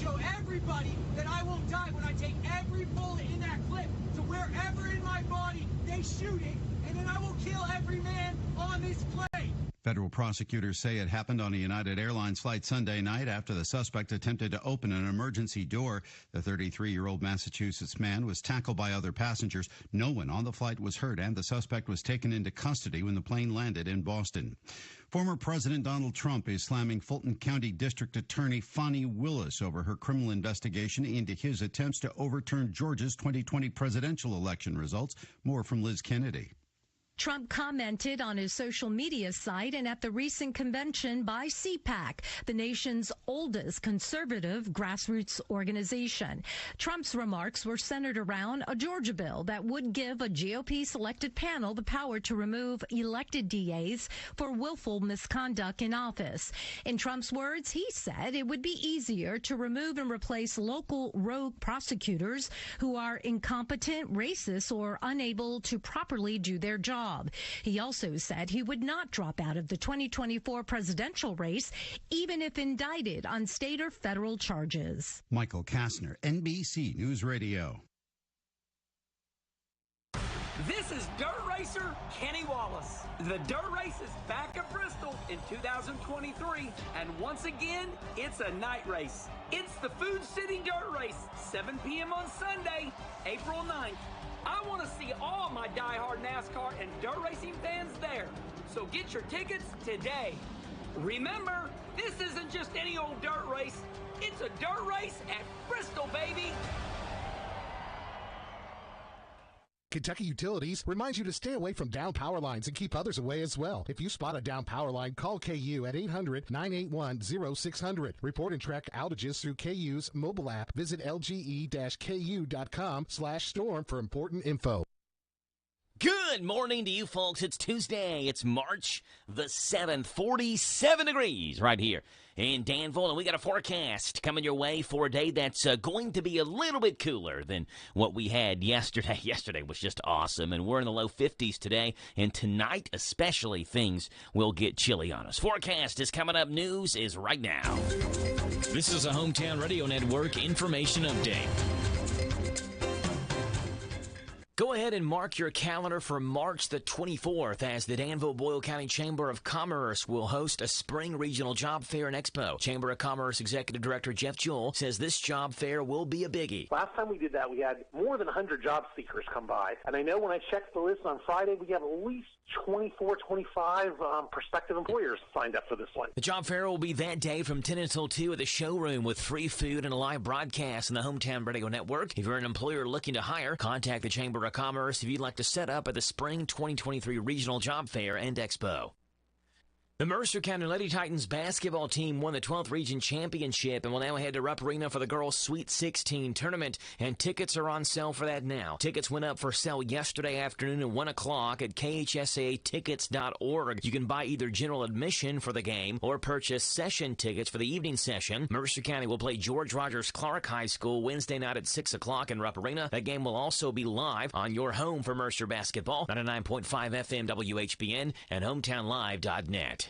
show everybody that I won't die when I take every bullet in that clip to wherever in my body they shoot it, and then I will kill every man on this plane. Federal prosecutors say it happened on a United Airlines flight Sunday night after the suspect attempted to open an emergency door. The 33-year-old Massachusetts man was tackled by other passengers. No one on the flight was hurt, and the suspect was taken into custody when the plane landed in Boston. Former President Donald Trump is slamming Fulton County District Attorney Fani Willis over her criminal investigation into his attempts to overturn Georgia's 2020 presidential election results. More from Liz Kennedy. Trump commented on his social media site and at the recent convention by CPAC, the nation's oldest conservative grassroots organization. Trump's remarks were centered around a Georgia bill that would give a GOP-selected panel the power to remove elected DAs for willful misconduct in office. In Trump's words, he said it would be easier to remove and replace local rogue prosecutors who are incompetent, racist, or unable to properly do their job. He also said he would not drop out of the 2024 presidential race, even if indicted on state or federal charges. Michael Kastner, NBC News Radio. This is Dirt Racer Kenny Wallace. The Dirt Race is back at Bristol in 2023, and once again, it's a night race. It's the Food City Dirt Race, 7 p.m. on Sunday, April 9th. I want to see all my diehard NASCAR and dirt racing fans there, so get your tickets today. Remember, this isn't just any old dirt race. It's a dirt race at Bristol, baby. Kentucky Utilities reminds you to stay away from down power lines and keep others away as well. If you spot a down power line, call KU at 800-981-0600. Report and track outages through KU's mobile app. Visit lge-ku.com/storm for important info. Good morning to you folks. It's Tuesday. It's March the 7th, 47 degrees right here in Danville. And we got a forecast coming your way for a day that's going to be a little bit cooler than what we had yesterday. Yesterday was just awesome. And we're in the low 50s today. And tonight especially, things will get chilly on us. Forecast is coming up. News is right now. This is a Hometown Radio Network information update. Go ahead and mark your calendar for March the 24th as the Danville-Boyle County Chamber of Commerce will host a spring regional job fair and expo. Chamber of Commerce Executive Director Jeff Jewell says this job fair will be a biggie. Last time we did that, we had more than 100 job seekers come by. And I know when I checked the list on Friday, we have at least 24, 25 prospective employers signed up for this one. The job fair will be that day from 10 until 2 at the showroom with free food and a live broadcast on the Hometown Radio Network. If you're an employer looking to hire, contact the Chamber of Commerce if you'd like to set up at the Spring 2023 Regional Job Fair and Expo. The Mercer County Lady Titans basketball team won the 12th Region Championship and will now head to Rupp Arena for the girls' Sweet 16 tournament, and tickets are on sale for that now. Tickets went up for sale yesterday afternoon at 1 o'clock at khsatickets.org. You can buy either general admission for the game or purchase session tickets for the evening session. Mercer County will play George Rogers Clark High School Wednesday night at 6 o'clock in Rupp Arena. That game will also be live on your home for Mercer basketball, 99.5 FM WHBN and hometownlive.net.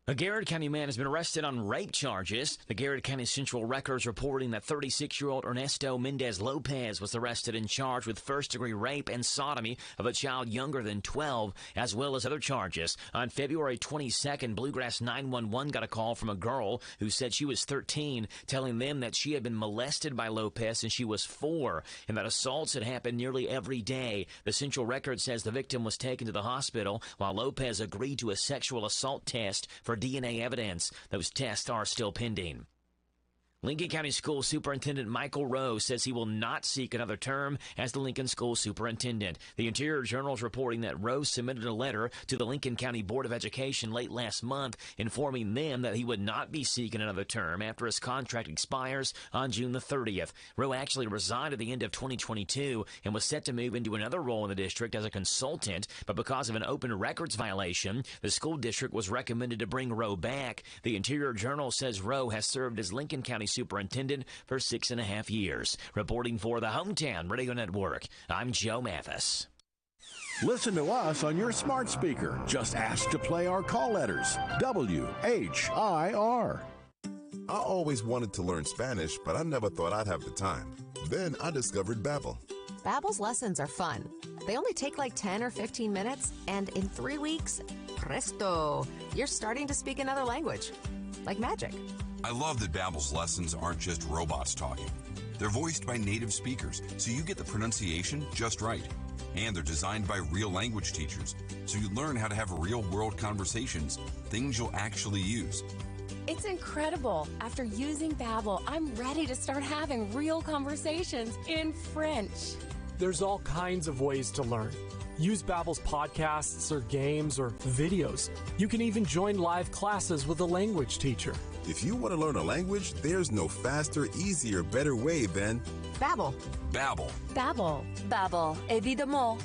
A Garrett County man has been arrested on rape charges. The Garrett County Central Records reporting that 36-year-old Ernesto Mendez Lopez was arrested and charged with first-degree rape and sodomy of a child younger than 12, as well as other charges. On February 22nd, Bluegrass 911 got a call from a girl who said she was 13, telling them that she had been molested by Lopez since she was 4, and that assaults had happened nearly every day. The Central Record says the victim was taken to the hospital, while Lopez agreed to a sexual assault test for DNA evidence. Those tests are still pending. Lincoln County School Superintendent Michael Rowe says he will not seek another term as the Lincoln School Superintendent. The Interior Journal is reporting that Rowe submitted a letter to the Lincoln County Board of Education late last month informing them that he would not be seeking another term after his contract expires on June the 30th. Rowe actually resigned at the end of 2022 and was set to move into another role in the district as a consultant, but because of an open records violation, the school district was recommended to bring Rowe back. The Interior Journal says Rowe has served as Lincoln County Superintendent for 6.5 years. Reporting for the Hometown Radio Network, I'm Joe Mathis. Listen to us on your smart speaker. Just ask to play our call letters. WHIR. I always wanted to learn Spanish, but I never thought I'd have the time. Then I discovered Babbel. Babbel's lessons are fun. They only take like 10 or 15 minutes, and in 3 weeks, presto, you're starting to speak another language. Like magic. I love that Babbel's lessons aren't just robots talking. They're voiced by native speakers, so you get the pronunciation just right. And they're designed by real language teachers, so you learn how to have real-world conversations, things you'll actually use. It's incredible. After using Babbel, I'm ready to start having real conversations in French. There's all kinds of ways to learn. Use Babbel's podcasts or games or videos. You can even join live classes with a language teacher. If you want to learn a language, there's no faster, easier, better way than Babbel. Babbel. Babbel. Babbel. Évidemment.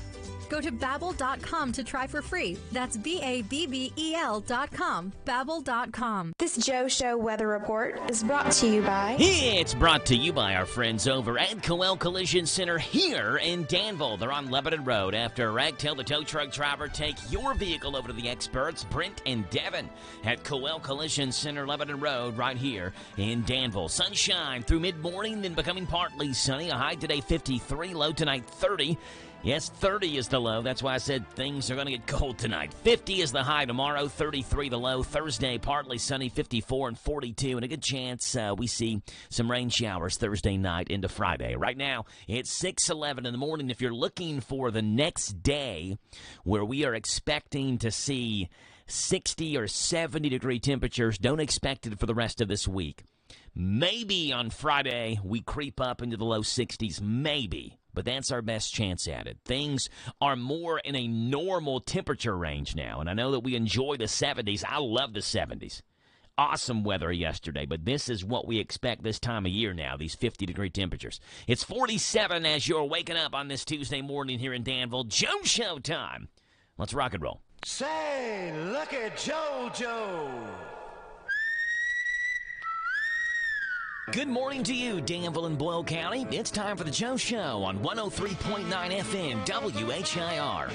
Go to Babbel.com to try for free. That's Babbel.com. Babbel.com. This Joe Show weather report is brought to you by... It's brought to you by our friends over at Coel Collision Center here in Danville. They're on Lebanon Road. After a wreck, tell the tow truck driver, take your vehicle over to the experts, Brent and Devin, at Coel Collision Center, Lebanon Road, right here in Danville. Sunshine through mid-morning, then becoming partly sunny. A high today, 53, low tonight, 30. Yes, 30 is the low. That's why I said things are going to get cold tonight. 50 is the high tomorrow, 33 the low. Thursday, partly sunny, 54 and 42. And a good chance we see some rain showers Thursday night into Friday. Right now, it's 6:11 in the morning. If you're looking for the next day where we are expecting to see 60 or 70-degree temperatures, don't expect it for the rest of this week. Maybe on Friday we creep up into the low 60s, maybe. But that's our best chance at it. Things are more in a normal temperature range now. And I know that we enjoy the 70s. I love the 70s. Awesome weather yesterday. But this is what we expect this time of year now, these 50-degree temperatures. It's 47 as you're waking up on this Tuesday morning here in Danville. Joe Show time. Let's rock and roll. Say, look at JoJo. Good morning to you, Danville and Boyle County. It's time for the Joe Show on 103.9 FM WHIR.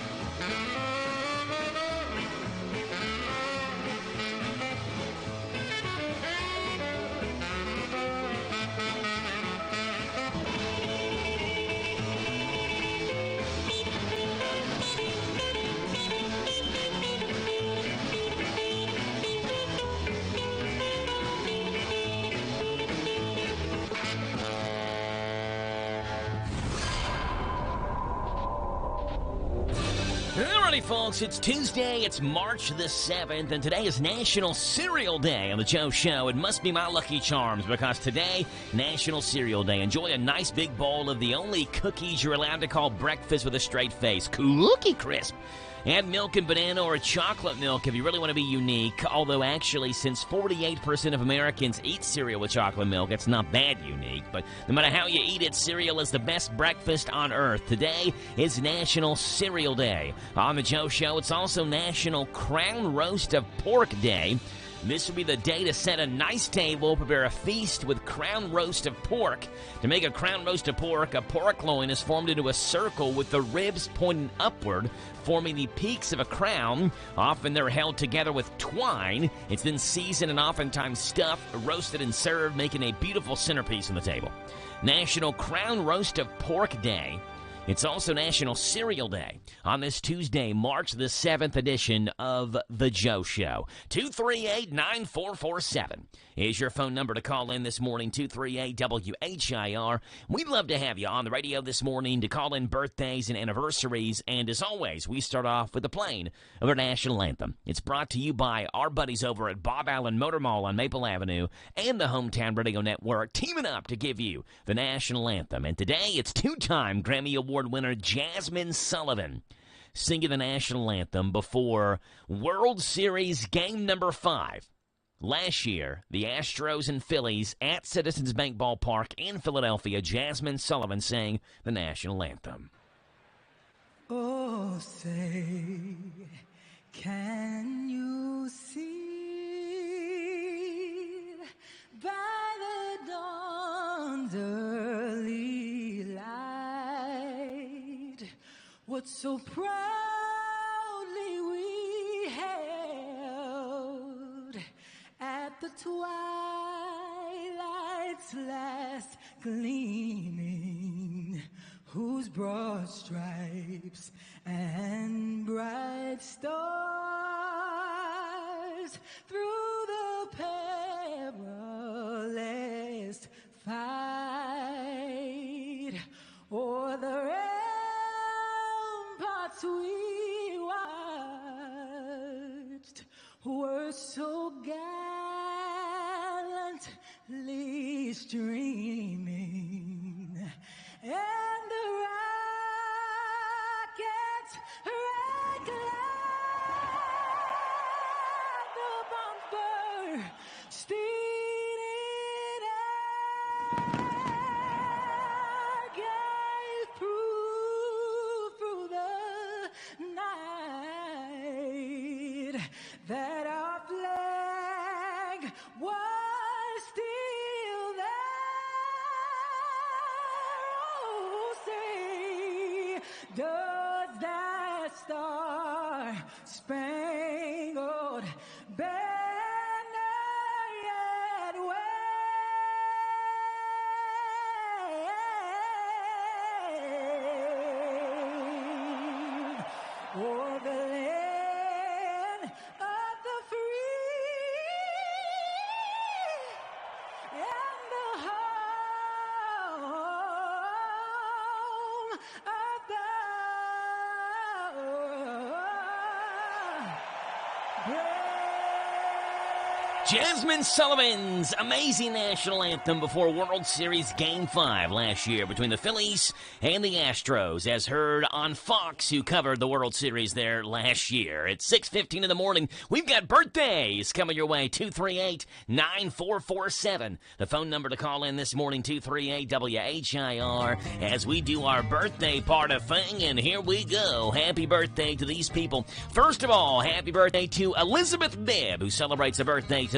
Folks, it's Tuesday, it's March the 7th, and today is National Cereal Day on the Joe Show. It must be my lucky charms, because today, National Cereal Day. Enjoy a nice big bowl of the only cookies you're allowed to call breakfast with a straight face, Cookie Crisp. Add milk and banana or chocolate milk if you really want to be unique, although actually, since 48% of Americans eat cereal with chocolate milk, it's not that unique. But no matter how you eat it, cereal is the best breakfast on earth. Today is National Cereal Day. On the Joe Show, it's also National Crown Roast of Pork Day. This will be the day to set a nice table, prepare a feast with crown roast of pork. To make a crown roast of pork, a pork loin is formed into a circle with the ribs pointing upward, forming the peaks of a crown. Often they're held together with twine. It's then seasoned and oftentimes stuffed, roasted, and served, making a beautiful centerpiece on the table. National Crown Roast of Pork Day. It's also National Cereal Day on this Tuesday, March the 7th edition of The Joe Show. 238-9447 is your phone number to call in this morning, 238-WHIR. We'd love to have you on the radio this morning to call in birthdays and anniversaries. And as always, we start off with the playing of our national anthem. It's brought to you by our buddies over at Bob Allen Motor Mall on Maple Avenue and the Hometown Radio Network, teaming up to give you the national anthem. And today, it's two-time Grammy Award winner Jasmine Sullivan singing the national anthem before World Series game number 5. Last year, the Astros and Phillies at Citizens Bank Ballpark in Philadelphia, Jasmine Sullivan sang the national anthem. Oh, say, can you see by the dawn's early light what so proudly we held at the twilight's lights last gleaming, whose broad stripes and bright stars through the perilous fight o'er the ramparts we watched were so gallantly streaming, and the rocket's red glare, the bombs bursting in air, gave proof through the night that our flag was still there. Oh, say, does that star-spangled banner yet wave o'er the land of the free and the home of the brave? Jasmine Sullivan's amazing national anthem before World Series Game 5 last year between the Phillies and the Astros, as heard on Fox, who covered the World Series there last year. At 6:15 in the morning, we've got birthdays coming your way, 238-9447. The phone number to call in this morning, 238-WHIR, as we do our birthday part of thing, and here we go. Happy birthday to these people. First of all, happy birthday to Elizabeth Bibb, who celebrates a birthday today,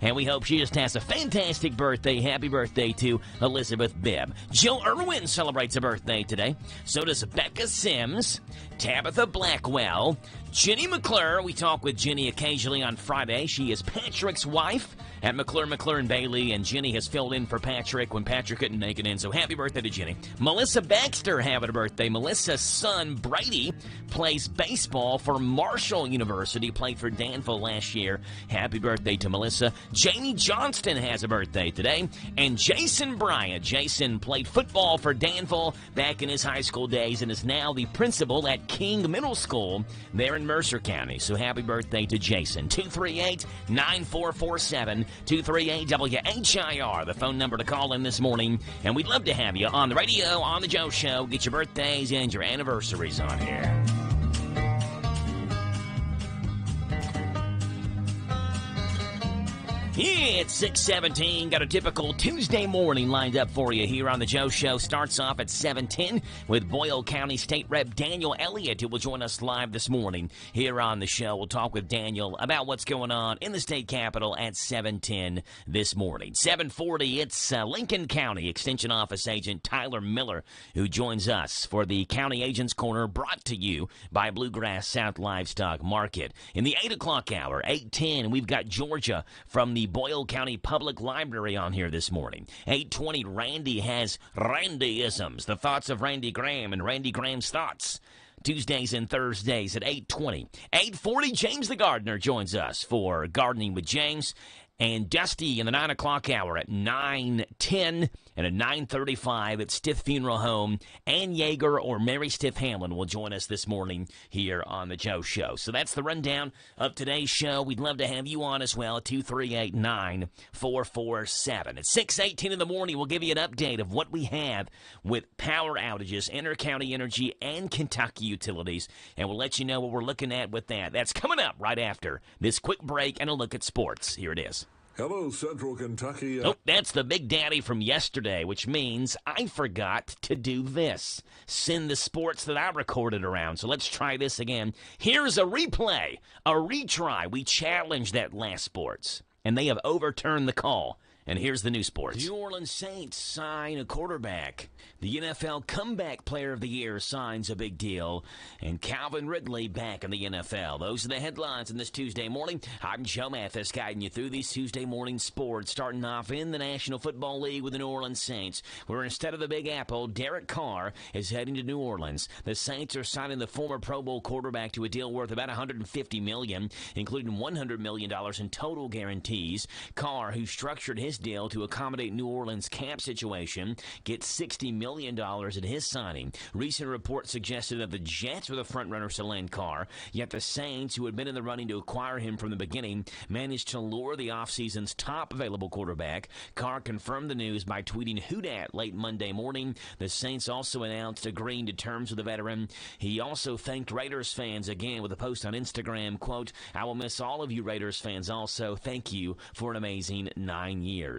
and we hope she just has a fantastic birthday. Happy birthday to Elizabeth Bibb. Joe Irwin celebrates a birthday today. So does Becca Sims, Tabitha Blackwell, Jenny McClure. We talk with Jenny occasionally on Friday. She is Patrick's wife at McClure and Bailey, and Jenny has filled in for Patrick when Patrick couldn't make it in, so happy birthday to Jenny. Melissa Baxter having a birthday. Melissa's son, Brady, plays baseball for Marshall University, played for Danville last year. Happy birthday to Melissa. Jamie Johnston has a birthday today, and Jason Bryant. Jason played football for Danville back in his high school days and is now the principal at King Middle School there in Mercer County, so happy birthday to Jason. 238-9447. 238-WHIR, the phone number to call in this morning. And we'd love to have you on the radio, on the Joe Show. Get your birthdays and your anniversaries on here. It's 6:17. Got a typical Tuesday morning lined up for you here on the Joe Show. Starts off at 7:10 with Boyle County State Rep Daniel Elliott, who will join us live this morning here on the show. We'll talk with Daniel about what's going on in the state capitol at 7:10 this morning. 7:40, it's Lincoln County Extension Office Agent Tyler Miller, who joins us for the County Agent's Corner, brought to you by Bluegrass South Livestock Market. In the 8 o'clock hour, 8:10, we've got Georgia from the Boyle County Public Library on here this morning. 8:20, Randy has Randyisms, the thoughts of Randy Graham and Randy Graham's thoughts. Tuesdays and Thursdays at 8:20. 8:40, James the Gardener joins us for Gardening with James. And Dusty in the 9 o'clock hour at 9:10, and at 9:35 at Stiff Funeral Home. Ann Yeager or Mary Stiff Hamlin will join us this morning here on the Joe Show. So that's the rundown of today's show. We'd love to have you on as well at 238-9447. At 6:18 in the morning, we'll give you an update of what we have with power outages, Inter-County Energy, and Kentucky Utilities. And we'll let you know what we're looking at with that. That's coming up right after this quick break and a look at sports. Here it is. Hello, Central Kentucky. Oh, that's the Big Daddy from yesterday, which means I forgot to do this. Send the sports that I recorded around. So let's try this again. Here's a replay, a retry. We challenged that last sports, and they have overturned the call. And here's the new sports. The New Orleans Saints sign a quarterback. The NFL Comeback Player of the Year signs a big deal. And Calvin Ridley back in the NFL. Those are the headlines on this Tuesday morning. I'm Joe Mathis guiding you through these Tuesday morning sports, starting off in the National Football League with the New Orleans Saints, where instead of the Big Apple, Derek Carr is heading to New Orleans. The Saints are signing the former Pro Bowl quarterback to a deal worth about $150 million, including $100 million in total guarantees. Carr, who structured his deal to accommodate New Orleans' cap situation, gets $60 million at his signing. Recent reports suggested that the Jets were the front-runners to land Carr, yet the Saints, who had been in the running to acquire him from the beginning, managed to lure the offseason's top available quarterback. Carr confirmed the news by tweeting "Who dat" late Monday morning. The Saints also announced agreeing to terms with the veteran. He also thanked Raiders fans again with a post on Instagram, quote, "I will miss all of you Raiders fans also. Thank you for an amazing 9 years."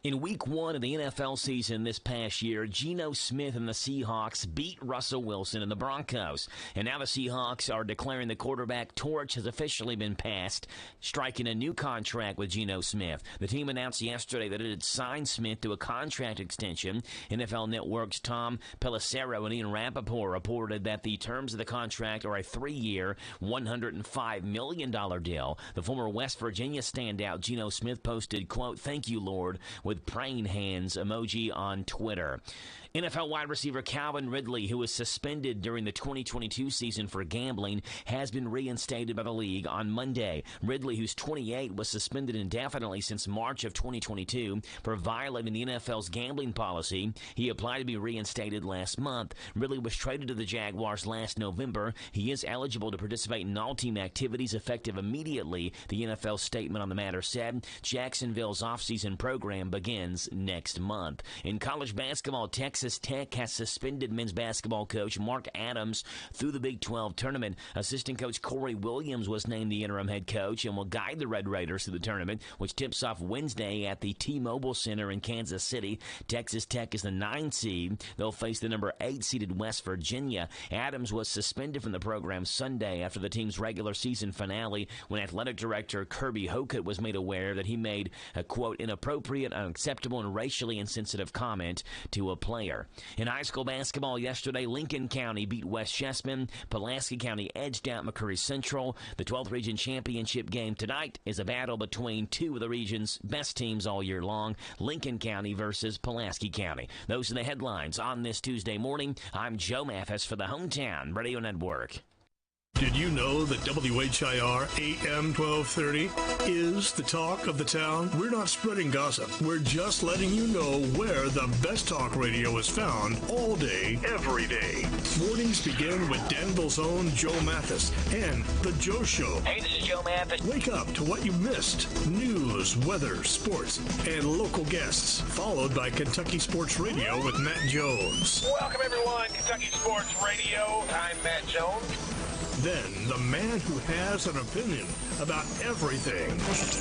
In Week 1 of the NFL season this past year, Geno Smith and the Seahawks beat Russell Wilson and the Broncos. And now the Seahawks are declaring the quarterback torch has officially been passed, striking a new contract with Geno Smith. The team announced yesterday that it had signed Smith to a contract extension. NFL Network's Tom Pelissero and Ian Rappaport reported that the terms of the contract are a 3-year, $105 million deal. The former West Virginia standout Geno Smith posted, quote, "Thank you, Lord," with praying hands emoji on Twitter. NFL wide receiver Calvin Ridley, who was suspended during the 2022 season for gambling, has been reinstated by the league on Monday. Ridley, who's 28, was suspended indefinitely since March of 2022 for violating the NFL's gambling policy. He applied to be reinstated last month. Ridley was traded to the Jaguars last November. He is eligible to participate in all team activities effective immediately, the NFL statement on the matter said. Jacksonville's offseason program begins next month. In college basketball, Texas Tech has suspended men's basketball coach Mark Adams through the Big 12 tournament. Assistant coach Corey Williams was named the interim head coach and will guide the Red Raiders through the tournament, which tips off Wednesday at the T-Mobile Center in Kansas City. Texas Tech is the 9 seed. They'll face the number 8 seeded West Virginia. Adams was suspended from the program Sunday after the team's regular season finale when athletic director Kirby Hocutt was made aware that he made a, quote, "inappropriate, unacceptable, and racially insensitive comment to a player." In high school basketball yesterday, Lincoln County beat West Chessman. Pulaski County edged out McCurry Central. The 12th Region Championship game tonight is a battle between two of the region's best teams all year long, Lincoln County versus Pulaski County. Those are the headlines on this Tuesday morning. I'm Joe Mathis for the Hometown Radio Network. Did you know that WHIR AM 1230 is the talk of the town? We're not spreading gossip. We're just letting you know where the best talk radio is found all day, every day. Mornings begin with Danville's own Joe Mathis and The Joe Show. Hey, this is Joe Mathis. Wake up to what you missed. News, weather, sports, and local guests. Followed by Kentucky Sports Radio with Matt Jones. Welcome, everyone. Kentucky Sports Radio. I'm Matt Jones. Then, the man who has an opinion about everything,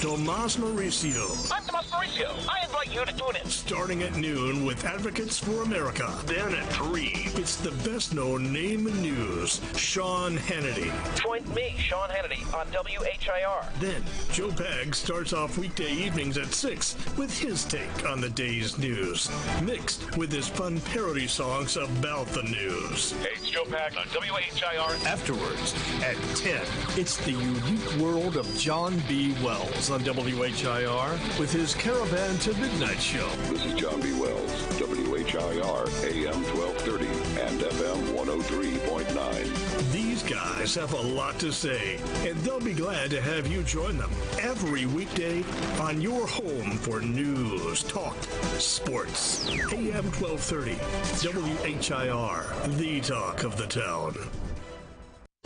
Tomas Mauricio. I'm Tomas Mauricio. I invite you to tune in. Starting at noon with Advocates for America. Then at 3, it's the best-known name in news, Sean Hannity. Join me, Sean Hannity, on WHIR. Then, Joe Pag starts off weekday evenings at 6 with his take on the day's news, mixed with his fun parody songs about the news. Hey, it's Joe Pag on WHIR. Afterwards, at 10, it's the unique world of John B. Wells on WHIR with his Caravan to Midnight show. This is John B. Wells, WHIR, AM 1230 and FM 103.9. These guys have a lot to say, and they'll be glad to have you join them every weekday on your home for news, talk, sports. AM 1230, WHIR, the talk of the town.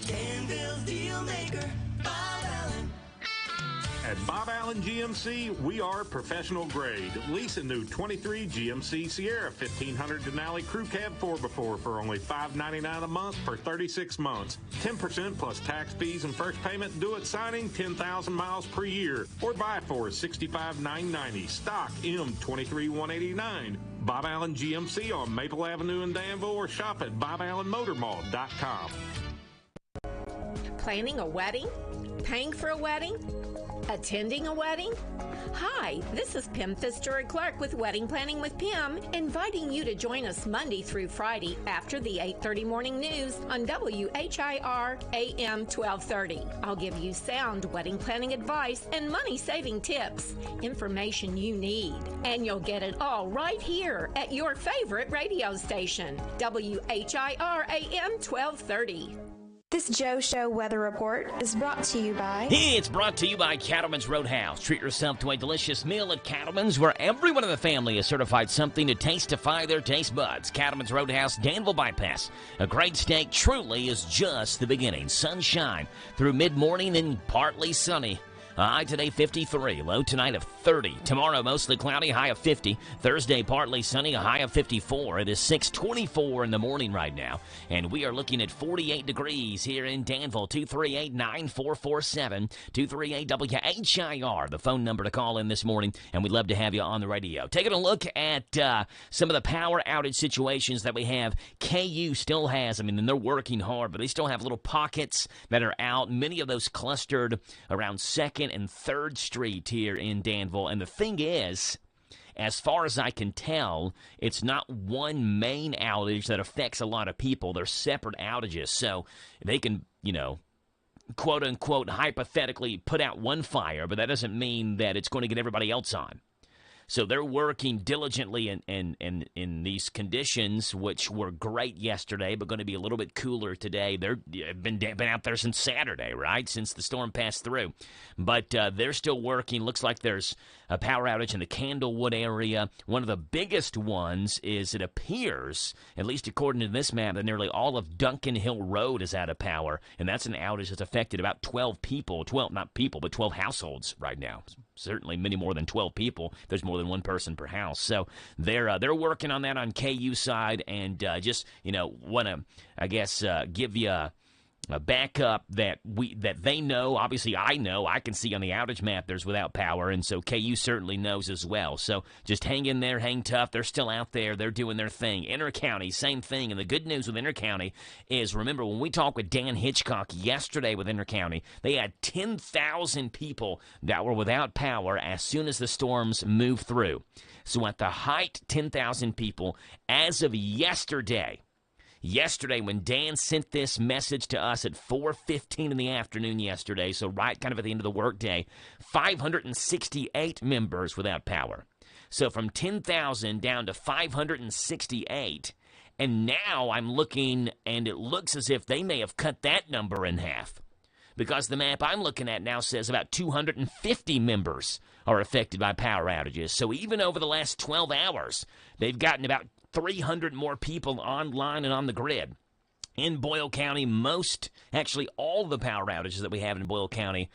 Danville's deal maker, Bob Allen. At Bob Allen GMC, we are professional grade. Lease a new 23 GMC Sierra 1500 Denali Crew Cab 4x4 for only $599 a month for 36 months. 10% plus tax fees and first payment due at signing, 10,000 miles per year. Or buy for $65,990. Stock M23189. Bob Allen GMC on Maple Avenue in Danville or shop at BobAllenMotorMall.com. Planning a wedding? Paying for a wedding? Attending a wedding? Hi, this is Pim Fitzgerald Clark with Wedding Planning with Pim, inviting you to join us Monday through Friday after the 8:30 morning news on WHIR AM 1230. I'll give you sound wedding planning advice and money-saving tips, information you need, and you'll get it all right here at your favorite radio station, WHIR AM 1230. This Joe Show weather report is brought to you by... It's brought to you by Cattleman's Roadhouse. Treat yourself to a delicious meal at Cattleman's, where everyone in the family is certified something to tastify their taste buds. Cattleman's Roadhouse, Danville Bypass. A great steak truly is just the beginning. Sunshine through mid-morning and partly sunny. High today 53, low tonight of 30. Tomorrow mostly cloudy, high of 50. Thursday partly sunny, a high of 54. It is 6:24 in the morning right now, and we are looking at 48 degrees here in Danville. 238-9447, 238-WHIR, the phone number to call in this morning, and we'd love to have you on the radio. Taking a look at some of the power outage situations that we have. KU still has, and they're working hard, but they still have little pockets that are out, many of those clustered around 2nd and 3rd Street here in Danville. And the thing is, as far as I can tell, it's not one main outage that affects a lot of people. They're separate outages. So they can, quote unquote, hypothetically put out one fire, but that doesn't mean that it's going to get everybody else on. So they're working diligently in these conditions, which were great yesterday, but going to be a little bit cooler today. They've been out there since Saturday, right, since the storm passed through. But they're still working. Looks like there's a power outage in the Candlewood area. One of the biggest ones is, it appears, at least according to this map, that nearly all of Duncan Hill Road is out of power, and that's an outage that's affected about 12 people. 12, not people, but 12 households right now. Certainly many more than 12 people. There's more than one person per house. So they're working on that on KU side, and just want to, I guess, give you a backup that they know. Obviously, I know. I can see on the outage map there's without power, and so KU certainly knows as well. So just hang in there, hang tough. They're still out there. They're doing their thing. Intercounty, same thing. And the good news with Intercounty is, remember, when we talked with Dan Hitchcock yesterday with Intercounty, they had 10,000 people that were without power as soon as the storms moved through. So at the height, 10,000 people. As of yesterday, when Dan sent this message to us at 4:15 in the afternoon yesterday, so right kind of at the end of the workday, 568 members without power. So from 10,000 down to 568, and now I'm looking, and it looks as if they may have cut that number in half, because the map I'm looking at now says about 250 members are affected by power outages. So even over the last 12 hours, they've gotten about 300 more people online and on the grid. In Boyle County, all the power outages that we have in Boyle County,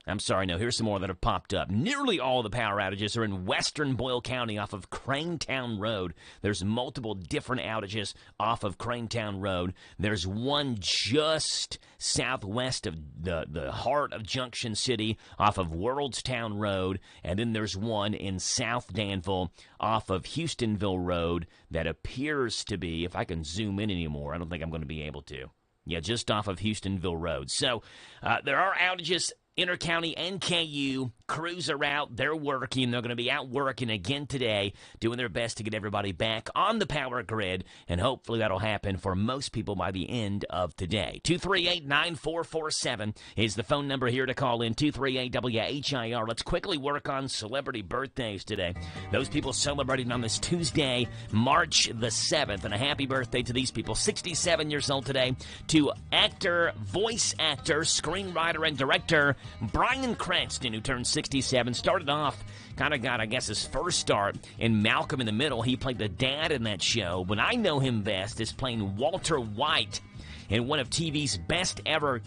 here's some more that have popped up. Nearly all the power outages are in western Boyle County off of Cranetown Road. There's multiple different outages off of Cranetown Road. There's one just southwest of the heart of Junction City off of Worldstown Road. And then there's one in South Danville off of Houstonville Road that appears to be, if I can zoom in anymore, I don't think I'm going to be able to. Yeah, just off of Houstonville Road. So there are outages. Intercounty and KU, crews are out, they're working, they're going to be out working again today, doing their best to get everybody back on the power grid, and hopefully that'll happen for most people by the end of today. 238-9447 is the phone number here to call in, 238-WHIR. Let's quickly work on celebrity birthdays today. Those people celebrating on this Tuesday, March the 7th, and a happy birthday to these people. 67 years old today, to actor, voice actor, screenwriter, and director Bryan Cranston, who turned 67, started off, kind of got, I guess, his first start in Malcolm in the Middle. He played the dad in that show, but I know him best as playing Walter White in one of TV's best ever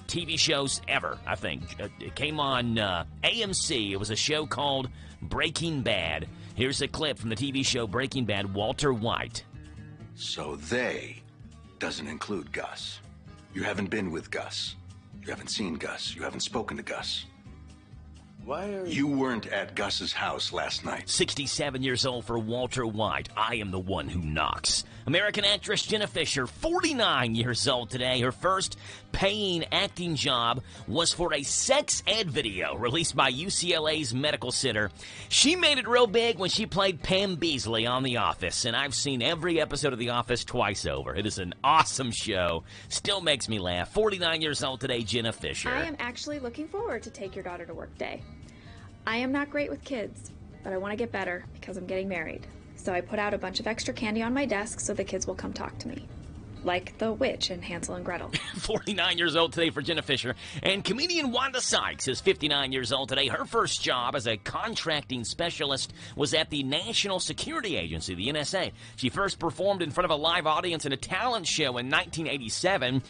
TV shows ever, I think. It came on AMC. It was a show called Breaking Bad. Here's a clip from the TV show Breaking Bad, Walter White. So they doesn't include Gus. You haven't been with Gus. You haven't seen Gus. You haven't spoken to Gus. Why are you weren't at Gus's house last night. 67 years old for Walter White. I am the one who knocks. American actress Jenna Fisher, 49 years old today. Her first paying acting job was for a sex ed video released by UCLA's Medical Center. She made it real big when she played Pam Beasley on The Office, and I've seen every episode of The Office twice over. It is an awesome show. Still makes me laugh. 49 years old today, Jenna Fisher. I am actually looking forward to Take Your Daughter to Work Day. I am not great with kids, but I want to get better because I'm getting married. So I put out a bunch of extra candy on my desk so the kids will come talk to me. Like the witch in Hansel and Gretel. 49 years old today for Jenna Fisher. And comedian Wanda Sykes is 59 years old today. Her first job as a contracting specialist was at the National Security Agency, the NSA. She first performed in front of a live audience in a talent show in 1987.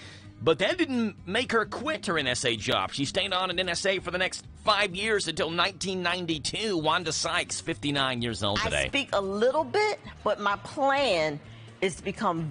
But that didn't make her quit her NSA job. She stayed on at NSA for the next 5 years until 1992. Wanda Sykes, 59 years old today. I speak a little bit, but my plan is to become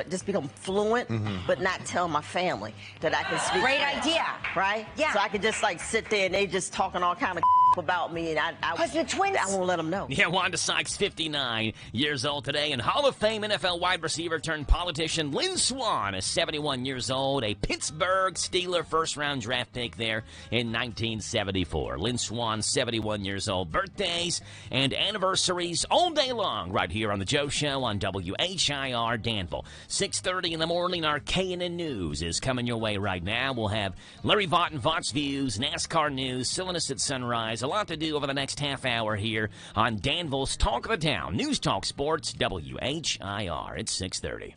just become fluent, but not tell my family that I can speak. Great French, idea. right? Yeah. So I could just like sit there and they just talking all kind of about me, and Because you're twins. I won't let them know. Yeah, Wanda Sykes, 59 years old today, and Hall of Fame NFL wide receiver turned politician Lynn Swann is 71 years old, a Pittsburgh Steeler first-round draft pick there in 1974. Lynn Swann, 71 years old. Birthdays and anniversaries all day long right here on The Joe Show on WHIR Danville. 6:30 in the morning, our K&N News is coming your way right now. We'll have Larry Vaught and Vaught's Views, NASCAR News, Sylvanus at Sunrise. A lot to do over the next half hour here on Danville's Talk of the Town. News Talk Sports, WHIR. It's 6:30.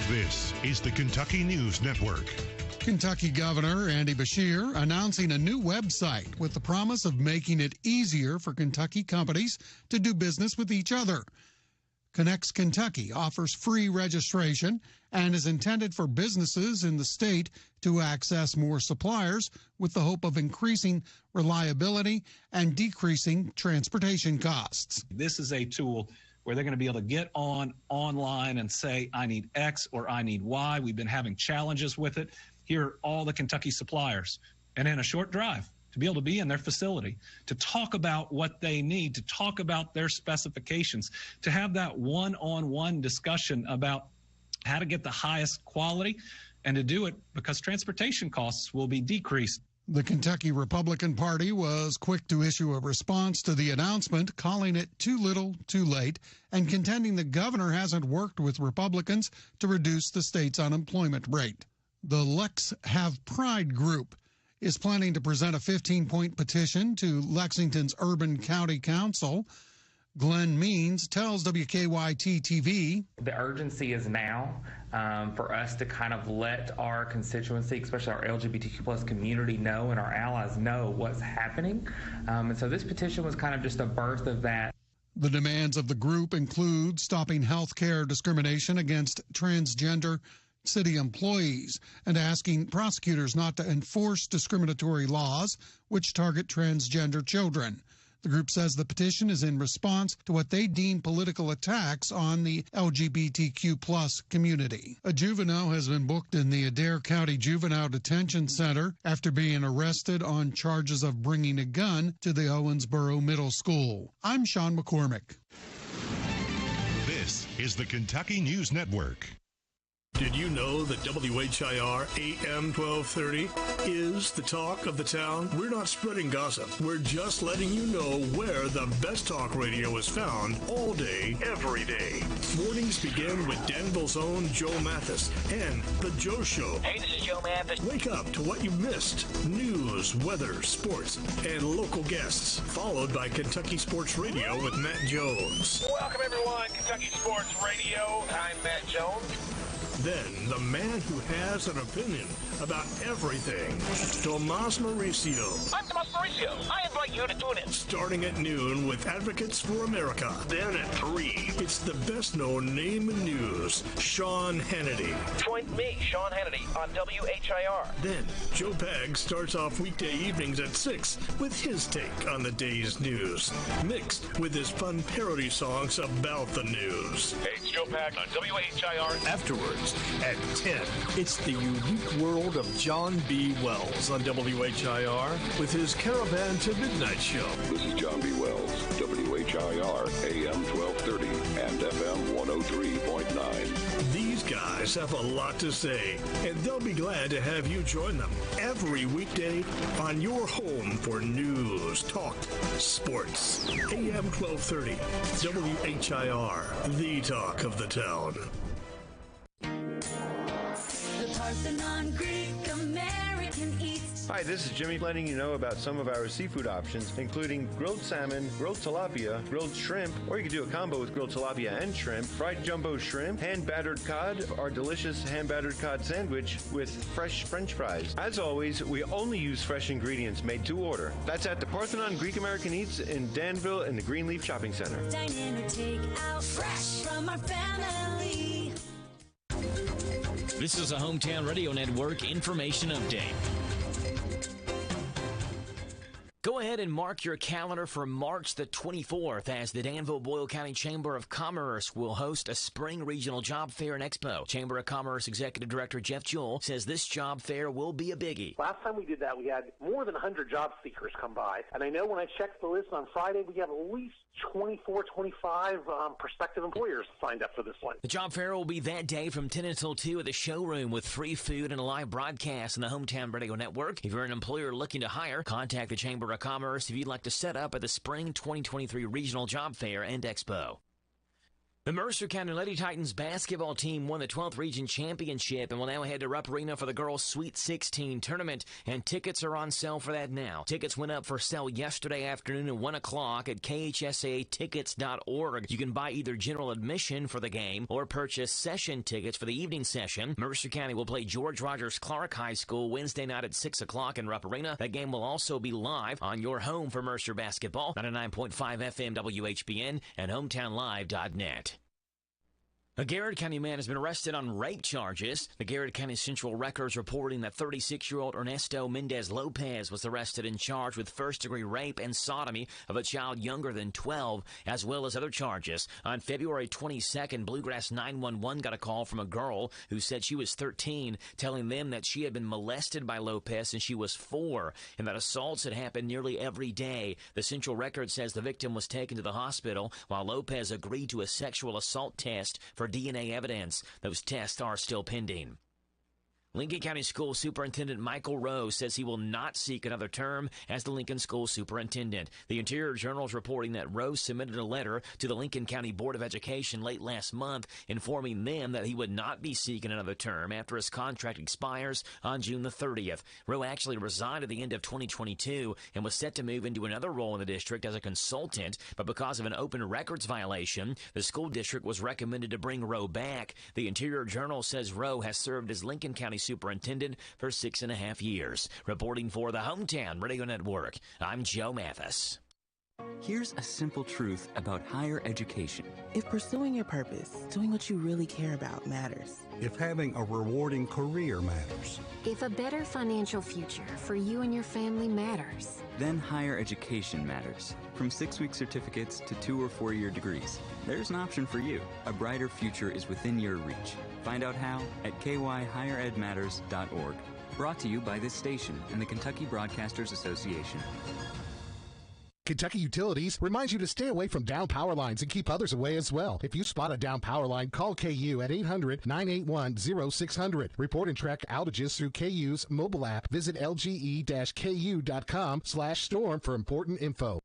This is the Kentucky News Network. Kentucky Governor Andy Beshear announcing a new website with the promise of making it easier for Kentucky companies to do business with each other. Connects Kentucky offers free registration and is intended for businesses in the state to access more suppliers with the hope of increasing reliability and decreasing transportation costs. This is a tool where they're going to be able to get online and say, I need X or I need Y. We've been having challenges with it. Here are all the Kentucky suppliers. And in a short drive, to be able to be in their facility, to talk about what they need, to talk about their specifications, to have that one-on-one discussion about how to get the highest quality, and to do it because transportation costs will be decreased. The Kentucky Republican Party was quick to issue a response to the announcement, calling it too little, too late, and contending the governor hasn't worked with Republicans to reduce the state's unemployment rate. The Let's Have Pride group is planning to present a 15-point petition to Lexington's Urban County Council. Glenn Means tells WKYT-TV. The urgency is now for us to kind of let our constituency, especially our LGBTQ plus community, know and our allies know what's happening. And so this petition was kind of just a birth of that. The demands of the group include stopping health care discrimination against transgender city employees and asking prosecutors not to enforce discriminatory laws which target transgender children. The group says the petition is in response to what they deem political attacks on the LGBTQ plus community. A juvenile has been booked in the Adair County Juvenile Detention Center after being arrested on charges of bringing a gun to the Owensboro Middle School. I'm Sean McCormick. This is the Kentucky News Network. Did you know that WHIR AM 1230 is the talk of the town? We're not spreading gossip. We're just letting you know where the best talk radio is found all day, every day. Mornings begin with Danville's own Joe Mathis and The Joe Show. Hey, this is Joe Mathis. Wake up to what you missed. News, weather, sports, and local guests. Followed by Kentucky Sports Radio with Matt Jones. Welcome, everyone. Kentucky Sports Radio. I'm Matt Jones. Then, the man who has an opinion about everything, Tomas Mauricio. I'm Tomas Mauricio. I invite you to tune in. Starting at noon with Advocates for America. Then at 3, it's the best-known name in news, Sean Hannity. Join me, Sean Hannity, on WHIR. Then, Joe Pag starts off weekday evenings at 6 with his take on the day's news, mixed with his fun parody songs about the news. Hey, it's Joe Pag on WHIR. Afterwards, at 10, it's the unique world of John B. Wells on WHIR with his Caravan to Midnight Show. This is John B. Wells, WHIR, AM 1230 and FM 103.9. These guys have a lot to say, and they'll be glad to have you join them every weekday on your home for news, talk, sports. AM 1230, WHIR, the talk of the town. The Parthenon Greek American Eats. Hi, this is Jimmy letting you know about some of our seafood options, including grilled salmon, grilled tilapia, grilled shrimp, or you can do a combo with grilled tilapia and shrimp, fried jumbo shrimp, hand-battered cod, our delicious hand-battered cod sandwich with fresh French fries. As always, we only use fresh ingredients made to order. That's at the Parthenon Greek American Eats in Danville in the Greenleaf Shopping Center. Dine in or take out fresh from our family. This is a Hometown Radio Network information update. Go ahead and mark your calendar for March the 24th as the Danville-Boyle County Chamber of Commerce will host a spring regional job fair and expo. Chamber of Commerce Executive Director Jeff Jewell says this job fair will be a biggie. Last time we did that, we had more than 100 job seekers come by. And I know when I checked the list on Friday, we have at least 24, 25 prospective employers signed up for this one. The job fair will be that day from 10 until 2 at the showroom with free food and a live broadcast on the Hometown Radio Network. If you're an employer looking to hire, contact the Chamber of Commerce if you'd like to set up at the Spring 2023 Regional Job Fair and Expo. The Mercer County Lady Titans basketball team won the 12th Region Championship and will now head to Rupp Arena for the girls' Sweet 16 tournament, and tickets are on sale for that now. Tickets went up for sale yesterday afternoon at 1 o'clock at khsatickets.org. You can buy either general admission for the game or purchase session tickets for the evening session. Mercer County will play George Rogers Clark High School Wednesday night at 6 o'clock in Rupp Arena. That game will also be live on your home for Mercer basketball, 99.5 FM WHBN and HometownLive.net. A Garrett County man has been arrested on rape charges. The Garrett County Central Records reporting that 36-year-old Ernesto Mendez Lopez was arrested and charged with first-degree rape and sodomy of a child younger than 12, as well as other charges. On February 22nd, Bluegrass 911 got a call from a girl who said she was 13, telling them that she had been molested by Lopez since she was 4, and that assaults had happened nearly every day. The Central Record says the victim was taken to the hospital, while Lopez agreed to a sexual assault test for DNA evidence. Those tests are still pending. Lincoln County School Superintendent Michael Rowe says he will not seek another term as the Lincoln School Superintendent. The Interior Journal is reporting that Rowe submitted a letter to the Lincoln County Board of Education late last month informing them that he would not be seeking another term after his contract expires on June the 30th. Rowe actually resigned at the end of 2022 and was set to move into another role in the district as a consultant, but because of an open records violation, the school district was recommended to bring Rowe back. The Interior Journal says Rowe has served as Lincoln County Superintendent for 6.5 years. Reporting for the Hometown Radio Network, I'm Joe Mathis. Here's a simple truth about higher education. If pursuing your purpose, doing what you really care about matters. If having a rewarding career matters. If a better financial future for you and your family matters. Then higher education matters. From 6-week certificates to 2- or 4-year degrees, there's an option for you. A brighter future is within your reach. Find out how at kyhigheredmatters.org. Brought to you by this station and the Kentucky Broadcasters Association. Kentucky Utilities reminds you to stay away from down power lines and keep others away as well. If you spot a down power line, call KU at 800-981-0600. Report and track outages through KU's mobile app. Visit lge-ku.com/storm for important info.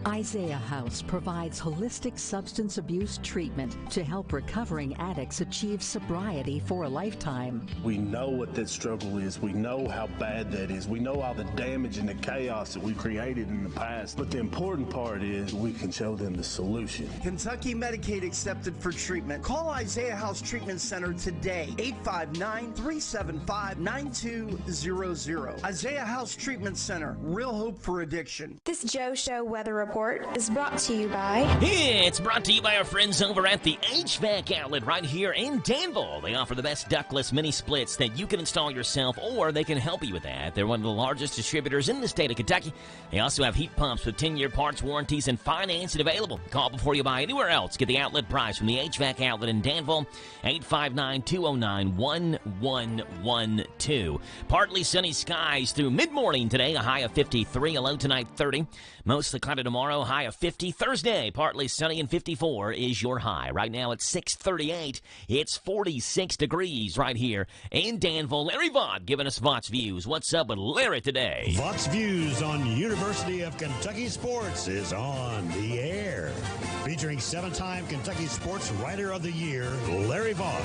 Isaiah House provides holistic substance abuse treatment to help recovering addicts achieve sobriety for a lifetime. We know what that struggle is. We know how bad that is. We know all the damage and the chaos that we created in the past. But the important part is we can show them the solution. Kentucky Medicaid accepted for treatment. Call Isaiah House Treatment Center today. 859-375-9200. Isaiah House Treatment Center. Real hope for addiction. This Joe Show weather report Report is brought to you by... It's brought to you by our friends over at the HVAC outlet right here in Danville. They offer the best ductless mini splits that you can install yourself, or they can help you with that. They're one of the largest distributors in the state of Kentucky. They also have heat pumps with 10-year parts warranties and financing available. Call before you buy anywhere else. Get the outlet price from the HVAC outlet in Danville, 859-209-1112. Partly sunny skies through mid-morning today, a high of 53, a low tonight 30. Mostly cloudy tomorrow, high of 50. Thursday, partly sunny and 54 is your high. Right now it's 6:38. It's 46 degrees right here in Danville. Larry Vaught giving us Vaught's Views. What's up with Larry today? Vaught's Views on University of Kentucky Sports is on the air. Featuring 7-time Kentucky Sports Writer of the Year, Larry Vaught.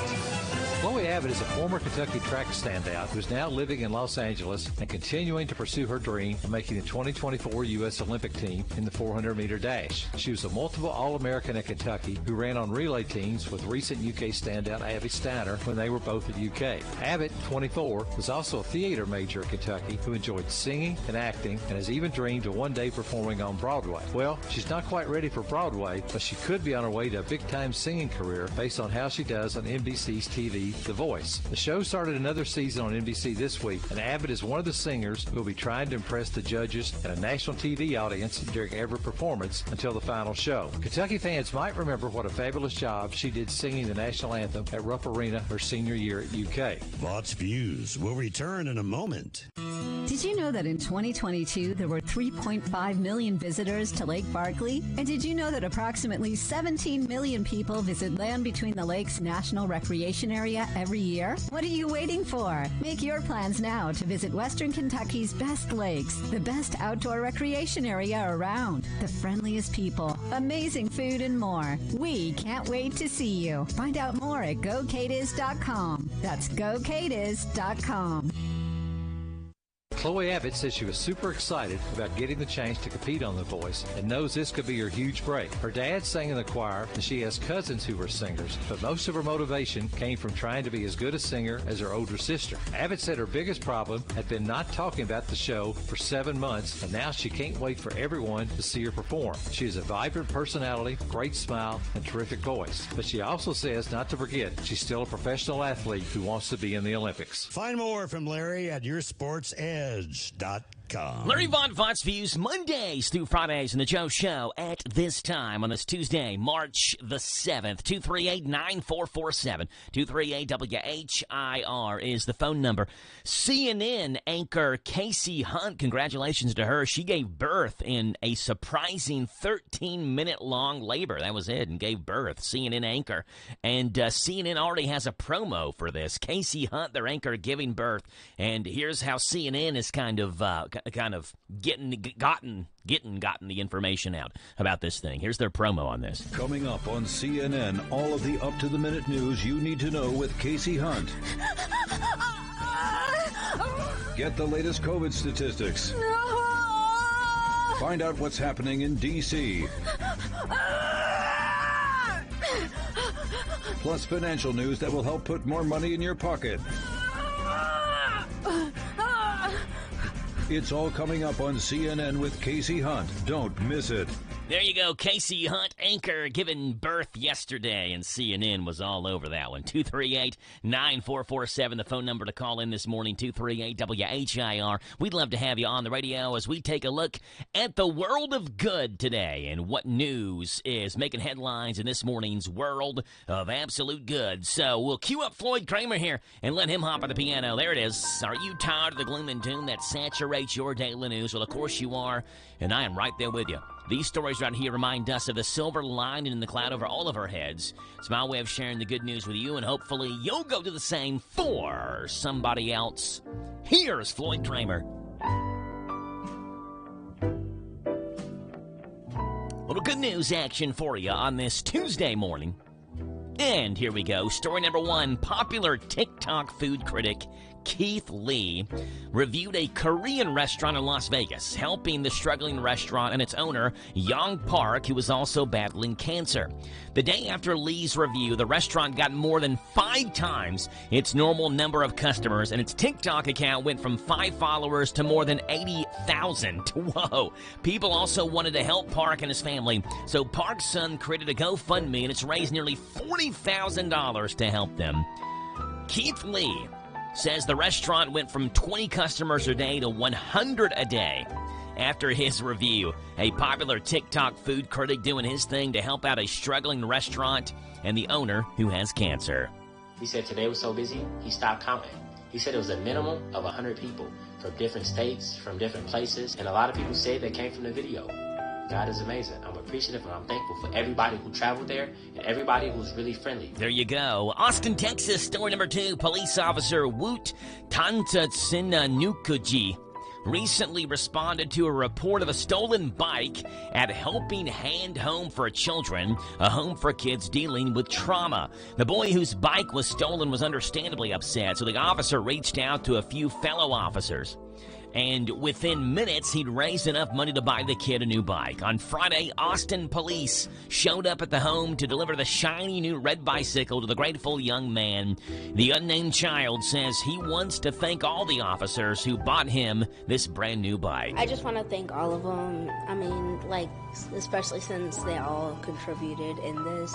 Chloe Abbott is a former Kentucky track standout who's now living in Los Angeles and continuing to pursue her dream of making the 2024 U.S. Olympic team in the 400-meter dash. She was a multiple All-American at Kentucky who ran on relay teams with recent UK standout Abby Steiner when they were both at UK. Abbott, 24, was also a theater major at Kentucky who enjoyed singing and acting and has even dreamed of one day performing on Broadway. Well, she's not quite ready for Broadway, but she could be on her way to a big-time singing career based on how she does on NBC's TV The Voice. The show started another season on NBC this week, and Abbott is one of the singers who will be trying to impress the judges and a national TV audience during every performance until the final show. Kentucky fans might remember what a fabulous job she did singing the national anthem at Rupp Arena her senior year at UK. Vaught's Views will return in a moment. Did you know that in 2022 there were 3.5 million visitors to Lake Barkley? And did you know that approximately 17 million people visit Land Between the Lakes National Recreation Area every year? What are you waiting for? Make your plans now to visit Western Kentucky's best lakes, the best outdoor recreation area around, the friendliest people, amazing food, and more. We can't wait to see you. Find out more at GoCatiz.com. That's GoCatiz.com. Chloe Abbott says she was super excited about getting the chance to compete on The Voice and knows this could be her huge break. Her dad sang in the choir and she has cousins who were singers, but most of her motivation came from trying to be as good a singer as her older sister. Abbott said her biggest problem had been not talking about the show for 7 months, and now she can't wait for everyone to see her perform. She has a vibrant personality, great smile, and terrific voice. But she also says not to forget she's still a professional athlete who wants to be in the Olympics. Find more from Larry at YourSportsEdge.com. Larry Vaught, Vaught's Views, Mondays through Fridays in the Joe Show at this time on this Tuesday, March the 7th. 238-9447. 238-WHIR is the phone number. CNN anchor Casey Hunt, congratulations to her. She gave birth in a surprising 13-minute-long labor. That was it, and gave birth. CNN anchor. And CNN already has a promo for this. Casey Hunt, their anchor, giving birth. And here's how CNN is kind of gotten the information out about this thing. Here's their promo on this. Coming up on CNN, all of the up-to-the-minute news you need to know with Casey Hunt. Get the latest COVID statistics. Find out what's happening in D.C. Plus financial news that will help put more money in your pocket. It's all coming up on CNN with Casey Hunt. Don't miss it. There you go, Casey Hunt, anchor, giving birth yesterday, and CNN was all over that one. 238-9447, the phone number to call in this morning, 238-WHIR. We'd love to have you on the radio as we take a look at the world of good today and what news is making headlines in this morning's world of absolute good. So we'll cue up Floyd Kramer here and let him hop on the piano. There it is. Are you tired of the gloom and doom that saturates your daily news? Well, of course you are, and I am right there with you. These stories right here remind us of the silver lining in the cloud over all of our heads. It's my way of sharing the good news with you, and hopefully you'll go do the same for somebody else. Here's Floyd Kramer. Little good news action for you on this Tuesday morning. And here we go. Story number one, popular TikTok food critic Keith Lee, reviewed a Korean restaurant in Las Vegas, helping the struggling restaurant and its owner, Young Park, who was also battling cancer. The day after Lee's review, the restaurant got more than 5 times its normal number of customers, and its TikTok account went from 5 followers to more than 80,000. Whoa! People also wanted to help Park and his family, so Park's son created a GoFundMe, and it's raised nearly $40,000 to help them. Keith Lee says the restaurant went from 20 customers a day to 100 a day. After his review, a popular TikTok food critic doing his thing to help out a struggling restaurant and the owner who has cancer. He said today was so busy, he stopped counting. He said it was a minimum of 100 people from different states, from different places, and a lot of people say they came from the video. God is amazing. I'm appreciative and I'm thankful for everybody who traveled there and everybody who's really friendly. There you go. Austin, Texas, story number 2. Police officer Woot Tantatsinanukuji recently responded to a report of a stolen bike at Helping Hand Home for Children, a home for kids dealing with trauma. The boy whose bike was stolen was understandably upset, so the officer reached out to a few fellow officers. And within minutes, he'd raised enough money to buy the kid a new bike. On Friday, Austin police showed up at the home to deliver the shiny new red bicycle to the grateful young man. The unnamed child says he wants to thank all the officers who bought him this brand new bike. I just want to thank all of them. I mean, especially since they all contributed in this.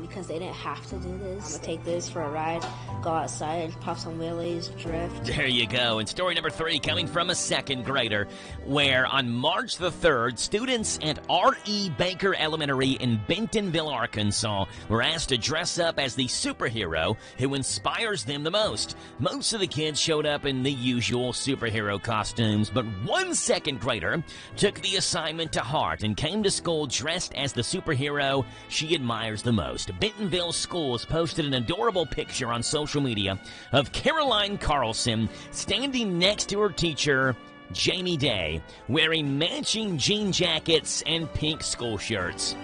Because they didn't have to do this. I'm going to take this for a ride, go outside, pop some wheelies, drift. There you go. And story number 3 coming from a second grader, where on March the 3rd, students at R.E. Baker Elementary in Bentonville, Arkansas, were asked to dress up as the superhero who inspires them the most. Most of the kids showed up in the usual superhero costumes, but one second grader took the assignment to heart and came to school dressed as the superhero she admires the most. Bentonville Schools posted an adorable picture on social media of Caroline Carlson standing next to her teacher, Jamie Day, wearing matching jean jackets and pink school shirts.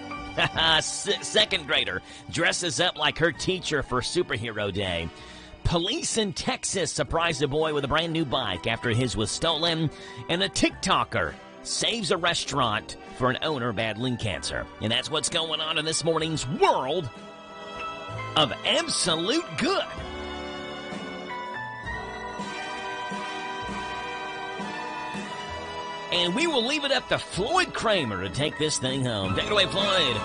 Second grader dresses up like her teacher for Superhero Day. Police in Texas surprised a boy with a brand new bike after his was stolen, and a TikToker saves a restaurant for an owner battling cancer. And that's what's going on in this morning's world of absolute good. And we will leave it up to Floyd Kramer to take this thing home. Take it away, Floyd.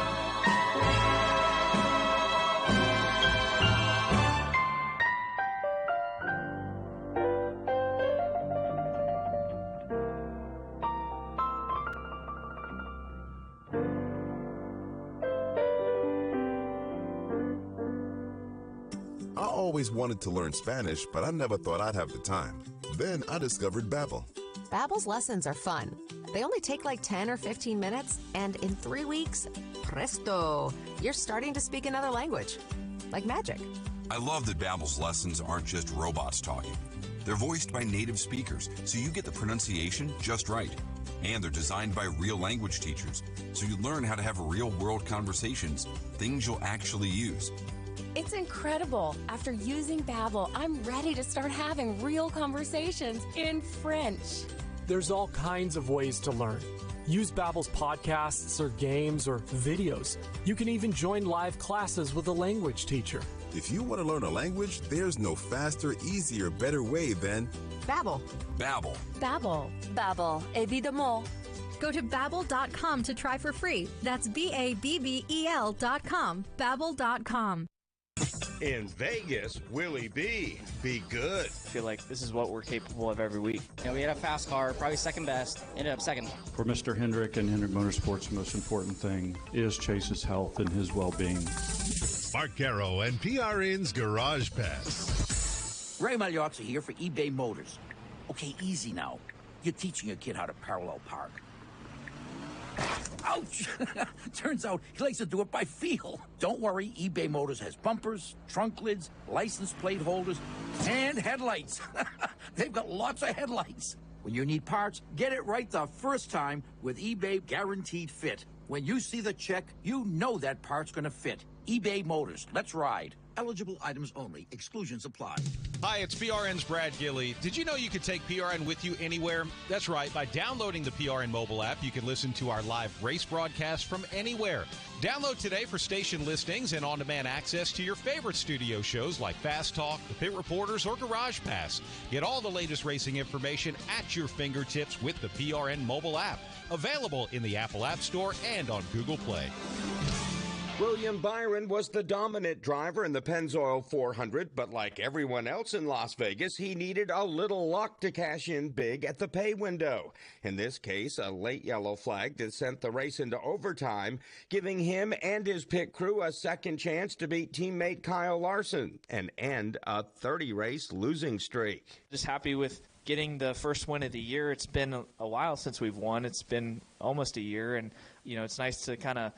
I always wanted to learn Spanish, but I never thought I'd have the time. Then I discovered Babbel. Babbel's lessons are fun. They only take like 10 or 15 minutes, and in 3 weeks, presto, you're starting to speak another language. Like magic. I love that Babbel's lessons aren't just robots talking. They're voiced by native speakers, so you get the pronunciation just right. And they're designed by real language teachers, so you learn how to have real-world conversations, things you'll actually use. It's incredible. After using Babbel, I'm ready to start having real conversations in French. There's all kinds of ways to learn. Use Babbel's podcasts or games or videos. You can even join live classes with a language teacher. If you want to learn a language, there's no faster, easier, better way than Babbel. Babbel. Babbel. Babbel. Évidemment. Go to Babbel.com to try for free. That's Babbel.com. Babbel.com. In Vegas, Willie B. Be good. I feel like this is what we're capable of every week. We had a fast car, probably second best, ended up second. For Mr. Hendrick and Hendrick Motorsports, the most important thing is Chase's health and his well-being. Mark Caro and PRN's Garage Pass. Ray Magliozzi here for eBay Motors. Okay, easy now. You're teaching a kid how to parallel park. Ouch! Turns out he likes to do it by feel. Don't worry, eBay Motors has bumpers, trunk lids, license plate holders, and headlights. They've got lots of headlights. When you need parts, get it right the first time with eBay Guaranteed Fit. When you see the check, you know that part's gonna fit. eBay Motors. Let's ride. Eligible items only. Exclusions apply. Hi, it's PRN's Brad Gilley. Did you know you could take PRN with you anywhere? That's right. By downloading the PRN mobile app, you can listen to our live race broadcast from anywhere. Download today for station listings and on-demand access to your favorite studio shows like Fast Talk, The Pit Reporters, or Garage Pass. Get all the latest racing information at your fingertips with the PRN mobile app. Available in the Apple App Store and on Google Play. William Byron was the dominant driver in the Pennzoil 400, but like everyone else in Las Vegas, he needed a little luck to cash in big at the pay window. In this case, a late yellow flag that sent the race into overtime, giving him and his pit crew a second chance to beat teammate Kyle Larson and end a 30-race losing streak. Just happy with getting the first win of the year. It's been a while since we've won. It's been almost a year, and it's nice to kind of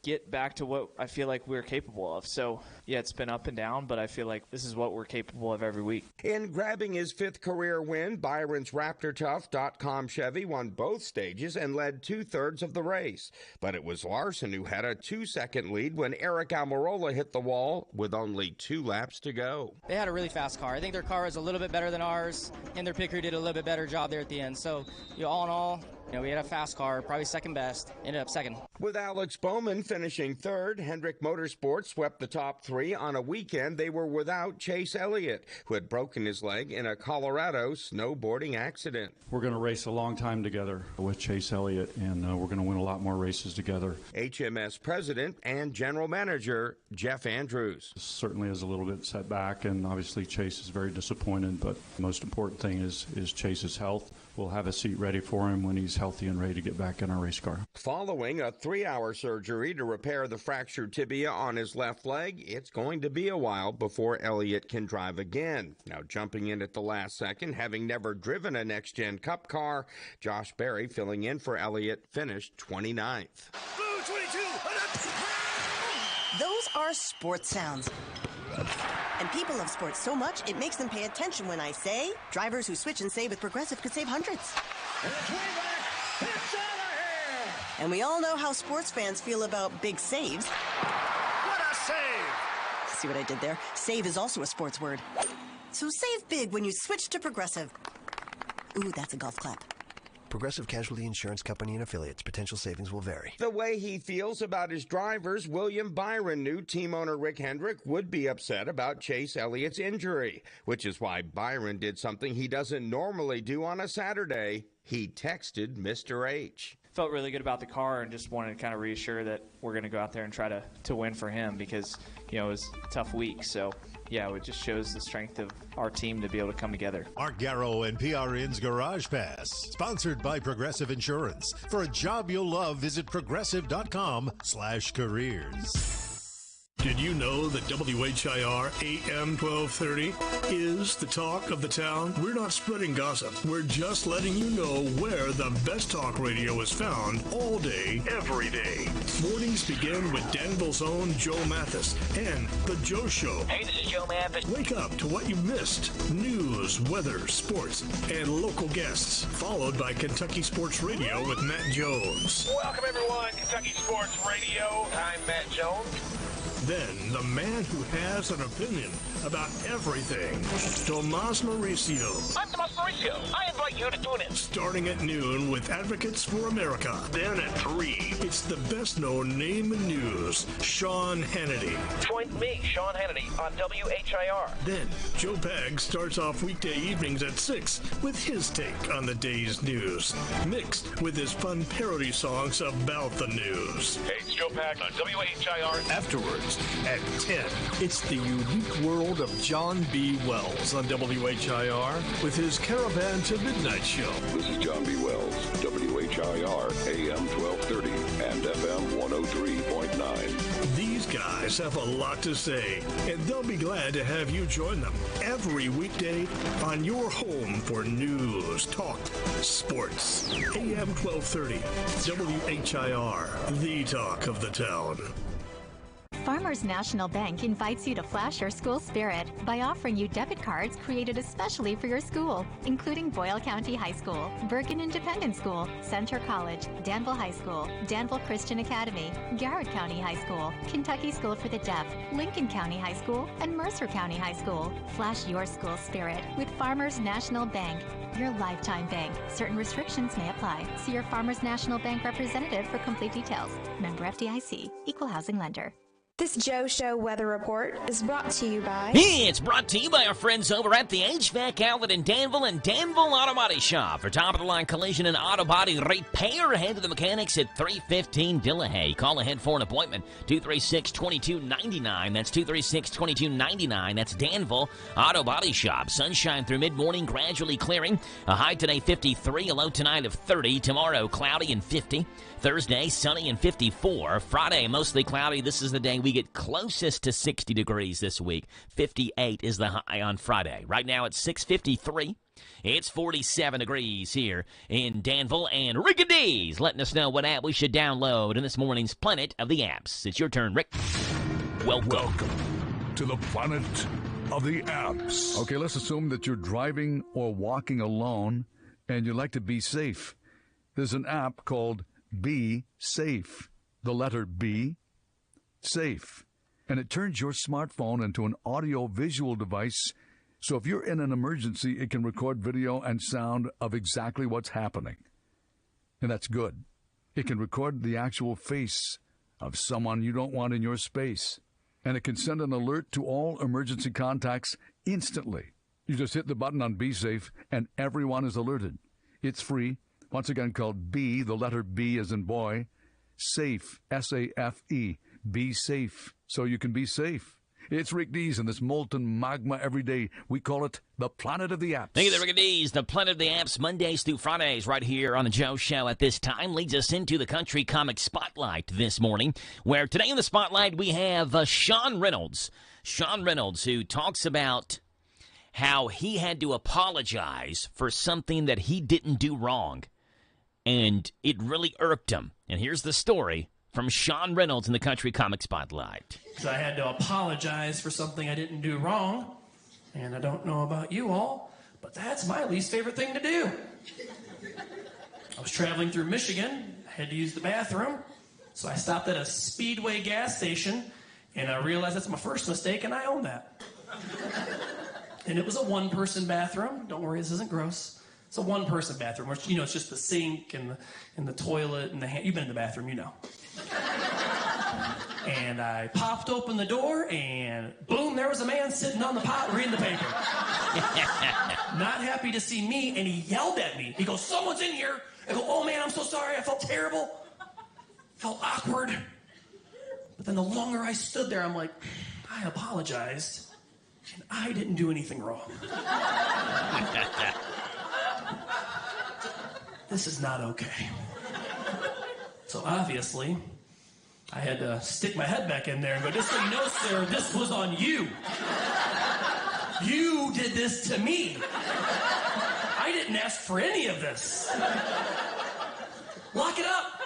get back to what I feel like we're capable of. So, yeah, it's been up and down, but I feel like this is what we're capable of every week. In grabbing his 5th career win, Byron's RaptorTough.com Chevy won both stages and led 2/3 of the race. But it was Larson who had a 2-second lead when Eric Almirola hit the wall with only 2 laps to go. They had a really fast car. I think their car is a little bit better than ours, and their pit crew did a little bit better job there at the end. So, all in all, we had a fast car, probably second best, ended up second. With Alex Bowman finishing 3rd, Hendrick Motorsports swept the top 3 on a weekend they were without Chase Elliott, who had broken his leg in a Colorado snowboarding accident. We're going to race a long time together with Chase Elliott, and we're going to win a lot more races together. HMS President and General Manager Jeff Andrews. This certainly is a little bit setback, and obviously Chase is very disappointed, but the most important thing is Chase's health. We'll have a seat ready for him when he's healthy and ready to get back in our race car. Following a 3-hour surgery to repair the fractured tibia on his left leg, it's going to be a while before Elliott can drive again. Now jumping in at the last second, having never driven a next-gen Cup car, Josh Berry filling in for Elliott finished 29th. Blue 22! Those are sports sounds. And people love sports so much, it makes them pay attention when I say, drivers who switch and save with Progressive could save hundreds. And it's way back. It's out of here. And we all know how sports fans feel about big saves. What a save! See what I did there? Save is also a sports word. So save big when you switch to Progressive. Ooh, that's a golf clap. Progressive Casualty Insurance Company and affiliates. Potential savings will vary. The way he feels about his drivers, William Byron knew team owner Rick Hendrick would be upset about Chase Elliott's injury, which is why Byron did something he doesn't normally do on a Saturday. He texted Mr. H. Felt really good about the car and just wanted to kind of reassure that we're going to go out there and try to win for him because, it was a tough week. So, yeah, it just shows the strength of our team to be able to come together. Mark Garrow and PRN's Garage Pass, sponsored by Progressive Insurance. For a job you'll love, visit progressive.com/careers. Did you know that WHIR AM 1230 is the talk of the town? We're not spreading gossip. We're just letting you know where the best talk radio is found all day, every day. Mornings begin with Danville's own Joe Mathis and The Joe Show. Hey, this is Joe Mathis. Wake up to what you missed. News, weather, sports, and local guests. Followed by Kentucky Sports Radio with Matt Jones. Welcome, everyone. Kentucky Sports Radio. I'm Matt Jones. Then, the man who has an opinion about everything, Tomas Mauricio. I'm Tomas Mauricio. I invite you to tune in. Starting at noon with Advocates for America. Then at 3, it's the best-known name in news, Sean Hannity. Join me, Sean Hannity, on WHIR. Then, Joe Pag starts off weekday evenings at 6 with his take on the day's news, mixed with his fun parody songs about the news. Hey, it's Joe Pag on WHIR. Afterwards, at 10, it's the unique world of John B. Wells on WHIR with his Caravan to Midnight show. This is John B. Wells, WHIR, AM 1230 and FM 103.9. These guys have a lot to say, and they'll be glad to have you join them every weekday on your home for news, talk, sports. AM 1230, WHIR, the talk of the town. Farmers National Bank invites you to flash your school spirit by offering you debit cards created especially for your school, including Boyle County High School, Bergen Independent School, Center College, Danville High School, Danville Christian Academy, Garrett County High School, Kentucky School for the Deaf, Lincoln County High School, and Mercer County High School. Flash your school spirit with Farmers National Bank, your lifetime bank. Certain restrictions may apply. See your Farmers National Bank representative for complete details. Member FDIC, Equal Housing Lender. This Joe Show weather report is brought to you by... It's brought to you by our friends over at the HVAC outlet in Danville and Danville Auto Body Shop. For top-of-the-line collision and auto body repair, head to the mechanics at 315 Dillahay. Call ahead for an appointment, 236-2299. That's 236-2299. That's Danville Auto Body Shop. Sunshine through mid-morning, gradually clearing. A high today, 53. A low tonight of 30. Tomorrow, cloudy and 50. Thursday, sunny and 54. Friday, mostly cloudy. This is the day we get closest to 60 degrees this week. 58 is the high on Friday. Right now it's 6:53. It's 47 degrees here in Danville. And Rick D's letting us know what app we should download in this morning's Planet of the Apps. It's your turn, Rick. Welcome to the Planet of the Apps. Okay, let's assume that you're driving or walking alone and you'd like to be safe. There's an app called Be Safe. The letter B, safe. And it turns your smartphone into an audio-visual device, so if you're in an emergency, it can record video and sound of exactly what's happening. And that's good. It can record the actual face of someone you don't want in your space. And it can send an alert to all emergency contacts instantly. You just hit the button on Be Safe, and everyone is alerted. It's free. Once again, called B, the letter B as in boy, Safe, S-A-F-E, Be Safe, so you can be safe. It's Rick Dees and this molten magma every day. We call it the Planet of the Apps. Thank you, Rick Dees. The Planet of the Apps, Mondays through Fridays, right here on the Joe Show at this time, leads us into the Country Comic Spotlight this morning, where today in the Spotlight we have Sean Reynolds. Sean Reynolds, who talks about how he had to apologize for something that he didn't do wrong. And it really irked him. And here's the story from Sean Reynolds in the Country Comic Spotlight. I had to apologize for something I didn't do wrong. And I don't know about you all, but that's my least favorite thing to do. I was traveling through Michigan. I had to use the bathroom. So I stopped at a Speedway gas station, and I realized that's my first mistake, and I own that. And it was a one-person bathroom. Don't worry, this isn't gross. It's a one-person bathroom, where, you know, it's just the sink and the toilet and the hand. You've been in the bathroom, you know. And I popped open the door, and boom, there was a man sitting on the pot reading the paper. Not happy to see me, and he yelled at me. He goes, "Someone's in here." I go, "Oh, man, I'm so sorry. I felt terrible. Felt awkward." But then the longer I stood there, I'm like, I apologized, and I didn't do anything wrong. This is not okay. So obviously, I had to stick my head back in there and go, "Just so you know, sir, this was on you. You did this to me. I didn't ask for any of this. Lock it up."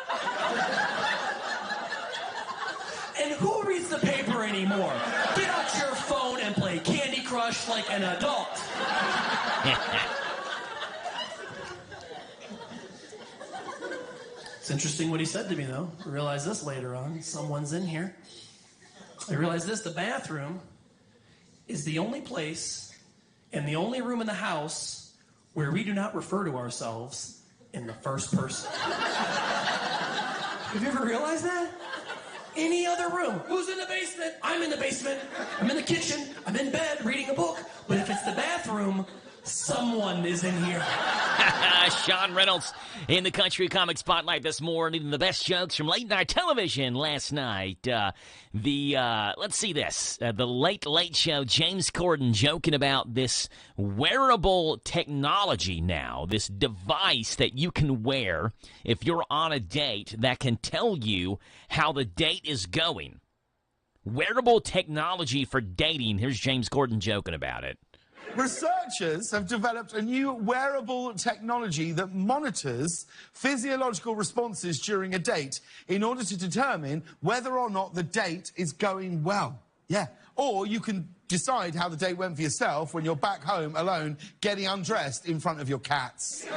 And who reads the paper anymore? Get out your phone and play Candy Crush like an adult. It's interesting what he said to me, though. I realized this later on. Someone's in here. I realized this. The bathroom is the only place and the only room in the house where we do not refer to ourselves in the first person. Have you ever realized that? Any other room. Who's in the basement? I'm in the basement. I'm in the kitchen. I'm in bed reading a book. But if it's the bathroom, someone is in here. Sean Reynolds in the Country Comic Spotlight this morning. The best jokes from late night television last night. Let's see this. The Late Late Show, James Corden joking about this wearable technology now, this device that you can wear if you're on a date that can tell you how the date is going. Wearable technology for dating. Here's James Corden joking about it. Researchers have developed a new wearable technology that monitors physiological responses during a date in order to determine whether or not the date is going well. Yeah. Or you can decide how the date went for yourself when you're back home alone getting undressed in front of your cats.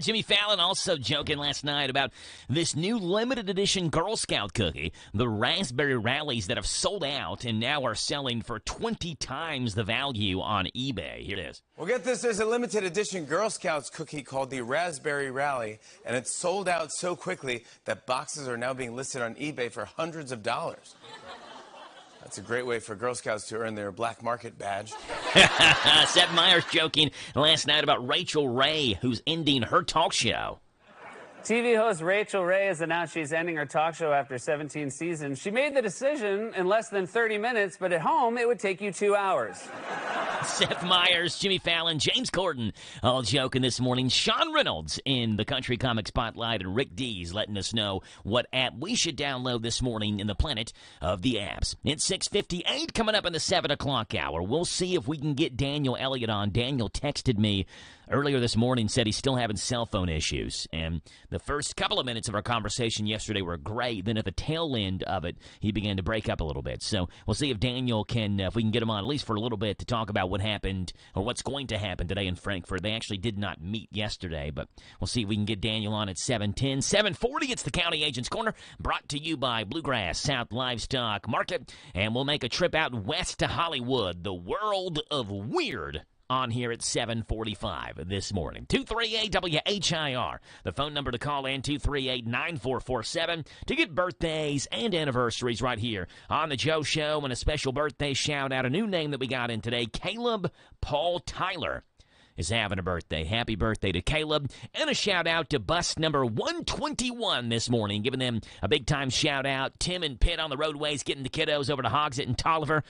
Jimmy Fallon also joking last night about this new limited edition Girl Scout cookie, the Raspberry Rallies, that have sold out and now are selling for 20 times the value on eBay. Here it is. Well, get this. There's a limited edition Girl Scouts cookie called the Raspberry Rally, and it's sold out so quickly that boxes are now being listed on eBay for hundreds of dollars. That's a great way for Girl Scouts to earn their black market badge. Seth Meyers joking last night about Rachel Ray, who's ending her talk show. TV host Rachel Ray has announced she's ending her talk show after 17 seasons. She made the decision in less than 30 minutes, but at home it would take you 2 hours. Seth Meyers, Jimmy Fallon, James Corden, all joking this morning. Sean Reynolds in the Country Comic Spotlight, and Rick Dees letting us know what app we should download this morning in the planet of the apps. It's 6:58 coming up in the 7 o'clock hour. We'll see if we can get Daniel Elliott on. Daniel texted me earlier this morning, said he's still having cell phone issues. And the first couple of minutes of our conversation yesterday were great. Then at the tail end of it, he began to break up a little bit. So we'll see if Daniel can, if we can get him on at least for a little bit to talk about what happened or what's going to happen today in Frankfurt. They actually did not meet yesterday, but we'll see if we can get Daniel on at 7:10. 7:40, it's the County Agent's Corner, brought to you by Bluegrass South Livestock Market. And we'll make a trip out west to Hollywood, the world of weird, on here at 7:45 this morning. 238 WHIR. The phone number to call in, 238-9447, to get birthdays and anniversaries right here on The Joe Show. And a special birthday shout-out, a new name that we got in today, Caleb Paul Tyler is having a birthday. Happy birthday to Caleb. And a shout-out to bus number 121 this morning, giving them a big-time shout-out. Tim and Pitt on the roadways, getting the kiddos over to Hogsett and Tolliver.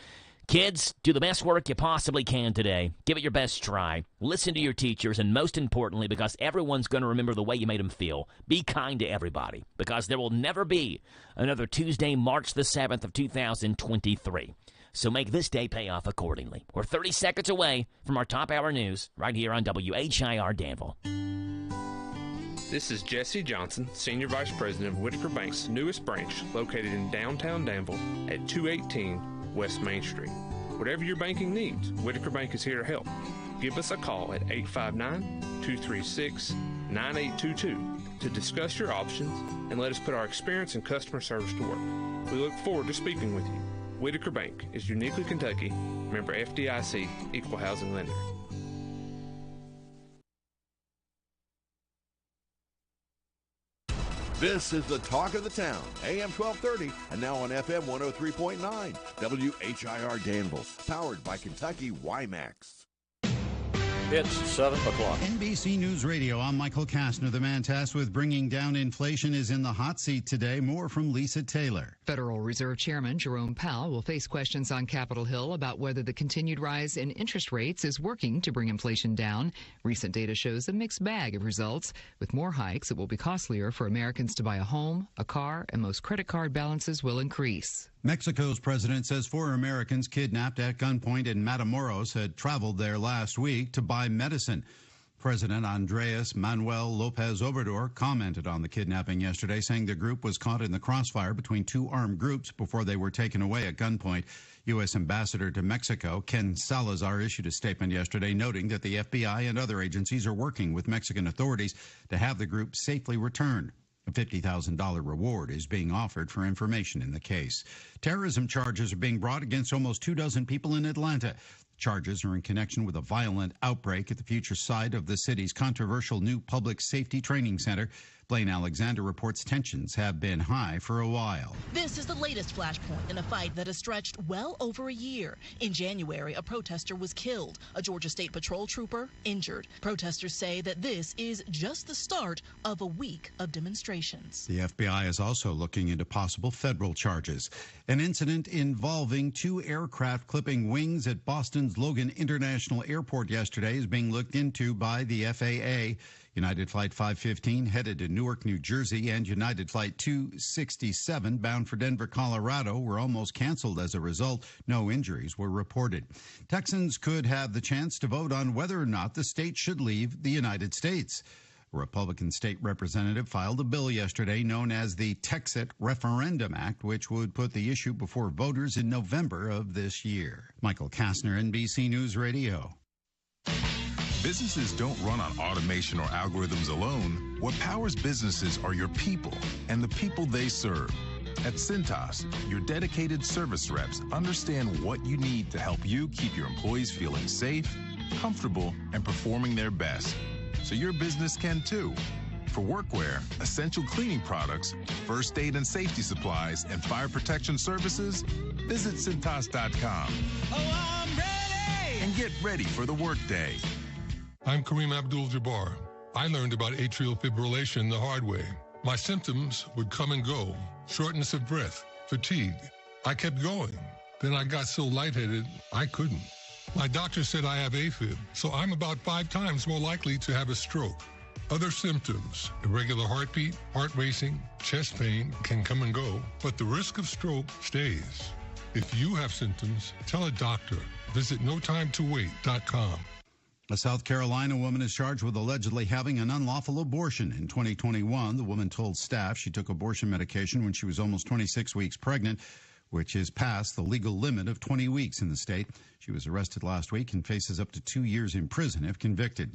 Kids, do the best work you possibly can today. Give it your best try. Listen to your teachers, and most importantly, because everyone's going to remember the way you made them feel, be kind to everybody, because there will never be another Tuesday, March the 7th of 2023. So make this day pay off accordingly. We're 30 seconds away from our top hour news right here on WHIR Danville. This is Jesse Johnson, Senior Vice President of Whitaker Bank's newest branch, located in downtown Danville at 218 West Main Street. Whatever your banking needs, Whitaker Bank is here to help. Give us a call at 859-236-9822 to discuss your options and let us put our experience in customer service to work. We look forward to speaking with you. Whitaker Bank is uniquely Kentucky, member FDIC, equal housing lender. This is the talk of the town, AM 1230, and now on FM 103.9, WHIR Danville, powered by Kentucky WiMAX. It's 7 o'clock. NBC News Radio, I'm Michael Kastner. The man tasked with bringing down inflation is in the hot seat today. More from Lisa Taylor. Federal Reserve Chairman Jerome Powell will face questions on Capitol Hill about whether the continued rise in interest rates is working to bring inflation down. Recent data shows a mixed bag of results. With more hikes, it will be costlier for Americans to buy a home, a car, and most credit card balances will increase. Mexico's president says 4 Americans kidnapped at gunpoint in Matamoros had traveled there last week to buy medicine. President Andres Manuel Lopez Obrador commented on the kidnapping yesterday, saying the group was caught in the crossfire between 2 armed groups before they were taken away at gunpoint. U.S. Ambassador to Mexico Ken Salazar issued a statement yesterday noting that the FBI and other agencies are working with Mexican authorities to have the group safely returned. A $50,000 reward is being offered for information in the case. Terrorism charges are being brought against almost 24 people in Atlanta. Charges are in connection with a violent outbreak at the future site of the city's controversial new public safety training center. Blaine Alexander reports tensions have been high for a while. This is the latest flashpoint in a fight that has stretched well over a year. In January, a protester was killed, a Georgia State Patrol trooper injured. Protesters say that this is just the start of a week of demonstrations. The FBI is also looking into possible federal charges. An incident involving 2 aircraft clipping wings at Boston's Logan International Airport yesterday is being looked into by the FAA. United Flight 515 headed to Newark, New Jersey, and United Flight 267 bound for Denver, Colorado were almost canceled as a result. No injuries were reported. Texans could have the chance to vote on whether or not the state should leave the United States. A Republican state representative filed a bill yesterday known as the Texit Referendum Act, which would put the issue before voters in November of this year. Michael Kastner, NBC News Radio. Businesses don't run on automation or algorithms alone. What powers businesses are your people and the people they serve. At Cintas, your dedicated service reps understand what you need to help you keep your employees feeling safe, comfortable, and performing their best. So your business can too. For workwear, essential cleaning products, first aid and safety supplies, and fire protection services, visit Cintas.com. Oh, I'm ready! And get ready for the workday. I'm Kareem Abdul-Jabbar. I learned about atrial fibrillation the hard way. My symptoms would come and go. Shortness of breath, fatigue. I kept going. Then I got so lightheaded, I couldn't. My doctor said I have AFib, so I'm about 5 times more likely to have a stroke. Other symptoms, irregular heartbeat, heart racing, chest pain can come and go, but the risk of stroke stays. If you have symptoms, tell a doctor. Visit notimetowait.com. A South Carolina woman is charged with allegedly having an unlawful abortion. In 2021, the woman told staff she took abortion medication when she was almost 26 weeks pregnant, which is past the legal limit of 20 weeks in the state. She was arrested last week and faces up to 2 years in prison if convicted.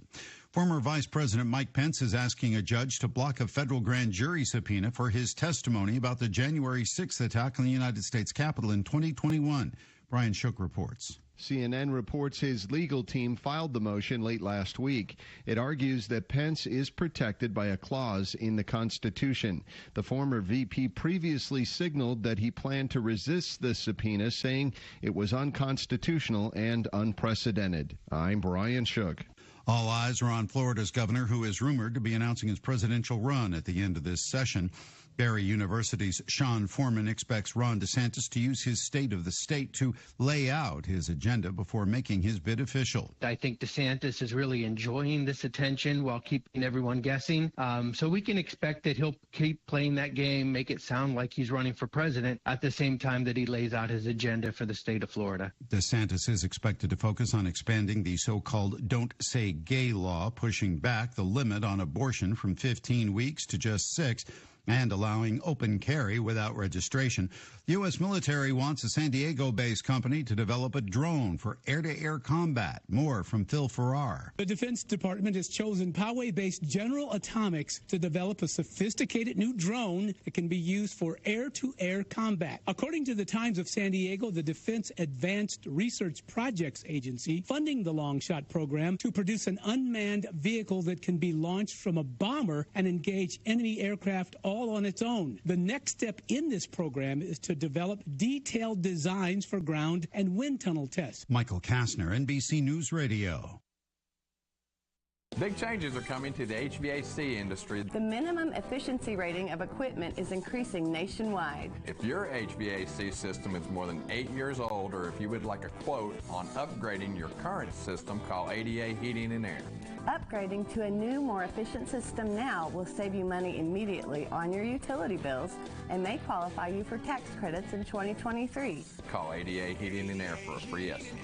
Former Vice President Mike Pence is asking a judge to block a federal grand jury subpoena for his testimony about the January 6th attack on the United States Capitol in 2021. Brian Shook reports. CNN reports his legal team filed the motion late last week. It argues that Pence is protected by a clause in the Constitution. The former VP previously signaled that he planned to resist the subpoena, saying it was unconstitutional and unprecedented. I'm Brian Shook. All eyes are on Florida's governor, who is rumored to be announcing his presidential run at the end of this session. Barry University's Sean Foreman expects Ron DeSantis to use his State of the State to lay out his agenda before making his bid official. I think DeSantis is really enjoying this attention while keeping everyone guessing. So we can expect that he'll keep playing that game, make it sound like he's running for president at the same time that he lays out his agenda for the state of Florida. DeSantis is expected to focus on expanding the so-called Don't Say Gay law, pushing back the limit on abortion from 15 weeks to just 6. And allowing open carry without registration. The U.S. military wants a San Diego-based company to develop a drone for air-to-air combat. More from Phil Farrar. The Defense Department has chosen Poway-based General Atomics to develop a sophisticated new drone that can be used for air-to-air combat. According to the Times of San Diego, the Defense Advanced Research Projects Agency funding the Longshot program to produce an unmanned vehicle that can be launched from a bomber and engage enemy aircraft all on its own. The next step in this program is to develop detailed designs for ground and wind tunnel tests. Michael Kastner, NBC News Radio. Big changes are coming to the HVAC industry. The minimum efficiency rating of equipment is increasing nationwide. If your HVAC system is more than 8 years old, or if you would like a quote on upgrading your current system, call ADA Heating and Air. Upgrading to a new, more efficient system now will save you money immediately on your utility bills and may qualify you for tax credits in 2023. Call ADA Heating and Air for a free estimate.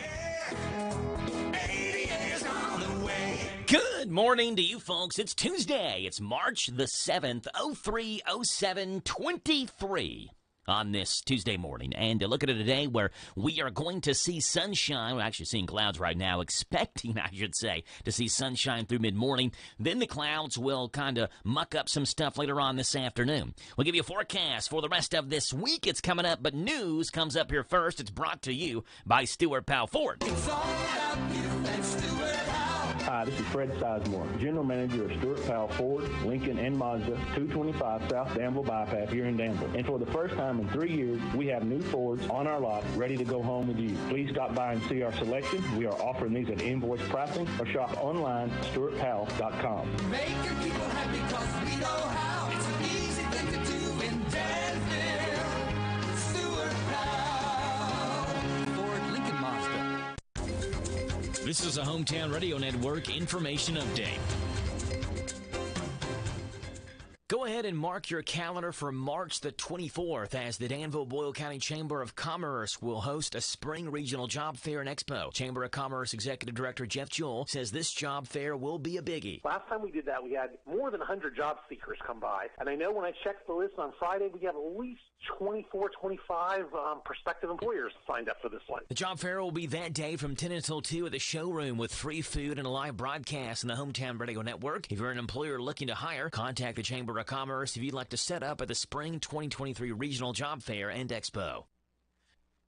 Good morning to you folks. It's Tuesday. It's March the 7th, 03/07/23 on this Tuesday morning. And look at it today where we are going to see sunshine. We're actually seeing clouds right now, expecting, I should say, to see sunshine through mid-morning. Then the clouds will kind of muck up some stuff later on this afternoon. We'll give you a forecast for the rest of this week. It's coming up, but news comes up here first. It's brought to you by Stuart Powell Ford. It's all about you and Stuart Powell. Hi, this is Fred Sizemore, General Manager of Stuart Powell Ford, Lincoln, and Mazda, 225 South Danville Bypass here in Danville. And for the first time in 3 years, we have new Fords on our lot ready to go home with you. Please stop by and see our selection. We are offering these at invoice pricing or shop online at stuartpowell.com. Make your people happy because we know how. It's an easy thing to do in Danville. Stuart Powell. Ford, Lincoln, Mazda. This is a Hometown Radio Network information update. ahead and mark your calendar for March the 24th as the Danville-Boyle County Chamber of Commerce will host a spring regional job fair and expo. Chamber of Commerce Executive Director Jeff Jewell says this job fair will be a biggie. Last time we did that, we had more than 100 job seekers come by. And I know when I checked the list on Friday, we have at least 24, 25 prospective employers signed up for this one. The job fair will be that day from 10 until 2 at the showroom with free food and a live broadcast in the Hometown Radio Network. If you're an employer looking to hire, contact the Chamber of Commerce if you'd like to set up at the Spring 2023 Regional Job Fair and Expo.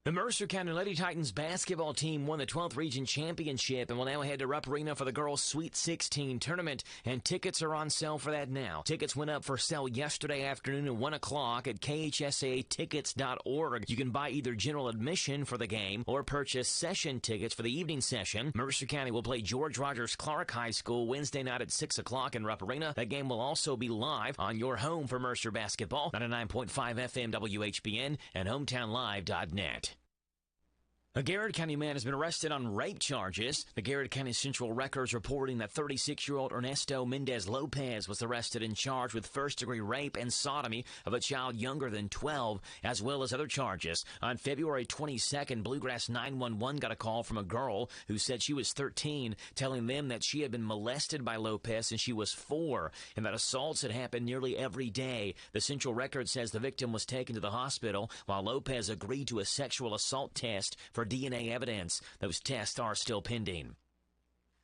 The Mercer County Lady Titans basketball team won the 12th Region Championship and will now head to Rupp Arena for the girls' Sweet 16 tournament, and tickets are on sale for that now. Tickets went up for sale yesterday afternoon at 1 o'clock at khsatickets.org. You can buy either general admission for the game or purchase session tickets for the evening session. Mercer County will play George Rogers Clark High School Wednesday night at 6 o'clock in Rupp Arena. That game will also be live on your home for Mercer basketball, 99.5 FM WHBN and HometownLive.net. A Garrett County man has been arrested on rape charges. The Garrett County Central Records reporting that 36-year-old Ernesto Mendez Lopez was arrested and charged with first-degree rape and sodomy of a child younger than 12, as well as other charges. On February 22nd, Bluegrass 911 got a call from a girl who said she was 13, telling them that she had been molested by Lopez since she was 4, and that assaults had happened nearly every day. The Central Record says the victim was taken to the hospital, while Lopez agreed to a sexual assault test for DNA evidence. Those tests are still pending.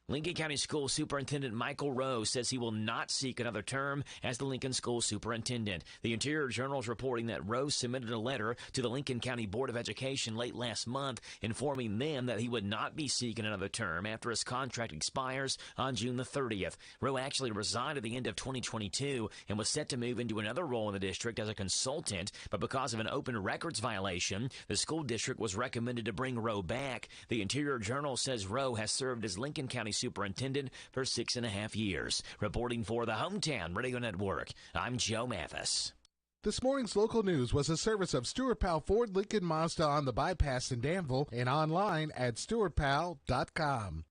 Lincoln County School Superintendent Michael Rowe says he will not seek another term as the Lincoln School Superintendent. The Interior Journal is reporting that Rowe submitted a letter to the Lincoln County Board of Education late last month informing them that he would not be seeking another term after his contract expires on June the 30th. Rowe actually resigned at the end of 2022 and was set to move into another role in the district as a consultant, but because of an open records violation, the school district was recommended to bring Rowe back. The Interior Journal says Rowe has served as Lincoln County Superintendent for 6.5 years. Reporting for the Hometown Radio Network, I'm Joe Mathis. This morning's local news was a service of Stuart Powell Ford Lincoln Mazda on the bypass in Danville and online at stuartpowell.com.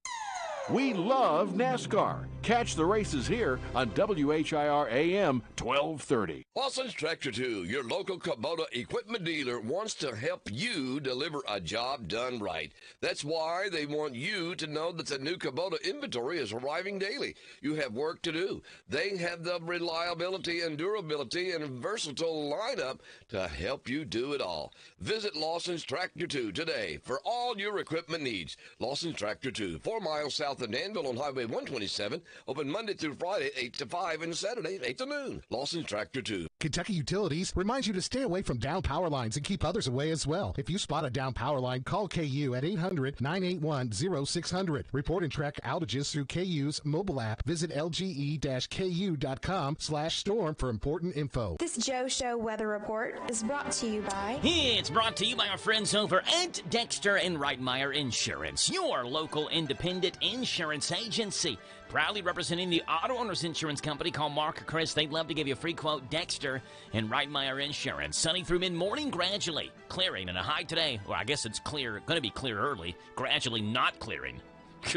We love NASCAR. Catch the races here on WHIR AM 1230. Lawson's Tractor 2, your local Kubota equipment dealer, wants to help you deliver a job done right. That's why they want you to know that the new Kubota inventory is arriving daily. You have work to do. They have the reliability and durability and versatile lineup to help you do it all. Visit Lawson's Tractor 2 today for all your equipment needs. Lawson's Tractor 2, 4 miles south of Danville on Highway 127, open Monday through Friday, 8 to 5, and Saturday, 8 to noon. Lawson's Tractor 2. Kentucky Utilities reminds you to stay away from down power lines and keep others away as well. If you spot a down power line, call KU at 800-981-0600. Report and track outages through KU's mobile app. Visit lge-ku.com/storm for important info. This Joe Show weather report is brought to you by... It's brought to you by our friends over at Dexter and Reitmeyer Insurance, your local independent insurance agency. Proudly representing the auto owners insurance company. Call Mark or Chris. They'd love to give you a free quote. Dexter and Reitmeyer Insurance. Sunny through mid-morning, gradually clearing, and a high today. Well, I guess it's clear, going to be clear early. Gradually not clearing.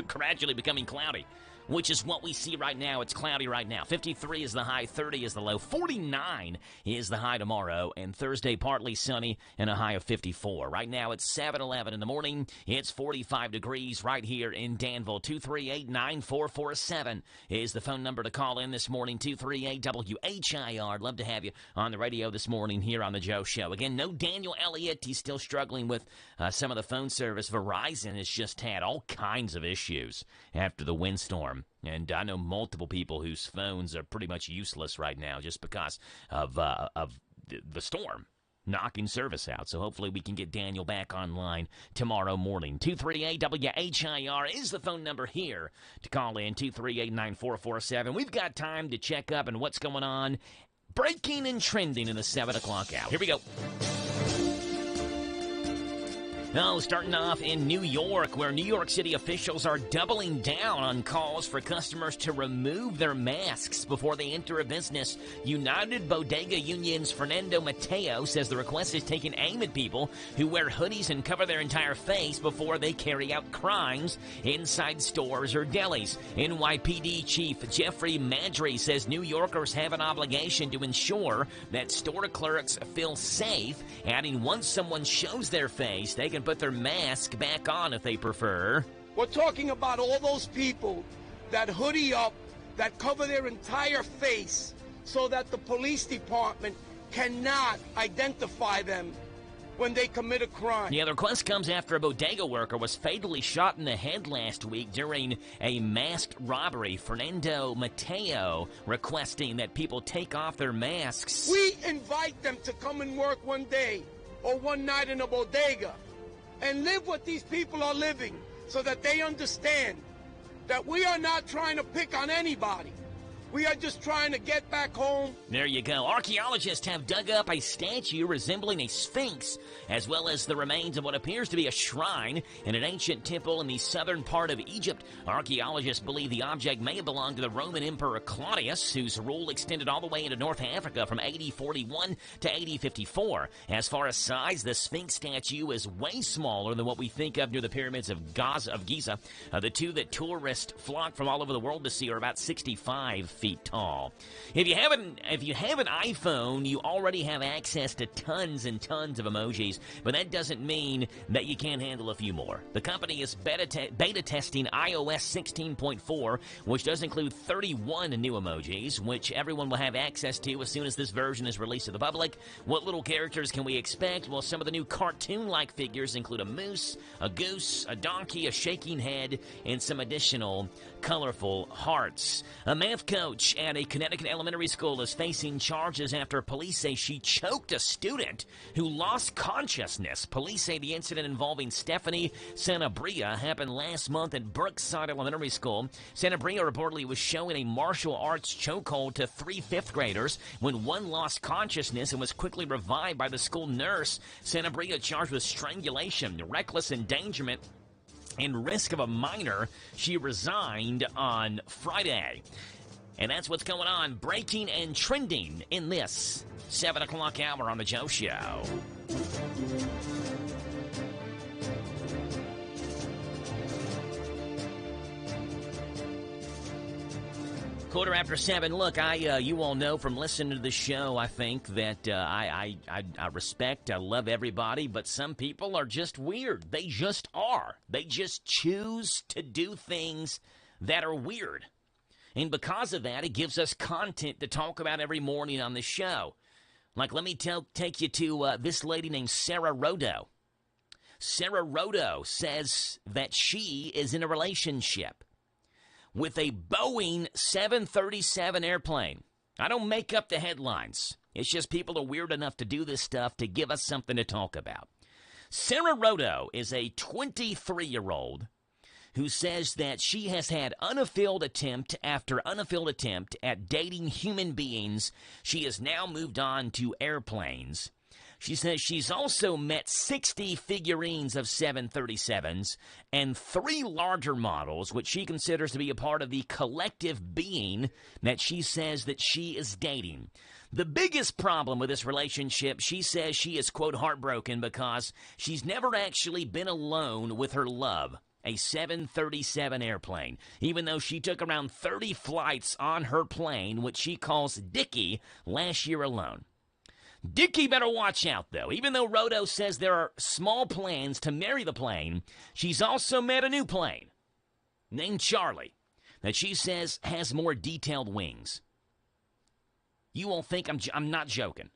Gradually becoming cloudy, which is what we see right now. It's cloudy right now. 53 is the high, 30 is the low, 49 is the high tomorrow, and Thursday partly sunny and a high of 54. Right now it's 7:11 in the morning. It's 45 degrees right here in Danville. 238-9447 is the phone number to call in this morning. 238-WHIR. I'd love to have you on the radio this morning here on the Joe Show. Again, no Daniel Elliott. He's still struggling with some of the phone service. Verizon has just had all kinds of issues after the windstorm. And I know multiple people whose phones are pretty much useless right now just because of the storm knocking service out. So hopefully we can get Daniel back online tomorrow morning. 238-WHIR is the phone number here to call in, 238-9447. We've got time to check up on what's going on, breaking and trending in the 7 o'clock hour. Here we go. Oh, starting off in New York, where New York City officials are doubling down on calls for customers to remove their masks before they enter a business. United Bodega Union's Fernando Mateo says the request is taking aim at people who wear hoodies and cover their entire face before they carry out crimes inside stores or delis. NYPD Chief Jeffrey Madry says New Yorkers have an obligation to ensure that store clerks feel safe, adding once someone shows their face, they can put their mask back on if they prefer. We're talking about all those people that hoodie up, that cover their entire face so that the police department cannot identify them when they commit a crime. Yeah, the request comes after a bodega worker was fatally shot in the head last week during a masked robbery. Fernando Mateo requesting that people take off their masks. We invite them to come and work one day or one night in a bodega and live what these people are living so that they understand that we are not trying to pick on anybody. We are just trying to get back home. There you go. Archaeologists have dug up a statue resembling a sphinx, as well as the remains of what appears to be a shrine in an ancient temple in the southern part of Egypt. Archaeologists believe the object may have belonged to the Roman Emperor Claudius, whose rule extended all the way into North Africa from AD 41 to AD 54. As far as size, the Sphinx statue is way smaller than what we think of near the pyramids of Giza. The two that tourists flock from all over the world to see are about 65 feet tall. If you have an iPhone, you already have access to tons and tons of emojis, but that doesn't mean that you can't handle a few more. The company is beta testing iOS 16.4, which does include 31 new emojis, which everyone will have access to as soon as this version is released to the public. What little characters can we expect? Well, some of the new cartoon-like figures include a moose, a goose, a donkey, a shaking head, and some additional colorful hearts. A math coach at a Connecticut elementary school is facing charges after police say she choked a student who lost consciousness. Police say the incident involving Stephanie Sanabria happened last month at Brookside Elementary School. Sanabria reportedly was showing a martial arts chokehold to 3 fifth graders when one lost consciousness and was quickly revived by the school nurse. Sanabria charged with strangulation, reckless endangerment, and risk of a minor. She resigned on Friday. And that's what's going on, breaking and trending in this 7 o'clock hour on The Joe Show. Quarter after 7. Look, you all know from listening to the show, I think that I respect, I love everybody, but some people are just weird. They just are. They just choose to do things that are weird. And because of that, it gives us content to talk about every morning on the show. Like, let me take you to this lady named Sarah Rodo. Sarah Rodo says that she is in a relationship with a Boeing 737 airplane. I don't make up the headlines. It's just people are weird enough to do this stuff to give us something to talk about. Sarah Rodo is a 23-year-old who says that she has had unfulfilled attempt after unfulfilled attempt at dating human beings. She has now moved on to airplanes. She says she's also met 60 figurines of 737s and 3 larger models, which she considers to be a part of the collective being that she says that she is dating. The biggest problem with this relationship, she says she is, quote, heartbroken because she's never actually been alone with her love, a 737 airplane, even though she took around 30 flights on her plane, which she calls Dickie, last year alone. Dickie better watch out, though. Even though Rodo says there are small plans to marry the plane, she's also met a new plane named Charlie that she says has more detailed wings. You won't think I'm not joking.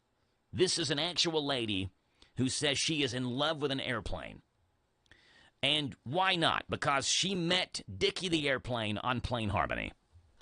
This is an actual lady who says she is in love with an airplane. And why not? Because she met Dickie the airplane on Plane Harmony.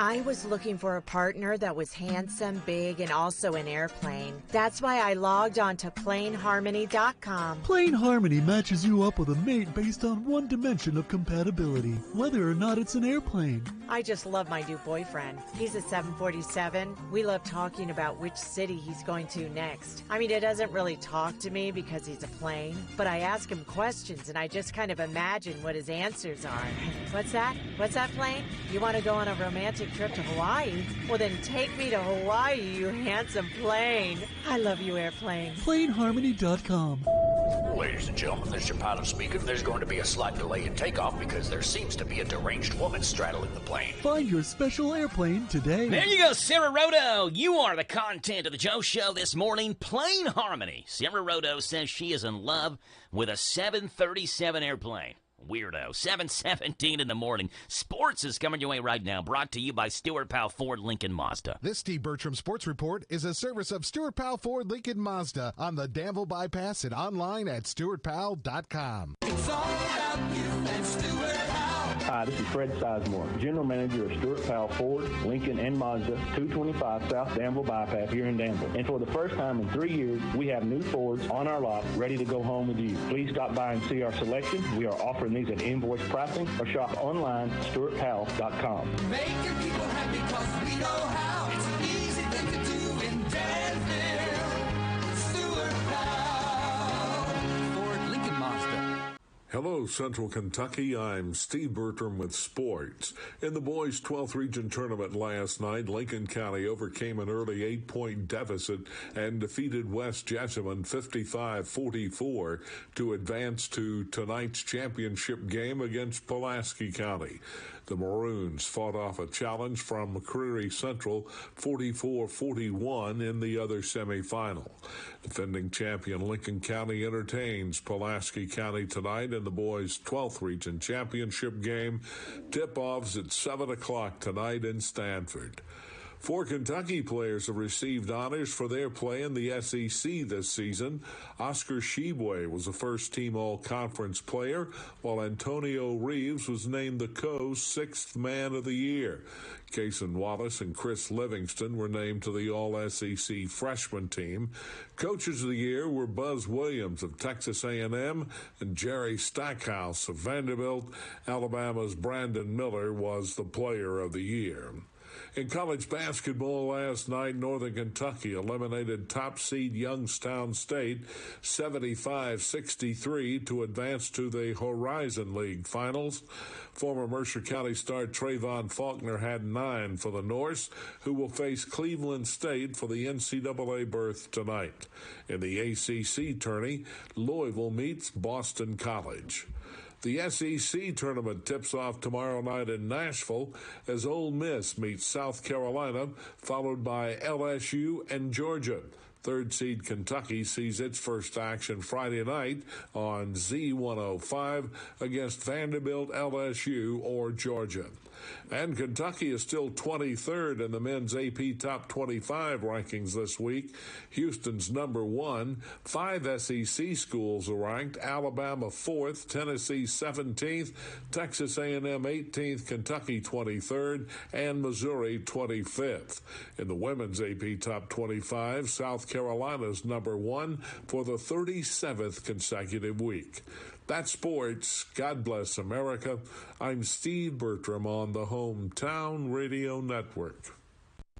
I was looking for a partner that was handsome, big, and also an airplane. That's why I logged on to PlaneHarmony.com. Plane Harmony matches you up with a mate based on one dimension of compatibility, whether or not it's an airplane. I just love my new boyfriend. He's a 747. We love talking about which city he's going to next. I mean, he doesn't really talk to me because he's a plane, but I ask him questions and I just kind of imagine what his answers are. What's that? What's that, plane? You want to go on a romantic trip to Hawaii? Well, then take me to Hawaii, you handsome plane. I love you, airplane. PlaneHarmony.com. Ladies and gentlemen, this is your pilot speaking. There's going to be a slight delay in takeoff because there seems to be a deranged woman straddling the plane. Find your special airplane today. There you go, Sarah Rodo. You are the content of the Joe Show this morning. Plane Harmony. Sarah Rodo says she is in love with a 737 airplane. Weirdo. 7:17 in the morning. Sports is coming your way right now. Brought to you by Stuart Powell Ford Lincoln Mazda. This Steve Bertram Sports Report is a service of Stuart Powell Ford Lincoln Mazda on the Danville Bypass and online at stuartpowell.com. It's all about you and Stuart Powell. Hi, this is Fred Sizemore, General Manager of Stuart Powell Ford, Lincoln, and Mazda, 225 South Danville Bypass here in Danville. And for the first time in 3 years, we have new Fords on our lot ready to go home with you. Please stop by and see our selection. We are offering these at invoice pricing or shop online at stuartpowell.com. Making people happy because we know how. It's an easy thing to do in Danville. Stuart Powell. Ford Lincoln Mazda. Hello, Central Kentucky. I'm Steve Bertram with sports. In the boys' 12th region tournament last night, Lincoln County overcame an early 8-point deficit and defeated West Jessamine 55-44 to advance to tonight's championship game against Pulaski County. The Maroons fought off a challenge from McCreary Central 44-41 in the other semifinal. Defending champion Lincoln County entertains Pulaski County tonight in the boys' 12th region championship game. Tip-offs at 7 o'clock tonight in Stanford. 4 Kentucky players have received honors for their play in the SEC this season. Oscar Sheboy was a first-team all-conference player, while Antonio Reeves was named the Coast 6th Man of the Year. Cason Wallace and Chris Livingston were named to the All-SEC freshman team. Coaches of the Year were Buzz Williams of Texas A&M and Jerry Stackhouse of Vanderbilt. Alabama's Brandon Miller was the Player of the Year. In college basketball last night, Northern Kentucky eliminated top seed Youngstown State 75-63 to advance to the Horizon League Finals. Former Mercer County star Trayvon Faulkner had 9 for the Norse, who will face Cleveland State for the NCAA berth tonight. In the ACC tourney, Louisville meets Boston College. The SEC tournament tips off tomorrow night in Nashville as Ole Miss meets South Carolina, followed by LSU and Georgia. Third seed Kentucky sees its first action Friday night on Z105 against Vanderbilt, LSU, or Georgia. And Kentucky is still 23rd in the men's AP Top 25 rankings this week. Houston's number 1. 5 SEC schools are ranked. Alabama 4th, Tennessee 17th, Texas A&M 18th, Kentucky 23rd, and Missouri 25th. In the women's AP Top 25, South Carolina's number 1 for the 37th consecutive week. That's sports. God bless America. I'm Steve Bertram on the Hometown Radio Network.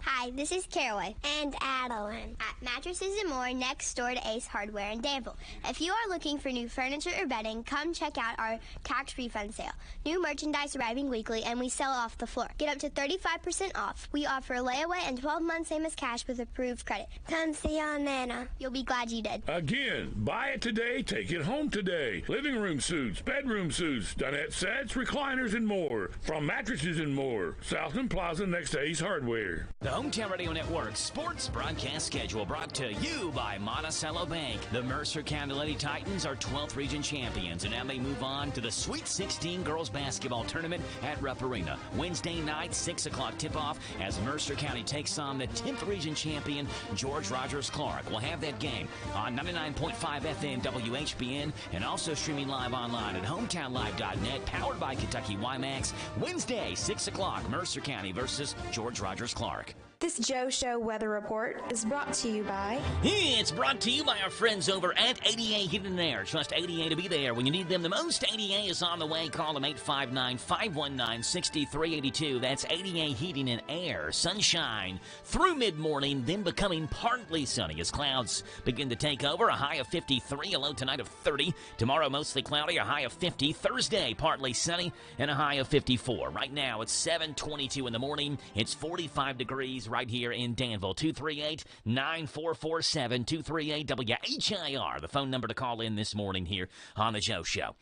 Hi, this is Caraway and Adeline at Mattresses and More next door to Ace Hardware in Danville. If you are looking for new furniture or bedding, come check out our tax refund sale. New merchandise arriving weekly, and we sell off the floor. Get up to 35% off. We offer layaway and 12 months same as cash with approved credit. Come see Aunt Nana. You'll be glad you did. Again, buy it today, take it home today. Living room suits, bedroom suits, dinette sets, recliners, and more. From Mattresses and More, Southland Plaza next to Ace Hardware. Hometown Radio Network sports broadcast schedule brought to you by Monticello Bank. The Mercer County Lady Titans are 12th region champions, and now they move on to the Sweet 16 girls basketball tournament at Rupp Arena. Wednesday night, 6 o'clock tip-off as Mercer County takes on the 10th region champion, George Rogers Clark. We'll have that game on 99.5 FM WHBN and also streaming live online at hometownlive.net, powered by Kentucky WIMAX. Wednesday, 6 o'clock, Mercer County versus George Rogers Clark. This Joe Show weather report is brought to you by... It's brought to you by our friends over at ADA Heating and Air. Trust ADA to be there when you need them the most. ADA is on the way. Call them 859-519-6382. That's ADA Heating and Air. Sunshine through mid-morning, then becoming partly sunny as clouds begin to take over. A high of 53, a low tonight of 30. Tomorrow, mostly cloudy, a high of 50. Thursday, partly sunny, and a high of 54. Right now, it's 7:22 in the morning. It's 45 degrees right here in Danville. 238-9447, 238-WHIR, the phone number to call in this morning here on the Joe Show.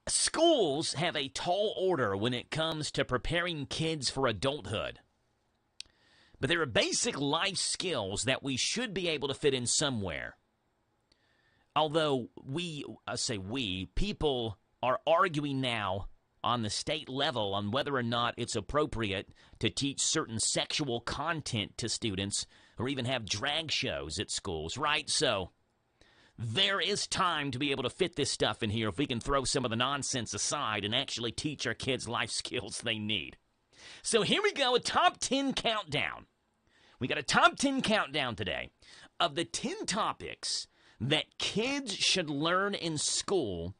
Schools have a tall order when it comes to preparing kids for adulthood. But there are basic life skills that we should be able to fit in somewhere. Although people are arguing now on the state level on whether or not it's appropriate to teach certain sexual content to students or even have drag shows at schools, right? So there is time to be able to fit this stuff in here if we can throw some of the nonsense aside and actually teach our kids life skills they need. So here we go, a top 10 countdown. We got a top 10 countdown today of the 10 topics that kids should learn in school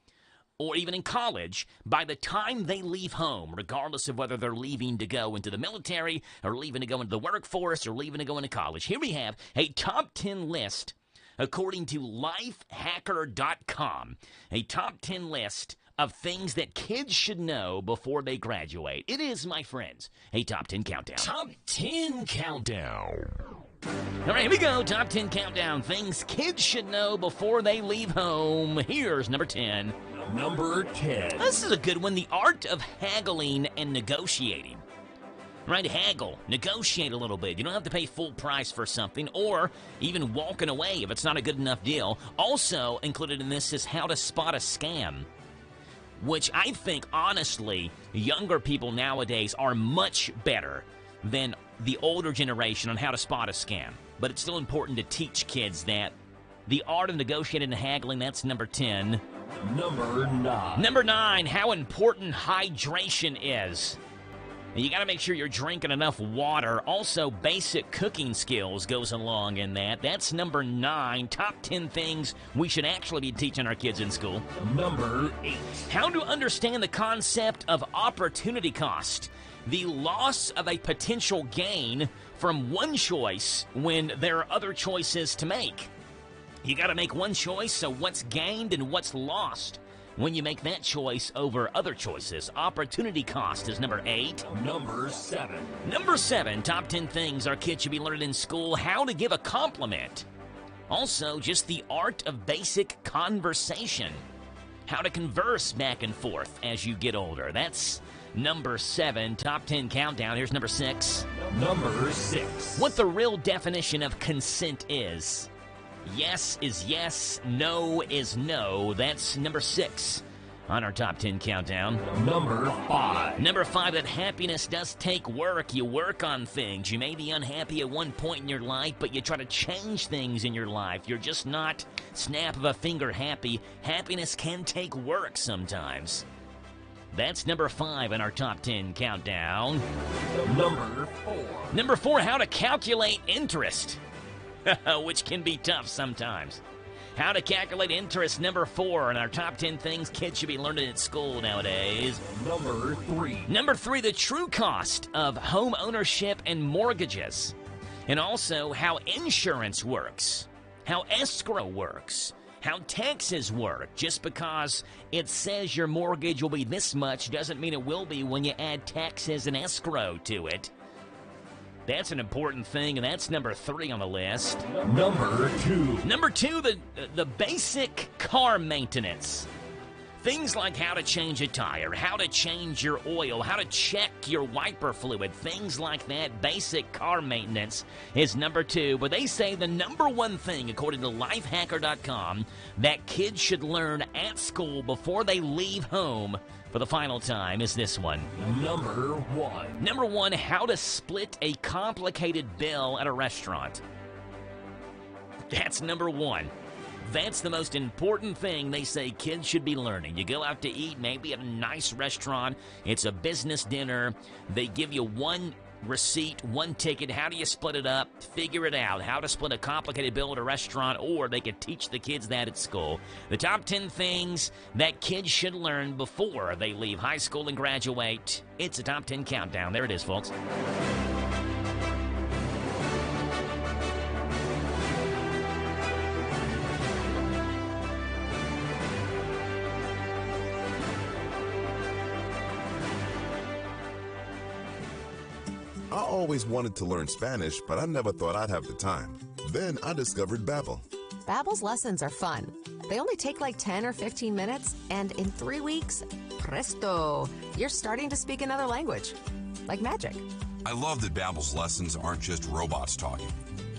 or even in college, by the time they leave home, regardless of whether they're leaving to go into the military or leaving to go into the workforce or leaving to go into college. Here we have a top 10 list, according to lifehacker.com, a top 10 list of things that kids should know before they graduate. It is, my friends, a top 10 countdown. Top 10 countdown. All right, here we go. Top 10 countdown. Things kids should know before they leave home. Here's number 10. Number 10. This is a good one. The art of haggling and negotiating. Right? Haggle. Negotiate a little bit. You don't have to pay full price for something or even walking away if it's not a good enough deal. Also included in this is how to spot a scam, which I think, honestly, younger people nowadays are much better than the older generation on how to spot a scam. But it's still important to teach kids that. The art of negotiating and haggling, that's number 10. Number 9. Number 9, how important hydration is. You got to make sure you're drinking enough water. Also, basic cooking skills goes along in that. That's number 9. Top 10 things we should actually be teaching our kids in school. Number 8. How to understand the concept of opportunity cost. The loss of a potential gain from one choice when there are other choices to make. You got to make one choice, so what's gained and what's lost when you make that choice over other choices. Opportunity cost is number 8. Number 7. Number 7, top 10 things our kids should be learning in school. How to give a compliment. Also, just the art of basic conversation. How to converse back and forth as you get older. That's number 7, top 10 countdown. Here's number 6. Number 6. What the real definition of consent is. Yes is yes, no is no. That's number 6 on our top 10 countdown. Number 5. Number 5, that happiness does take work. You work on things. You may be unhappy at one point in your life, but you try to change things in your life. You're just not snap of a finger happy. Happiness can take work sometimes. That's number 5 in our top 10 countdown. Number 4. Number 4, how to calculate interest. Which can be tough sometimes. How to calculate interest, number 4 in our top 10 things kids should be learning at school nowadays. Number 3. Number 3, the true cost of home ownership and mortgages. And also how insurance works, how escrow works, how taxes work. Just because it says your mortgage will be this much doesn't mean it will be when you add taxes and escrow to it. That's an important thing, and that's number 3 on the list. Number 2. Number 2, the basic car maintenance. Things like how to change a tire, how to change your oil, how to check your wiper fluid, things like that. Basic car maintenance is number 2. But they say the number 1 thing, according to lifehacker.com, that kids should learn at school before they leave home for the final time is this one. Number 1. Number 1, how to split a complicated bill at a restaurant. That's number 1. That's the most important thing they say kids should be learning. You go out to eat, maybe at a nice restaurant. It's a business dinner. They give you one receipt, one ticket. How do you split it up? Figure it out. How to split a complicated bill at a restaurant, or they could teach the kids that at school. The top 10 things that kids should learn before they leave high school and graduate. It's a top 10 countdown. There it is, folks. I always wanted to learn Spanish, but I never thought I'd have the time. Then I discovered Babbel. Babbel's lessons are fun. They only take like 10 or 15 minutes, and in 3 weeks, presto, you're starting to speak another language. Like magic. I love that Babbel's lessons aren't just robots talking.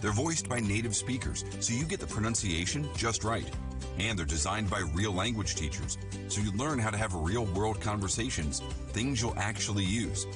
They're voiced by native speakers, so you get the pronunciation just right. And they're designed by real language teachers, so you learn how to have real-world conversations, things you'll actually use.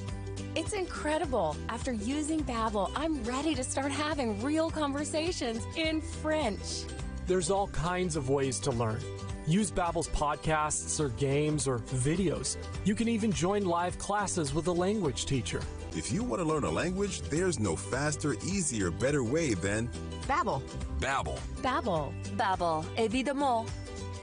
It's incredible. After using Babbel, I'm ready to start having real conversations in French. There's all kinds of ways to learn. Use Babbel's podcasts or games or videos. You can even join live classes with a language teacher. If you want to learn a language, there's no faster, easier, better way than Babbel. Babbel. Babbel. Babbel. Évidemment.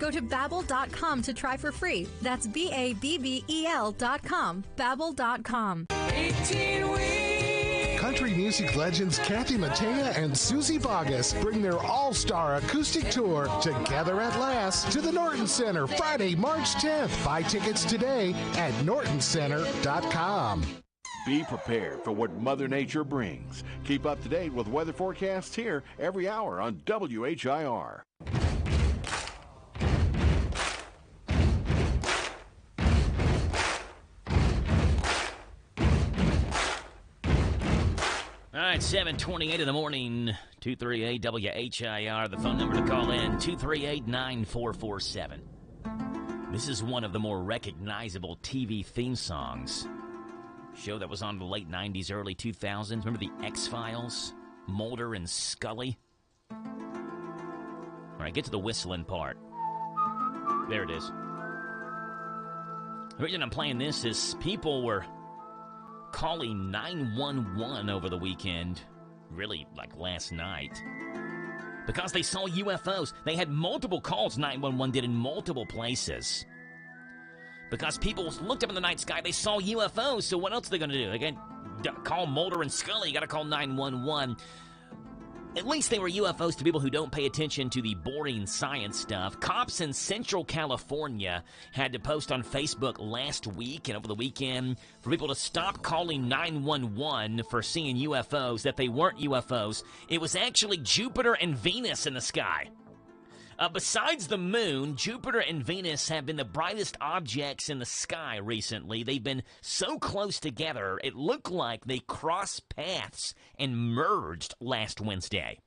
Go to Babbel.com to try for free. That's Babbel.com. Babbel.com. 18 weeks. Country music legends Kathy Mattea and Susie Bogus bring their all-star acoustic tour Together at Last to the Norton Center Friday, March 10th. Buy tickets today at nortoncenter.com. Be prepared for what Mother Nature brings. Keep up to date with weather forecasts here every hour on WHIR. All right, 7:28 in the morning, 238 WHIR. The phone number to call in, 238-9447. This is one of the more recognizable TV theme songs. Show that was on the late 90s, early 2000s. Remember the X-Files? Mulder and Scully? All right, get to the whistling part. There it is. The reason I'm playing this is people were calling 911 over the weekend, really like last night, because they saw UFOs. They had multiple calls 911 did in multiple places. Because people looked up in the night sky, they saw UFOs, so what else are they going to do? They can call Mulder and Scully, you got to call 911. At least they were UFOs to people who don't pay attention to the boring science stuff. Cops in Central California had to post on Facebook last week and over the weekend for people to stop calling 911 for seeing UFOs, that they weren't UFOs. It was actually Jupiter and Venus in the sky. Besides the moon, Jupiter and Venus have been the brightest objects in the sky recently. They've been so close together, it looked like they crossed paths and merged last Wednesday.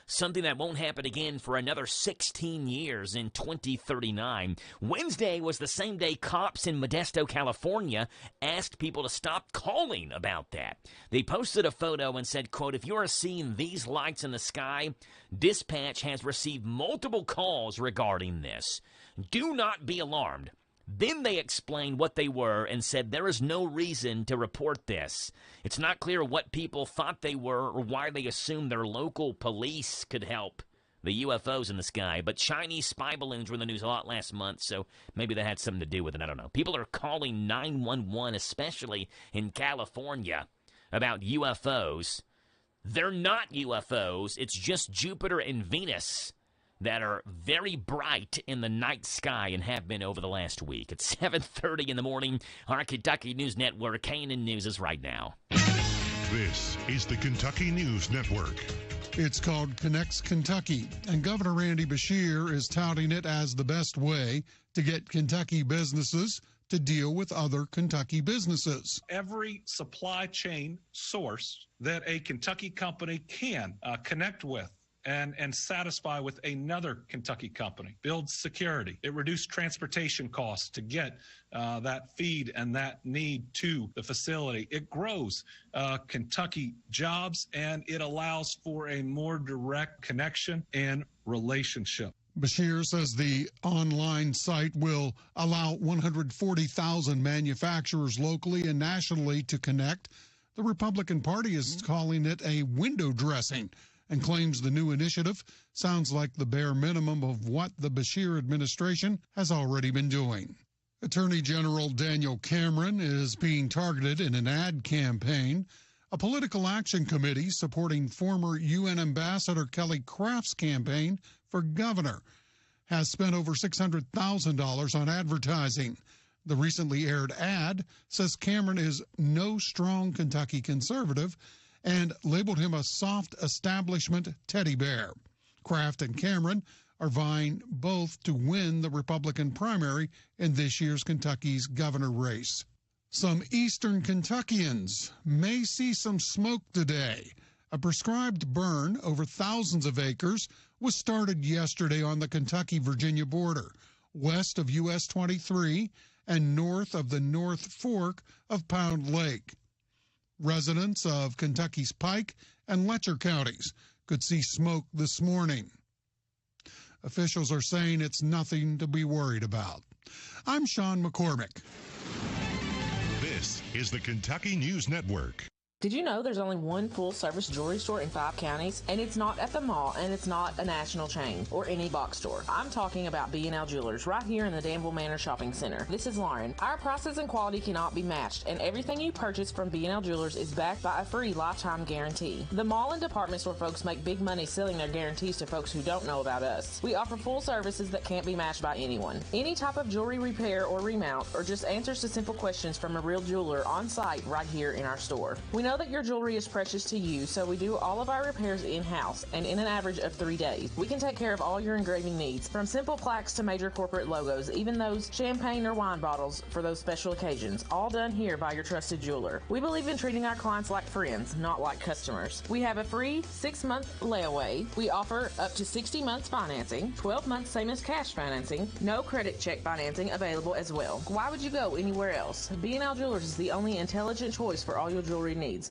Something that won't happen again for another 16 years in 2039. Wednesday was the same day cops in Modesto, California asked people to stop calling about that. They posted a photo and said, quote, "If you are seeing these lights in the sky, dispatch has received multiple calls regarding this. Do not be alarmed." Then they explained what they were and said there is no reason to report this. It's not clear what people thought they were or why they assumed their local police could help the UFOs in the sky. But Chinese spy balloons were in the news a lot last month, so maybe that had something to do with it. I don't know. People are calling 911, especially in California, about UFOs. They're not UFOs. It's just Jupiter and Venus that are very bright in the night sky and have been over the last week. It's 7:30 in the morning. Our Kentucky News Network, K&N News is right now. This is the Kentucky News Network. It's called Connects Kentucky, and Governor Andy Beshear is touting it as the best way to get Kentucky businesses to deal with other Kentucky businesses. Every supply chain source that a Kentucky company can connect with and satisfy with another Kentucky company builds security. It reduces transportation costs to get that feed and that need to the facility. It grows Kentucky jobs, and it allows for a more direct connection and relationship. Beshear says the online site will allow 140,000 manufacturers locally and nationally to connect. The Republican Party is calling it a window dressing and claims the new initiative sounds like the bare minimum of what the Beshear administration has already been doing. Attorney General Daniel Cameron is being targeted in an ad campaign. A political action committee supporting former UN Ambassador Kelly Craft's campaign for governor has spent over $600,000 on advertising. The recently aired ad says Cameron is no strong Kentucky conservative and labeled him a soft establishment teddy bear. Craft and Cameron are vying both to win the Republican primary in this year's Kentucky's governor race. Some eastern Kentuckians may see some smoke today. A prescribed burn over thousands of acres was started yesterday on the Kentucky-Virginia border, west of US 23 and north of the North Fork of Pound Lake. Residents of Kentucky's Pike and Letcher counties could see smoke this morning. Officials are saying it's nothing to be worried about. I'm Sean McCormick. This is the Kentucky News Network. Did you know there's only one full-service jewelry store in 5 counties? And it's not at the mall, and it's not a national chain or any box store. I'm talking about B&L Jewelers right here in the Danville Manor Shopping Center. This is Lauren. Our prices and quality cannot be matched, and everything you purchase from B&L Jewelers is backed by a free lifetime guarantee. The mall and department store folks make big money selling their guarantees to folks who don't know about us. We offer full services that can't be matched by anyone. Any type of jewelry repair or remount, or just answers to simple questions from a real jeweler on site right here in our store. We know that your jewelry is precious to you, so we do all of our repairs in-house and in an average of 3 days. We can take care of all your engraving needs, from simple plaques to major corporate logos, even those champagne or wine bottles for those special occasions, all done here by your trusted jeweler. We believe in treating our clients like friends, not like customers. We have a free 6-month layaway. We offer up to 60 months financing, 12 months same as cash financing, no credit check financing available as well. Why would you go anywhere else? B&L Jewelers is the only intelligent choice for all your jewelry needs.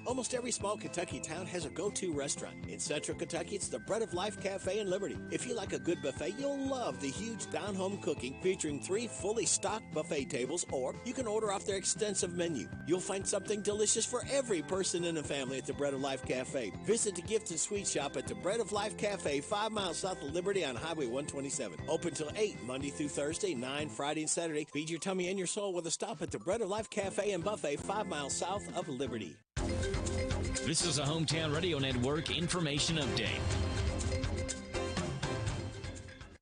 Almost every small Kentucky town has a go-to restaurant. In Central Kentucky, it's the Bread of Life Cafe in Liberty. If you like a good buffet, you'll love the huge down-home cooking featuring 3 fully stocked buffet tables, or you can order off their extensive menu. You'll find something delicious for every person in the family at the Bread of Life Cafe. Visit the gift and sweet shop at the Bread of Life Cafe, 5 miles south of Liberty on Highway 127. Open till 8, Monday through Thursday, 9 Friday and Saturday. Feed your tummy and your soul with a stop at the Bread of Life Cafe and Buffet, 5 miles south of Liberty. This is a Hometown Radio Network information update.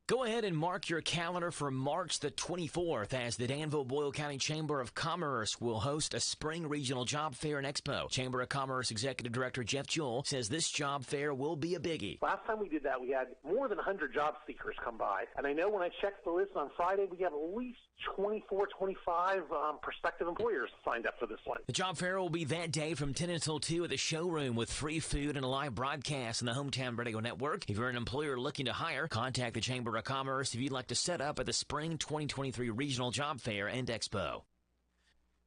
Go ahead and mark your calendar for March the 24th as the Danville-Boyle County Chamber of Commerce will host a spring regional job fair and expo. Chamber of Commerce Executive Director Jeff Jewell says this job fair will be a biggie. Last time we did that, we had more than 100 job seekers come by. And I know when I checked the list on Friday, we have at least 24, 25 prospective employers signed up for this one. The job fair will be that day from 10 until 2 at the showroom with free food and a live broadcast on the Hometown Radio Network. If you're an employer looking to hire, contact the Chamber of Commerce if you'd like to set up at the Spring 2023 Regional Job Fair and Expo.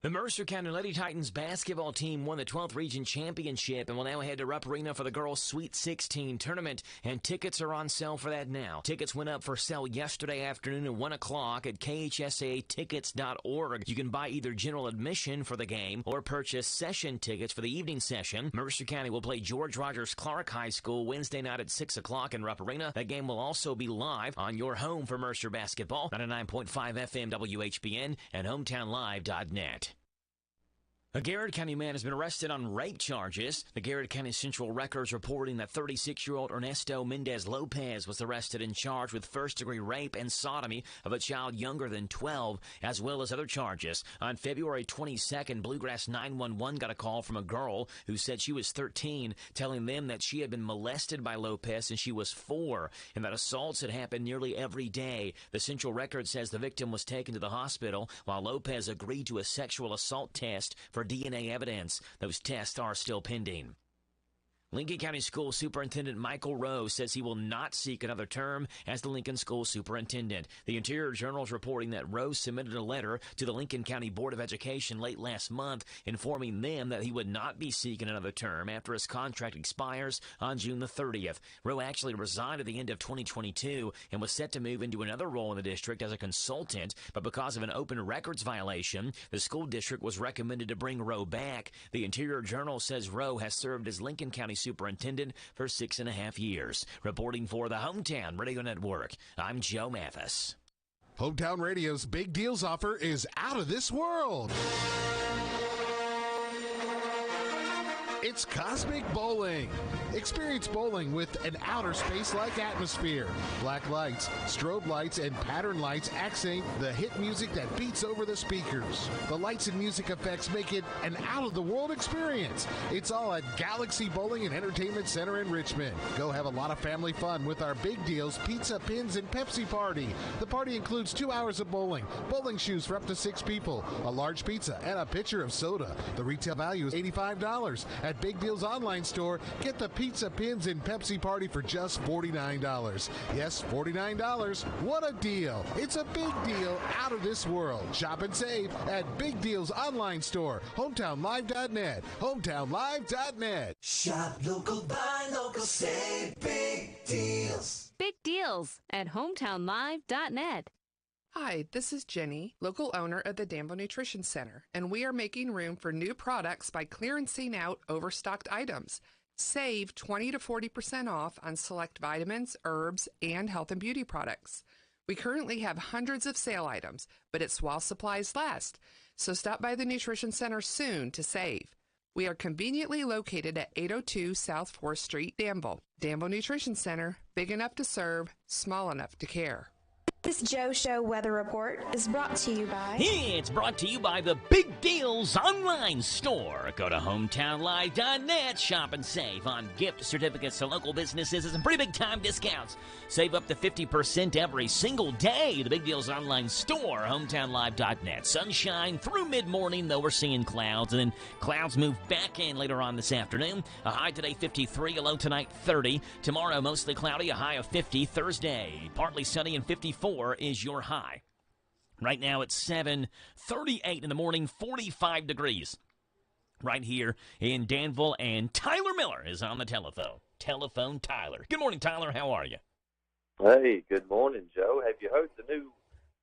The Mercer County Lady Titans basketball team won the 12th Region Championship and will now head to Rupp Arena for the girls' Sweet 16 tournament, and tickets are on sale for that now. Tickets went up for sale yesterday afternoon at 1 o'clock at khsatickets.org. You can buy either general admission for the game or purchase session tickets for the evening session. Mercer County will play George Rogers Clark High School Wednesday night at 6 o'clock in Rupp Arena. That game will also be live on your home for Mercer basketball, 99.5 FM WHBN and HometownLive.net. A Garrett County man has been arrested on rape charges. The Garrett County Central Records reporting that 36-year-old Ernesto Mendez-Lopez was arrested and charged with first-degree rape and sodomy of a child younger than 12, as well as other charges. On February 22nd, Bluegrass 911 got a call from a girl who said she was 13, telling them that she had been molested by Lopez since she was 4, and that assaults had happened nearly every day. The Central Record says the victim was taken to the hospital, while Lopez agreed to a sexual assault test for DNA evidence. Those tests are still pending. Lincoln County School Superintendent Michael Rowe says he will not seek another term as the Lincoln School Superintendent. The Interior Journal is reporting that Rowe submitted a letter to the Lincoln County Board of Education late last month informing them that he would not be seeking another term after his contract expires on June the 30th. Rowe actually resigned at the end of 2022 and was set to move into another role in the district as a consultant, but because of an open records violation, the school district was recommended to bring Rowe back. The Interior Journal says Rowe has served as Lincoln County Superintendent for 6.5 years. Reporting for the Hometown Radio Network, I'm Joe Mathis. Hometown Radio's Big Deals offer is out of this world. It's Cosmic Bowling. Experience bowling with an outer space-like atmosphere. Black lights, strobe lights, and pattern lights accent the hit music that beats over the speakers. The lights and music effects make it an out-of-the-world experience. It's all at Galaxy Bowling and Entertainment Center in Richmond. Go have a lot of family fun with our Big Deals Pizza, Pins, and Pepsi party. The party includes 2 hours of bowling shoes for up to 6 people, a large pizza, and a pitcher of soda. The retail value is $85. At Big Deals online store, get the Pizza, Pins, and Pepsi party for just $49. Yes, $49. What a deal. It's a big deal out of this world. Shop and save at Big Deals online store, hometownlive.net, hometownlive.net. Shop local, buy local, save big deals. Big deals at hometownlive.net. Hi, this is Jenny, local owner of the Danville Nutrition Center, and we are making room for new products by clearancing out overstocked items. Save 20 to 40% off on select vitamins, herbs, and health and beauty products. We currently have hundreds of sale items, but it's while supplies last, so stop by the Nutrition Center soon to save. We are conveniently located at 802 South 4th Street, Danville. Danville Nutrition Center, big enough to serve, small enough to care. This Joe Show weather report is brought to you by... It's brought to you by the Big Deals online store. Go to hometownlive.net, shop and save on gift certificates to local businesses and some pretty big time discounts. Save up to 50% every single day. The Big Deals online store, hometownlive.net. Sunshine through mid-morning, though we're seeing clouds, and then clouds move back in later on this afternoon. A high today 53, a low tonight 30. Tomorrow mostly cloudy, a high of 50. Thursday partly sunny and 54 is your high. Right now it's 7:38 in the morning, 45 degrees right here in Danville, and Tyler Miller is on the telephone. Telephone Tyler. Good morning, Tyler. How are you? Hey, good morning, Joe. Have you heard the new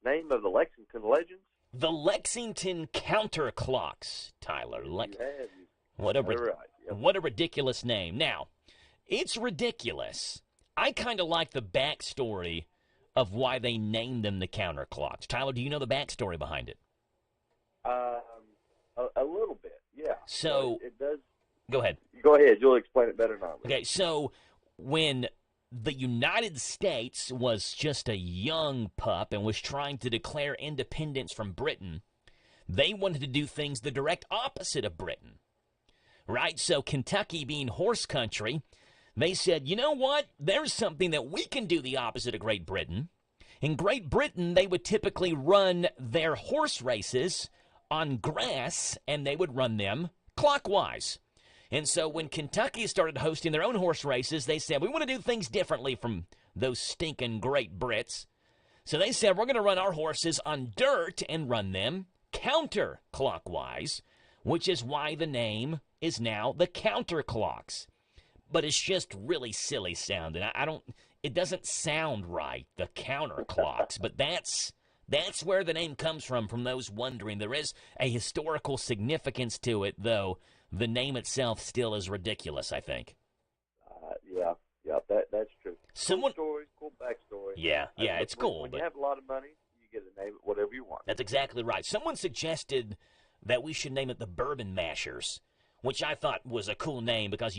name of the Lexington Legends? The Lexington Counterclocks, Tyler. What a ridiculous name. Now, it's ridiculous. I kind of like the backstory of why they named them the Counterclocks. Tyler, do you know the backstory behind it? A little bit, yeah. So, it does. Go ahead. Go ahead. You'll explain it better than I will. Okay, so when the United States was just a young pup and was trying to declare independence from Britain, they wanted to do things the direct opposite of Britain, right? So Kentucky being horse country, they said, you know what? There's something that we can do the opposite of Great Britain. In Great Britain, they would typically run their horse races on grass, and they would run them clockwise. And so when Kentucky started hosting their own horse races, they said, we want to do things differently from those stinking Great Brits. So they said, we're going to run our horses on dirt and run them counterclockwise, which is why the name is now the Counterclocks. But it's just really silly sounding. It doesn't sound right, the Counterclocks, but that's where the name comes from those wondering. There is a historical significance to it, though the name itself still is ridiculous, I think. Yeah, that's true. Cool story, cool backstory. Yeah, it's cool. When you have a lot of money, you get to name it whatever you want. That's exactly right. Someone suggested that we should name it the Bourbon Mashers, which I thought was a cool name because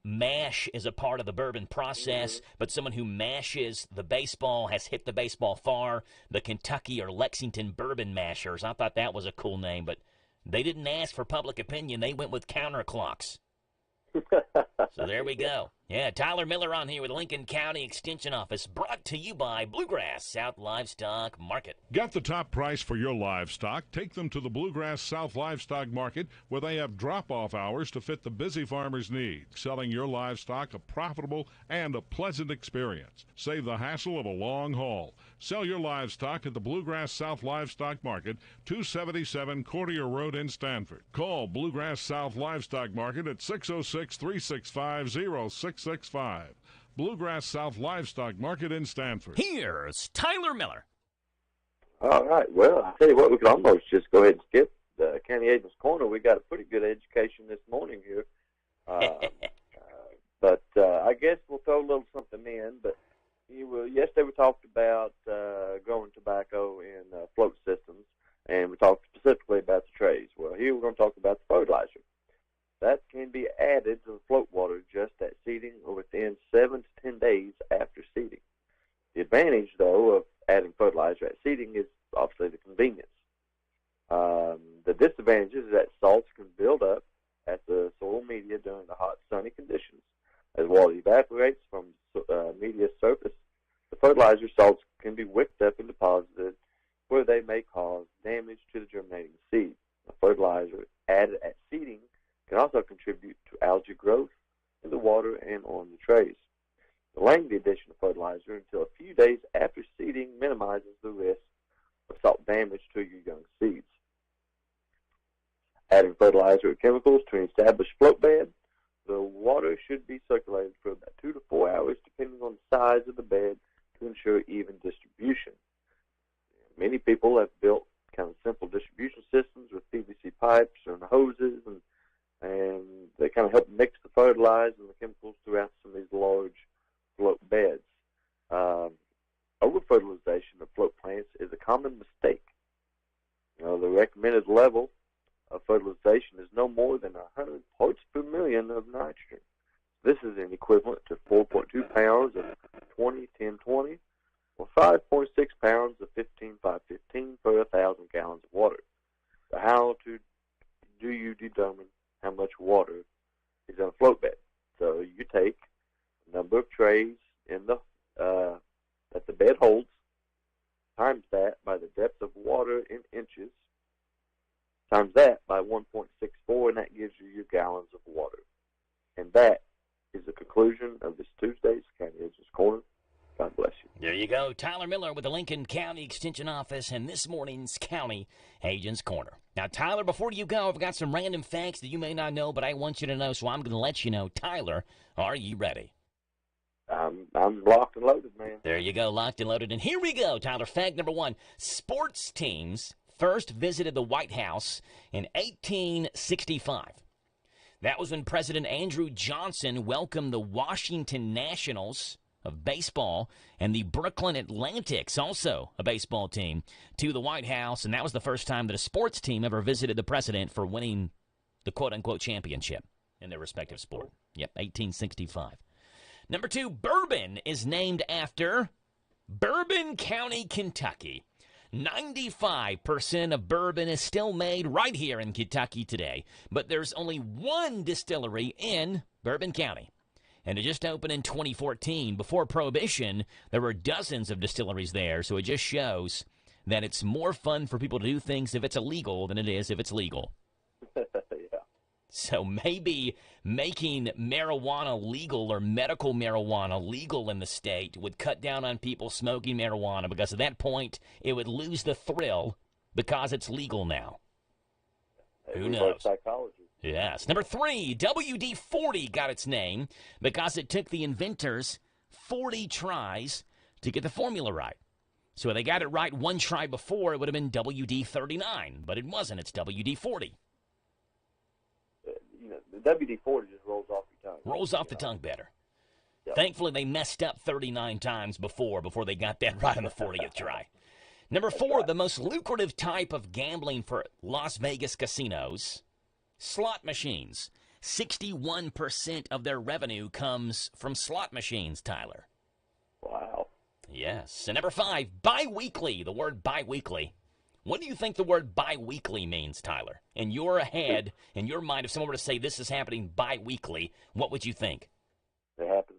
mash is a part of the bourbon process, but someone who mashes the baseball has hit the baseball far. The Kentucky or Lexington Bourbon Mashers. I thought that was a cool name, but they didn't ask for public opinion. They went with counterclocks. So there we go. Yeah, Tyler Miller on here with Lincoln County Extension Office, brought to you by Bluegrass South Livestock Market. Get the top price for your livestock. Take them to the Bluegrass South Livestock Market, where they have drop-off hours to fit the busy farmer's needs. Selling your livestock a profitable and a pleasant experience. Save the hassle of a long haul. Sell your livestock at the Bluegrass South Livestock Market, 277 Courtier Road in Stanford. Call Bluegrass South Livestock Market at 606-365-0665. Bluegrass South Livestock Market in Stanford. Here's Tyler Miller. All right. Well, I tell you what, we could almost just go ahead and skip the County Agent's Corner. We got a pretty good education this morning here. But I guess we'll throw a little something in. But yesterday we talked about growing tobacco in float systems, and we talked specifically about the trays. Well, here we're going to talk about the fertilizer. That can be added to the float water just at seeding or within 7 to 10 days after seeding. The advantage, though, of adding fertilizer at seeding is obviously the convenience. The disadvantage is that salts can build up at the soil media during the hot, sunny conditions. As water evaporates from media surface, the fertilizer salts can be wicked up and deposited where they may cause damage to the germinating seed. The fertilizer added at seeding can also contribute to algae growth in the water and on the trays. Delaying the addition of fertilizer until a few days after seeding minimizes the risk of salt damage to your young seeds. Adding fertilizer or chemicals to an established float bed, the water should be circulated for about 2 to 4 hours, depending on the size of the bed, to ensure even distribution. Many people have built kind of simple distribution systems with PVC pipes and hoses, and they kind of help mix the fertilizer and the chemicals throughout some of these large float beds. Over-fertilization of float plants is a common mistake. The recommended level of fertilization is no more than 100 parts per million of nitrogen. This is an equivalent to 4.2 pounds of 20-10-20 or 5.6 pounds of 15-5-15 per 1,000 gallons of water. So how do you determine how much water is in a float bed? So you take the number of trays in the that the bed holds, times that by the depth of water in inches, times that by 1.64, and that gives you your gallons of water. And that is the conclusion of this Tuesday's County Agent's Corner. God bless you. There you go. Tyler Miller with the Lincoln County Extension Office and this morning's County Agent's Corner. Now, Tyler, before you go, I've got some random facts that you may not know, but I want you to know, so I'm going to let you know. Tyler, are you ready? I'm locked and loaded, man. There you go, locked and loaded. And here we go, Tyler. Fact number 1. Sports teams first visited the White House in 1865. That was when President Andrew Johnson welcomed the Washington Nationals of baseball and the Brooklyn Atlantics, also a baseball team, to the White House. And that was the first time that a sports team ever visited the president for winning the quote-unquote championship in their respective sport. Yep, 1865. Number 2, bourbon is named after Bourbon County, Kentucky. 95% of bourbon is still made right here in Kentucky today, but there's only one distillery in Bourbon County. And it just opened in 2014. Before Prohibition, there were dozens of distilleries there, so it just shows that it's more fun for people to do things if it's illegal than it is if it's legal. Yeah. So maybe making marijuana legal or medical marijuana legal in the state would cut down on people smoking marijuana, because at that point it would lose the thrill because it's legal now. Who knows? Psychology. Yes. Number 3, WD-40 got its name because it took the inventors 40 tries to get the formula right. So if they got it right one try before, it would have been WD-39, but it wasn't. It's WD-40. The WD-40 just rolls off your tongue. Rolls off the tongue better. Yep. Thankfully, they messed up 39 times before they got that right on the 40th try. Number 4, the most lucrative type of gambling for Las Vegas casinos, slot machines. 61% of their revenue comes from slot machines, Tyler. Wow. Yes. And number 5, biweekly, the word biweekly. What do you think the word biweekly means, Tyler? In your head, in your mind, if someone were to say this is happening biweekly, what would you think? It happens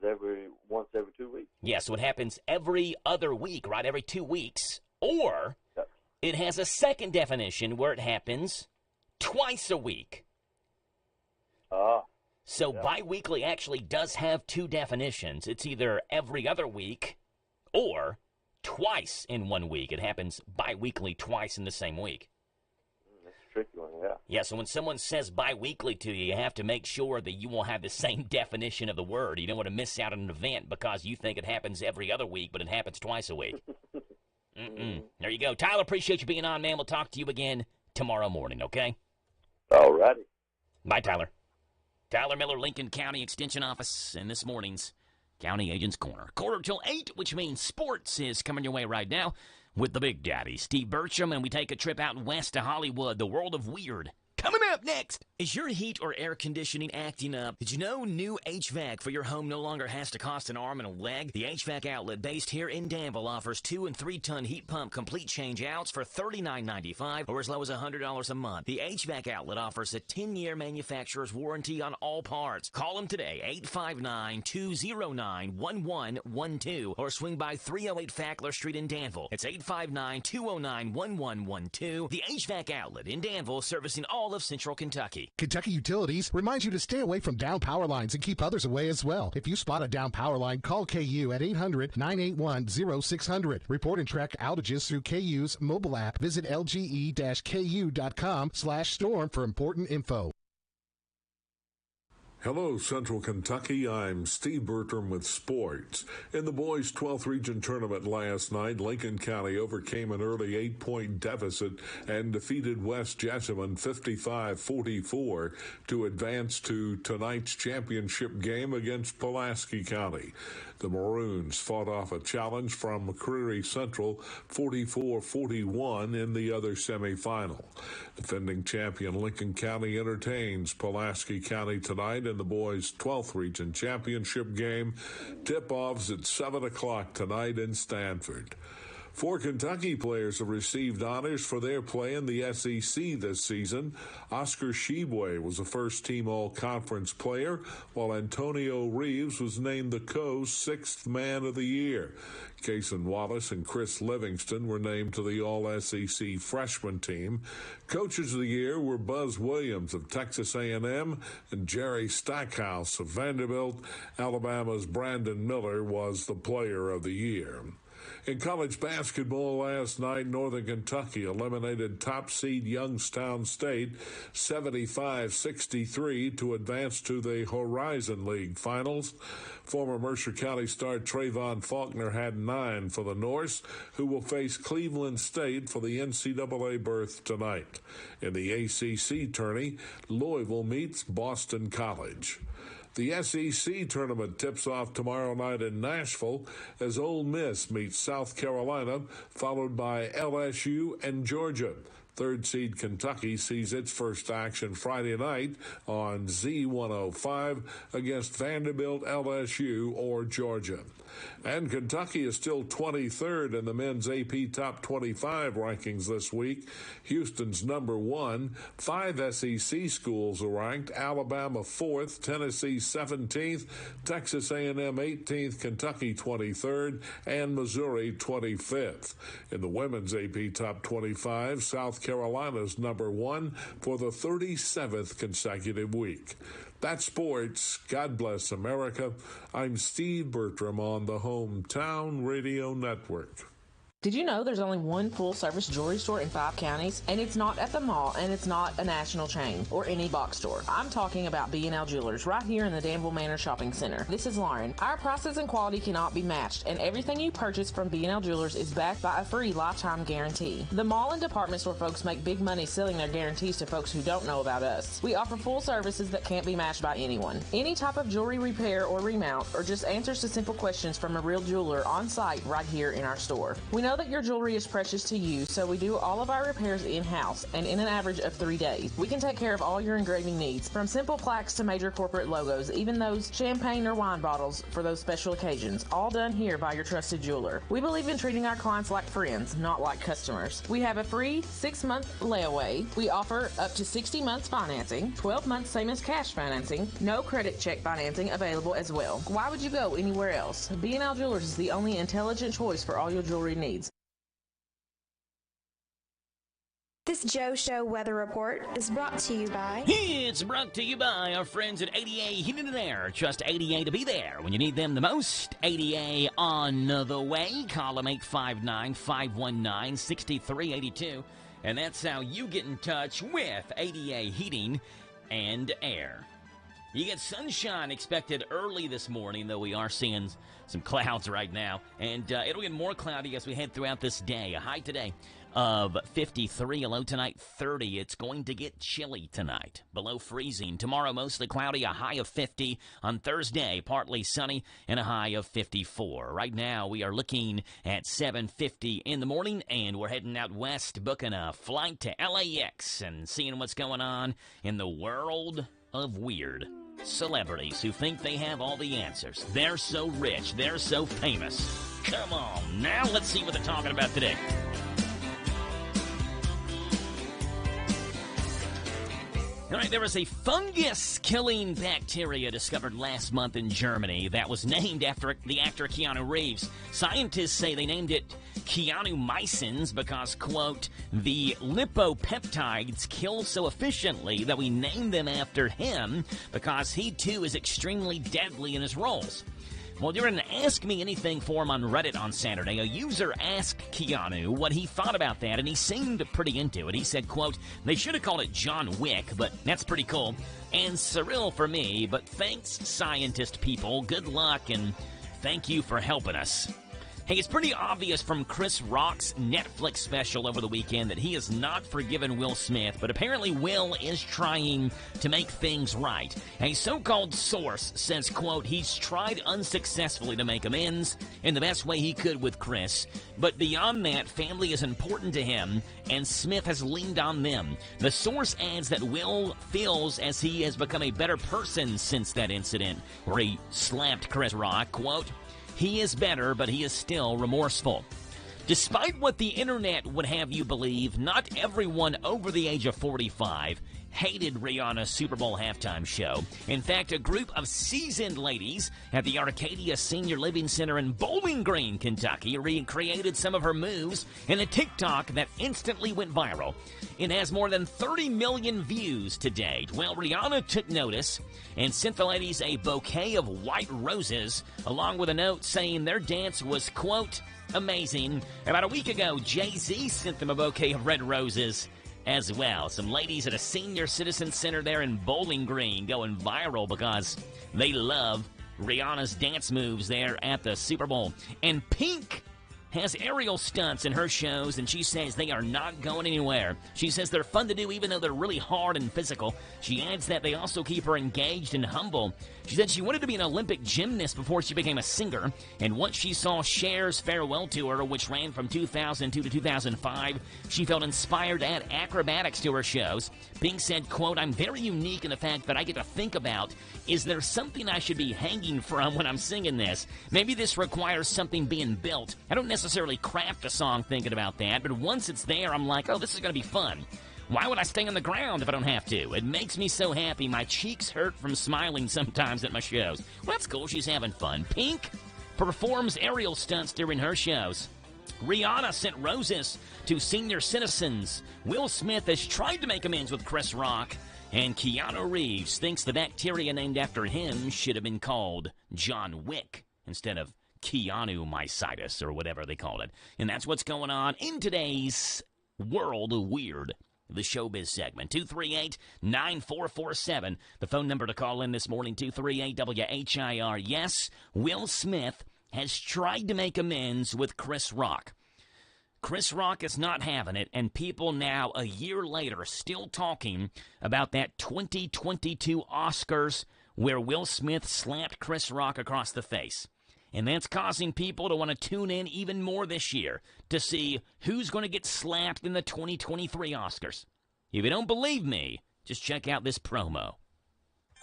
once every 2 weeks. Yeah, so it happens every other week, right? Every 2 weeks. Or it has a second definition where it happens twice a week. So biweekly actually does have 2 definitions. It's either every other week or twice in 1 week. It happens biweekly twice in the same week. That's a tricky one, yeah. Yeah, so when someone says biweekly to you, you have to make sure that you will have the same definition of the word. You don't want to miss out on an event because you think it happens every other week, but it happens twice a week. There you go. Tyler, appreciate you being on, man. We'll talk to you again tomorrow morning, okay? All righty. Bye, Tyler. Tyler Miller, Lincoln County Extension Office, in this morning's County Agents Corner. 7:45, which means sports is coming your way right now with the Big Daddy, Steve Bertram, and we take a trip out west to Hollywood, the world of weird. Coming up next. Is your heat or air conditioning acting up? Did you know new HVAC for your home no longer has to cost an arm and a leg? The HVAC outlet based here in Danville offers 2- and 3-ton heat pump complete change-outs for $39.95 or as low as $100 a month. The HVAC outlet offers a 10-year manufacturer's warranty on all parts. Call them today, 859-209-1112 or swing by 308 Fackler Street in Danville. It's 859-209-1112. The HVAC outlet in Danville servicing all of Central Kentucky. Kentucky Utilities reminds you to stay away from down power lines and keep others away as well. If you spot a down power line, call KU at 800-981-0600. Report and track outages through KU's mobile app. Visit lge-ku.com/storm for important info. Hello, Central Kentucky. I'm Steve Bertram with sports. In the boys' 12th region tournament last night, Lincoln County overcame an early 8-point deficit and defeated West Jessamine 55-44 to advance to tonight's championship game against Pulaski County. The Maroons fought off a challenge from McCreary Central 44-41 in the other semifinal. Defending champion Lincoln County entertains Pulaski County tonight in the boys' 12th region championship game. Tip-offs at 7 o'clock tonight in Stanford. 4 Kentucky players have received honors for their play in the SEC this season. Oscar Sheboy was a first-team all-conference player, while Antonio Reeves was named the Coast's 6th Man of the Year. Cason Wallace and Chris Livingston were named to the All-SEC freshman team. Coaches of the Year were Buzz Williams of Texas A&M and Jerry Stackhouse of Vanderbilt. Alabama's Brandon Miller was the Player of the Year. In college basketball last night, Northern Kentucky eliminated top seed Youngstown State 75-63 to advance to the Horizon League Finals. Former Mercer County star Trayvon Faulkner had 9 for the Norse, who will face Cleveland State for the NCAA berth tonight. In the ACC tourney, Louisville meets Boston College. The SEC tournament tips off tomorrow night in Nashville as Ole Miss meets South Carolina, followed by LSU and Georgia. Third seed Kentucky sees its first action Friday night on Z105 against Vanderbilt, LSU, or Georgia. And Kentucky is still 23rd in the men's AP Top 25 rankings this week. Houston's number 1. 5 SEC schools are ranked. Alabama 4th, Tennessee 17th, Texas A&M 18th, Kentucky 23rd, and Missouri 25th. In the women's AP Top 25, South Carolina's number 1 for the 37th consecutive week. That's sports. God bless America. I'm Steve Bertram on the Hometown Radio Network. Did you know there's only one full-service jewelry store in 5 counties? And it's not at the mall, and it's not a national chain or any box store. I'm talking about B&L Jewelers right here in the Danville Manor Shopping Center. This is Lauren. Our prices and quality cannot be matched, and everything you purchase from B&L Jewelers is backed by a free lifetime guarantee. The mall and department store folks make big money selling their guarantees to folks who don't know about us. We offer full services that can't be matched by anyone. Any type of jewelry repair or remount, or just answers to simple questions from a real jeweler on site right here in our store. We know that your jewelry is precious to you, so we do all of our repairs in-house and in an average of 3 days. We can take care of all your engraving needs, from simple plaques to major corporate logos, even those champagne or wine bottles for those special occasions, all done here by your trusted jeweler. We believe in treating our clients like friends, not like customers. We have a free 6-month layaway. We offer up to 60 months financing, 12 months same as cash financing, no credit check financing available as well. Why would you go anywhere else? B&L Jewelers is the only intelligent choice for all your jewelry needs. This Joe Show weather report is brought to you by... It's brought to you by our friends at ADA Heating and Air. Trust ADA to be there when you need them the most. ADA on the way. Call them 859-519-6382. And that's how you get in touch with ADA Heating and Air. You get sunshine expected early this morning, though we are seeing some clouds right now. And it'll get more cloudy as we head throughout this day. A high today of 53, a low tonight 30. It's going to get chilly tonight, below freezing. Tomorrow, mostly cloudy, a high of 50. On Thursday, partly sunny and a high of 54. Right now, we are looking at 7:50 in the morning, and we're heading out west, booking a flight to LAX and seeing what's going on in the world of weird. Celebrities who think they have all the answers. They're so rich. They're so famous. Come on, now let's see what they're talking about today. All right, there was a fungus-killing bacteria discovered last month in Germany that was named after the actor Keanu Reeves. Scientists say they named it Keanu-mycins because, quote, the lipopeptides kill so efficiently that we named them after him because he, too, is extremely deadly in his roles. Well, during an Ask Me Anything forum on Reddit on Saturday, a user asked Keanu what he thought about that, and he seemed pretty into it. He said, quote, they should have called it John Wick, but that's pretty cool. And surreal for me, but thanks, scientist people. Good luck, and thank you for helping us. Hey, it's pretty obvious from Chris Rock's Netflix special over the weekend that he has not forgiven Will Smith, but apparently Will is trying to make things right. A so-called source says, quote, he's tried unsuccessfully to make amends in the best way he could with Chris, but beyond that, family is important to him, and Smith has leaned on them. The source adds that Will feels as he has become a better person since that incident where he slapped Chris Rock, quote, he is better, but he is still remorseful. Despite what the internet would have you believe, not everyone over the age of 45 hated Rihanna's Super Bowl halftime show. In fact, a group of seasoned ladies at the Arcadia Senior Living Center in Bowling Green, Kentucky, recreated some of her moves in a TikTok that instantly went viral. It has more than 30 million views to date. Well, Rihanna took notice and sent the ladies a bouquet of white roses, along with a note saying their dance was, quote, amazing. About a week ago, Jay-Z sent them a bouquet of red roses as well. Some ladies at a senior citizen center there in Bowling Green going viral because they love Rihanna's dance moves there at the Super Bowl. And Pink has aerial stunts in her shows, and she says they are not going anywhere. She says they're fun to do even though they're really hard and physical. She adds that they also keep her engaged and humble. She said she wanted to be an Olympic gymnast before she became a singer, and once she saw Cher's farewell tour, which ran from 2002 to 2005, she felt inspired to add acrobatics to her shows. Pink said, quote, I'm very unique in the fact that I get to think about, is there something I should be hanging from when I'm singing this? Maybe this requires something being built. I don't necessarily craft a song thinking about that, but once it's there, I'm like, oh, this is going to be fun. Why would I stay on the ground if I don't have to? It makes me so happy. My cheeks hurt from smiling sometimes at my shows. Well, that's cool. She's having fun. Pink performs aerial stunts during her shows. Rihanna sent roses to senior citizens. Will Smith has tried to make amends with Chris Rock. And Keanu Reeves thinks the bacteria named after him should have been called John Wick instead of Keanu-mycitis or whatever they called it. And that's what's going on in today's World of Weird, the showbiz segment. 238-9447. The phone number to call in this morning, 238-WHIR. Yes, Will Smith has tried to make amends with Chris Rock. Chris Rock is not having it, and people now, a year later, still talking about that 2022 Oscars where Will Smith slapped Chris Rock across the face. And that's causing people to want to tune in even more this year to see who's going to get slapped in the 2023 Oscars. If you don't believe me, just check out this promo.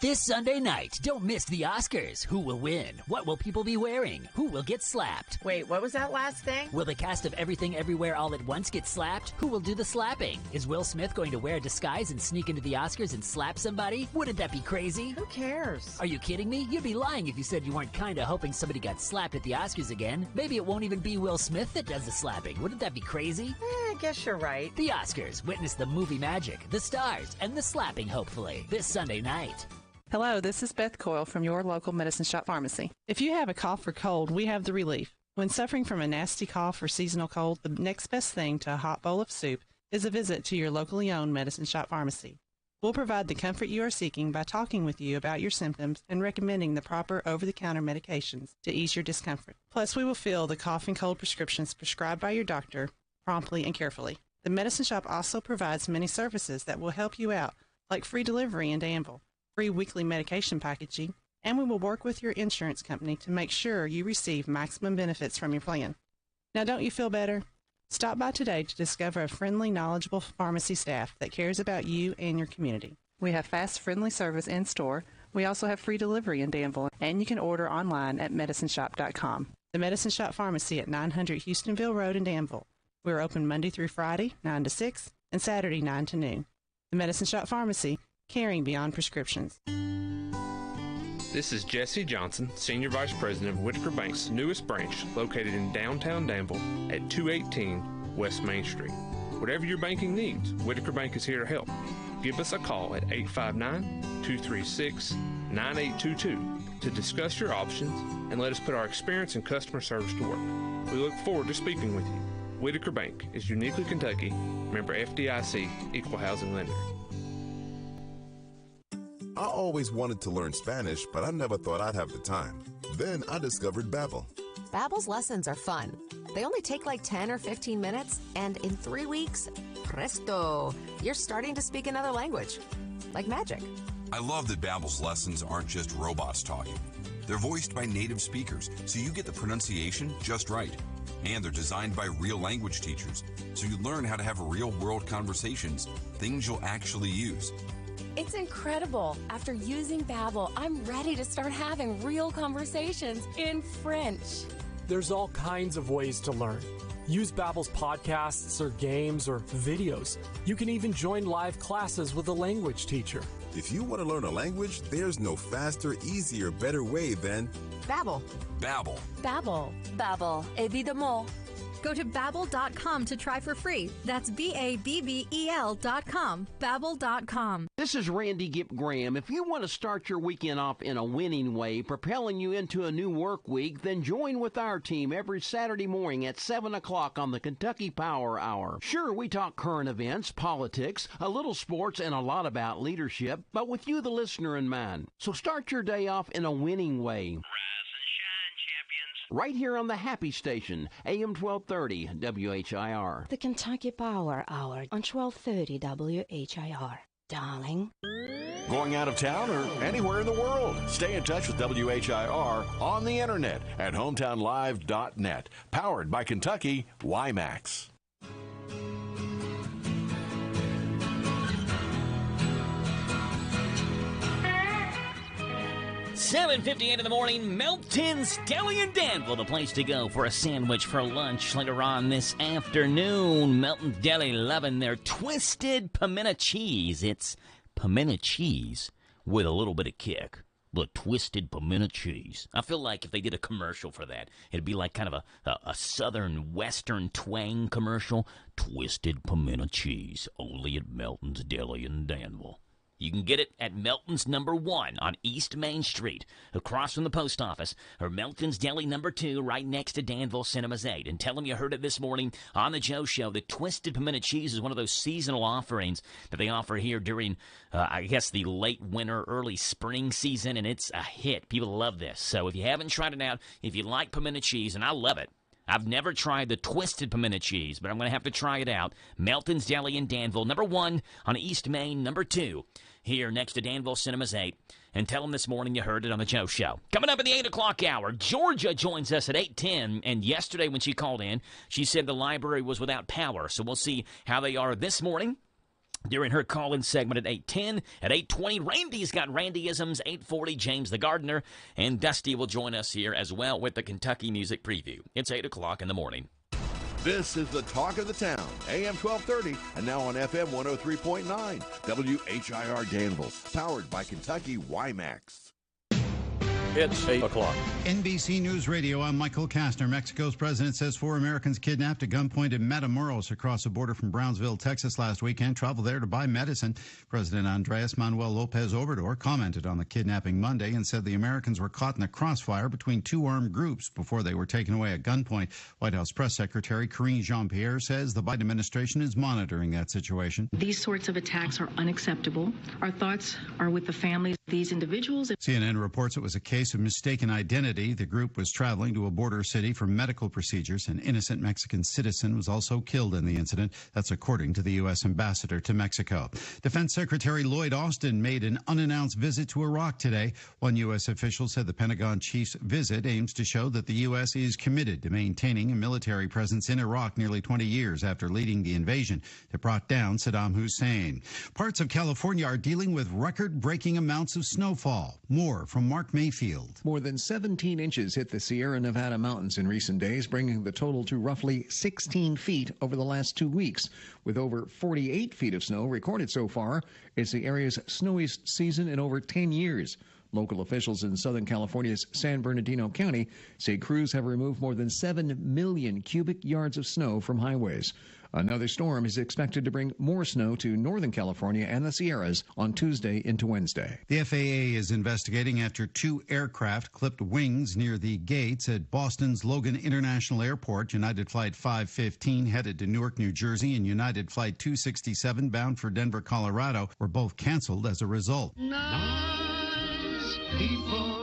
This Sunday night, don't miss the Oscars. Who will win? What will people be wearing? Who will get slapped? Wait, what was that last thing? Will the cast of Everything Everywhere All at Once get slapped? Who will do the slapping? Is Will Smith going to wear a disguise and sneak into the Oscars and slap somebody? Wouldn't that be crazy? Who cares? Are you kidding me? You'd be lying if you said you weren't kinda hoping somebody got slapped at the Oscars again. Maybe it won't even be Will Smith that does the slapping. Wouldn't that be crazy? I guess you're right. The Oscars. Witness the movie magic, the stars, and the slapping, hopefully, this Sunday night. Hello, this is Beth Coyle from your local Medicine Shop Pharmacy. If you have a cough or cold, we have the relief. When suffering from a nasty cough or seasonal cold, the next best thing to a hot bowl of soup is a visit to your locally owned Medicine Shop Pharmacy. We'll provide the comfort you are seeking by talking with you about your symptoms and recommending the proper over-the-counter medications to ease your discomfort. Plus, we will fill the cough and cold prescriptions prescribed by your doctor promptly and carefully. The Medicine Shop also provides many services that will help you out, like free delivery in Danville, free weekly medication packaging, and we will work with your insurance company to make sure you receive maximum benefits from your plan. Now, don't you feel better? Stop by today to discover a friendly, knowledgeable pharmacy staff that cares about you and your community. We have fast, friendly service in store. We also have free delivery in Danville, and you can order online at medicineshop.com. The Medicine Shop Pharmacy at 900 Houstonville Road in Danville. We're open Monday through Friday, 9 to 6, and Saturday, 9 to noon. The Medicine Shop Pharmacy, caring beyond prescriptions. This is Jesse Johnson, Senior Vice President of Whitaker Bank's newest branch, located in downtown Danville at 218 West Main Street. Whatever your banking needs, Whitaker Bank is here to help. Give us a call at 859-236-9822 to discuss your options and let us put our experience and customer service to work. We look forward to speaking with you. Whitaker Bank is uniquely Kentucky, member FDIC, equal housing lender. I always wanted to learn Spanish, but I never thought I'd have the time. Then I discovered Babbel. Babbel's lessons are fun. They only take like 10 or 15 minutes, and in 3 weeks, presto, you're starting to speak another language. Like magic. I love that Babbel's lessons aren't just robots talking. They're voiced by native speakers, so you get the pronunciation just right. And they're designed by real language teachers, so you learn how to have real-world conversations, things you'll actually use. It's incredible. After using Babbel, I'm ready to start having real conversations in French. There's all kinds of ways to learn. Use Babbel's podcasts or games or videos. You can even join live classes with a language teacher. If you want to learn a language, there's no faster, easier, better way than Babbel. Babbel. Babbel. Babbel. Évidemment. Go to Babbel.com to try for free. That's Babbel.com. Babbel.com. This is Randy Gipp Graham. If you want to start your weekend off in a winning way, propelling you into a new work week, then join with our team every Saturday morning at 7 o'clock on the Kentucky Power Hour. Sure, we talk current events, politics, a little sports, and a lot about leadership, but with you, the listener, in mind. So start your day off in a winning way. Right here on the Happy Station, AM 1230 WHIR. The Kentucky Power Hour on 1230 WHIR. Darling. Going out of town or anywhere in the world? Stay in touch with WHIR on the internet at hometownlive.net. Powered by Kentucky WiMAX. 7:58 in the morning, Melton's Deli in Danville, the place to go for a sandwich for lunch later on this afternoon. Melton's Deli loving their twisted pimento cheese. It's pimento cheese with a little bit of kick. The twisted pimento cheese. I feel like if they did a commercial for that, it'd be like kind of a southern western twang commercial. Twisted pimento cheese, only at Melton's Deli in Danville. You can get it at Melton's number 1 on East Main Street, across from the post office, or Melton's Deli number 2 right next to Danville Cinemas 8. And tell them you heard it this morning on the Joe Show. The Twisted Pimento Cheese is one of those seasonal offerings that they offer here during, I guess, the late winter, early spring season, and it's a hit. People love this. So if you haven't tried it out, if you like pimento cheese, and I love it, I've never tried the twisted pimento cheese, but I'm going to have to try it out. Melton's Deli in Danville, number 1 on East Main, number 2 here next to Danville Cinemas 8. And tell them this morning you heard it on the Joe Show. Coming up at the 8 o'clock hour, Georgia joins us at 8:10. And yesterday when she called in, she said the library was without power. So we'll see how they are this morning during her call-in segment at 8:10. At 8:20, Randy's got Randyisms. 8:40, James the Gardener. And Dusty will join us here as well with the Kentucky Music Preview. It's 8 o'clock in the morning. This is the talk of the town, AM 1230, and now on FM 103.9, WHIR Danville, powered by Kentucky WIMAX. It's 8 o'clock. NBC News Radio, I'm Michael Kastner. Mexico's president says 4 Americans kidnapped at gunpoint in Matamoros across the border from Brownsville, Texas last weekend traveled there to buy medicine. President Andres Manuel Lopez Obrador commented on the kidnapping Monday and said the Americans were caught in the crossfire between 2 armed groups before they were taken away at gunpoint. White House Press Secretary Karine Jean-Pierre says the Biden administration is monitoring that situation. These sorts of attacks are unacceptable. Our thoughts are with the families of these individuals. CNN reports it was a case of mistaken identity. The group was traveling to a border city for medical procedures. An innocent Mexican citizen was also killed in the incident. That's according to the U.S. ambassador to Mexico. Defense Secretary Lloyd Austin made an unannounced visit to Iraq today. One U.S. official said the Pentagon chief's visit aims to show that the U.S. is committed to maintaining a military presence in Iraq nearly 20 years after leading the invasion that brought down Saddam Hussein. Parts of California are dealing with record-breaking amounts of snowfall. More from Mark Mayfield. More than 17 inches hit the Sierra Nevada mountains in recent days, bringing the total to roughly 16 feet over the last 2 weeks. With over 48 feet of snow recorded so far, it's the area's snowiest season in over 10 years. Local officials in Southern California's San Bernardino County say crews have removed more than 7 million cubic yards of snow from highways. Another storm is expected to bring more snow to Northern California and the Sierras on Tuesday into Wednesday. The FAA is investigating after 2 aircraft clipped wings near the gates at Boston's Logan International Airport. United Flight 515 headed to Newark, New Jersey, and United Flight 267 bound for Denver, Colorado were both canceled as a result.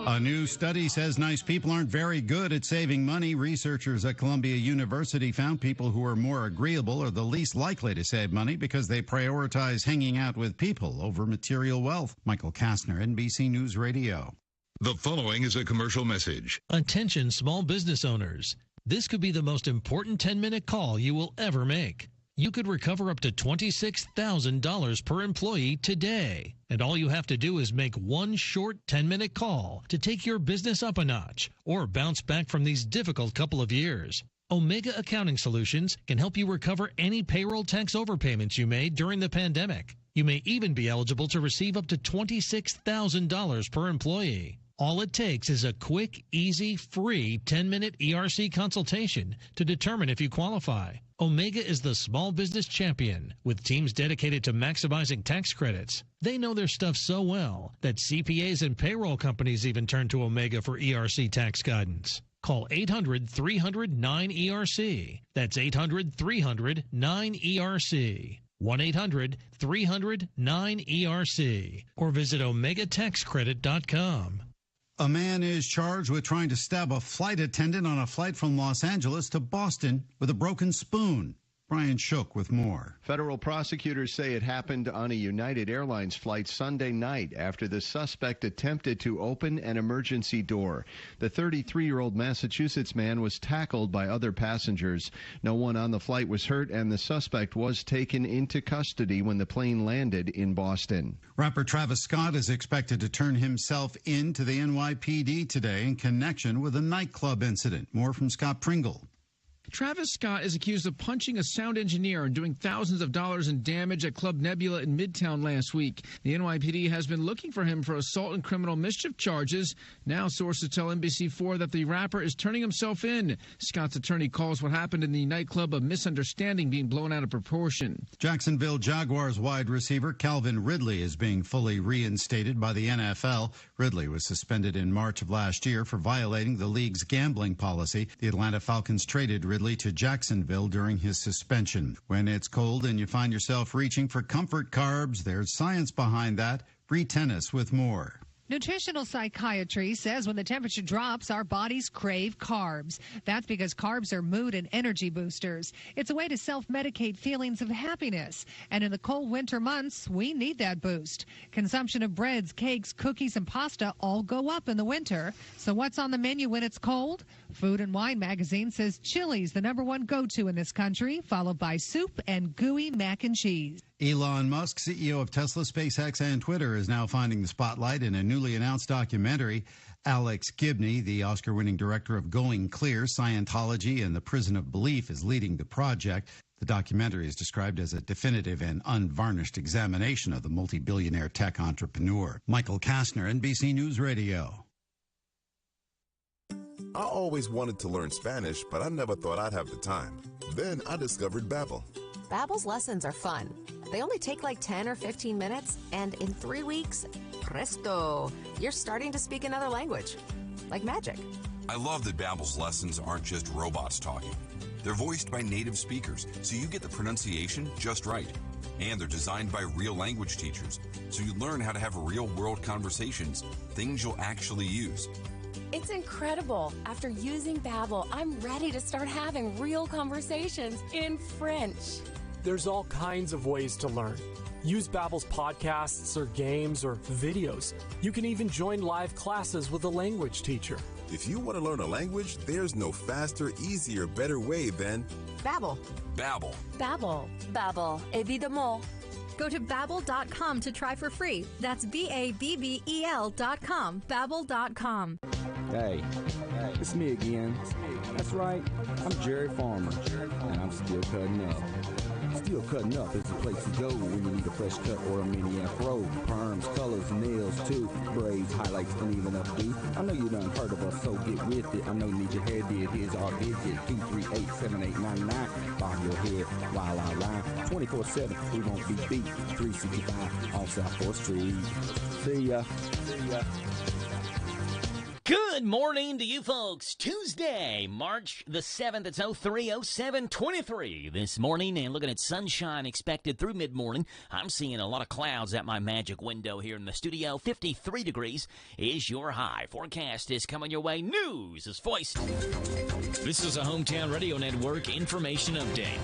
A new study says nice people aren't very good at saving money. Researchers at Columbia University found people who are more agreeable are the least likely to save money because they prioritize hanging out with people over material wealth. Michael Kastner, NBC News Radio. The following is a commercial message. Attention small business owners. This could be the most important 10-minute call you will ever make. You could recover up to $26,000 per employee today. And all you have to do is make one short 10-minute call to take your business up a notch or bounce back from these difficult couple of years. Omega Accounting Solutions can help you recover any payroll tax overpayments you made during the pandemic. You may even be eligible to receive up to $26,000 per employee. All it takes is a quick, easy, free 10-minute ERC consultation to determine if you qualify. Omega is the small business champion with teams dedicated to maximizing tax credits. They know their stuff so well that CPAs and payroll companies even turn to Omega for ERC tax guidance. Call 800-300-9ERC. That's 800-300-9ERC. 1-800-300-9ERC. Or visit OmegaTaxCredit.com. A man is charged with trying to stab a flight attendant on a flight from Los Angeles to Boston with a broken spoon. Brian Shook with more. Federal prosecutors say it happened on a United Airlines flight Sunday night after the suspect attempted to open an emergency door. The 33-year-old Massachusetts man was tackled by other passengers. No one on the flight was hurt, and the suspect was taken into custody when the plane landed in Boston. Rapper Travis Scott is expected to turn himself in to the NYPD today in connection with a nightclub incident. More from Scott Pringle. Travis Scott is accused of punching a sound engineer and doing thousands of dollars in damage at Club Nebula in Midtown last week. The NYPD has been looking for him for assault and criminal mischief charges. Now sources tell NBC4 that the rapper is turning himself in. Scott's attorney calls what happened in the nightclub a misunderstanding being blown out of proportion. Jacksonville Jaguars wide receiver Calvin Ridley is being fully reinstated by the NFL. Ridley was suspended in March of last year for violating the league's gambling policy. The Atlanta Falcons traded Ridley to Jacksonville during his suspension. When it's cold and you find yourself reaching for comfort carbs, there's science behind that. Bree Tennis with more. Nutritional psychiatry says when the temperature drops, our bodies crave carbs. That's because carbs are mood and energy boosters. It's a way to self-medicate feelings of happiness. And in the cold winter months, we need that boost. Consumption of breads, cakes, cookies, and pasta all go up in the winter. So what's on the menu when it's cold? Food and Wine magazine says chili's the #1 go-to in this country, followed by soup and gooey mac and cheese. Elon Musk, CEO of Tesla, SpaceX, and Twitter, is now finding the spotlight in a newly announced documentary. Alex Gibney, the Oscar-winning director of Going Clear, Scientology, and the Prison of Belief, is leading the project. The documentary is described as a definitive and unvarnished examination of the multi-billionaire tech entrepreneur. Michael Kastner, NBC News Radio. I always wanted to learn Spanish, but I never thought I'd have the time. Then I discovered Babbel. Babbel's lessons are fun. They only take like 10 or 15 minutes, and in 3 weeks, presto, you're starting to speak another language. Like magic. I love that Babbel's lessons aren't just robots talking. They're voiced by native speakers, so you get the pronunciation just right. And they're designed by real language teachers, so you learn how to have real-world conversations, things you'll actually use. It's incredible. After using Babbel, I'm ready to start having real conversations in French. There's all kinds of ways to learn. Use Babbel's podcasts or games or videos. You can even join live classes with a language teacher. If you want to learn a language, there's no faster, easier, better way than Babbel. Babbel. Babbel. Babbel. Évidemment. Go to Babbel.com to try for free. That's Babbel.com. Babbel.com. Hey, it's me again. That's right, I'm Jerry Farmer, and I'm still cutting up. Still Cutting Up is the place to go when you need a fresh cut or a mini afro. Perms, colors, nails too, braids, highlights, and even updo. I know you done heard of us, so get with it. I know you need your hair did. Here's our digit, 238-7899. Bob your head while I rhyme. 24/7, we won't be beat. 365 on South 4th Street. See ya. See ya. Good morning to you folks. Tuesday, March the 7th. It's 03:07:23 this morning, and looking at sunshine expected through mid-morning. I'm seeing a lot of clouds at my magic window here in the studio. 53 degrees is your high. Forecast is coming your way. News is voiced. This is a Hometown Radio Network information update.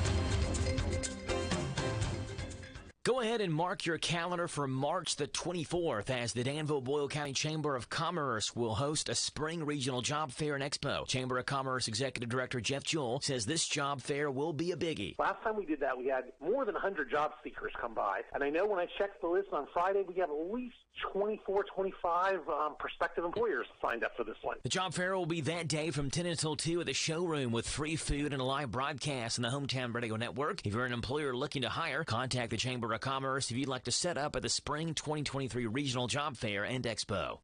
Go ahead and mark your calendar for March the 24th as the Danville-Boyle County Chamber of Commerce will host a spring regional job fair and expo. Chamber of Commerce Executive Director Jeff Jewell says this job fair will be a biggie. Last time we did that, we had more than 100 job seekers come by. And I know when I checked the list on Friday, we have at least 24, 25 prospective employers signed up for this one. The job fair will be that day from 10 until 2 at the showroom with free food and a live broadcast on the Hometown Radio Network. If you're an employer looking to hire, contact the Chamber of Commerce if you'd like to set up at the Spring 2023 Regional Job Fair and Expo.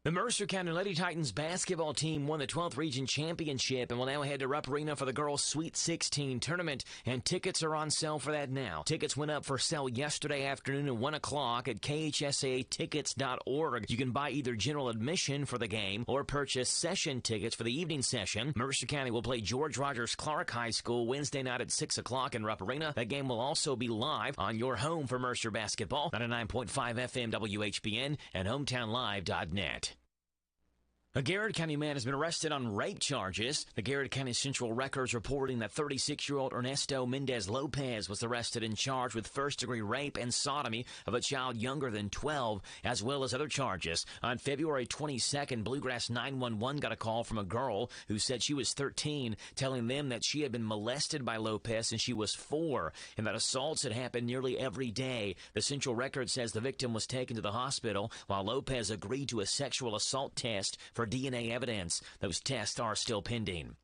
The Mercer County Lady Titans basketball team won the 12th Region Championship and will now head to Rupp Arena for the girls' Sweet 16 tournament, and tickets are on sale for that now. Tickets went up for sale yesterday afternoon at 1 o'clock at khsatickets.org. You can buy either general admission for the game or purchase session tickets for the evening session. Mercer County will play George Rogers Clark High School Wednesday night at 6 o'clock in Rupp Arena. That game will also be live on your home for Mercer basketball, 99.5 FM WHBN and HometownLive.net. A Garrett County man has been arrested on rape charges. The Garrett County Central Records reporting that 36-year-old Ernesto Mendez Lopez was arrested and charged with first-degree rape and sodomy of a child younger than 12, as well as other charges. On February 22nd, Bluegrass 911 got a call from a girl who said she was 13, telling them that she had been molested by Lopez since she was 4, and that assaults had happened nearly every day. The Central Record says the victim was taken to the hospital, while Lopez agreed to a sexual assault test for DNA evidence. Those tests are still pending.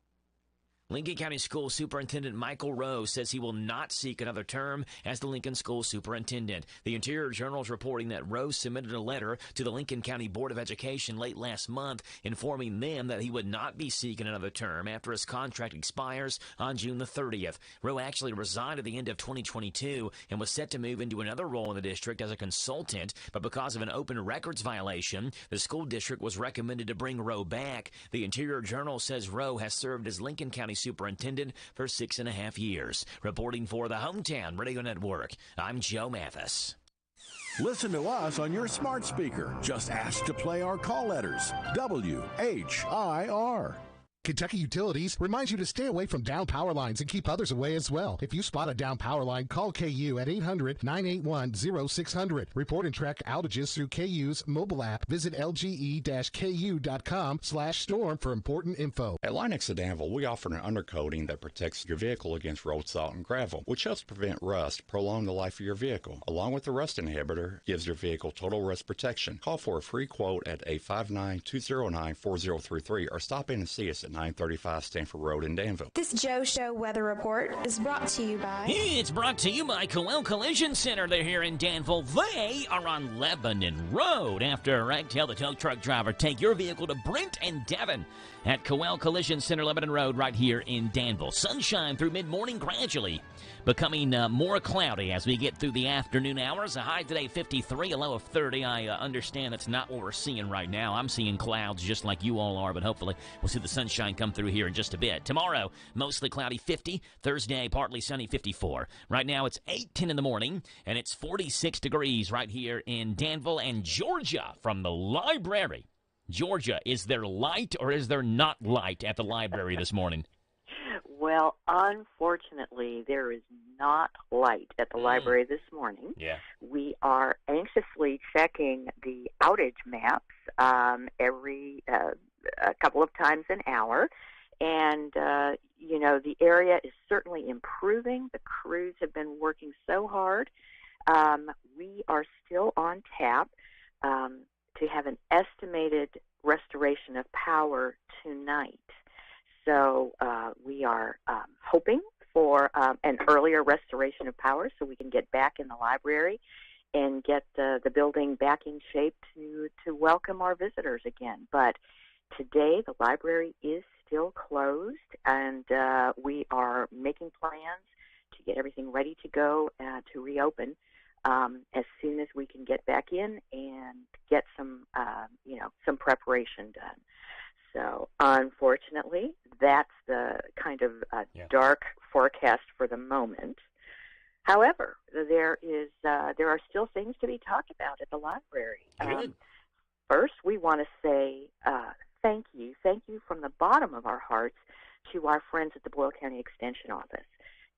Lincoln County School Superintendent Michael Rowe says he will not seek another term as the Lincoln School Superintendent. The Interior Journal is reporting that Rowe submitted a letter to the Lincoln County Board of Education late last month informing them that he would not be seeking another term after his contract expires on June the 30th. Rowe actually resigned at the end of 2022 and was set to move into another role in the district as a consultant, but because of an open records violation, the school district was recommended to bring Rowe back. The Interior Journal says Rowe has served as Lincoln County Superintendent for 6.5 years. Reporting for the Hometown Radio Network, I'm Joe Mathis. Listen to us on your smart speaker. Just ask to play our call letters. WHIR. Kentucky Utilities reminds you to stay away from down power lines and keep others away as well. If you spot a down power line, call KU at 800-981-0600. Report and track outages through KU's mobile app. Visit lge-ku.com/storm for important info. At Linex of Danville, we offer an undercoating that protects your vehicle against road salt and gravel, which helps prevent rust, prolong the life of your vehicle. Along with the rust inhibitor, gives your vehicle total rust protection. Call for a free quote at 859-209-4033 or stop in and see us at 935 Stanford Road in Danville. This Joe Show weather report is brought to you by... It's brought to you by Coel Collision Center. They're here in Danville. They are on Lebanon Road. After a wreck, tell the tow truck driver, take your vehicle to Brent and Devon at Coel Collision Center, Lebanon Road, right here in Danville. Sunshine through mid-morning, gradually becoming more cloudy as we get through the afternoon hours. A high today, 53, a low of 30. I understand that's not what we're seeing right now. I'm seeing clouds just like you all are, but hopefully we'll see the sunshine come through here in just a bit. Tomorrow, mostly cloudy, 50. Thursday, partly sunny, 54. Right now, it's 8:10 in the morning, and it's 46 degrees right here in Danville and Georgia from the library. Georgia, is there light or is there not light at the library this morning? Well, unfortunately, there is not light at the library this morning. Yeah. We are anxiously checking the outage maps every a couple of times an hour. And, the area is certainly improving. The crews have been working so hard. We are still on tap to have an estimated restoration of power tonight. So we are hoping for an earlier restoration of power so we can get back in the library and get the building back in shape to welcome our visitors again. But today the library is still closed, and we are making plans to get everything ready to go to reopen as soon as we can get back in and get some preparation done. So, unfortunately, that's the kind of dark forecast for the moment. However, there are still things to be talked about at the library. First, we want to say thank you from the bottom of our hearts to our friends at the Boyle County Extension Office.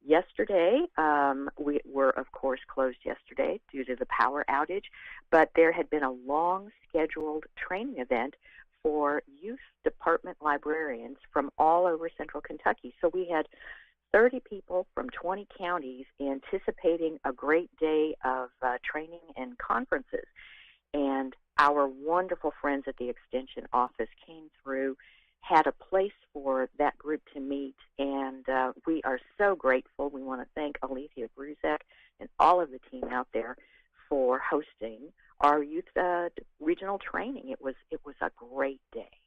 Yesterday, we were, of course, closed yesterday due to the power outage, but there had been a long-scheduled training event for youth department librarians from all over central Kentucky. So we had 30 people from 20 counties anticipating a great day of training and conferences. And our wonderful friends at the Extension Office came through, had a place for that group to meet, and we are so grateful. We want to thank Alethea Bruzek and all of the team out there for hosting our youth regional training. It was a great day.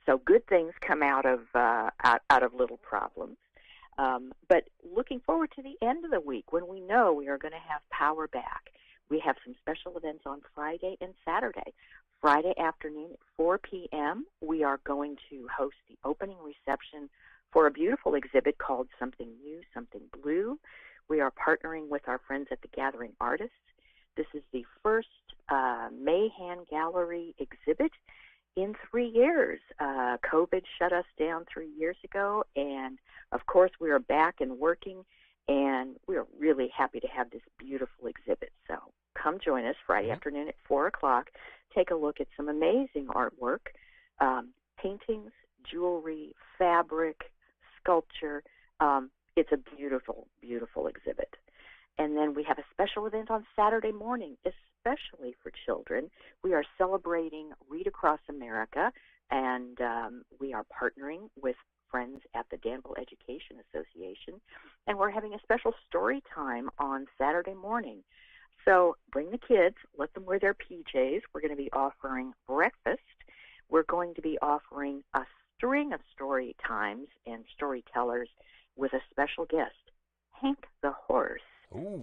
So good things come out of little problems. But looking forward to the end of the week when we know we are going to have power back. We have some special events on Friday and Saturday. Friday afternoon at 4 p.m., we are going to host the opening reception for a beautiful exhibit called Something New, Something Blue. We are partnering with our friends at the Gathering Artists. This is the first Mahan Gallery exhibit in 3 years. COVID shut us down 3 years ago, and of course we are back and working, and we are really happy to have this beautiful exhibit. So come join us Friday afternoon at 4 o'clock. Take a look at some amazing artwork, paintings, jewelry, fabric, sculpture. It's a beautiful, beautiful exhibit. And then we have a special event on Saturday morning, especially for children. We are celebrating Read Across America, and we are partnering with friends at the Danville Education Association, and we're having a special story time on Saturday morning. So bring the kids, let them wear their PJs. We're going to be offering breakfast. We're going to be offering a string of story times and storytellers with a special guest. Hank the Horse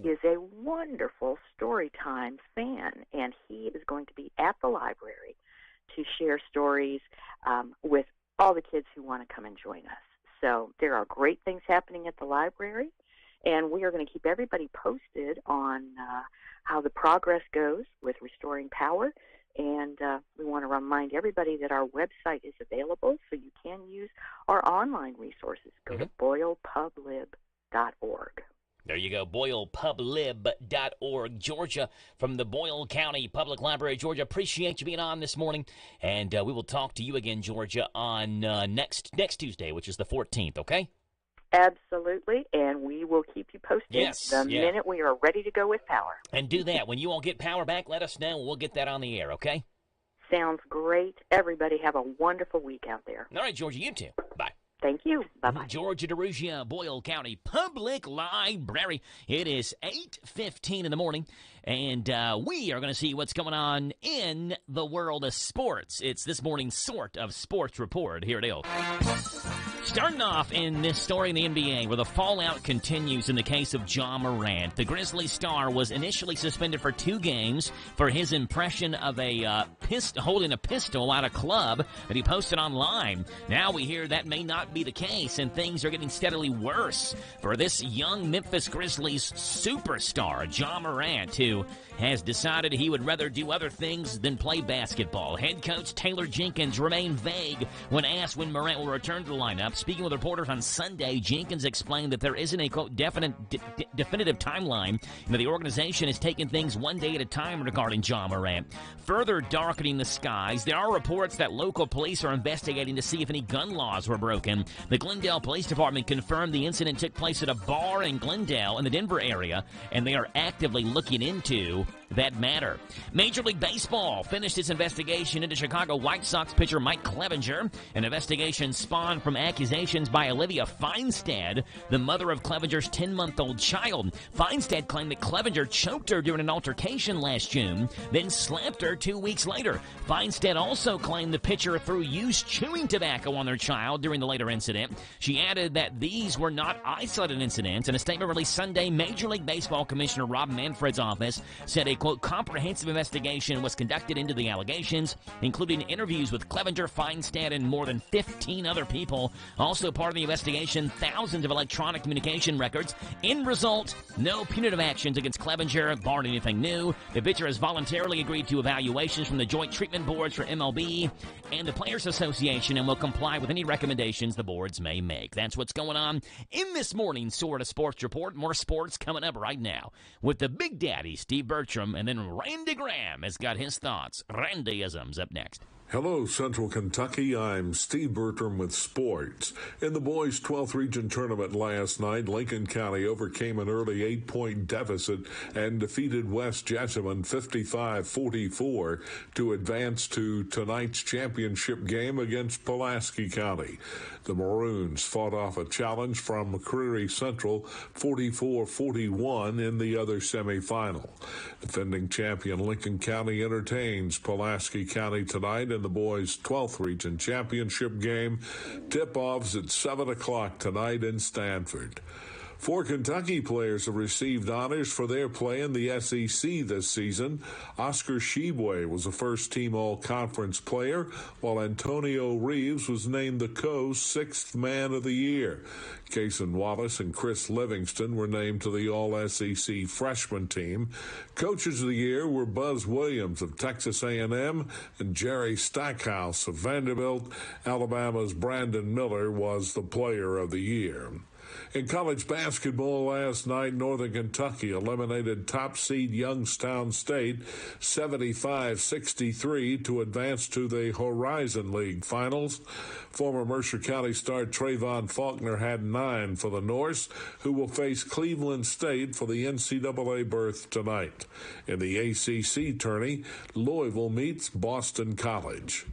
is a wonderful Storytime fan, and he is going to be at the library to share stories with all the kids who want to come and join us. So there are great things happening at the library, And we are going to keep everybody posted on how the progress goes with restoring power. And we want to remind everybody that our website is available, so you can use our online resources. Go to boylepublib.org. There you go, boylepublib.org, Georgia, from the Boyle County Public Library, Georgia. Appreciate you being on this morning, and we will talk to you again, Georgia, on next Tuesday, which is the 14th, okay? Absolutely, and we will keep you posted the minute we are ready to go with power. And do that. When you all get power back, let us know, and we'll get that on the air, okay? Sounds great. Everybody have a wonderful week out there. All right, Georgia, you too. Bye. Thank you. Bye-bye. Georgia DeRugia, Boyle County Public Library. It is 8:15 in the morning, and we are going to see what's going on in the world of sports. It's this morning's sort of sports report. Here it is. Starting off in this story in the NBA, where the fallout continues in the case of Ja Morant. The Grizzlies star was initially suspended for 2 games for his impression of a holding a pistol at a club that he posted online. Now we hear that may not be the case, and things are getting steadily worse for this young Memphis Grizzlies superstar, Ja Morant, who has decided he would rather do other things than play basketball. Head coach Taylor Jenkins remained vague when asked when Morant will return to the lineup. Speaking with reporters on Sunday, Jenkins explained that there isn't a, quote, definitive timeline, and that the organization is taking things one day at a time regarding Ja Morant. Further darkening the skies, there are reports that local police are investigating to see if any gun laws were broken. The Glendale Police Department confirmed the incident took place at a bar in Glendale in the Denver area, and they are actively looking into that matter. Major League Baseball finished its investigation into Chicago White Sox pitcher Mike Clevenger. An investigation spawned from accusations by Olivia Feinstead, the mother of Clevenger's 10-month-old child. Feinstead claimed that Clevenger choked her during an altercation last June, then slapped her 2 weeks later. Feinstead also claimed the pitcher threw used chewing tobacco on their child during the later incident. She added that these were not isolated incidents. In a statement released Sunday, Major League Baseball Commissioner Rob Manfred's office said a, quote, comprehensive investigation was conducted into the allegations, including interviews with Clevenger, Feinstead, and more than 15 other people. Also part of the investigation, thousands of electronic communication records. End result, no punitive actions against Clevenger, barring anything new. The pitcher has voluntarily agreed to evaluations from the Joint Treatment Boards for MLB and the Players Association and will comply with any recommendations the boards may make. That's what's going on in this morning's Sort of Sports Report. More sports coming up right now with the Big Daddy, Steve Bertram, and then Randy Graham has got his thoughts. Randyisms up next. Hello, Central Kentucky. I'm Steve Bertram with sports. In the boys' 12th region tournament last night, Lincoln County overcame an early 8-point deficit and defeated West Jessamine 55-44 to advance to tonight's championship game against Pulaski County. The Maroons fought off a challenge from McCreary Central 44-41 in the other semifinal. Defending champion Lincoln County entertains Pulaski County tonight in the boys' 12th region championship game. Tip-offs at 7 o'clock tonight in Stanford. 4 Kentucky players have received honors for their play in the SEC this season. Oscar Sheboy was a first-team all-conference player, while Antonio Reeves was named the Coast 6th Man of the Year. Cason Wallace and Chris Livingston were named to the All-SEC freshman team. Coaches of the Year were Buzz Williams of Texas A&M and Jerry Stackhouse of Vanderbilt. Alabama's Brandon Miller was the Player of the Year. In college basketball last night, Northern Kentucky eliminated top seed Youngstown State 75-63 to advance to the Horizon League Finals. Former Mercer County star Trayvon Faulkner had 9 for the Norse, who will face Cleveland State for the NCAA berth tonight. In the ACC tourney, Louisville meets Boston College.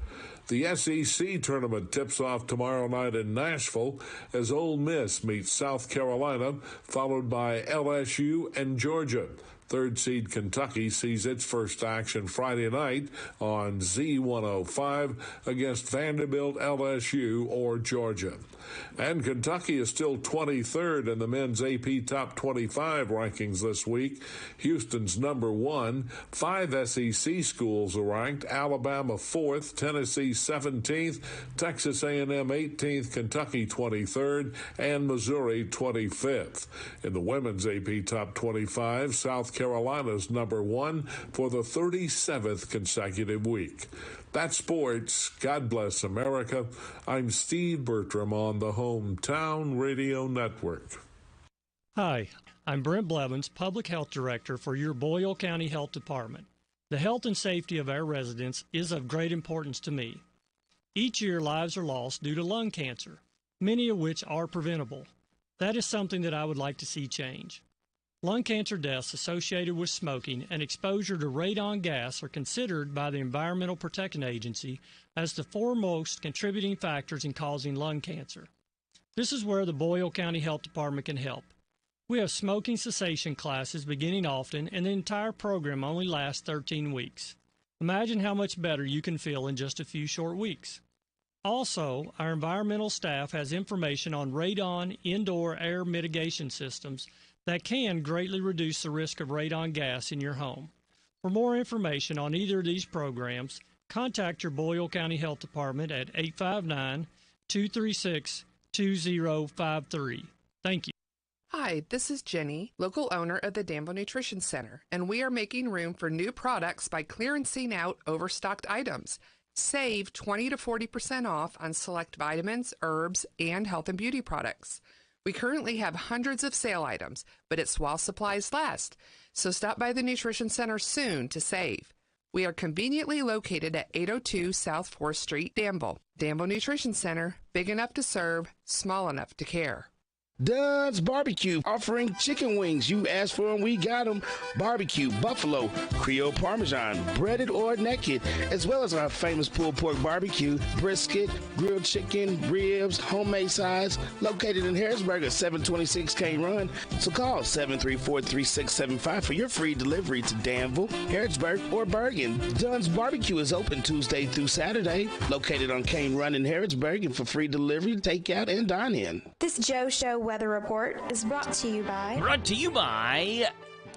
The SEC tournament tips off tomorrow night in Nashville as Ole Miss meets South Carolina, followed by LSU and Georgia. Third seed Kentucky sees its first action Friday night on Z105 against Vanderbilt, LSU, or Georgia. And Kentucky is still 23rd in the men's AP Top 25 rankings this week. Houston's number 1. 5 SEC schools are ranked. Alabama 4th, Tennessee 17th, Texas A&M 18th, Kentucky 23rd, and Missouri 25th. In the women's AP Top 25, South Carolina's number 1 for the 37th consecutive week. That's sports. God bless America. I'm Steve Bertram on the Hometown Radio Network. Hi, I'm Brent Blevins, Public Health Director for your Boyle County Health Department. The health and safety of our residents is of great importance to me. Each year, lives are lost due to lung cancer, many of which are preventable. That is something that I would like to see change. Lung cancer deaths associated with smoking and exposure to radon gas are considered by the Environmental Protection Agency as the foremost contributing factors in causing lung cancer. This is where the Boyle County Health Department can help. We have smoking cessation classes beginning often, and the entire program only lasts 13 weeks. Imagine how much better you can feel in just a few short weeks. Also, our environmental staff has information on radon indoor air mitigation systems that can greatly reduce the risk of radon gas in your home. For more information on either of these programs, contact your Boyle County Health Department at 859-236-2053. Thank you. Hi, this is Jenny, local owner of the Danville Nutrition Center, and we are making room for new products by clearancing out overstocked items. Save 20 to 40% off on select vitamins, herbs, and health and beauty products. We currently have hundreds of sale items, but it's while supplies last, so stop by the Nutrition Center soon to save. We are conveniently located at 802 South 4th Street, Danville. Danville Nutrition Center, big enough to serve, small enough to care. Dunn's Barbecue, offering chicken wings. You asked for them, we got them. Barbecue, buffalo, Creole Parmesan, breaded or naked, as well as our famous pulled pork barbecue, brisket, grilled chicken, ribs, homemade sides, located in Harrisburg at 726 Cane Run. So call 734-3675 for your free delivery to Danville, Harrisburg, or Bergen. Dunn's Barbecue is open Tuesday through Saturday, located on Cane Run in Harrisburg, and for free delivery, takeout, and dine-in. This Joe Show weather report is brought to you by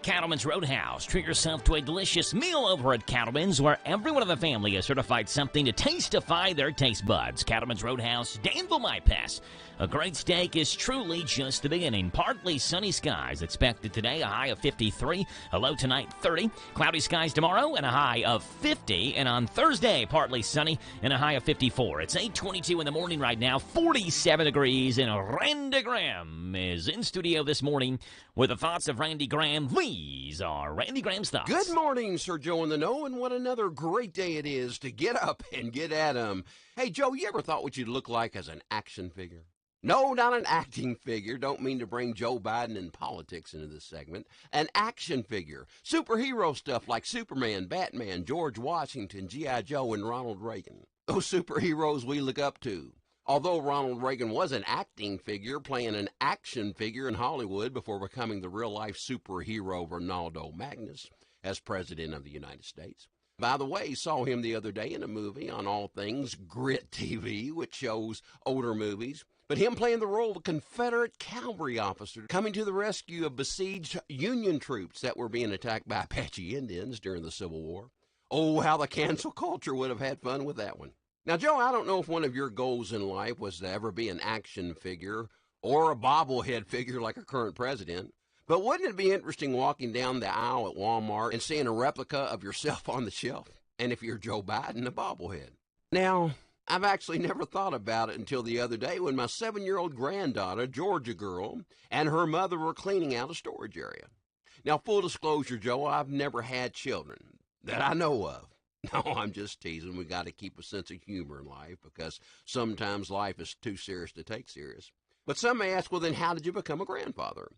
Cattleman's Roadhouse. Treat yourself to a delicious meal over at Cattleman's, where everyone in the family has certified something to tastify their taste buds. Cattleman's Roadhouse, Danville, my pass. A great steak is truly just the beginning. Partly sunny skies expected today, a high of 53. A low tonight, 30. Cloudy skies tomorrow, and a high of 50. And on Thursday, partly sunny, and a high of 54. It's 8:22 in the morning right now, 47 degrees, and Randy Graham is in studio this morning with the thoughts of Randy Graham. These are Randy Graham's thoughts. Good morning, Sir Joe in the Know, and what another great day it is to get up and get at 'em. Hey, Joe, you ever thought what you'd look like as an action figure? No, not an acting figure. Don't mean to bring Joe Biden and politics into this segment. An action figure. Superhero stuff like Superman, Batman, George Washington, G.I. Joe, and Ronald Reagan. Those superheroes we look up to. Although Ronald Reagan was an acting figure, playing an action figure in Hollywood before becoming the real-life superhero Ronaldo Magnus as President of the United States. By the way, saw him the other day in a movie on All Things Grit TV, which shows older movies. But him playing the role of a Confederate cavalry officer coming to the rescue of besieged Union troops that were being attacked by Apache Indians during the Civil War. Oh, how the cancel culture would have had fun with that one. Now, Joe, I don't know if one of your goals in life was to ever be an action figure or a bobblehead figure like a current president, but wouldn't it be interesting walking down the aisle at Walmart and seeing a replica of yourself on the shelf? And if you're Joe Biden, a bobblehead. Now, I've actually never thought about it until the other day when my 7-year-old granddaughter, Georgia girl, and her mother were cleaning out a storage area. Now, full disclosure, Joe, I've never had children that I know of. No, I'm just teasing. We got to keep a sense of humor in life because sometimes life is too serious to take serious. But some may ask, well, then how did you become a grandfather?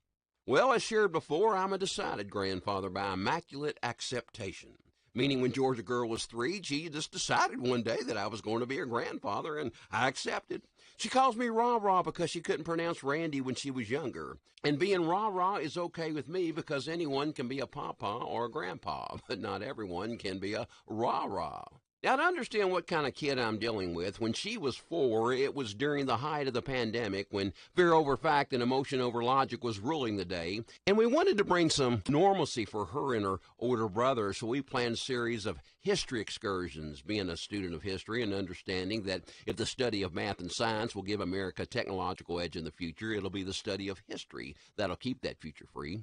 Well, as shared before, I'm a decided grandfather by immaculate acceptation. Meaning when Georgia girl was 3, she just decided one day that I was going to be her grandfather, and I accepted. She calls me Rah-Rah because she couldn't pronounce Randy when she was younger. And being Rah-Rah is okay with me because anyone can be a papa or a grandpa, but not everyone can be a Rah-Rah. Now, to understand what kind of kid I'm dealing with, when she was 4, it was during the height of the pandemic when fear over fact and emotion over logic was ruling the day, and we wanted to bring some normalcy for her and her older brother, so we planned a series of history excursions, being a student of history and understanding that if the study of math and science will give America a technological edge in the future, it'll be the study of history that'll keep that future free.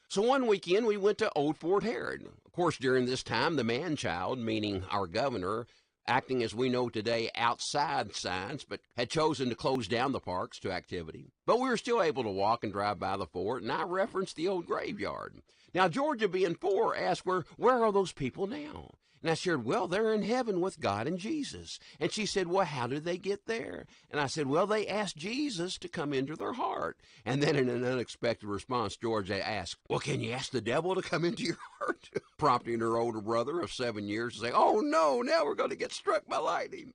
So one weekend, we went to Old Fort Herod. Of course, during this time, the man-child, meaning our governor, acting as we know today outside science, but had chosen to close down the parks to activity. But we were still able to walk and drive by the fort, and I referenced the old graveyard. Now, Georgia, being 4, asked, where are those people now? And I shared, well, they're in heaven with God and Jesus. And she said, well, how did they get there? And I said, well, they asked Jesus to come into their heart. And then in an unexpected response, Georgia asked, well, can you ask the devil to come into your heart? Prompting her older brother of 7 years to say, oh, no, now we're going to get struck by lightning.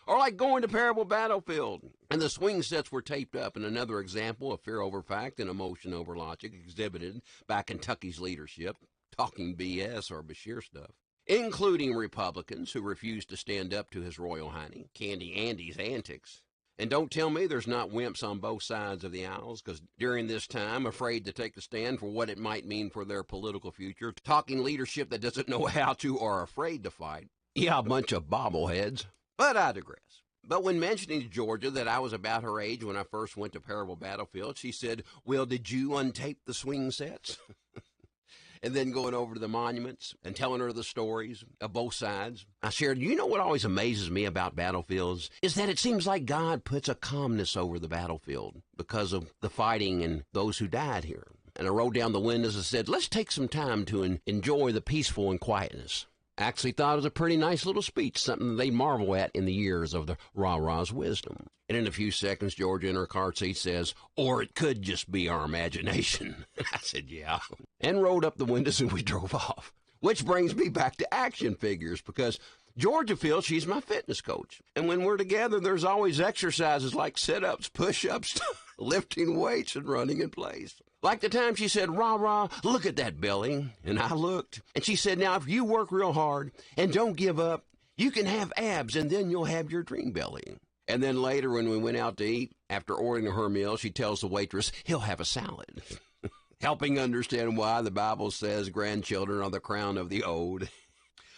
Or like going to Parable Battlefield. And the swing sets were taped up, and another example of fear over fact and emotion over logic exhibited by Kentucky's leadership, talking BS or Bashir stuff, including Republicans who refused to stand up to His Royal Highness, Candy Andy's antics. And don't tell me there's not wimps on both sides of the aisles, because during this time, afraid to take a stand for what it might mean for their political future, talking leadership that doesn't know how to or are afraid to fight. Yeah, a bunch of bobbleheads. But I digress. But when mentioning to Georgia that I was about her age when I first went to Parable Battlefield, she said, well, did you untape the swing sets? And then going over to the monuments and telling her the stories of both sides. I shared, you know what always amazes me about battlefields is that it seems like God puts a calmness over the battlefield because of the fighting and those who died here. And I rolled down the windows and said, let's take some time to enjoy the peaceful and quietness. Actually thought it was a pretty nice little speech, something they marvel at in the years of the Rah-Rah's wisdom. And in a few seconds, Georgia in her car seat says, or it could just be our imagination. I said, yeah. And rolled up the windows and we drove off. Which brings me back to action figures, because Georgia feels she's my fitness coach. And when we're together, there's always exercises like sit-ups, push-ups, lifting weights, and running in place. Like the time she said, Rah-Rah, look at that belly. And I looked. And she said, now, if you work real hard and don't give up, you can have abs and then you'll have your dream belly. And then later when we went out to eat, after ordering her meal, she tells the waitress, he'll have a salad. Helping understand why the Bible says grandchildren are the crown of the old.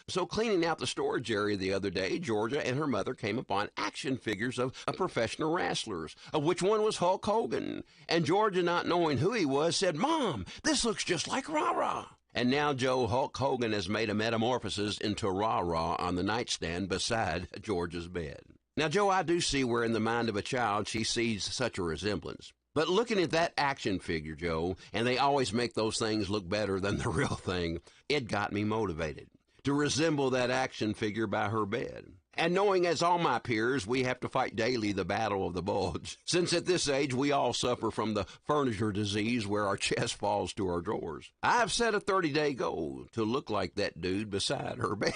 So cleaning out the storage area the other day, Georgia and her mother came upon action figures of professional wrestlers, of which one was Hulk Hogan. And Georgia, not knowing who he was, said, Mom, this looks just like Rah-Rah. And now Joe Hulk Hogan has made a metamorphosis into Rah-Rah on the nightstand beside Georgia's bed. Now, Joe, I do see where in the mind of a child she sees such a resemblance. But looking at that action figure, Joe, and they always make those things look better than the real thing, it got me motivated to resemble that action figure by her bed. And knowing, as all my peers, we have to fight daily the battle of the bulge, since at this age we all suffer from the furniture disease where our chest falls to our drawers. I've set a 30-day goal to look like that dude beside her bed.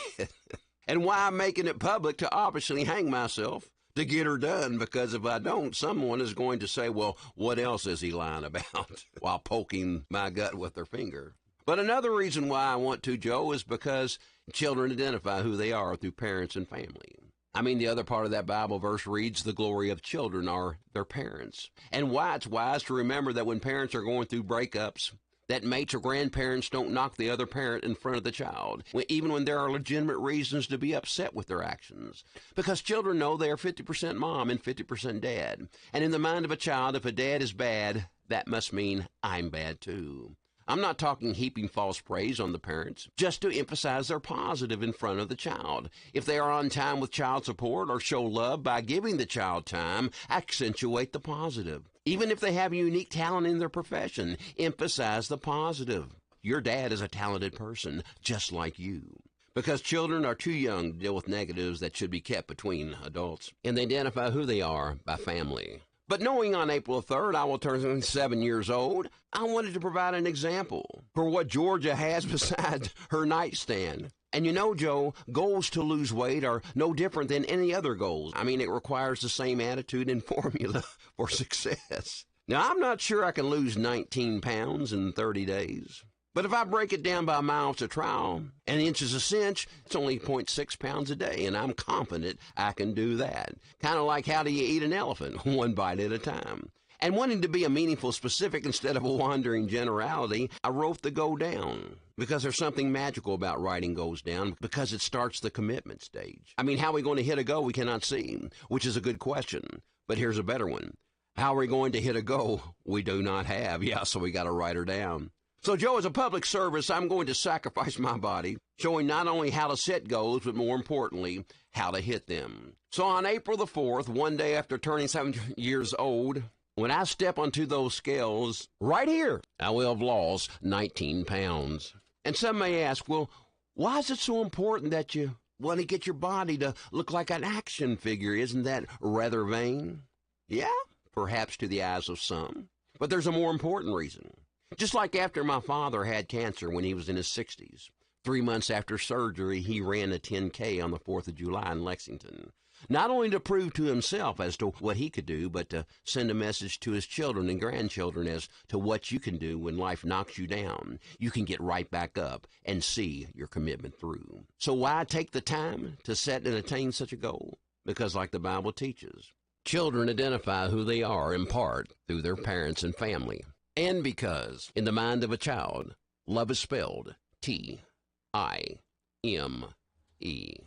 And why I'm making it public to obviously hang myself to get her done, because if I don't, someone is going to say, well, what else is he lying about, while poking my gut with their finger. But another reason why I want to, Joe, is because children identify who they are through parents and family. I mean, the other part of that Bible verse reads, the glory of children are their parents. And why it's wise to remember that when parents are going through breakups, that mates or grandparents don't knock the other parent in front of the child, even when there are legitimate reasons to be upset with their actions. Because children know they are 50% mom and 50% dad. And in the mind of a child, if a dad is bad, that must mean I'm bad too. I'm not talking heaping false praise on the parents, just to emphasize their positive in front of the child. If they are on time with child support or show love by giving the child time, accentuate the positive. Even if they have a unique talent in their profession, emphasize the positive. Your dad is a talented person, just like you. Because children are too young to deal with negatives that should be kept between adults, and they identify who they are by family. But knowing on April 3rd I will turn 7 years old, I wanted to provide an example for what Georgia has beside her nightstand. And you know, Joe, goals to lose weight are no different than any other goals. I mean, it requires the same attitude and formula for success. Now, I'm not sure I can lose 19 pounds in 30 days. But if I break it down by miles a trial and inches a cinch, it's only 0.6 pounds a day, and I'm confident I can do that. Kind of like how do you eat an elephant, one bite at a time. And wanting to be a meaningful specific instead of a wandering generality, I wrote the goal down. Because there's something magical about writing goals down, because it starts the commitment stage. I mean, how are we going to hit a goal we cannot see? Which is a good question. But here's a better one. How are we going to hit a goal we do not have? Yeah, so we got to write her down. So, Joe, as a public service, I'm going to sacrifice my body, showing not only how to set goals, but more importantly, how to hit them. So on April the 4th, one day after turning 7 years old, when I step onto those scales, right here, I will have lost 19 pounds. And some may ask, well, why is it so important that you want to get your body to look like an action figure? Isn't that rather vain? Yeah, perhaps to the eyes of some. But there's a more important reason. Just like after my father had cancer when he was in his 60s, 3 months after surgery, he ran a 10K on the 4th of July in Lexington. Not only to prove to himself as to what he could do, but to send a message to his children and grandchildren as to what you can do when life knocks you down. You can get right back up and see your commitment through. So why take the time to set and attain such a goal? Because like the Bible teaches, children identify who they are in part through their parents and family. And because in the mind of a child, love is spelled T-I-M.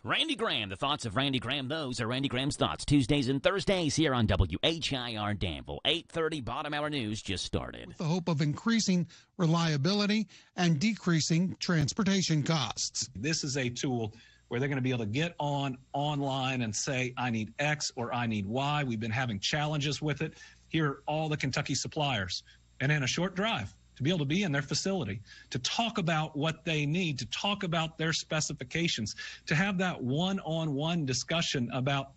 Randy Graham, the thoughts of Randy Graham. Those are Randy Graham's thoughts. Tuesdays and Thursdays here on WHIR Danville. 8:30 bottom hour news just started. With the hope of increasing reliability and decreasing transportation costs. This is a tool where they're going to be able to get online and say, I need X or I need Y. We've been having challenges with it. Here are all the Kentucky suppliers. And in a short drive, to be able to be in their facility, to talk about what they need, to talk about their specifications, to have that one-on-one discussion about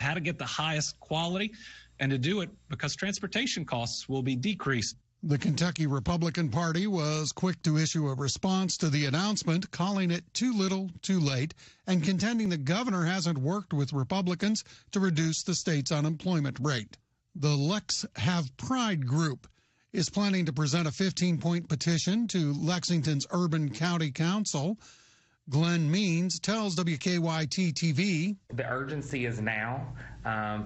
how to get the highest quality, and to do it because transportation costs will be decreased. The Kentucky Republican Party was quick to issue a response to the announcement, calling it too little, too late, and contending the governor hasn't worked with Republicans to reduce the state's unemployment rate. The Let's Have Pride group is planning to present a 15-point petition to Lexington's Urban County Council. Glenn Means tells WKYT-TV. The urgency is now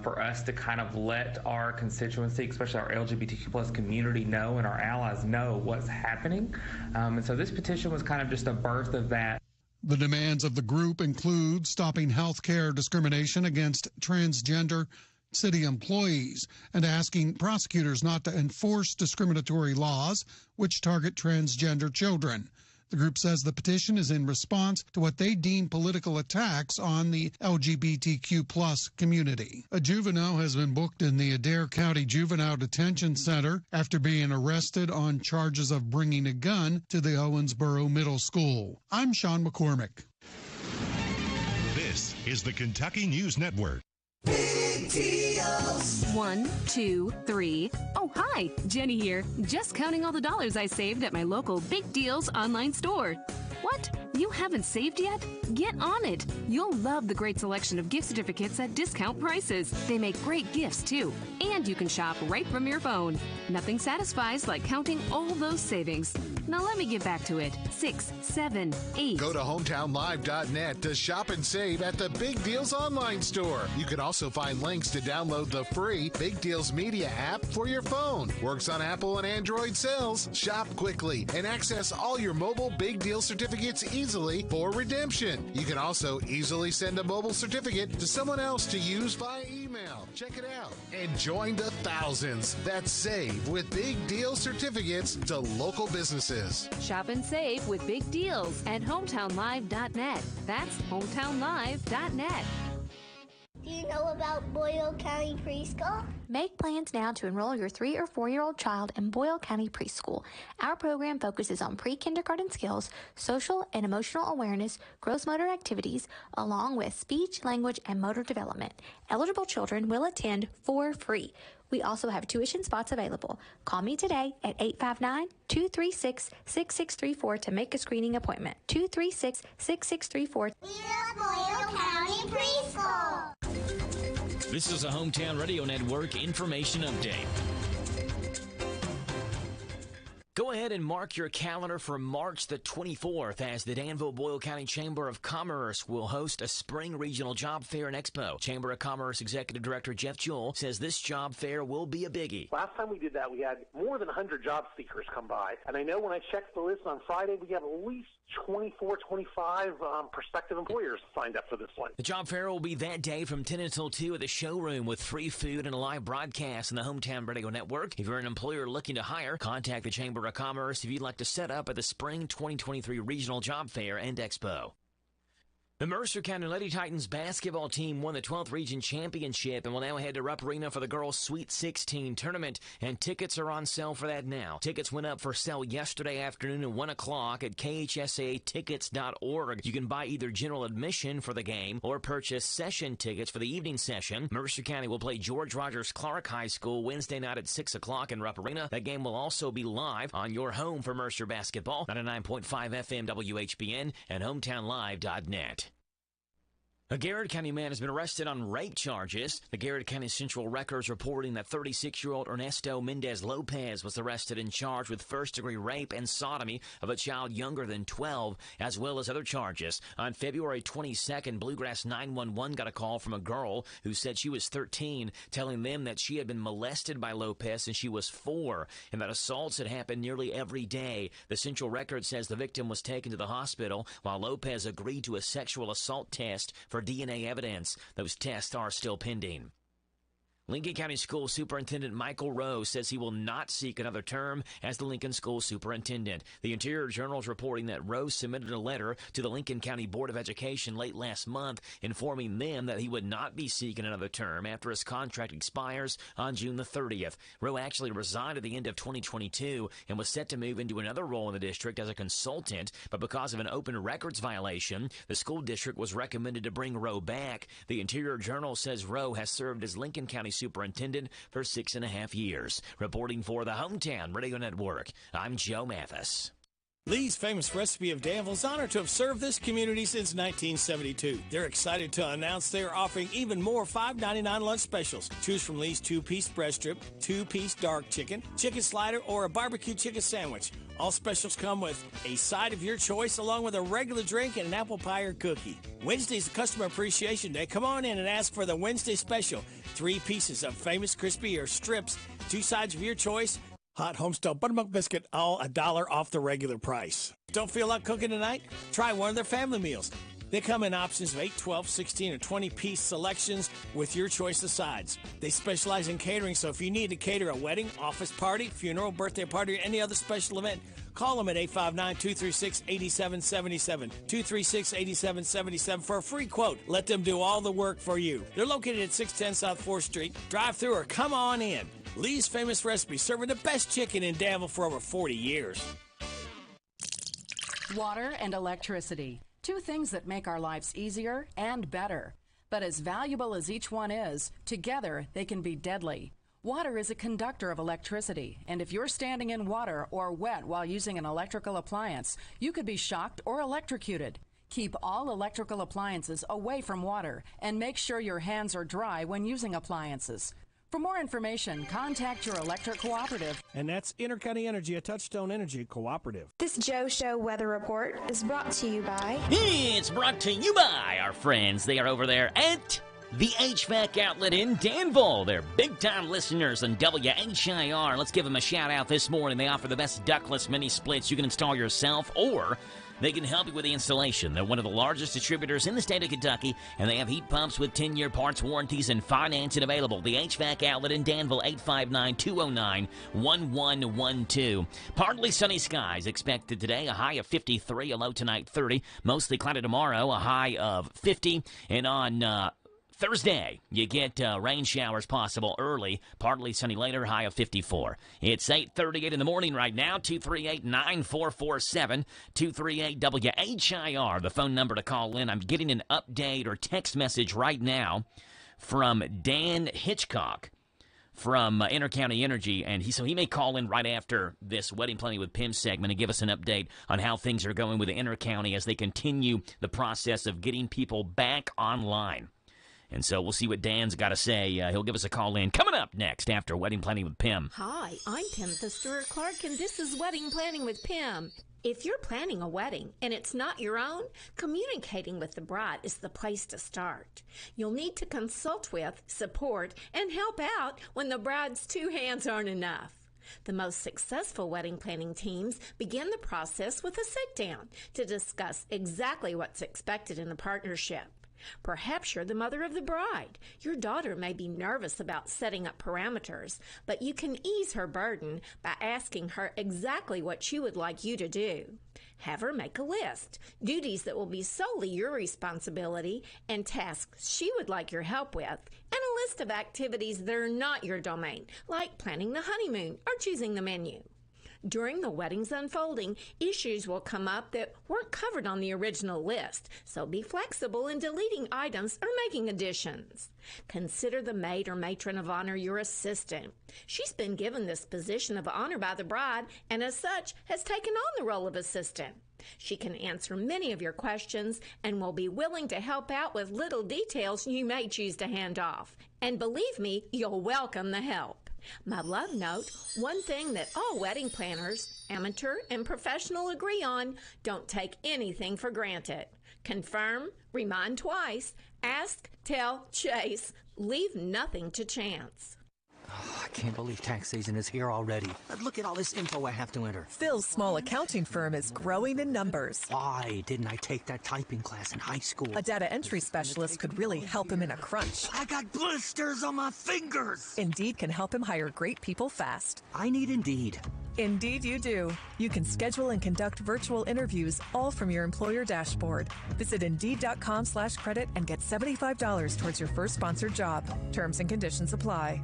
for us to kind of let our constituency, especially our LGBTQ plus community, know and our allies know what's happening. And so this petition was kind of just a birth of that. The demands of the group include stopping health care discrimination against transgender city employees and asking prosecutors not to enforce discriminatory laws which target transgender children. The group says the petition is in response to what they deem political attacks on the LGBTQ plus community. A juvenile has been booked in the Adair County Juvenile Detention Center after being arrested on charges of bringing a gun to the Owensboro Middle School. I'm Sean McCormick. This is the Kentucky News Network. Big deals. 1, 2, 3. Oh, hi, Jenny here. Just counting all the dollars I saved at my local Big Deals online store. What? You haven't saved yet? Get on it. You'll love the great selection of gift certificates at discount prices. They make great gifts, too. And you can shop right from your phone. Nothing satisfies like counting all those savings. Now let me get back to it. 6, 7, 8. Go to hometownlive.net to shop and save at the Big Deals online store. You can also find links to download the free Big Deals Media app for your phone. Works on Apple and Android sales. Shop quickly and access all your mobile Big Deal certificates easily for redemption. You can also easily send a mobile certificate to someone else to use via email. Check it out and join the thousands that save with Big Deal certificates to local businesses. Shop and save with Big Deals at hometownlive.net. That's hometownlive.net. In know about Boyle County Preschool? Make plans now to enroll your 3 or 4-year-old child in Boyle County Preschool. Our program focuses on pre-kindergarten skills, social and emotional awareness, gross motor activities, along with speech, language, and motor development. Eligible children will attend for free. We also have tuition spots available. Call me today at 859-236-6634 to make a screening appointment. 236-6634. We love Boyle County Preschool. This is a Hometown Radio Network information update. Go ahead and mark your calendar for March the 24th as the Danville-Boyle County Chamber of Commerce will host a spring regional job fair and expo. Chamber of Commerce Executive Director Jeff Jewell says this job fair will be a biggie. Last time we did that, we had more than 100 job seekers come by. And I know when I checked the list on Friday, we have at least 24, 25 prospective employers signed up for this one. The job fair will be that day from 10 until 2 at the showroom with free food and a live broadcast on the Hometown Radio Network. If you're an employer looking to hire, contact the Chamber of Commerce if you'd like to set up at the Spring 2023 Regional Job Fair and Expo. The Mercer County Lady Titans basketball team won the 12th Region Championship and will now head to Rupp Arena for the girls' Sweet 16 tournament, and tickets are on sale for that now. Tickets went up for sale yesterday afternoon at 1 o'clock at khsatickets.org. You can buy either general admission for the game or purchase session tickets for the evening session. Mercer County will play George Rogers Clark High School Wednesday night at 6 o'clock in Rupp Arena. That game will also be live on your home for Mercer basketball, 99.5 FM WHBN and hometownlive.net. A Garrett County man has been arrested on rape charges. The Garrett County Central Records reporting that 36-year-old Ernesto Mendez Lopez was arrested and charged with first-degree rape and sodomy of a child younger than 12, as well as other charges. On February 22nd, Bluegrass 911 got a call from a girl who said she was 13, telling them that she had been molested by Lopez since she was 4, and that assaults had happened nearly every day. The Central Record says the victim was taken to the hospital, while Lopez agreed to a sexual assault test for DNA evidence. Those tests are still pending. Lincoln County School Superintendent Michael Rowe says he will not seek another term as the Lincoln School Superintendent. The Interior Journal is reporting that Rowe submitted a letter to the Lincoln County Board of Education late last month informing them that he would not be seeking another term after his contract expires on June the 30th. Rowe actually resigned at the end of 2022 and was set to move into another role in the district as a consultant, but because of an open records violation, the school district was recommended to bring Rowe back. The Interior Journal says Rowe has served as Lincoln County Superintendent for 6.5 years. Reporting for the Hometown Radio Network, I'm Joe Mathis. Lee's Famous Recipe of Danville is honored to have served this community since 1972. They're excited to announce they are offering even more $5.99 lunch specials. Choose from Lee's 2-piece breast strip, 2-piece dark chicken, chicken slider, or a barbecue chicken sandwich. All specials come with a side of your choice along with a regular drink and an apple pie or cookie. Wednesday's Customer Appreciation Day. Come on in and ask for the Wednesday special. 3 pieces of famous crispy or strips, 2 sides of your choice, hot homestyle buttermilk biscuit, all $1 off the regular price. Don't feel like cooking tonight? Try one of their family meals. They come in options of 8, 12, 16, or 20-piece selections with your choice of sides. They specialize in catering, so if you need to cater a wedding, office party, funeral, birthday party, or any other special event, call them at 859-236-8777, 236-8777 for a free quote. Let them do all the work for you. They're located at 610 South 4th Street. Drive through or come on in. Lee's Famous Recipe, serving the best chicken in Danville for over 40 years. Water and electricity. 2 things that make our lives easier and better. But as valuable as each one is, together they can be deadly. Water is a conductor of electricity, and if you're standing in water or wet while using an electrical appliance, you could be shocked or electrocuted. Keep all electrical appliances away from water and make sure your hands are dry when using appliances. For more information, contact your electric cooperative. And that's Intercounty Energy, a Touchstone Energy cooperative. This Joe Show weather report is brought to you by... It's brought to you by our friends. They are over there at the HVAC outlet in Danville. They're big-time listeners on WHIR. Let's give them a shout-out this morning. They offer the best ductless mini splits you can install yourself, or they can help you with the installation. They're one of the largest distributors in the state of Kentucky, and they have heat pumps with 10-year parts warranties and financing available. The HVAC outlet in Danville, 859-209-1112. Partly sunny skies expected today, a high of 53, a low tonight 30. Mostly cloudy tomorrow, a high of 50. And on Thursday, you get rain showers possible early, partly sunny later, high of 54. It's 8:38 in the morning right now, 238-9447, 238-WHIR, the phone number to call in. I'm getting an update or text message right now from Dan Hitchcock from Intercounty Energy, and he may call in right after this Wedding Planning with Pim segment and give us an update on how things are going with the Intercounty as they continue the process of getting people back online. And so we'll see what Dan's got to say. He'll give us a call in coming up next after Wedding Planning with Pim. Hi, I'm Pim Stewart Clark, and this is Wedding Planning with Pim. If you're planning a wedding and it's not your own, communicating with the bride is the place to start. You'll need to consult with, support, and help out when the bride's two hands aren't enough. The most successful wedding planning teams begin the process with a sit-down to discuss exactly what's expected in a partnership. Perhaps you're the mother of the bride. Your daughter may be nervous about setting up parameters, but you can ease her burden by asking her exactly what she would like you to do. Have her make a list, duties that will be solely your responsibility, and tasks she would like your help with, and a list of activities that are not your domain, like planning the honeymoon or choosing the menu. During the wedding's unfolding, issues will come up that weren't covered on the original list, so be flexible in deleting items or making additions. Consider the maid or matron of honor your assistant. She's been given this position of honor by the bride and as such has taken on the role of assistant. She can answer many of your questions and will be willing to help out with little details you may choose to hand off. And believe me, you'll welcome the help. My love note, one thing that all wedding planners, amateur and professional, agree on: don't take anything for granted. Confirm, remind twice, ask, tell, chase, leave nothing to chance. Oh, I can't believe tax season is here already. Look at all this info I have to enter. Phil's small accounting firm is growing in numbers. Why didn't I take that typing class in high school? A data entry specialist could really help him in a crunch. I got blisters on my fingers. Indeed can help him hire great people fast. I need Indeed. Indeed you do. You can schedule and conduct virtual interviews all from your employer dashboard. Visit Indeed.com/credit and get $75 towards your first sponsored job. Terms and conditions apply.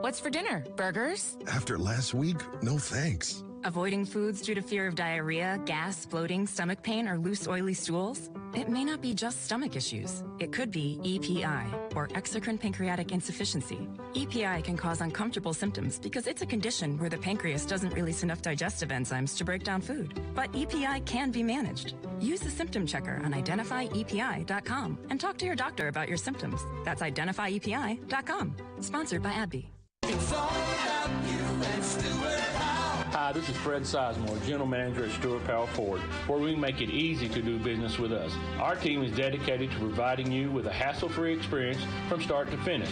What's for dinner? Burgers? After last week, no thanks. Avoiding foods due to fear of diarrhea, gas, bloating, stomach pain, or loose, oily stools? It may not be just stomach issues. It could be EPI, or exocrine pancreatic insufficiency. EPI can cause uncomfortable symptoms because it's a condition where the pancreas doesn't release enough digestive enzymes to break down food. But EPI can be managed. Use the symptom checker on identifyepi.com and talk to your doctor about your symptoms. That's identifyepi.com. Sponsored by AbbVie. It's all about you and Stuart Powell. Hi, this is Fred Sizemore, General Manager at Stuart Powell Ford, where we make it easy to do business with us. Our team is dedicated to providing you with a hassle-free experience from start to finish.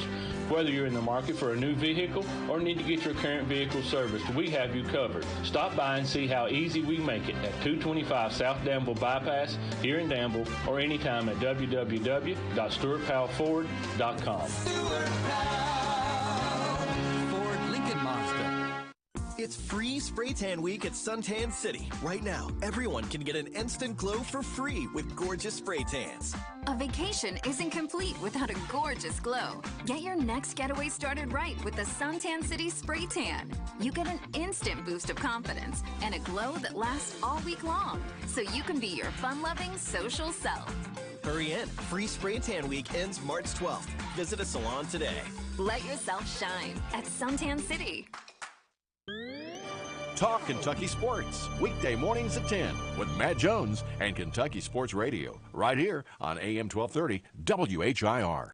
Whether you're in the market for a new vehicle or need to get your current vehicle serviced, we have you covered. Stop by and see how easy we make it at 225 South Danville Bypass here in Danville or anytime at www.stuartpowellford.com. Stuart Powell. It's free spray tan week at Suntan City. Right now, everyone can get an instant glow for free with gorgeous spray tans. A vacation isn't complete without a gorgeous glow. Get your next getaway started right with the Suntan City Spray Tan. You get an instant boost of confidence and a glow that lasts all week long, so you can be your fun-loving social self. Hurry in. Free spray tan week ends March 12th. Visit a salon today. Let yourself shine at Suntan City. Talk Kentucky Sports, weekday mornings at 10 with Matt Jones and Kentucky Sports Radio, right here on AM 1230 WHIR.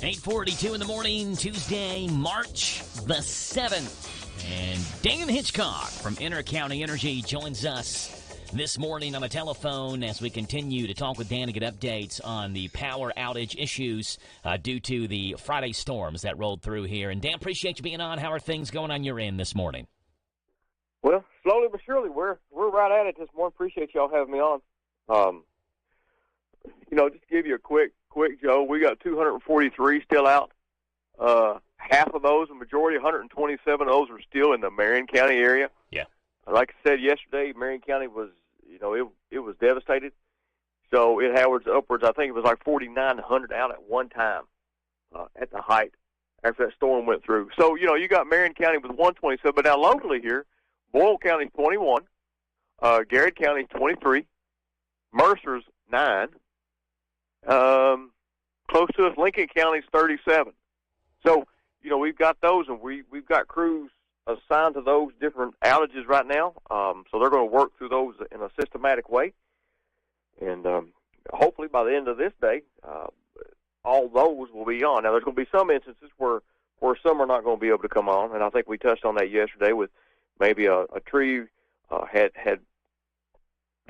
8:42 in the morning, Tuesday, March the 7th. And Dan Hitchcock from Intercounty Energy joins us this morning on the telephone as we continue to talk with Dan and get updates on the power outage issues due to the Friday storms that rolled through here. And Dan, appreciate you being on. How are things going on your end this morning? Well, slowly but surely, we're right at it this morning. Appreciate y'all having me on. Just to give you a quick, Joe, we got 243 still out. Half of those, a majority, 127 of those, are still in the Marion County area. Yeah. Like I said yesterday, Marion County was, it was devastated. So it averaged upwards, I think it was like 4,900 out at one time at the height after that storm went through. So, you got Marion County with 127, but now locally here, Boyle County's 21, Garrett County's 23, Mercer's 9, close to us, Lincoln County's 37. So, we've got those, and we've got crews assigned to those different outages right now. So they're going to work through those in a systematic way. And hopefully by the end of this day, all those will be on. Now, there's going to be some instances where some are not going to be able to come on, and I think we touched on that yesterday with maybe a tree had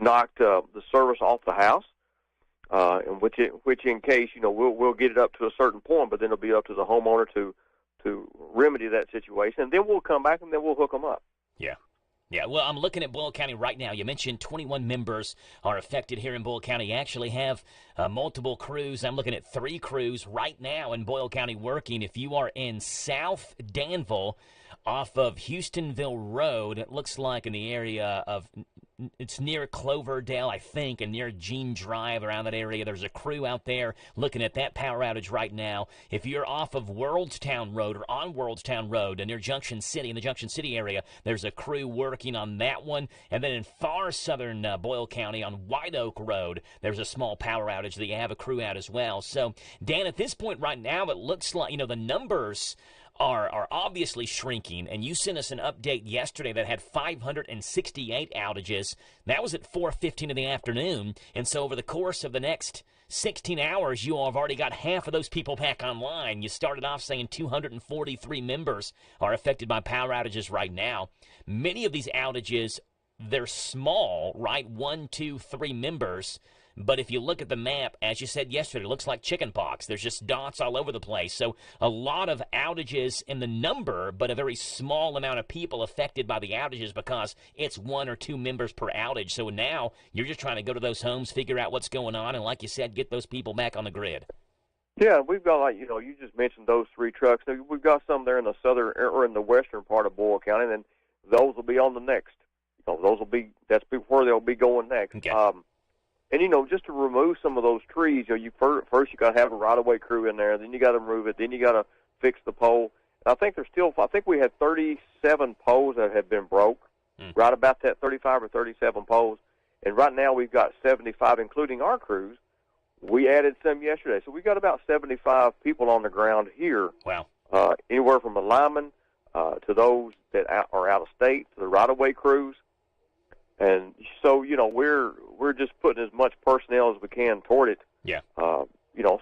knocked the service off the house, and which in case, we'll get it up to a certain point, but then it'll be up to the homeowner to remedy that situation, and then we'll come back and then we'll hook them up. Yeah. Yeah, well, I'm looking at Boyle County right now. You mentioned 21 members are affected here in Boyle County. You actually have multiple crews. I'm looking at 3 crews right now in Boyle County working. If you are in South Danville off of Houstonville Road, it looks like in the area of, it's near Cloverdale, I think, and near Gene Drive, around that area. There's a crew out there looking at that power outage right now. If you're off of Worldstown Road or on Worldstown Road and near Junction City, in the Junction City area, there's a crew working on that one. And then in far southern Boyle County on White Oak Road, there's a small power outage that you have a crew out as well. So, Dan, at this point right now, it looks like, the numbers are obviously shrinking, and you sent us an update yesterday that had 568 outages. That was at 4:15 in the afternoon, and so over the course of the next 16 hours, you all have already got half of those people back online. You started off saying 243 members are affected by power outages right now. Many of these outages, they're small, right? 1, 2, 3 members. But if you look at the map, as you said yesterday, it looks like chicken pox. There's just dots all over the place. So a lot of outages in the number, but a very small amount of people affected by the outages because it's 1 or 2 members per outage. So now you're just trying to go to those homes, figure out what's going on, and like you said, get those people back on the grid. Yeah, we've got, you just mentioned those 3 trucks. We've got some there in the southern or in the western part of Boyle County, and then those will be on the next. That's where they'll be going next. Okay. And, just to remove some of those trees, first you got to have a right-of-way crew in there, then you got to remove it, then you got to fix the pole. And I think we had 37 poles that had been broke, right about that 35 or 37 poles. And right now we've got 75, including our crews. We added some yesterday. So we've got about 75 people on the ground here. Wow. Anywhere from the linemen to those that are out of state, to the right-of-way crews. And so, we're just putting as much personnel as we can toward it. Yeah. So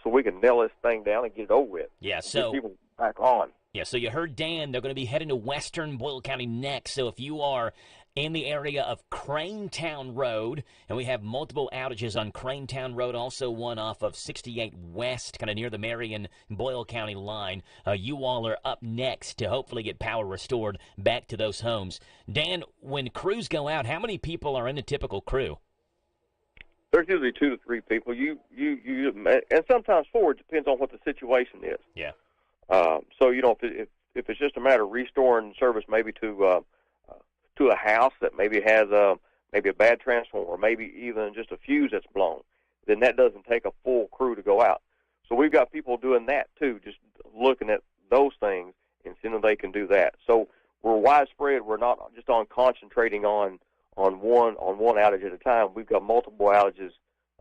we can nail this thing down and get it over with. Yeah, so get people back on. Yeah, so you heard Dan. They're going to be heading to western Boyle County next. So if you are in the area of Cranetown Road, and we have multiple outages on Cranetown Road, also one off of 68 West, kind of near the Marion-Boyle County line. You all are up next to hopefully get power restored back to those homes. Dan, when crews go out, how many people are in a typical crew? There's usually 2 to 3 people. You, and sometimes 4. It depends on what the situation is. Yeah. So if it's just a matter of restoring service, maybe to a house that maybe has maybe a bad transformer, or maybe even just a fuse that's blown, then that doesn't take a full crew to go out. So we've got people doing that too, just looking at those things and seeing if they can do that. So we're widespread. We're not just concentrating on one outage at a time. We've got multiple outages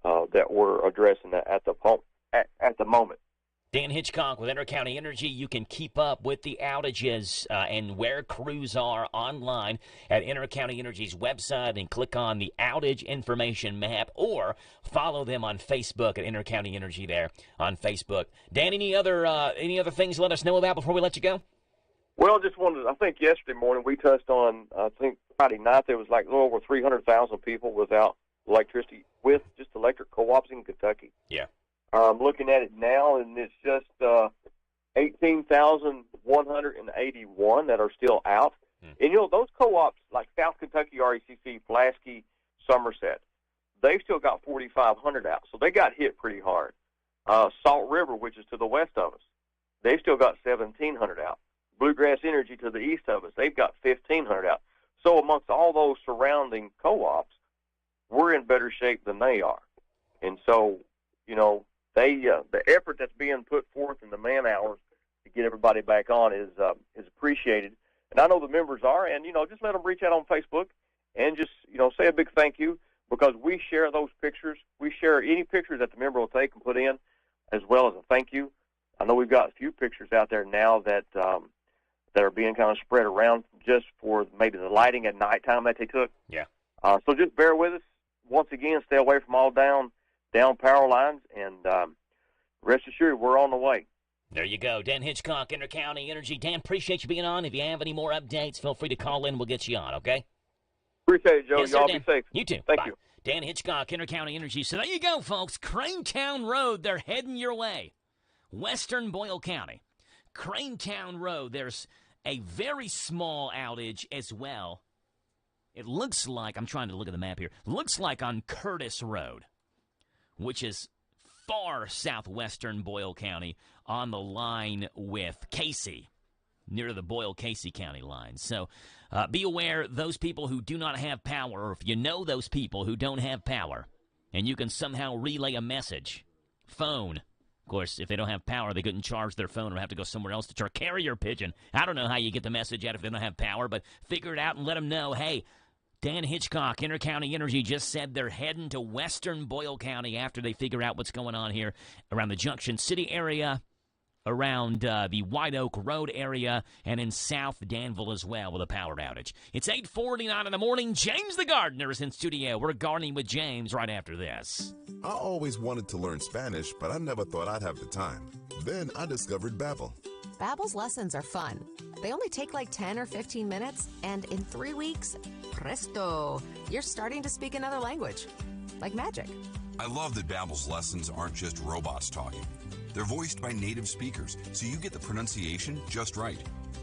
that we're addressing at the moment. Dan Hitchcock with Inter-County Energy. You can keep up with the outages and where crews are online at Inter-County Energy's website and click on the outage information map, or follow them on Facebook at Inter-County Energy there on Facebook. Dan, any other things to let us know about before we let you go? Well, just wanted. I think yesterday morning we touched on. I think Friday night there was like a little over 300,000 people without electricity with just electric co-ops in Kentucky. Yeah. I'm looking at it now, and it's just 18,181 that are still out. And, those co-ops like South Kentucky RECC, Pulaski, Somerset, they've still got 4,500 out. So they got hit pretty hard. Salt River, which is to the west of us, they've still got 1,700 out. Bluegrass Energy to the east of us, they've got 1,500 out. So amongst all those surrounding co-ops, we're in better shape than they are. And so, the effort that's being put forth in the man hours to get everybody back on is appreciated. And I know the members are, and, just let them reach out on Facebook and just, say a big thank you, because we share those pictures. We share any pictures that the member will take and put in, as well as a thank you. I know we've got a few pictures out there now that are being kind of spread around just for maybe the lighting at nighttime that they took. Yeah. So just bear with us. Once again, stay away from all down power lines, and rest assured, we're on the way. There you go. Dan Hitchcock, Intercounty Energy. Dan, appreciate you being on. If you have any more updates, feel free to call in. We'll get you on, okay? Appreciate it, Joe. Yes, sir, Y'all Dan. be safe. You too. Thank Bye. you. Dan Hitchcock, Intercounty Energy. So there you go, folks. Cranetown Road, they're heading your way. Western Boyle County. Cranetown Road, there's a very small outage as well. It looks like, I'm trying to look at the map here, looks like on Curtis Road, which is far southwestern Boyle County on the line with Casey, near the Boyle-Casey County line. So be aware, those people who do not have power, or if you know those people who don't have power, and you can somehow relay a message, phone. Of course, if they don't have power, they couldn't charge their phone or have to go somewhere else to charge. Carrier pigeon. I don't know how you get the message out if they don't have power, but figure it out and let them know, hey, Dan Hitchcock, Intercounty Energy, just said they're heading to western Boyle County after they figure out what's going on here around the Junction City area, around the White Oak Road area, and in South Danville as well with a power outage. It's 8:49 in the morning. James the Gardener is in studio. We're gardening with James right after this. I always wanted to learn Spanish, but I never thought I'd have the time. Then I discovered Babbel. Babbel's lessons are fun. They only take like 10 or 15 minutes, and in 3 weeks, presto, you're starting to speak another language. Like magic. I love that Babbel's lessons aren't just robots talking. They're voiced by native speakers, so you get the pronunciation just right.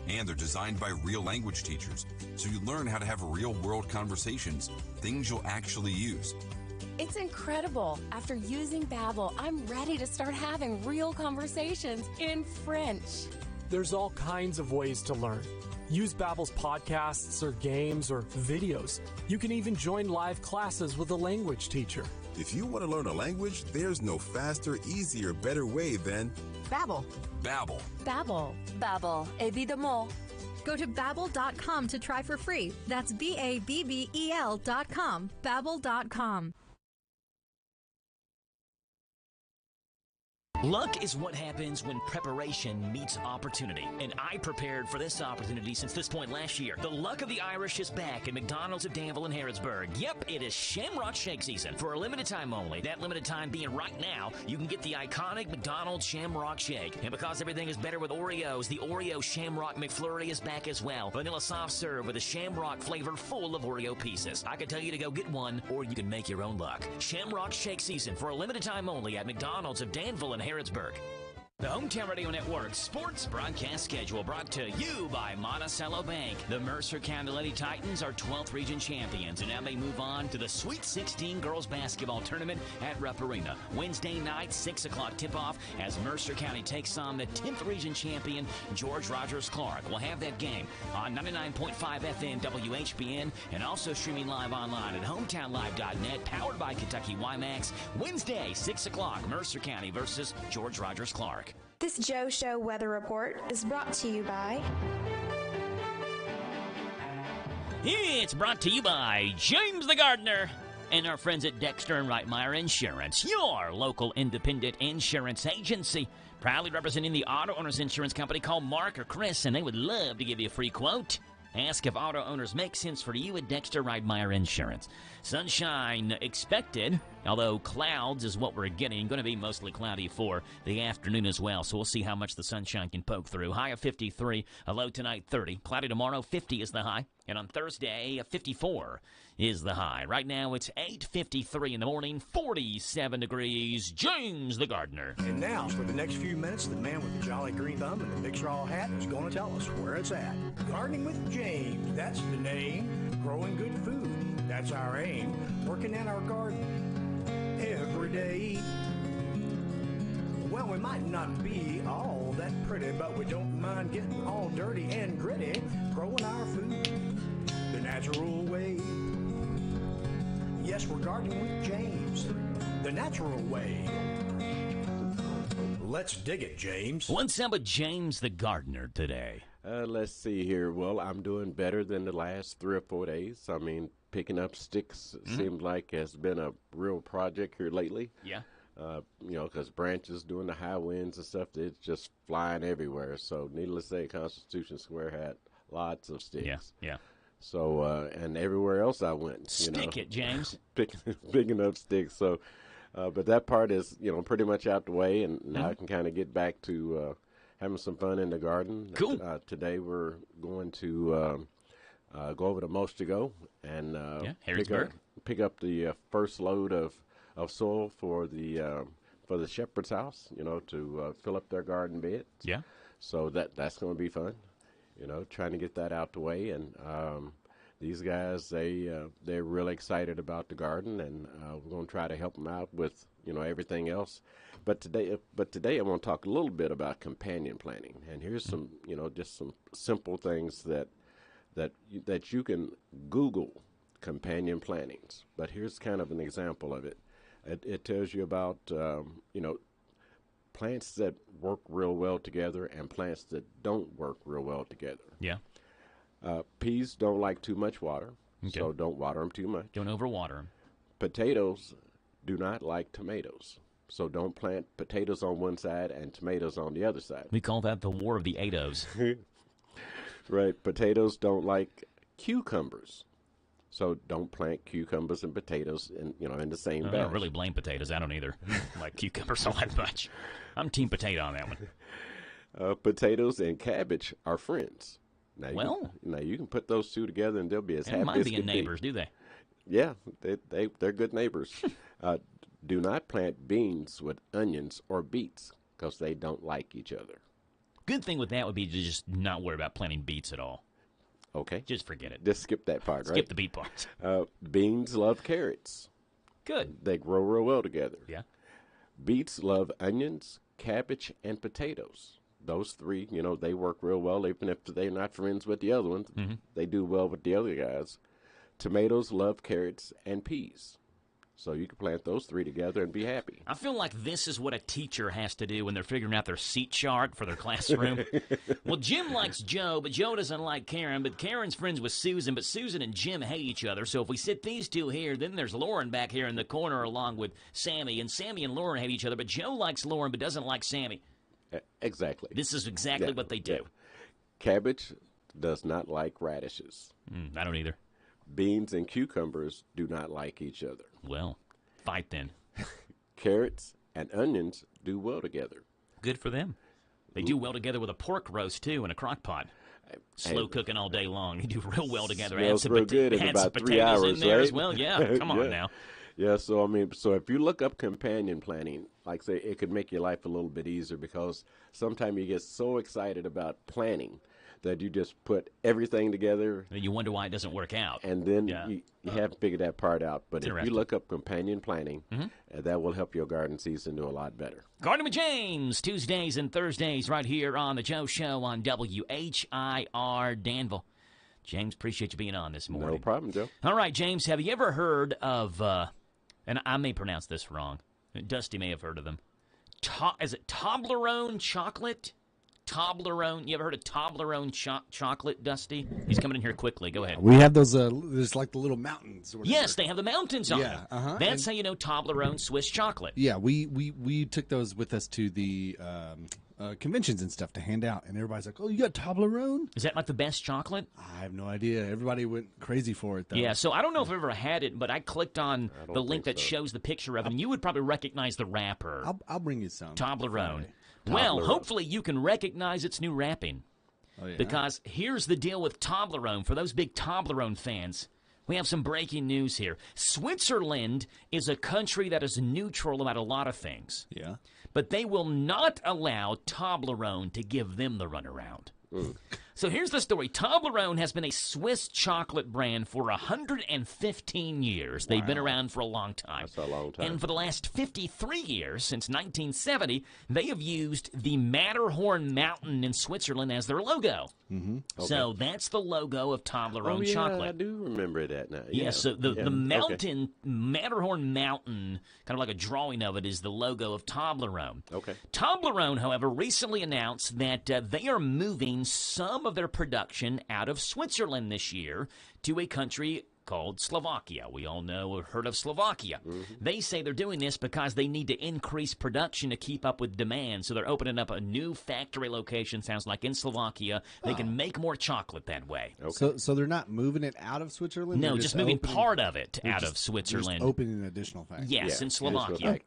And they're designed by real language teachers, so you learn how to have real-world conversations, things you'll actually use. It's incredible. After using Babbel, I'm ready to start having real conversations in French. There's all kinds of ways to learn. Use Babbel's podcasts or games or videos. You can even join live classes with a language teacher. If you want to learn a language, there's no faster, easier, better way than Babbel. Babbel. Babbel. Babbel. Évidemment. Go to Babbel.com to try for free. That's Babbel.com. Babbel.com. Luck is what happens when preparation meets opportunity. And I prepared for this opportunity since this point last year. The luck of the Irish is back at McDonald's of Danville and Harrodsburg. Yep, it is Shamrock Shake season. For a limited time only, that limited time being right now, you can get the iconic McDonald's Shamrock Shake. And because everything is better with Oreos, the Oreo Shamrock McFlurry is back as well. Vanilla soft serve with a Shamrock flavor full of Oreo pieces. I can tell you to go get one, or you can make your own luck. Shamrock Shake season for a limited time only at McDonald's of Danville and Harrodsburg. The Hometown Radio Network sports broadcast schedule brought to you by Monticello Bank. The Mercer County Lady Titans are 12th region champions, and now they move on to the Sweet 16 girls basketball tournament at Rupp Arena. Wednesday night, 6 o'clock tip-off as Mercer County takes on the 10th region champion, George Rogers Clark. We'll have that game on 99.5 FM WHBN and also streaming live online at hometownlive.net, powered by Kentucky WIMAX. Wednesday, 6 o'clock, Mercer County versus George Rogers Clark. This Joe Show weather report is brought to you by... It's brought to you by James the Gardener and our friends at Dexter and Reitmeyer Insurance, your local independent insurance agency. Proudly representing the auto owners insurance company. Call Mark or Chris, and they would love to give you a free quote. Ask if auto owners make sense for you at Dexter Reitmeyer Insurance. Sunshine expected, although clouds is what we're getting. Going to be mostly cloudy for the afternoon as well, so we'll see how much the sunshine can poke through. High of 53, a low tonight 30. Cloudy tomorrow, 50 is the high. And on Thursday, 54 is the high. Right now, it's 8:53 in the morning, 47 degrees. James the Gardener. And now, for the next few minutes, the man with the jolly green thumb and the big straw hat is going to tell us where it's at. Gardening with James, that's the name. Growing good food, that's our aim. Working in our garden every day. Well, we might not be all that pretty, but we don't mind getting all dirty and gritty. Growing our food the natural way. Yes, we're gardening with James, the natural way. Let's dig it, James. What's up with James the gardener today? Let's see here. Well, I'm doing better than the last 3 or 4 days. I mean, picking up sticks seems like has been a real project here lately. Yeah. Because branches doing the high winds and stuff, it's just flying everywhere. So, needless to say, Constitution Square had lots of sticks. Yeah. So, and everywhere else I went. Stick it, James. Picking up sticks. So, but that part is, pretty much out the way, and now I can kind of get back to having some fun in the garden. Cool. Today we're going to go over to Most to Go and pick up the first load of soil for the shepherd's house, to fill up their garden beds. Yeah. So that's going to be fun, trying to get that out the way. And these guys, they're really excited about the garden, and we're going to try to help them out with, everything else. But today I want to talk a little bit about companion planting. And here's some, just some simple things that you can Google companion plantings. But here's kind of an example of it. It tells you about, plants that work real well together and plants that don't work real well together. Yeah. Peas don't like too much water, so don't water them too much. Don't overwater them. Potatoes do not like tomatoes, so don't plant potatoes on one side and tomatoes on the other side. We call that the War of the Ados. Right. Potatoes don't like cucumbers, so don't plant cucumbers and potatoes in the same batch. I don't really blame potatoes. I don't either like cucumbers all that much. I'm team potato on that one. Potatoes and cabbage are friends. Now you can put those two together and they'll be as happy as can be. They mind being neighbors, do they? Yeah, they're good neighbors. Do not plant beans with onions or beets because they don't like each other. Good thing with that would be to just not worry about planting beets at all. Okay. Just forget it. Just skip that part, right? Skip the beet part. Beans love carrots. Good. They grow real well together. Yeah. Beets love onions, cabbage, and potatoes. Those three, they work real well, even if they're not friends with the other ones. Mm-hmm. They do well with the other guys. Tomatoes love carrots and peas. So you can plant those three together and be happy. I feel like this is what a teacher has to do when they're figuring out their seat chart for their classroom. Well, Jim likes Joe, but Joe doesn't like Karen. But Karen's friends with Susan, but Susan and Jim hate each other. So if we sit these two here, then there's Lauren back here in the corner along with Sammy. And Sammy and Lauren hate each other, but Joe likes Lauren but doesn't like Sammy. Exactly. This is exactly what they do. Yeah. Cabbage does not like radishes. I don't either. Beans and cucumbers do not like each other. Well, fight then. Carrots and onions do well together. Good for them. They do well together with a pork roast, too, in a crock pot. Slow cooking all day long. They do real well together. Smells real good in about 3 hours, in there right? as well. Yeah, come on now. Yeah, so if you look up companion planting, like say, it could make your life a little bit easier because sometimes you get so excited about planning that you just put everything together. And you wonder why it doesn't work out. And then you haven't figured that part out. But if you look up companion planting, Mm-hmm. That will help your garden season do a lot better. Garden with James, Tuesdays and Thursdays right here on The Joe Show on WHIR Danville. James, appreciate you being on this morning. No problem, Joe. All right, James, have you ever heard of, and I may pronounce this wrong, Dusty may have heard of them, is it Toblerone chocolate? Toblerone. You ever heard of Toblerone chocolate, Dusty? He's coming in here quickly. Go ahead. We have those, there's like the little mountains. Yes, they have the mountains on them. Uh-huh. That's how you know Toblerone Swiss chocolate. Yeah, we took those with us to the conventions and stuff to hand out, and everybody's like, oh, you got Toblerone? Is that like the best chocolate? I have no idea. Everybody went crazy for it, though. Yeah, so I don't know if I've ever had it, but I clicked on the link that shows the picture of it, and you would probably recognize the wrapper. I'll bring you some. Toblerone. Well, hopefully you can recognize its new wrapping. Oh, yeah. Because here's the deal with Toblerone. For those big Toblerone fans, we have some breaking news here. Switzerland is a country that is neutral about a lot of things. Yeah. But they will not allow Toblerone to give them the runaround. So here's the story. Toblerone has been a Swiss chocolate brand for 115 years. They've been around for a long time. That's a long time. And for the last 53 years, since 1970, they have used the Matterhorn mountain in Switzerland as their logo. Mm-hmm. Okay. So that's the logo of Toblerone chocolate. I do remember that now. Yeah, so the mountain, Matterhorn Mountain, kind of like a drawing of it, is the logo of Toblerone. Okay. Toblerone, however, recently announced that they are moving some of their production out of Switzerland this year to a country called Slovakia. We all know or heard of Slovakia. Mm-hmm. They say they're doing this because they need to increase production to keep up with demand. So they're opening up a new factory location, sounds like, in Slovakia. They can make more chocolate that way. Okay. So they're not moving it out of Switzerland? No, They're just moving opening, part of it out of Switzerland. Just opening an additional factory. Yes, in Slovakia.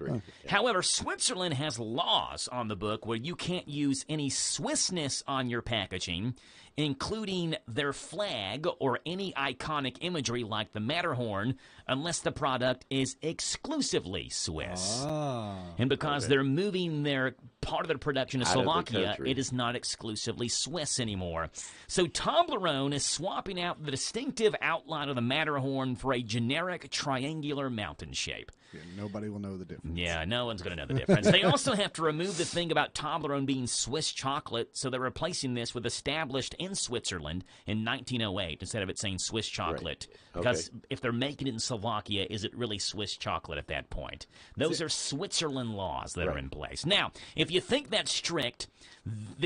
However, Switzerland has laws on the book where you can't use any Swissness on your packaging, including their flag or any iconic imagery like the Matterhorn, unless the product is exclusively Swiss. And because they're moving their part of their production to Slovakia, it is not exclusively Swiss anymore. So Toblerone is swapping out the distinctive outline of the Matterhorn for a generic triangular mountain shape. Yeah, nobody will know the difference. Yeah, no one's going to know the difference. They also have to remove the thing about Toblerone being Swiss chocolate, so they're replacing this with established in Switzerland in 1908 instead of it saying Swiss chocolate. Right. Because if they're making it in Slovakia, is it really Swiss chocolate at that point? Those are Switzerland laws that are in place. Now, if you think that's strict,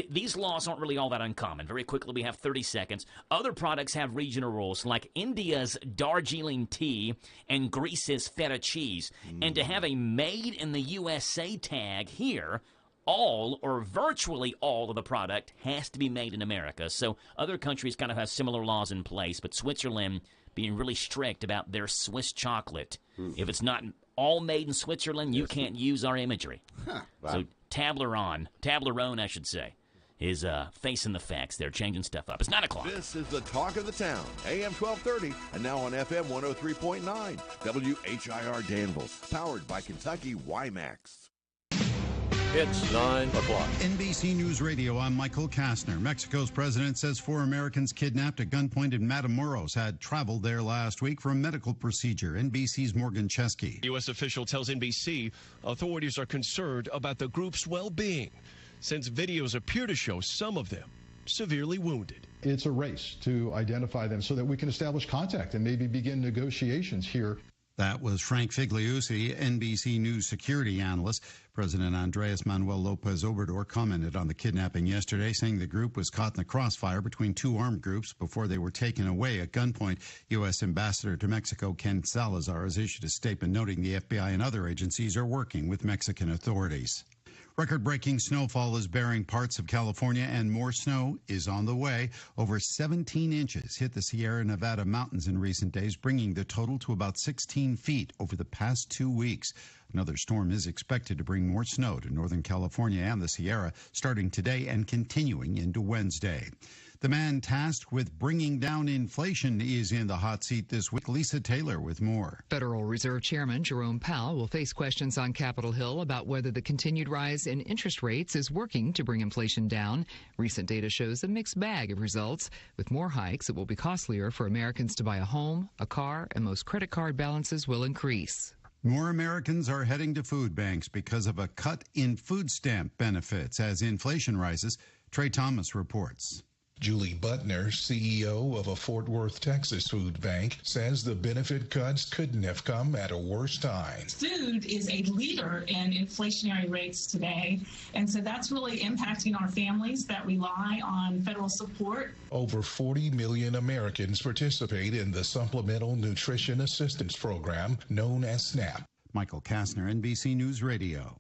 these laws aren't really all that uncommon. Very quickly, we have 30 seconds. Other products have regional rules, like India's Darjeeling tea and Greece's feta cheese. And to have a made in the USA tag here, all or virtually all of the product has to be made in America. So other countries kind of have similar laws in place, but Switzerland being really strict about their Swiss chocolate. If it's not all made in Switzerland, you can't use our imagery. Wow. So Toblerone, I should say, is facing the facts. They're changing stuff up. It's 9 o'clock. This is the talk of the town, AM 1230, and now on FM 103.9, WHIR Danville, powered by Kentucky WIMAX. It's 9 o'clock. NBC News Radio, I'm Michael Kastner. Mexico's president says 4 Americans kidnapped at gunpoint in Matamoros had traveled there last week for a medical procedure. NBC's Morgan Chesky. U.S. official tells NBC authorities are concerned about the group's well-being, since videos appear to show some of them severely wounded. It's a race to identify them so that we can establish contact and maybe begin negotiations here. That was Frank Figliuzzi, NBC News security analyst. President Andres Manuel Lopez Obrador commented on the kidnapping yesterday, saying the group was caught in the crossfire between 2 armed groups before they were taken away at gunpoint. U.S. Ambassador to Mexico Ken Salazar has issued a statement noting the FBI and other agencies are working with Mexican authorities. Record-breaking snowfall is bearing parts of California, and more snow is on the way. Over 17 inches hit the Sierra Nevada mountains in recent days, bringing the total to about 16 feet over the past 2 weeks. Another storm is expected to bring more snow to Northern California and the Sierra starting today and continuing into Wednesday. The man tasked with bringing down inflation is in the hot seat this week. Lisa Taylor with more. Federal Reserve Chairman Jerome Powell will face questions on Capitol Hill about whether the continued rise in interest rates is working to bring inflation down. Recent data shows a mixed bag of results. With more hikes, it will be costlier for Americans to buy a home, a car, and most credit card balances will increase. More Americans are heading to food banks because of a cut in food stamp benefits as inflation rises. Trey Thomas reports. Julie Butner, CEO of a Fort Worth, Texas food bank, says the benefit cuts couldn't have come at a worse time. Food is a leader in inflationary rates today, and so that's really impacting our families that rely on federal support. Over 40 million Americans participate in the Supplemental Nutrition Assistance Program, known as SNAP. Michael Kastner, NBC News Radio.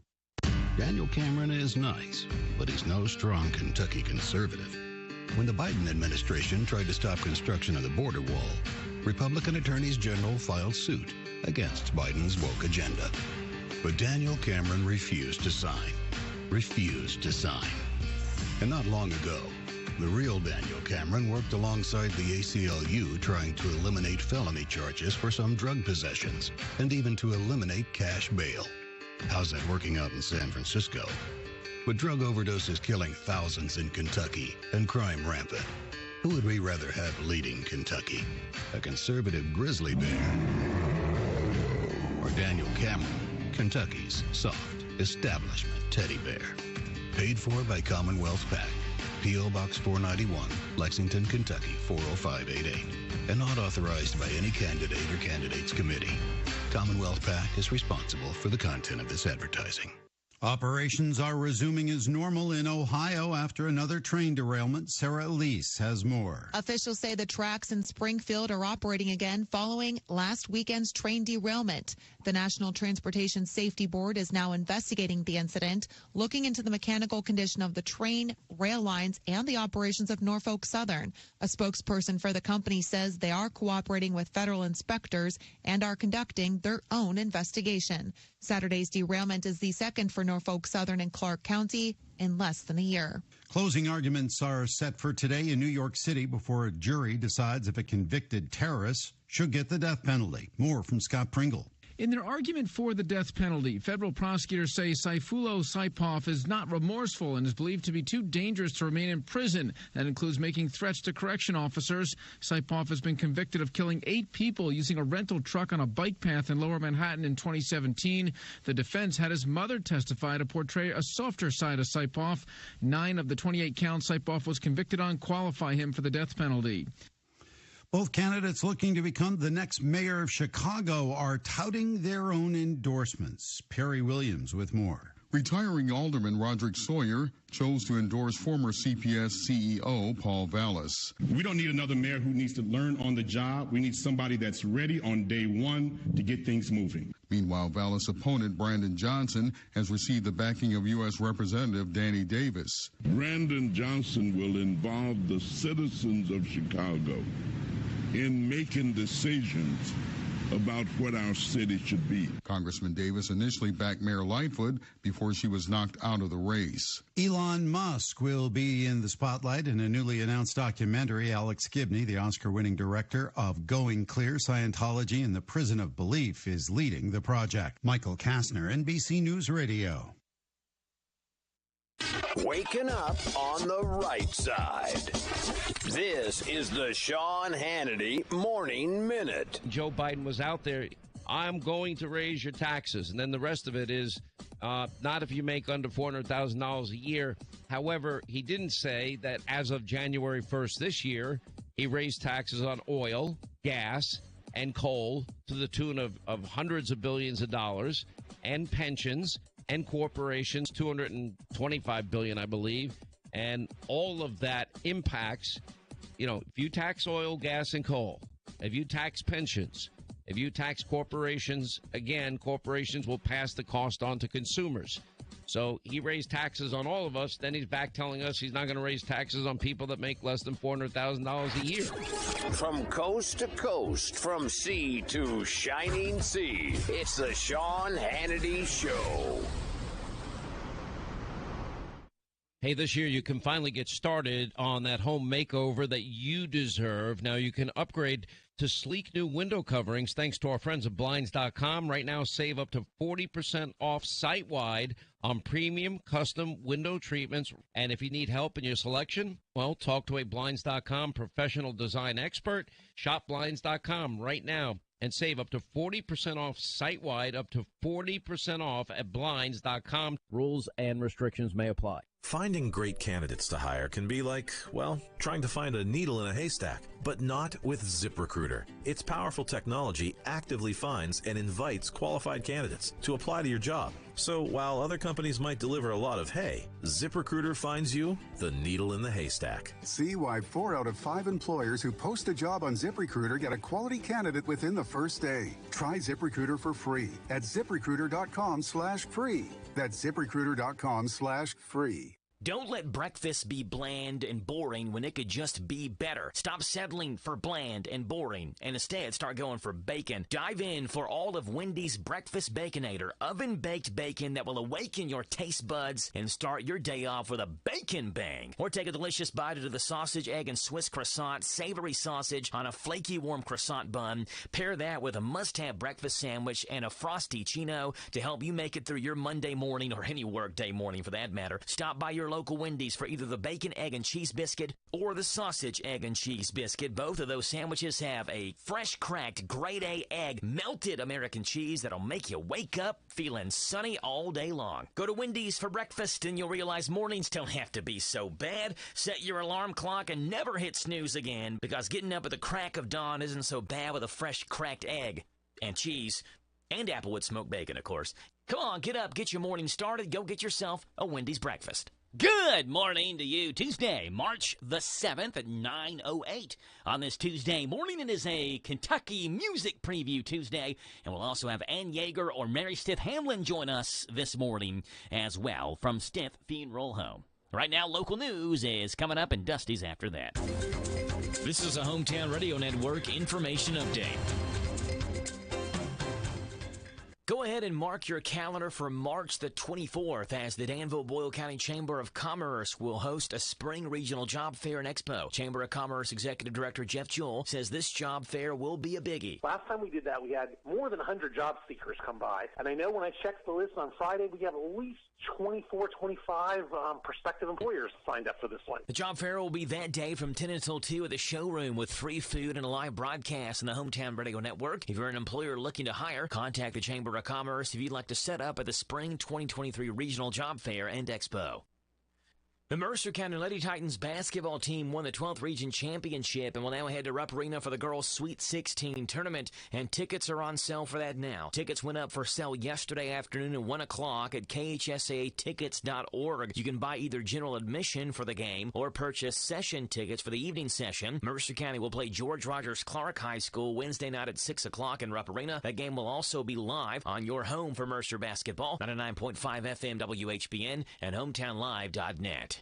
Daniel Cameron is nice, but he's no strong Kentucky conservative. When the Biden administration tried to stop construction of the border wall, Republican attorneys general filed suit against Biden's woke agenda. But Daniel Cameron refused to sign. And not long ago, the real Daniel Cameron worked alongside the ACLU trying to eliminate felony charges for some drug possessions and even to eliminate cash bail. How's that working out in San Francisco? With drug overdoses killing thousands in Kentucky and crime rampant, who would we rather have leading Kentucky? A conservative grizzly bear or Daniel Cameron, Kentucky's soft establishment teddy bear? Paid for by Commonwealth PAC. P.O. Box 491, Lexington, Kentucky 40588. And not authorized by any candidate or candidates committee. Commonwealth PAC is responsible for the content of this advertising. Operations are resuming as normal in Ohio after another train derailment. Sarah Elise has more. Officials say the tracks in Springfield are operating again following last weekend's train derailment. The National Transportation Safety Board is now investigating the incident, looking into the mechanical condition of the train, rail lines, and the operations of Norfolk Southern. A spokesperson for the company says they are cooperating with federal inspectors and are conducting their own investigation. Saturday's derailment is the second for Norfolk Southern and Clark County in less than a year. Closing arguments are set for today in New York City before a jury decides if a convicted terrorist should get the death penalty. More from Scott Pringle. In their argument for the death penalty, federal prosecutors say Sayfullo Saipov is not remorseful and is believed to be too dangerous to remain in prison. That includes making threats to correction officers. Saipov has been convicted of killing 8 people using a rental truck on a bike path in Lower Manhattan in 2017. The defense had his mother testify to portray a softer side of Saipov. 9 of the 28 counts Saipov was convicted on qualify him for the death penalty. Both candidates looking to become the next mayor of Chicago are touting their own endorsements. Perry Williams with more. Retiring Alderman Roderick Sawyer chose to endorse former CPS CEO Paul Vallis. We don't need another mayor who needs to learn on the job. We need somebody that's ready on day one to get things moving. Meanwhile, Vallis' opponent Brandon Johnson has received the backing of U.S. Representative Danny Davis. Brandon Johnson will involve the citizens of Chicago in making decisions about what our city should be. Congressman Davis initially backed Mayor Lightfoot before she was knocked out of the race. Elon Musk will be in the spotlight in a newly announced documentary. Alex Gibney, the Oscar-winning director of Going Clear, Scientology and the Prison of Belief, is leading the project. Michael Kastner, NBC News Radio. Waking up on the right side. This is the Sean Hannity Morning Minute. Joe Biden was out there, I'm going to raise your taxes. And then the rest of it is not if you make under $400,000 a year. However, he didn't say that as of January 1st this year, he raised taxes on oil, gas, and coal to the tune of hundreds of billions of dollars, and pensions and corporations, $225 billion, I believe. And all of that impacts, if you tax oil, gas, and coal, if you tax pensions, if you tax corporations, again, corporations will pass the cost on to consumers. So he raised taxes on all of us. Then he's back telling us he's not going to raise taxes on people that make less than $400,000 a year. From coast to coast, from sea to shining sea, it's the Sean Hannity Show. Hey, this year you can finally get started on that home makeover that you deserve. Now you can upgrade to sleek new window coverings thanks to our friends at Blinds.com. Right now, save up to 40% off site-wide on premium custom window treatments. And if you need help in your selection, well, talk to a Blinds.com professional design expert. Shop Blinds.com right now and save up to 40% off site-wide, up to 40% off at Blinds.com. Rules and restrictions may apply. Finding great candidates to hire can be like, well, trying to find a needle in a haystack, but not with ZipRecruiter. Its powerful technology actively finds and invites qualified candidates to apply to your job. So while other companies might deliver a lot of hay, ZipRecruiter finds you the needle in the haystack. See why 4 out of 5 employers who post a job on ZipRecruiter get a quality candidate within the first day. Try ZipRecruiter for free at ZipRecruiter.com/free. That's ZipRecruiter.com/free. Don't let breakfast be bland and boring when it could just be better. Stop settling for bland and boring and instead start going for bacon. Dive in for all of Wendy's Breakfast Baconator, oven-baked bacon that will awaken your taste buds and start your day off with a bacon bang. Or take a delicious bite of the sausage, egg, and Swiss croissant, savory sausage on a flaky warm croissant bun. Pair that with a must-have breakfast sandwich and a frosty chino to help you make it through your Monday morning or any workday morning for that matter. Stop by your local Wendy's for either the bacon, egg, and cheese biscuit or the sausage, egg, and cheese biscuit. Both of those sandwiches have a fresh cracked grade A egg, melted American cheese that'll make you wake up feeling sunny all day long. Go to Wendy's for breakfast and you'll realize mornings don't have to be so bad. Set your alarm clock and never hit snooze again, because getting up at the crack of dawn isn't so bad with a fresh cracked egg and cheese and Applewood smoked bacon, of course. Come on, get up, get your morning started. Go get yourself a Wendy's breakfast. Good morning to you. Tuesday, March the 7th at 9:08. On this Tuesday morning, it is a Kentucky Music Preview Tuesday, and we'll also have Ann Yeager or Mary Stith Hamlin join us this morning as well from Stith Funeral Home. Right now, local news is coming up, and Dusty's after that. This is a Hometown Radio Network information update. Go ahead and mark your calendar for March the 24th as the Danville-Boyle County Chamber of Commerce will host a spring regional job fair and expo. Chamber of Commerce Executive Director Jeff Jewell says this job fair will be a biggie. Last time we did that, we had more than 100 job seekers come by. And I know when I checked the list on Friday, we have at least 24, 25 prospective employers signed up for this one. The job fair will be that day from 10 until 2 at the showroom with free food and a live broadcast on the Hometown Radio Network. If you're an employer looking to hire, contact the Chamber of Commerce if you'd like to set up at the Spring 2023 Regional Job Fair and Expo. The Mercer County Lady Titans basketball team won the 12th Region Championship and will now head to Rupp Arena for the girls' Sweet 16 tournament, and tickets are on sale for that now. Tickets went up for sale yesterday afternoon at 1 o'clock at khsatickets.org. You can buy either general admission for the game or purchase session tickets for the evening session. Mercer County will play George Rogers Clark High School Wednesday night at 6 o'clock in Rupp Arena. That game will also be live on your home for Mercer basketball, 99.5 FM WHBN and HometownLive.net.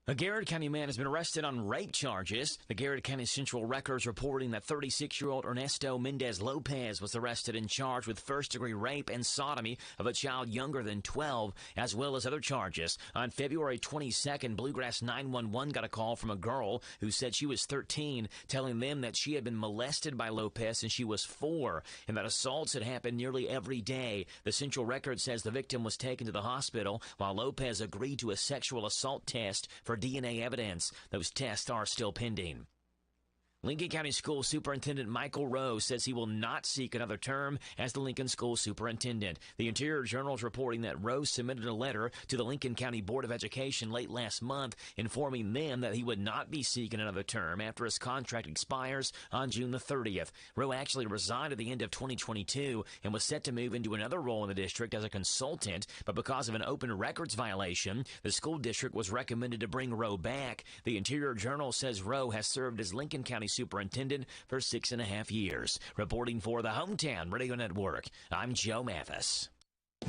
A Garrett County man has been arrested on rape charges. The Garrett County Central Records reporting that 36-year-old Ernesto Mendez Lopez was arrested and charged with first-degree rape and sodomy of a child younger than 12, as well as other charges. On February 22nd, Bluegrass 911 got a call from a girl who said she was 13, telling them that she had been molested by Lopez since she was 4, and that assaults had happened nearly every day. The Central Record says the victim was taken to the hospital while Lopez agreed to a sexual assault test for DNA evidence. Those tests are still pending. Lincoln County School Superintendent Michael Rowe says he will not seek another term as the Lincoln School Superintendent. The Interior Journal is reporting that Rowe submitted a letter to the Lincoln County Board of Education late last month informing them that he would not be seeking another term after his contract expires on June the 30th. Rowe actually resigned at the end of 2022 and was set to move into another role in the district as a consultant, but because of an open records violation, the school district was recommended to bring Rowe back. The Interior Journal says Rowe has served as Lincoln County Superintendent for 6.5 years. Reporting for the Hometown Radio Network, I'm Joe Mathis.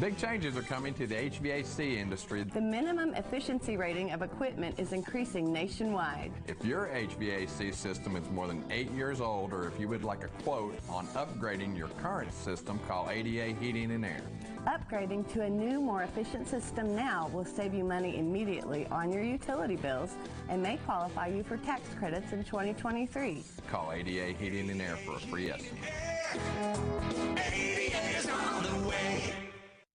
Big changes are coming to the HVAC industry. The minimum efficiency rating of equipment is increasing nationwide. If your HVAC system is more than 8 years old, or if you would like a quote on upgrading your current system, call ADA Heating and Air. Upgrading to a new, more efficient system now will save you money immediately on your utility bills and may qualify you for tax credits in 2023. Call ADA Heating and Air for a free estimate. ADA is on the way.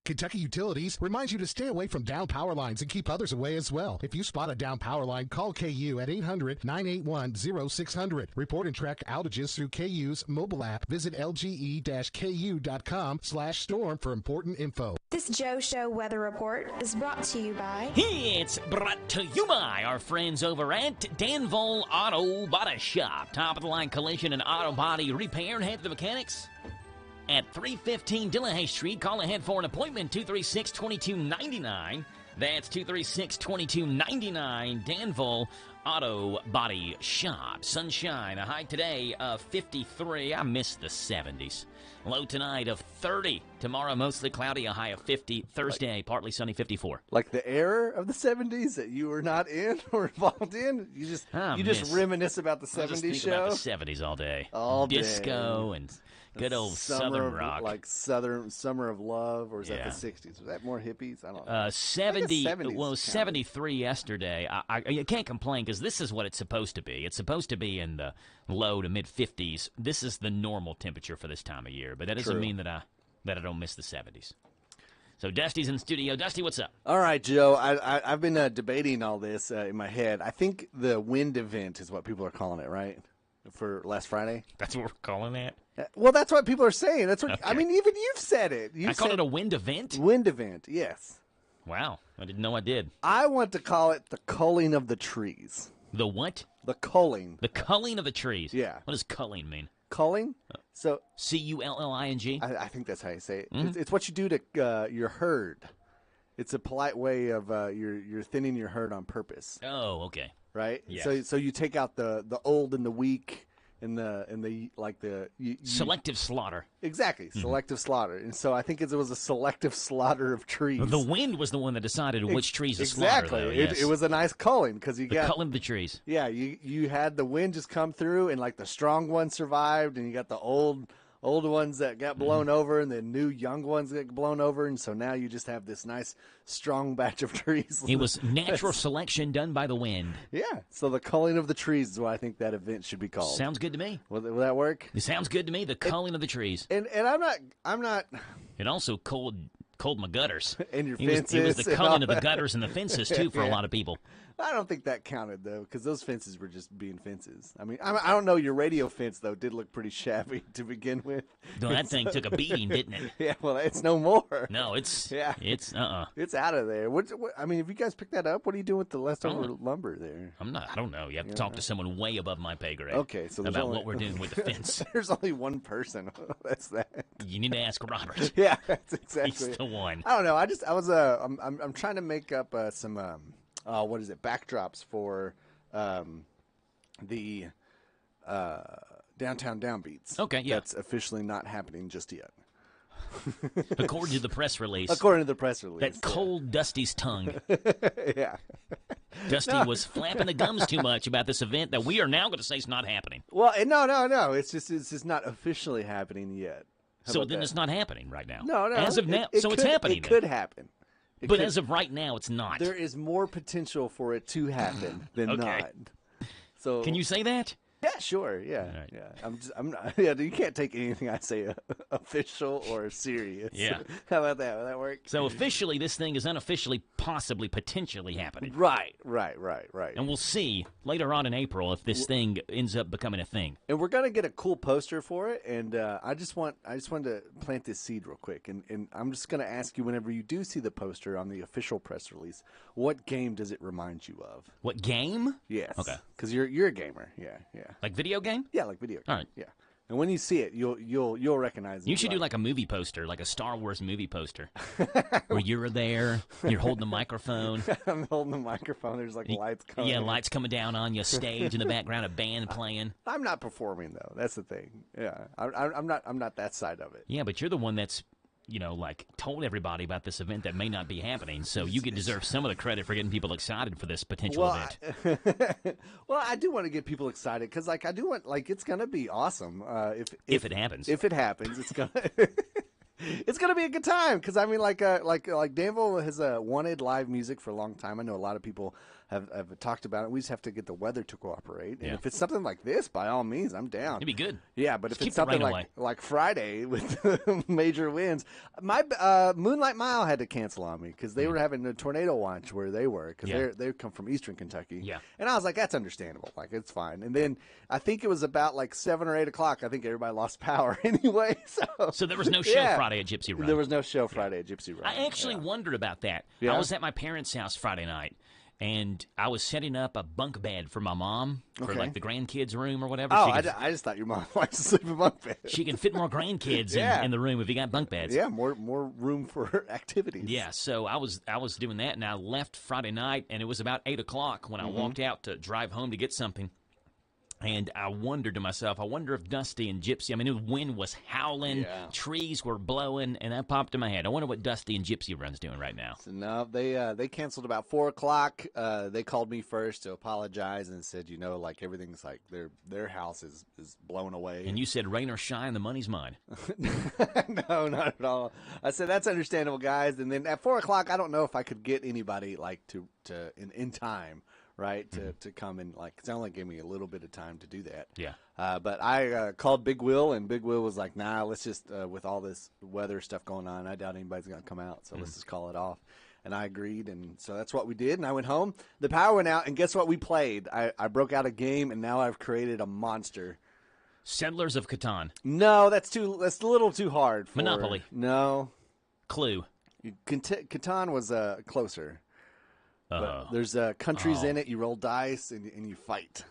Kentucky Utilities reminds you to stay away from down power lines and keep others away as well. If you spot a down power line, call KU at 800-981-0600. Report and track outages through KU's mobile app. Visit lge-ku.com/storm for important info. This Joe Show weather report is brought to you by... It's brought to you by our friends over at Danville Auto Body Shop. Top-of-the-line collision and auto body repair. Head to the mechanics at 315 Delahaye Street. Call ahead for an appointment, 236-2299. That's 236-2299, Danville Auto Body Shop. Sunshine, a high today of 53. I miss the 70s. Low tonight of 30. Tomorrow, mostly cloudy, a high of 50. Thursday, partly sunny, 54. Like the era of the 70s that you were not in or involved in? You just reminisce about the 70s I just think show? about the 70s all day. All day. Disco and good old Southern rock. Like Summer of Love, or is that the 60s? Was that more hippies? I don't know. 73 yesterday. I can't complain because this is what it's supposed to be. It's supposed to be in the low to mid 50s. This is the normal temperature for this time of year, but that doesn't mean that I don't miss the 70s. So Dusty's in studio. Dusty, what's up? All right, Joe. I've been debating all this in my head. I think the wind event is what people are calling it, right? For last Friday. That's what we're calling it? Well, that's what people are saying. That's what Okay. I mean. Even you've said it. I called it a wind event? Wind event, yes. Wow. I didn't know I did. I want to call it the culling of the trees. The what? The culling. The culling of the trees. Yeah. What does culling mean? Culling? So C-U-L-L-I-N-G? I think that's how you say it. Mhm. It's what you do to your herd. It's a polite way of you're thinning your herd on purpose. Oh, okay. Right? Yes. So you take out the old and the weak and the selective slaughter. Exactly, selective slaughter. And so I think it was a selective slaughter of trees. The wind was the one that decided which trees to slaughter. Exactly. Though, yes. It was a nice culling because you got culling of the trees. Yeah, you had the wind just come through and like the strong ones survived, and you got the old ones that got blown over, and the new young ones that got blown over, and so now you just have this nice strong batch of trees. It was natural selection done by the wind. Yeah, so the culling of the trees is what I think that event should be called. Sounds good to me. Will that work? It sounds good to me. The culling of the trees. And I'm not. It also cold my gutters. And your fences. It was the and culling all of the that. gutters and the fences too for a Yeah. lot of people. I don't think that counted though, because those fences were just being fences. I mean, I don't know. Your radio fence though did look pretty shabby to begin with. No, that thing took a beating, didn't it? Yeah, well, it's no more. No, it's Yeah. it's It's out of there. What, I mean, if you guys picked that up, what are you doing with the leftover lumber there? I don't know. You have to talk to someone way above my pay grade. Okay, so there's about only- what we're doing with the fence. There's only one person. That's that. You need to ask Robert. Yeah, that's exactly. He's the one. I don't know. I'm trying to make up some what is it, backdrops for the downtown downbeats. Okay, yeah. That's officially not happening just yet. According to the press release. According to the press release. That cold Dusty's tongue. Yeah. Dusty was flapping the gums too much about this event that we are now going to say is not happening. Well, no. It's just not officially happening yet. How So about then that? it's not happening right now. No. As of now, It so it's could- happening. It then. could happen. It But could- as of right now, it's not. There is more potential for it to happen than Okay. not. So Can you say that? Yeah, sure. Yeah, yeah. I'm not. Yeah, you can't take anything I say official or serious. Yeah. How about that? Will that work? So officially, this thing is unofficially, possibly, potentially happening. Right. And we'll see later on in April if this thing ends up becoming a thing. And we're gonna get a cool poster for it. And I just wanted to plant this seed real quick. And I'm just gonna ask you, whenever you do see the poster on the official press release, what game does it remind you of? What game? Yes. Okay. Because you're a gamer. Yeah. Like video game? Yeah, like video game. All right. Yeah. And when you see it, you'll recognize it. You should do like a movie poster, like a Star Wars movie poster, where you're there, you're holding the microphone. I'm holding the microphone. There's like lights coming. Yeah, lights coming down on you, stage in the background, a band playing. I'm not performing though. That's the thing. Yeah, I'm not that side of it. Yeah, but you're the one that's, like told everybody about this event that may not be happening. So you deserve some of the credit for getting people excited for this potential event. Well, I do want to get people excited because, like, I do want, like, it's gonna be awesome If it happens. If it happens, it's gonna. It's gonna be a good time because I mean, like Danville has wanted live music for a long time. I know a lot of people have talked about it. We just have to get the weather to cooperate. And Yeah. if it's something like this, by all means, I'm down. It'd be good. Yeah, but Just if keep it's the something rain like Friday with major winds, my Moonlight Mile had to cancel on me because they were having a tornado watch where they were because Yeah. they come from Eastern Kentucky. Yeah. And I was like, that's understandable. Like, it's fine. And then I think it was about like 7 or 8 o'clock. I think everybody lost power anyway. So there was no show Yeah. Friday at Gypsy Run. There was no show Friday at Gypsy Run. I actually wondered about that. Yeah? I was at my parents' house Friday night, and I was setting up a bunk bed for my mom for Okay. like the grandkids' room or whatever. Oh, She could- I just thought your mom likes to sleep in bunk bed. She can fit more grandkids Yeah. in the room if you got bunk beds. Yeah, more room for activities. Yeah, so I was doing that, and I left Friday night, and it was about 8 o'clock when I walked out to drive home to get something. And I wondered to myself, I wonder if Dusty and Gypsy, I mean, the wind was howling, trees were blowing, and that popped in my head. I wonder what Dusty and Gypsy Run's doing right now. So, no, they canceled about 4 o'clock. They called me first to apologize and said, like everything's like their house is blown away. And you said, rain or shine, the money's mine. No, not at all. I said, that's understandable, guys. And then at 4 o'clock, I don't know if I could get anybody like to in time. Right, to come and it only gave me a little bit of time to do that. Yeah. But I called Big Will, and Big Will was like, nah, let's just, with all this weather stuff going on, I doubt anybody's going to come out, so let's just call it off. And I agreed, and so that's what we did, and I went home. The power went out, and guess what we played? I broke out a game, and now I've created a monster. Settlers of Catan. No, that's a little too hard. Monopoly. No. Clue. Catan was closer. But there's countries in it. You roll dice and you fight.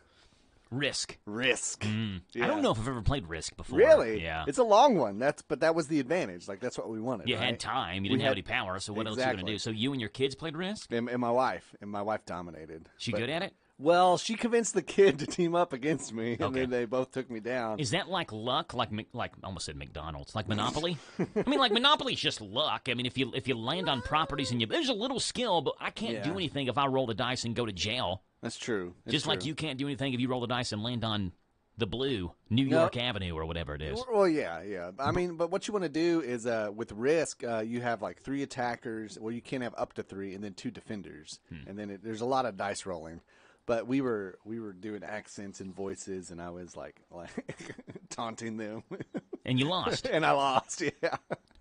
Risk. Yeah. I don't know if I've ever played Risk before. Really? Yeah. It's a long one. But that was the advantage. That's what we wanted. You right? had time. You didn't have any power. So what else are you going to do? So you and your kids played Risk? And my wife. And my wife dominated. She good at it? Well, she convinced the kid to team up against me, and then they both took me down. Is that like luck? Like I almost said McDonald's. Like Monopoly? I mean, like Monopoly's just luck. I mean, if you land on properties and there's a little skill, but I can't do anything if I roll the dice and go to jail. That's true. Just like you can't do anything if you roll the dice and land on the blue New York Avenue or whatever it is. Well, yeah. I mean, but what you want to do is with Risk, you have 3 attackers. Well, you can have up to 3, and then 2 defenders, and then there's a lot of dice rolling. But we were doing accents and voices, and I was like taunting them. And you lost. And I lost, yeah.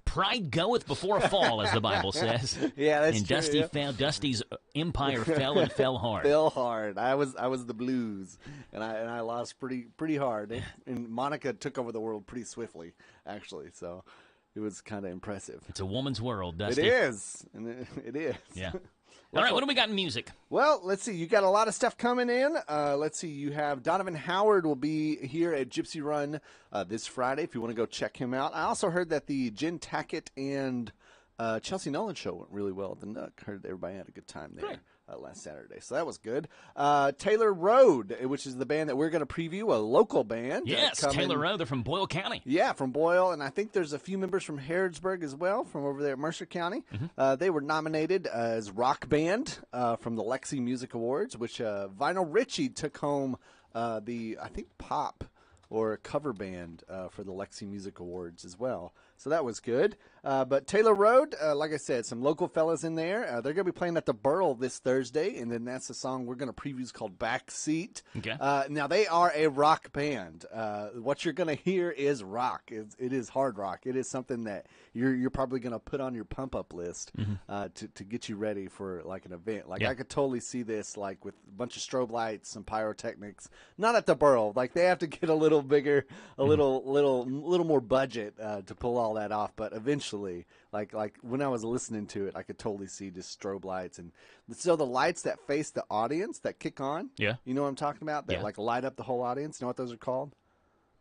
Pride goeth before a fall, as the Bible says. Yeah, that's and true. Dusty fell. Dusty's empire fell and fell hard. Fell hard. I was the Blues, and I lost pretty hard. And Monica took over the world pretty swiftly, actually. So it was kind of impressive. It's a woman's world, Dusty. It is. And it is. Yeah. All right, what do we got in music? Well, let's see. You got a lot of stuff coming in. Let's see. You have Donovan Howard will be here at Gypsy Run this Friday if you want to go check him out. I also heard that the Jen Tackett and Chelsea Nolan show went really well at the Nook. Heard everybody had a good time there last Saturday, so that was good. Taylor Road, which is the band that we're going to preview, a local band. Yes, Taylor Road. They're from Boyle County. Yeah, from Boyle, and I think there's a few members from Harrodsburg as well, from over there at Mercer County. They were nominated as rock band from the Lexi Music Awards, which Vinyl Richie took home I think pop or cover band for the Lexi Music Awards as well. So that was good. But Taylor Road, like I said, some local fellas in there. They're going to be playing at the Burl this Thursday, and then that's the song we're going to preview is called Backseat. Okay. Now, they are a rock band. What you're going to hear is rock. It is hard rock. It is something that you're probably going to put on your pump-up list to get you ready for, an event. I could totally see this, with a bunch of strobe lights, some pyrotechnics. Not at the Burl. They have to get a little bigger, a little more budget to pull all that off, but eventually, like when I was listening to it, I could totally see just strobe lights, and so the lights that face the audience that kick on. Yeah, you know what I'm talking about? That light up the whole audience. You know what those are called?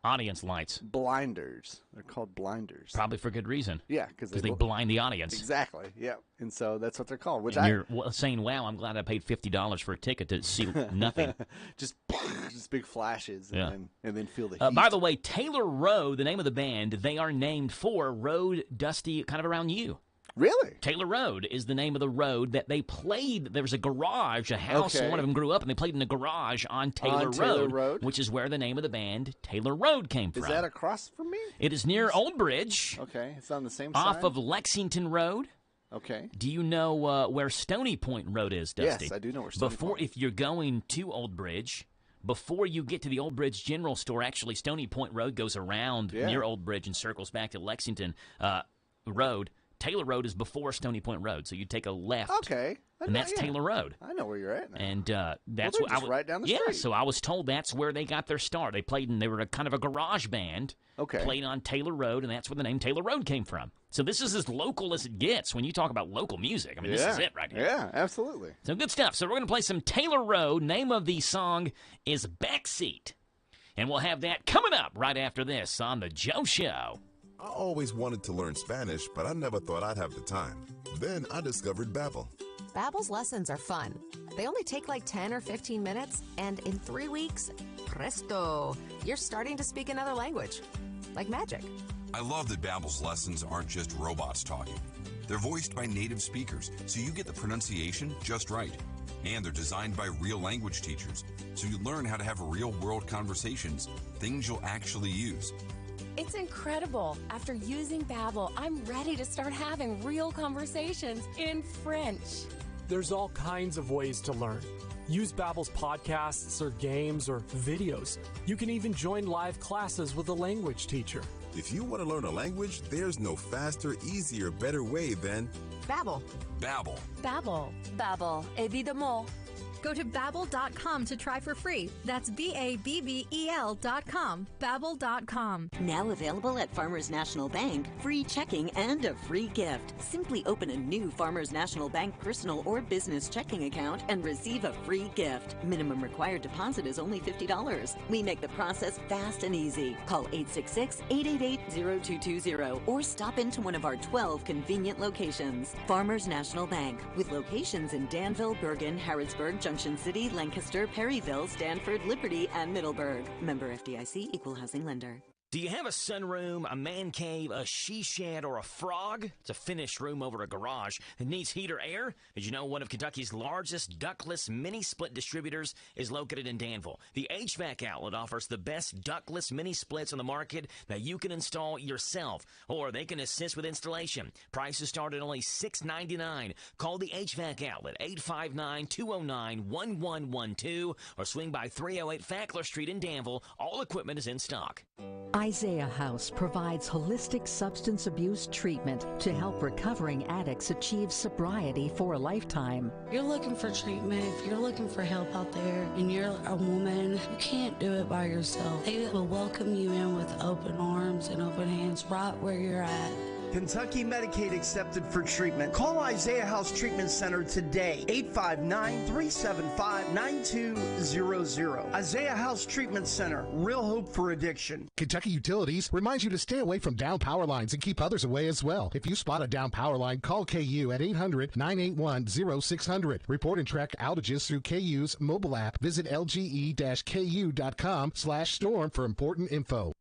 Audience lights. Blinders. They're called blinders. Probably for good reason. Yeah, because they blind the audience. Exactly. Yeah, and so that's what they're called. Which you're saying, "Wow, I'm glad I paid $50 for a ticket to see nothing." just big flashes, and then feel the heat. By the way, Taylor Road, the name of the band, they are named for Road Dusty, kind of around you. Really? Taylor Road is the name of the road that they played. There was a garage, a house. Okay. One of them grew up, and they played in a garage on Taylor Road, which is where the name of the band, Taylor Road, came from. Is that across from me? It is near Old Bridge. Okay, it's on the same side? Off of Lexington Road. Okay. Do you know where Stony Point Road is, Dusty? Yes, I do know where Stony Point is. If you're going to Old Bridge, before you get to the Old Bridge General Store, actually Stony Point Road goes around near Old Bridge and circles back to Lexington Road. Taylor Road is before Stony Point Road, so you take a left. Okay. And that's Taylor Road. I know where you're at now. And that's what I was right down the street. Yeah, so I was told that's where they got their start. They played, and they were kind of a garage band. Okay. Played on Taylor Road, and that's where the name Taylor Road came from. So this is as local as it gets when you talk about local music. I mean, this is it right here. Yeah, absolutely. So good stuff. So we're going to play some Taylor Road. Name of the song is Backseat. And we'll have that coming up right after this on The Joe Show. I always wanted to learn Spanish, but I never thought I'd have the time. Then I discovered Babbel. Babbel's lessons are fun. They only take like 10 or 15 minutes, and in 3 weeks, presto, you're starting to speak another language. Like magic. I love that Babbel's lessons aren't just robots talking. They're voiced by native speakers, so you get the pronunciation just right. And they're designed by real language teachers, so you learn how to have real-world conversations, things you'll actually use. It's incredible. After using Babbel, I'm ready to start having real conversations in French. There's all kinds of ways to learn. Use Babbel's podcasts or games or videos. You can even join live classes with a language teacher. If you want to learn a language, there's no faster, easier, better way than Babbel. Babbel. Babbel. Babbel. Évidemment. Go to Babbel.com to try for free. That's Babbel.com. Babbel.com. Now available at Farmers National Bank, free checking and a free gift. Simply open a new Farmers National Bank personal or business checking account and receive a free gift. Minimum required deposit is only $50. We make the process fast and easy. Call 866-888-0220 or stop into one of our 12 convenient locations. Farmers National Bank, with locations in Danville, Bergen, Harrodsburg, Junction City, Lancaster, Perryville, Stanford, Liberty, and Middleburg. Member FDIC, Equal Housing Lender. Do you have a sunroom, a man cave, a she shed, or a frog? It's a finished room over a garage that needs heat or air? Did you know one of Kentucky's largest ductless mini-split distributors is located in Danville? The HVAC outlet offers the best ductless mini-splits on the market that you can install yourself, or they can assist with installation. Prices start at only $6.99. Call the HVAC outlet, 859-209-1112, or swing by 308 Fackler Street in Danville. All equipment is in stock. Isaiah House provides holistic substance abuse treatment to help recovering addicts achieve sobriety for a lifetime. If you're looking for treatment, if you're looking for help out there, and you're a woman, you can't do it by yourself. They will welcome you in with open arms and open hands right where you're at. Kentucky Medicaid accepted for treatment. Call Isaiah House Treatment Center today, 859-375-9200. Isaiah House Treatment Center, real hope for addiction. Kentucky Utilities reminds you to stay away from down power lines and keep others away as well. If you spot a down power line, call KU at 800-981-0600. Report and track outages through KU's mobile app. Visit lge-ku.com/storm for important info.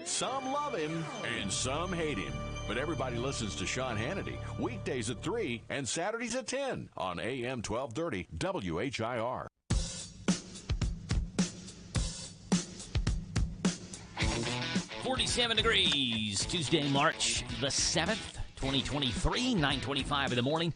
Some love him and some hate him. But everybody listens to Sean Hannity weekdays at 3 and Saturdays at 10 on AM 1230 WHIR. 47 degrees, Tuesday, March the 7th, 2023, 9:25 in the morning.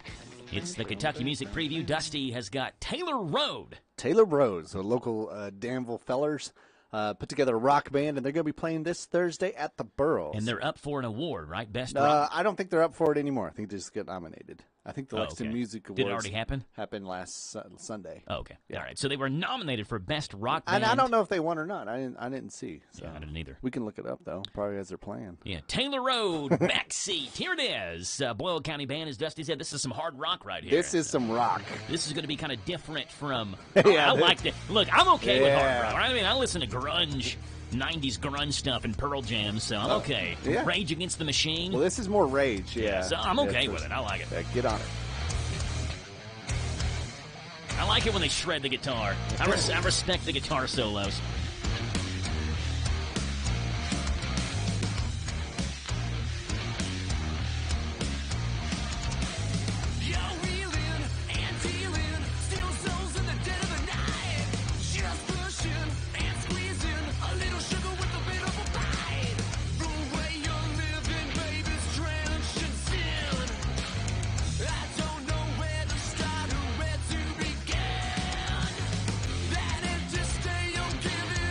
It's the Kentucky Music Preview. Dusty has got Taylor Road. Taylor Road, so local Danville fellers. Put together a rock band, and they're going to be playing this Thursday at the Burrows. And they're up for an award, right? Best rock? I don't think they're up for it anymore. I think they just get nominated. I think the Lexington Music Awards. Did it already happen? Happened last Sunday. Oh, okay. Yeah. All right. So they were nominated for Best Rock And Band. I don't know if they won or not. I didn't see. So. Yeah, I didn't either. We can look it up, though, probably as they're playing. Yeah. Taylor Road, Backseat. Here it is. Boyle County Band, as Dusty said, this is some hard rock right here. This is some rock. This is going to be kind of different from... Yeah, I like that. Look, I'm okay with hard rock. I mean, I listen to grunge. 90s grunge stuff and Pearl Jam, so I'm okay. Yeah. Rage Against the Machine. Well, this is more Rage, yeah. So I'm okay with it. I like it. Get on it. I like it when they shred the guitar. I respect the guitar solos. Stay on giving.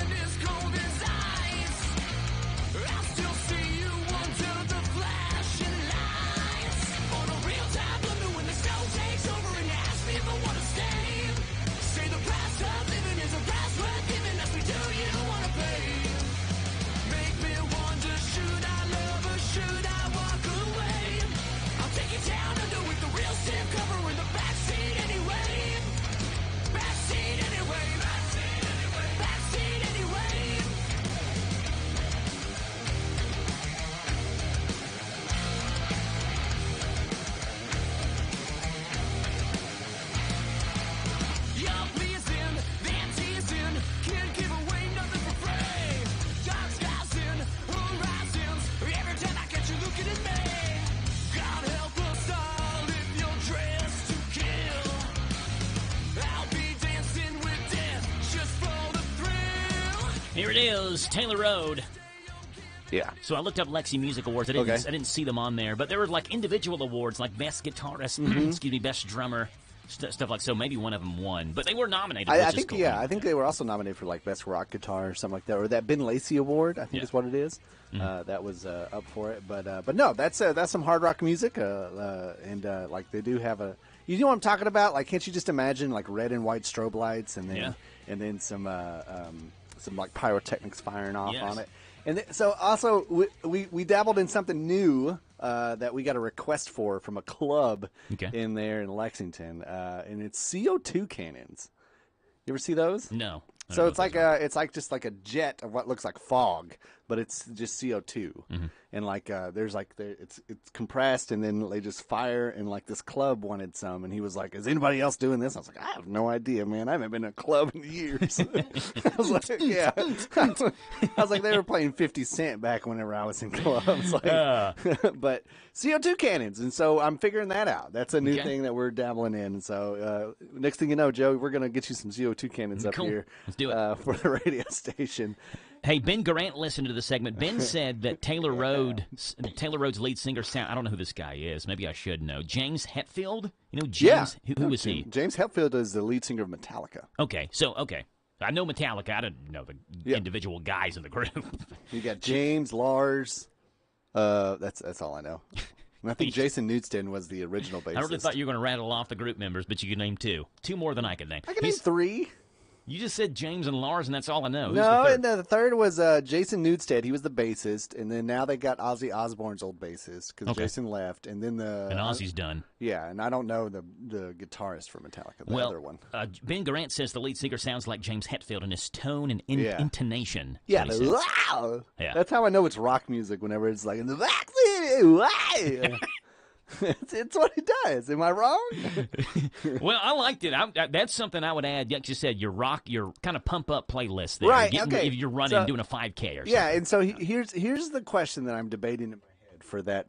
Here it is, Taylor Road. Yeah. So I looked up Lexi Music Awards. I didn't see them on there, but there were like individual awards, like best guitarist, best drummer, stuff like. So maybe one of them won, but they were nominated. I think cool. I think they were also nominated for like best rock guitar or something like that, or that Ben Lacey Award. I think is what it is. That was up for it, but no, that's some hard rock music, and like they do have a. You know what I'm talking about? Like, can't you just imagine like red and white strobe lights, and then some like pyrotechnics firing off on it. And so also we dabbled in something new that we got a request from a club in there in Lexington, and it's CO2 cannons. You ever see those? No. So it's like just like a jet of what looks like fog, but it's just CO2, and like it's compressed, and then they just fire. And like this club wanted some, and he was like, "Is anybody else doing this?" I was like, "I have no idea, man. I haven't been in a club in years." I was like, "Yeah." I was like, they were playing 50 Cent back whenever I was in clubs, like, but CO2 cannons, and so I'm figuring that out. That's a new thing that we're dabbling in. And so next thing you know, Joe, we're gonna get you some CO2 cannons up here. Let's do it for the radio station. Hey, Ben Garant listened to the segment. Ben said that Taylor Road's lead singer sound. I don't know who this guy is. Maybe I should know. James Hetfield. You know James? Who is he? James Hetfield is the lead singer of Metallica. Okay. I know Metallica. I don't know the individual guys in the group. You got James, Lars. That's all I know. And I think Jason Newsted was the original bassist. I really thought you were going to rattle off the group members, but you could name two. Two more than I could name. I can name three. You just said James and Lars, and that's all I know. No, and the third was Jason Newsted. He was the bassist, and then now they got Ozzy Osbourne's old bassist because Jason left, and then and Ozzy's done. Yeah, and I don't know the guitarist for Metallica, the other one. Ben Garant says the lead singer sounds like James Hetfield in his tone and intonation. Yeah, wow. That's how I know it's rock music. Whenever it's like in the back. It's what he does. Am I wrong? Well, I liked it. That's something I would add. Like you said, your kind of pump up playlist there. Right. If you're running, doing a 5K or something. Yeah. And so here's the question that I'm debating in my head for that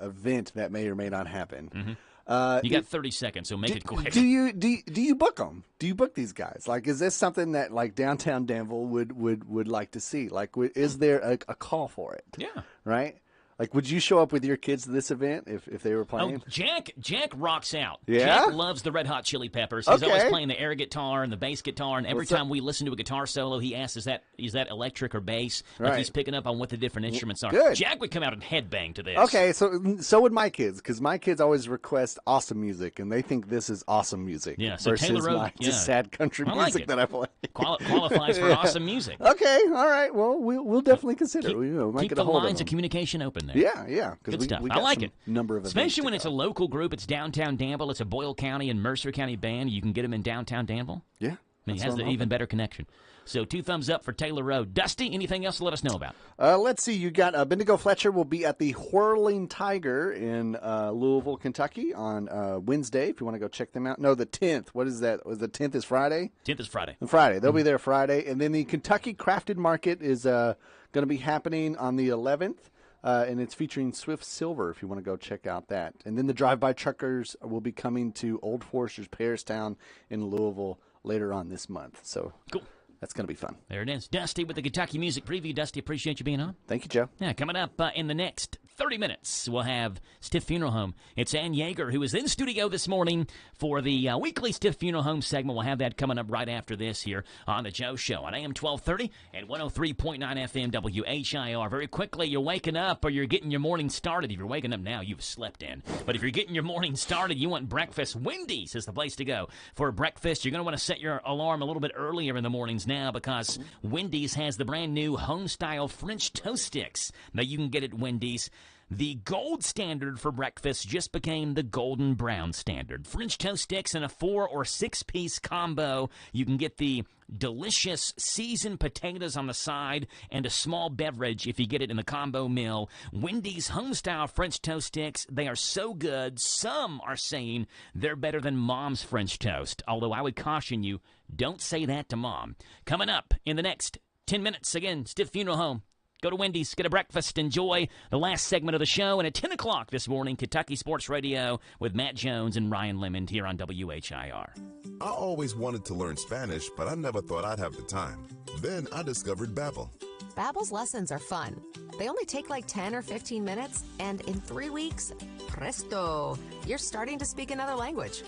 event that may or may not happen. You got 30 seconds, so make it quick. Do you book them? Do you book these guys? Like, is this something that like downtown Danville would like to see? Like, is there a call for it? Yeah. Right. Like, would you show up with your kids to this event if they were playing? Oh, Jack rocks out. Yeah? Jack loves the Red Hot Chili Peppers. He's always playing the air guitar and the bass guitar, and every time we listen to a guitar solo, he asks, is that electric or bass? Like he's picking up on what the different instruments are. Good. Jack would come out and headbang to this. Okay, so would my kids, because my kids always request awesome music, and they think this is awesome music. Yeah, so versus Taylor Road, my just sad country music that I play. Qualifies for awesome music. Okay, all right. Well, we'll definitely consider it. We might keep get the a hold lines of communication open there. Yeah. Good stuff. We got I like it. Number of especially when it's a local group. It's downtown Danville. It's a Boyle County and Mercer County band. You can get them in downtown Danville. Yeah. I mean, he has an even better connection. So 2 thumbs up for Taylor Road. Dusty, anything else to let us know about? Let's see. You got Bendigo Fletcher will be at the Whirling Tiger in Louisville, Kentucky on Wednesday, if you want to go check them out. No, the 10th. What is that? Was the 10th is Friday? 10th is Friday. Friday. They'll be there Friday. And then the Kentucky Crafted Market is going to be happening on the 11th. And it's featuring Swift Silver, if you want to go check out that. And then the Drive-By Truckers will be coming to Old Forester's Pairstown in Louisville later on this month. So cool. That's going to be fun. There it is. Dusty with the Kentucky Music Preview. Dusty, appreciate you being on. Thank you, Joe. Yeah, coming up in the next 30 minutes, we'll have Stiff Funeral Home. It's Ann Yeager, who is in studio this morning for the weekly Stiff Funeral Home segment. We'll have that coming up right after this here on The Joe Show on AM 1230 and 103.9 FM WHIR. Very quickly, you're waking up or you're getting your morning started. If you're waking up now, you've slept in. But if you're getting your morning started, you want breakfast, Wendy's is the place to go. For breakfast, you're going to want to set your alarm a little bit earlier in the mornings now because Wendy's has the brand new home-style French toast sticks that you can get at Wendy's. The gold standard for breakfast just became the golden brown standard. French toast sticks in a 4 or 6 piece combo. You can get the delicious seasoned potatoes on the side and a small beverage if you get it in the combo meal. Wendy's home-style French toast sticks, they are so good, some are saying they're better than Mom's French toast. Although I would caution you, don't say that to Mom. Coming up in the next 10 minutes, again, Stiff Funeral Home. Go to Wendy's, get a breakfast, enjoy the last segment of the show. And at 10 o'clock this morning, Kentucky Sports Radio with Matt Jones and Ryan Lemond here on WHIR. I always wanted to learn Spanish, but I never thought I'd have the time. Then I discovered Babbel. Babbel's lessons are fun. They only take like 10 or 15 minutes, and in 3 weeks, presto, you're starting to speak another language.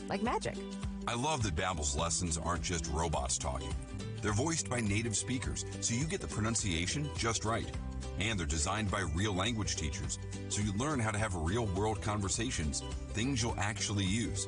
Like magic. I love that Babbel's lessons aren't just robots talking. They're voiced by native speakers, so you get the pronunciation just right. And they're designed by real language teachers, so you learn how to have real-world conversations, things you'll actually use.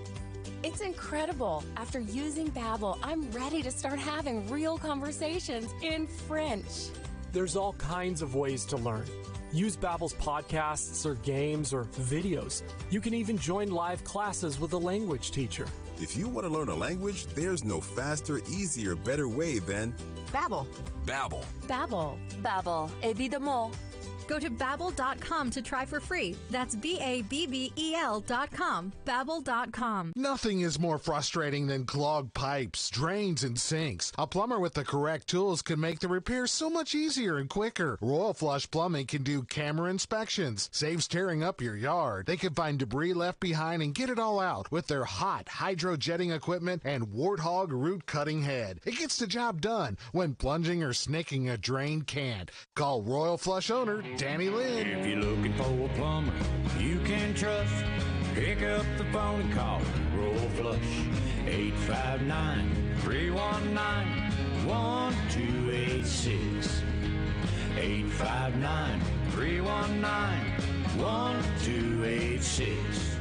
It's incredible. After using Babbel, I'm ready to start having real conversations in French. There's all kinds of ways to learn. Use Babbel's podcasts or games or videos. You can even join live classes with a language teacher. If you want to learn a language, there's no faster, easier, better way than Babbel. Babbel. Babbel. Babbel. Évidemment. Go to Babbel.com to try for free. That's Babbel.com. Babbel.com. Nothing is more frustrating than clogged pipes, drains, and sinks. A plumber with the correct tools can make the repair so much easier and quicker. Royal Flush Plumbing can do camera inspections, saves tearing up your yard. They can find debris left behind and get it all out with their hot hydro-jetting equipment and Warthog root cutting head. It gets the job done when plunging or snicking a drain can't. Call Royal Flush owner Danny Lynn. If you're looking for a plumber you can trust, pick up the phone and call Royal Flush. 859-319-1286. 859-319-1286.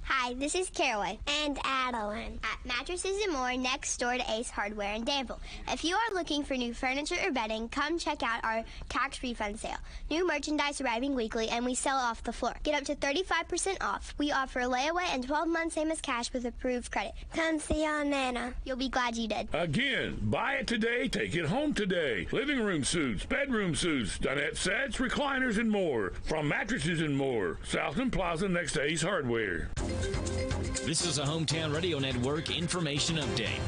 Hi, this is Caraway and Adeline at Mattresses and More next door to Ace Hardware in Danville. If you are looking for new furniture or bedding, come check out our tax refund sale. New merchandise arriving weekly and we sell off the floor. Get up to 35% off. We offer layaway and 12 months same as cash with approved credit. Come see Aunt Nana. You'll be glad you did. Again, buy it today, take it home today. Living room suits, bedroom suits, dinette sets, recliners, and more. From Mattresses and More, Southland Plaza next to Ace Hardware. This is a Hometown Radio Network information update.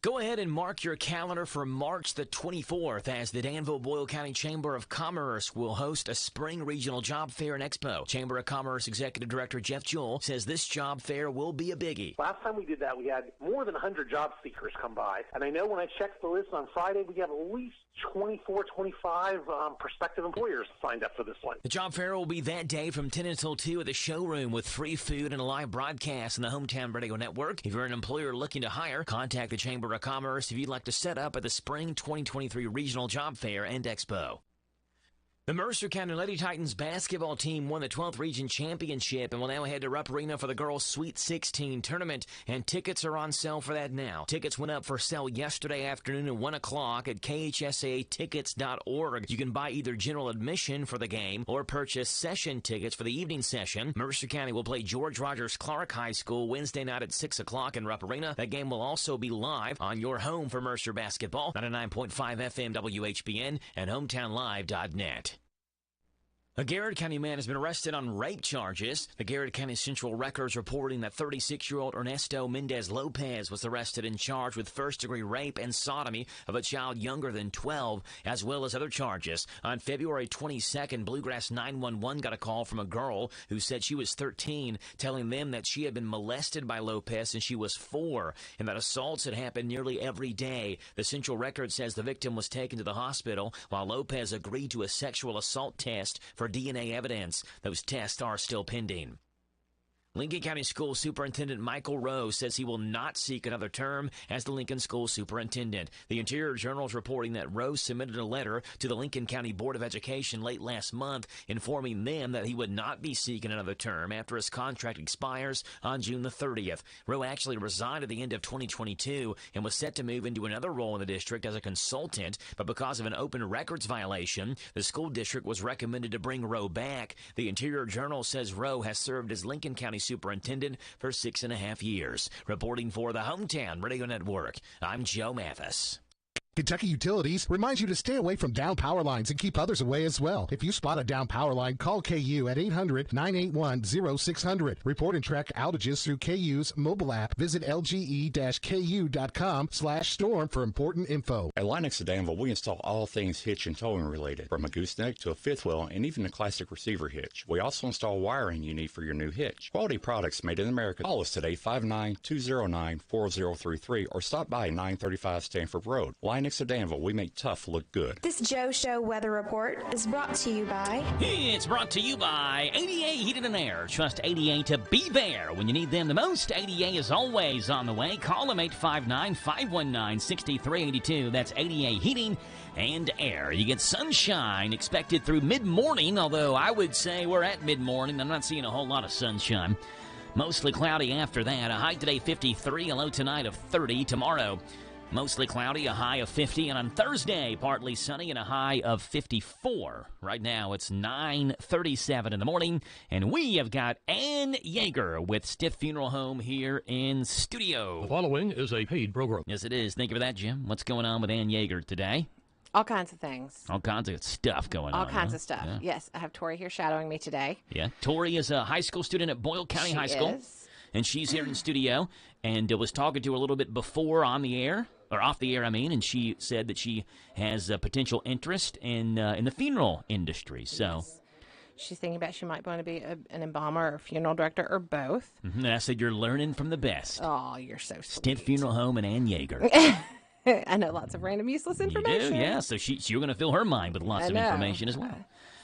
Go ahead and mark your calendar for March the 24th as the Danville-Boyle County Chamber of Commerce will host a spring regional job fair and expo. Chamber of Commerce Executive Director Jeff Jewell says this job fair will be a biggie. Last time we did that, we had more than 100 job seekers come by. And I know when I checked the list on Friday, we have at least 24, 25 prospective employers signed up for this one. The job fair will be that day from 10 until 2 at the showroom with free food and a live broadcast on the Hometown Radio Network. If you're an employer looking to hire, contact the Chamber of Commerce if you'd like to set up at the Spring 2023 Regional Job Fair and Expo. The Mercer County Lady Titans basketball team won the 12th Region Championship and will now head to Rupp Arena for the girls' Sweet 16 tournament, and tickets are on sale for that now. Tickets went up for sale yesterday afternoon at 1 o'clock at khsatickets.org. You can buy either general admission for the game or purchase session tickets for the evening session. Mercer County will play George Rogers Clark High School Wednesday night at 6 o'clock in Rupp Arena. That game will also be live on your home for Mercer basketball, 99.5 FM WHBN and HometownLive.net. A Garrett County man has been arrested on rape charges. The Garrett County Central Records reporting that 36-year-old Ernesto Mendez Lopez was arrested and charged with first-degree rape and sodomy of a child younger than 12, as well as other charges. On February 22nd, Bluegrass 911 got a call from a girl who said she was 13, telling them that she had been molested by Lopez since she was 4, and that assaults had happened nearly every day. The Central Record says the victim was taken to the hospital, while Lopez agreed to a sexual assault test for DNA evidence. Those tests are still pending. Lincoln County School Superintendent Michael Rowe says he will not seek another term as the Lincoln School Superintendent. The Interior Journal is reporting that Rowe submitted a letter to the Lincoln County Board of Education late last month informing them that he would not be seeking another term after his contract expires on June the 30th. Rowe actually resigned at the end of 2022 and was set to move into another role in the district as a consultant, but because of an open records violation, the school district was recommended to bring Rowe back. The Interior Journal says Rowe has served as Lincoln County Superintendent for 6.5 years. Reporting for the Hometown Radio Network, I'm Joe Mathis. Kentucky Utilities reminds you to stay away from down power lines and keep others away as well. If you spot a down power line, call KU at 800-981-0600. Report and track outages through KU's mobile app. Visit lge-ku.com/storm for important info. At Lennox of Danville, we install all things hitch and towing related, from a gooseneck to a fifth wheel and even a classic receiver hitch. We also install wiring you need for your new hitch. Quality products made in America. Call us today, 59209-4033, or stop by 935 Stanford Road. Lennox of Danville, we make tough look good. This Joe Show weather report is brought to you by... It's brought to you by ADA Heating and Air. Trust ADA to be there when you need them the most. ADA is always on the way. Call them 859-519-6382. That's ADA Heating and Air. You get sunshine expected through mid-morning, although I would say we're at mid-morning. I'm not seeing a whole lot of sunshine. Mostly cloudy after that. A high today 53, a low tonight of 30. Tomorrow, mostly cloudy, a high of 50. And on Thursday, partly sunny and a high of 54. Right now, it's 9:37 in the morning. And we have got Ann Yeager with Stiff Funeral Home here in studio. The following is a paid program. Yes, it is. Thank you for that, Jim. What's going on with Ann Yeager today? All kinds of things. All kinds of stuff going on. All kinds of stuff. Yeah. Yes, I have Tori here shadowing me today. Yeah. Tori is a high school student at Boyle County High School. And she's here in studio. And was talking to her a little bit before on the air. Or off the air, I mean, and she said that she has a potential interest in the funeral industry. So, yes. She's thinking about she might want to be an embalmer or funeral director or both. And I said, you're learning from the best. Oh, you're so sweet. Stiff Funeral Home and Ann Yeager. I know lots of random useless information. You do, yeah. So you're going to fill her mind with lots of information as well.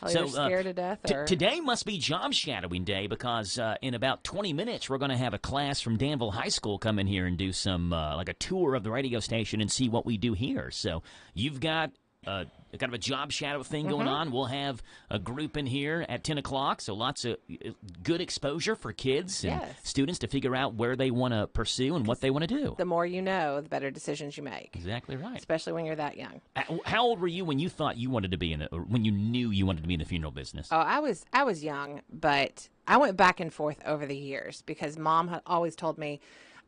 So scared to death. Today must be job shadowing day because in about 20 minutes we're going to have a class from Danville High School come in here and do some like a tour of the radio station and see what we do here. So you've got kind of a job shadow thing going on. We'll have a group in here at 10 o'clock, so lots of good exposure for kids and students to figure out where they want to pursue and what they want to do. The more you know, the better decisions you make. Exactly right. Especially when you're that young. How old were you when you thought you wanted to be or when you knew you wanted to be in the funeral business? Oh, I was young, but I went back and forth over the years because Mom had always told me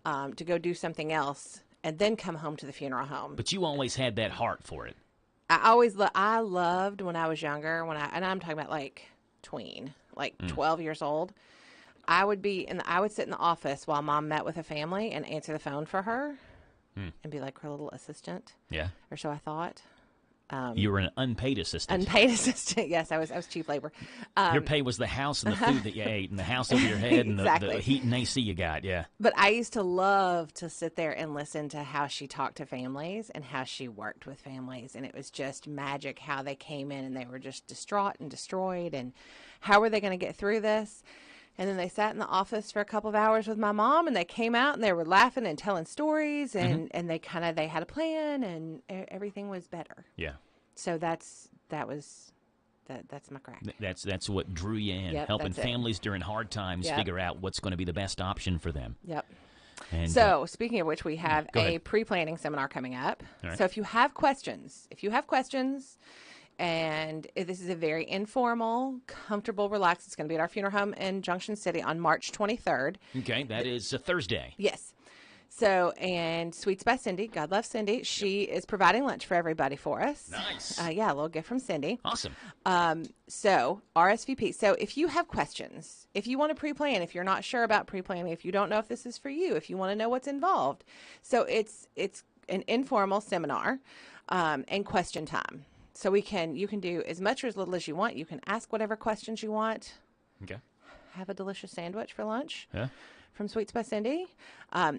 to go do something else and then come home to the funeral home. But you always had that heart for it. I loved when I was younger, and I'm talking about like tween, like 12 years old. I would sit in the office while Mom met with a family and answer the phone for her and be like her little assistant. Yeah. Or so I thought. You were an unpaid assistant. Unpaid assistant, yes. I was cheap labor. Your pay was the house and the food that you ate and the house over your head and the heat and AC you got, yeah. But I used to love to sit there and listen to how she talked to families and how she worked with families. And it was just magic how they came in and they were just distraught and destroyed. And how were they going to get through this? And then they sat in the office for a couple of hours with my mom, and they came out and they were laughing and telling stories, and they had a plan, and everything was better. Yeah. So that's my crack. That's what drew you in, helping families during hard times figure out what's going to be the best option for them. Yep. And, so speaking of which, we have a pre-planning seminar coming up. Right. So if you have questions, and this is a very informal, comfortable, relaxed. It's going to be at our funeral home in Junction City on March 23rd. Okay, that is a Thursday. Yes. So, and Sweets by Cindy, God love Cindy, she is providing lunch for everybody for us. Nice. Yeah, a little gift from Cindy. Awesome. So, RSVP. So, if you have questions, if you want to pre-plan, if you're not sure about pre-planning, if you don't know if this is for you, if you want to know what's involved. So, it's an informal seminar and question time. So you can do as much or as little as you want. You can ask whatever questions you want. Okay. Have a delicious sandwich for lunch. Yeah. From Sweets by Cindy.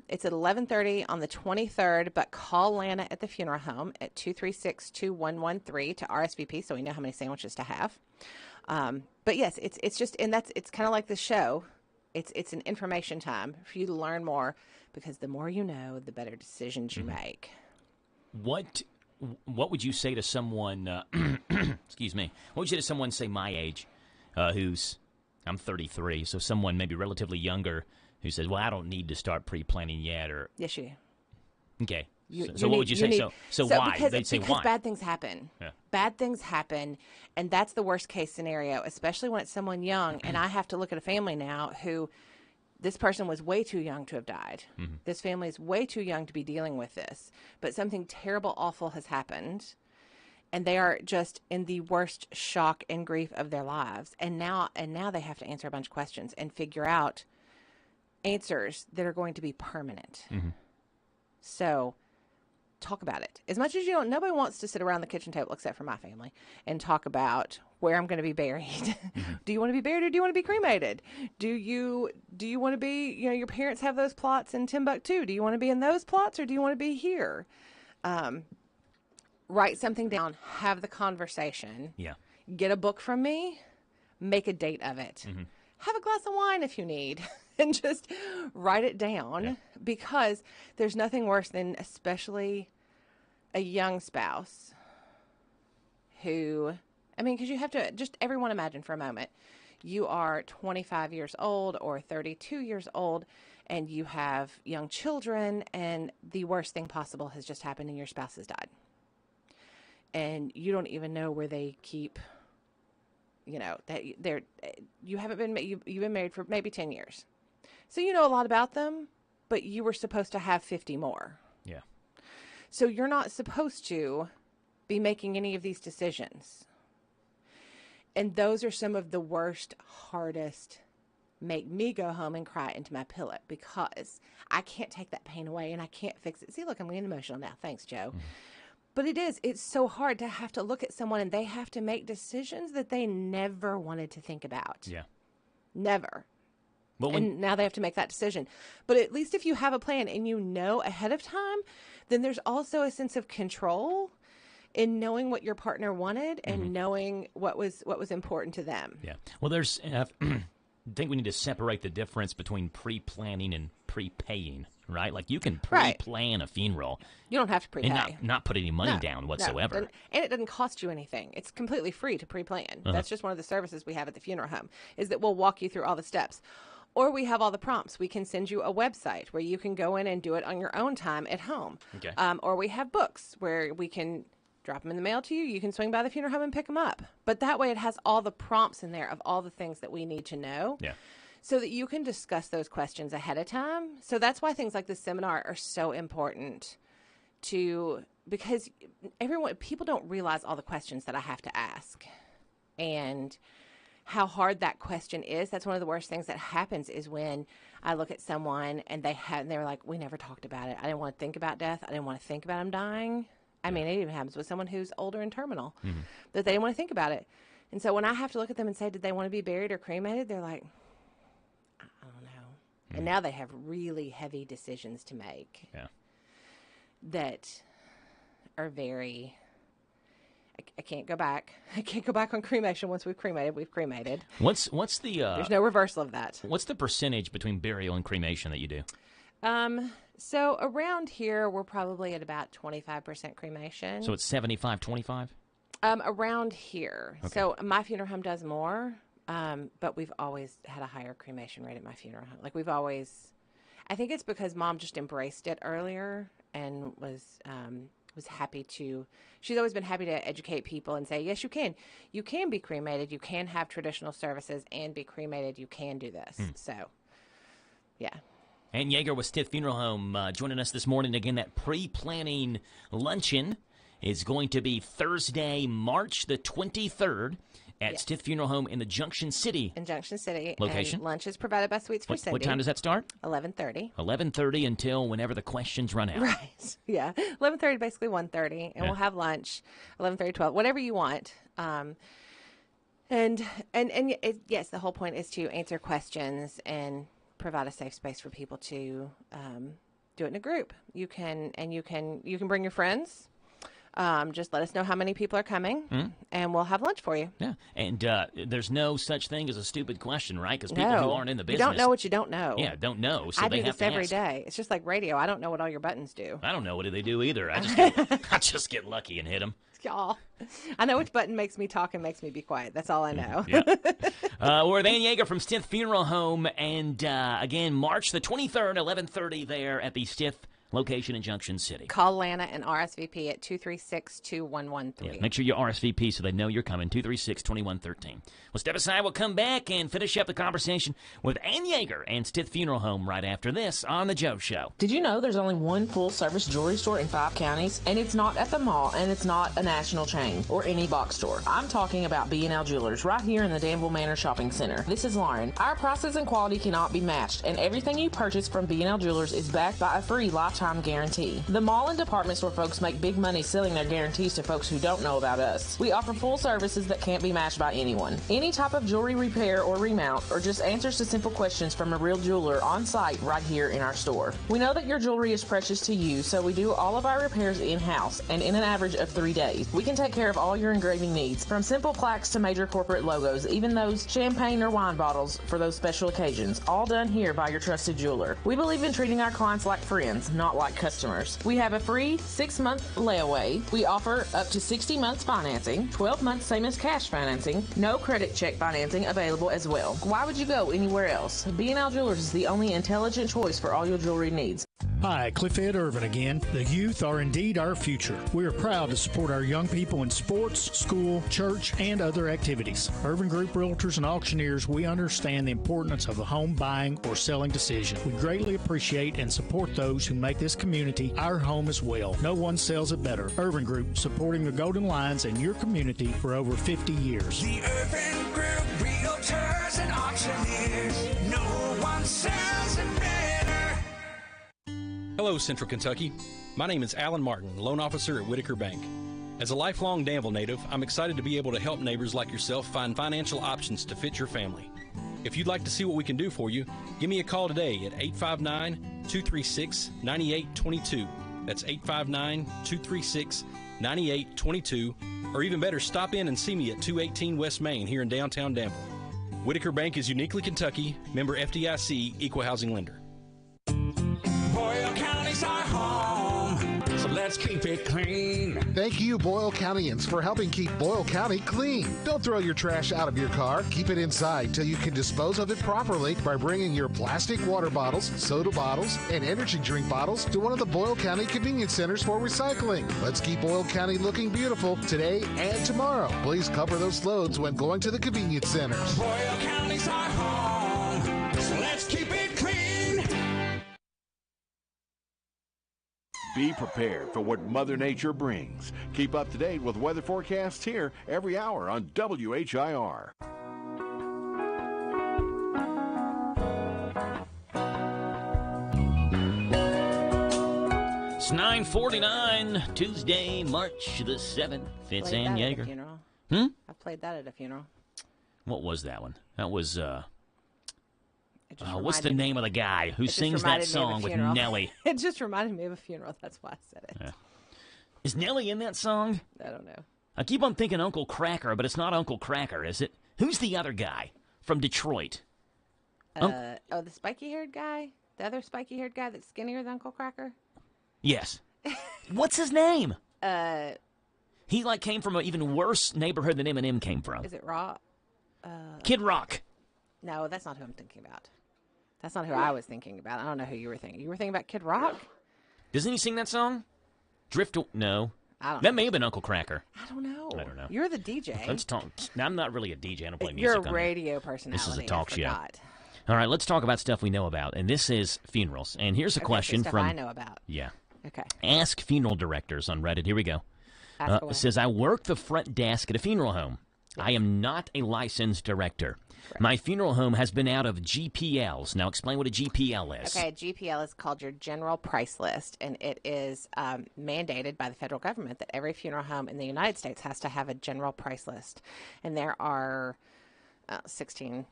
It's at 11:30 on the 23rd, but call Lana at the funeral home at 236-2113 to RSVP so we know how many sandwiches to have. But yes, it's kind of like the show. It's an information time for you to learn more because the more you know, the better decisions you make. What would you say to someone, excuse me, what would you say to someone, say my age, I'm 33, so someone maybe relatively younger who says, well, I don't need to start pre-planning yet, or... Yes, you do. Okay. So what would you say? So why? They'd say because why? Bad things happen. Yeah. Bad things happen, and that's the worst case scenario, especially when it's someone young, and I have to look at a family now who this person was way too young to have died. Mm-hmm. This family is way too young to be dealing with this. But something terrible, awful has happened. And they are just in the worst shock and grief of their lives. And now they have to answer a bunch of questions and figure out answers that are going to be permanent. Mm-hmm. So talk about it. As much as you don't, nobody wants to sit around the kitchen table except for my family and talk about where I'm going to be buried. Mm-hmm. Do you want to be buried or do you want to be cremated? Do you want to be, your parents have those plots in Timbuktu. Do you want to be in those plots or do you want to be here? Write something down, have the conversation. Yeah. Get a book from me, make a date of it. Mm-hmm. Have a glass of wine if you need, and just write it down, because there's nothing worse than, especially a young spouse who, because you have to, just everyone imagine for a moment, you are 25 years old or 32 years old, and you have young children, and the worst thing possible has just happened and your spouse has died. And you don't even know where they keep, that you've been married for maybe 10 years. So you know a lot about them, but you were supposed to have 50 more. Yeah. So you're not supposed to be making any of these decisions. And those are some of the worst, hardest, make me go home and cry into my pillow, because I can't take that pain away and I can't fix it. See, look, I'm getting emotional now. Thanks, Joe. Mm-hmm. But it's so hard to have to look at someone and they have to make decisions that they never wanted to think about. Yeah. Never. Well, and now they have to make that decision. But at least if you have a plan and you know ahead of time, then there's also a sense of control in knowing what your partner wanted and mm-hmm. knowing what was important to them. Yeah. Well, there's I think we need to separate the difference between pre-planning and prepaying, right? Like you can pre-plan a funeral. You don't have to prepay. And not put any money down whatsoever. No. And it doesn't cost you anything. It's completely free to pre-plan. Uh-huh. That's just one of the services we have at the funeral home, is that we'll walk you through all the steps. Or we have all the prompts. We can send you a website where you can go in and do it on your own time at home. Okay. Or we have books where we can drop them in the mail to you. You can swing by the funeral home and pick them up. But that way it has all the prompts in there of all the things that we need to know. Yeah. So that you can discuss those questions ahead of time. So that's why things like this seminar are so important because people don't realize all the questions that I have to ask and how hard that question is. That's one of the worst things that happens, is when I look at someone and they're like, we never talked about it. I didn't want to think about death. I didn't want to think about him dying. I mean, it even happens with someone who's older and terminal, mm-hmm. that they didn't want to think about it. And so when I have to look at them and say, did they want to be buried or cremated? They're like, I don't know. Mm-hmm. And now they have really heavy decisions to make. Yeah. That are very, I can't go back. I can't go back on cremation. Once we've cremated. What's the there's no reversal of that. What's the percentage between burial and cremation that you do? So around here we're probably at about 25% cremation. So it's 75-25? Around here. Okay. So my funeral home does more, but we've always had a higher cremation rate at my funeral home. Like I think it's because Mom just embraced it earlier and was happy to. She's always been happy to educate people and say, yes, you can. You can be cremated. You can have traditional services and be cremated. You can do this. So, yeah. Ann Yeager with Stith Funeral Home joining us this morning. Again, that pre-planning luncheon is going to be Thursday, March the 23rd at Stith Funeral Home in the Junction City. In Junction City. Location. And lunch is provided by Sweets for Cindy. What time does that start? 11:30. 11:30 until whenever the questions run out. Right. Yeah. 11:30, basically 1:30, and we'll have lunch 11:30, 12, whatever you want. And yes, the whole point is to answer questions and provide a safe space for people to do it in a group. You can bring your friends. Just let us know how many people are coming, and we'll have lunch for you. Yeah, and there's no such thing as a stupid question, right? Because people who aren't in the business, you don't know what you don't know. Yeah, don't know. So I they do have this to every ask. day. It's just like radio. I don't know what all your buttons do. I don't know what they do either. I just get lucky and hit them. Y'all, I know which button makes me talk and makes me be quiet. That's all I know. Yeah. We're with Ann Yeager from Stith Funeral Home, and again, March the 23rd, 11:30 there at the Stith location in Junction City. Call Lana and RSVP at 236-2113. Yeah, make sure you RSVP so they know you're coming, 236-2113. We'll step aside. We'll come back and finish up the conversation with Ann Yeager and Stith Funeral Home right after this on The Joe Show. Did you know there's only one full-service jewelry store in 5 counties? And it's not at the mall, and it's not a national chain or any box store. I'm talking about B&L Jewelers right here in the Danville Manor Shopping Center. This is Lauren. Our prices and quality cannot be matched, and everything you purchase from B&L Jewelers is backed by a free lifetime guarantee. The mall and department store folks make big money selling their guarantees to folks who don't know about us. We offer full services that can't be matched by anyone. Any type of jewelry repair or remount, or just answers to simple questions from a real jeweler on site right here in our store. We know that your jewelry is precious to you, so we do all of our repairs in-house and in an average of 3 days. We can take care of all your engraving needs, from simple plaques to major corporate logos, even those champagne or wine bottles for those special occasions, all done here by your trusted jeweler. We believe in treating our clients like friends, not like customers. We have a free 6-month layaway. We offer up to 60 months financing, 12 months same as cash financing, no credit check financing available as well. Why would you go anywhere else? B&L Jewelers is the only intelligent choice for all your jewelry needs. Hi, Cliff Ed Irvin again. The youth are indeed our future. We are proud to support our young people in sports, school, church, and other activities. Irvin Group Realtors and Auctioneers, we understand the importance of a home buying or selling decision. We greatly appreciate and support those who make this community our home as well. No one sells it better. Irvin Group, supporting the Golden Lions and your community for over 50 years. The Irvin Group Realtors and Auctioneers. No one sells it better. Hello, Central Kentucky. My name is Alan Martin, loan officer at Whitaker Bank. As a lifelong Danville native, I'm excited to be able to help neighbors like yourself find financial options to fit your family. If you'd like to see what we can do for you, give me a call today at 859-236-9822. That's 859-236-9822. Or even better, stop in and see me at 218 West Main here in downtown Danville. Whitaker Bank is uniquely Kentucky, member FDIC, equal housing lender. Boyle County's our home, so let's keep it clean. Thank you, Boyle Countyans, for helping keep Boyle County clean. Don't throw your trash out of your car. Keep it inside till you can dispose of it properly by bringing your plastic water bottles, soda bottles, and energy drink bottles to one of the Boyle County convenience centers for recycling. Let's keep Boyle County looking beautiful today and tomorrow. Please cover those loads when going to the convenience centers. Boyle County's our home, so let's keep it clean. Be prepared for what Mother Nature brings. Keep up to date with weather forecasts here every hour on WHIR. It's 9:49, Tuesday, March the 7th. It's Ann Yeager. I played that at a funeral. What was that one? That was, what's the name of the guy who sings that song with Nelly? It just reminded me of a funeral. That's why I said it. Yeah. Is Nelly in that song? I don't know. I keep on thinking Uncle Cracker, but it's not Uncle Cracker, is it? Who's the other guy from Detroit? The spiky-haired guy? The other spiky-haired guy that's skinnier than Uncle Cracker? Yes. What's his name? He came from an even worse neighborhood than Eminem came from. Is it Rock? Kid Rock. No, that's not who I'm thinking about. That's not who I was thinking about. I don't know who you were thinking. You were thinking about Kid Rock? Doesn't he sing that song? No. I don't know. That may have been Uncle Cracker. I don't know. I don't know. You're the DJ. Let's talk. I'm not really a DJ. I don't play music. You're a radio personality. This is a talk show. All right, let's talk about stuff we know about. And this is funerals. And here's a question stuff from... I know about. Yeah. Okay. Ask funeral directors on Reddit. Here we go. It says, I work the front desk at a funeral home. Yes. I am not a licensed director. Right. My funeral home has been out of GPLs. Now explain what a GPL is. Okay, a GPL is called your general price list, and it is mandated by the federal government that every funeral home in the United States has to have a general price list. And there are 16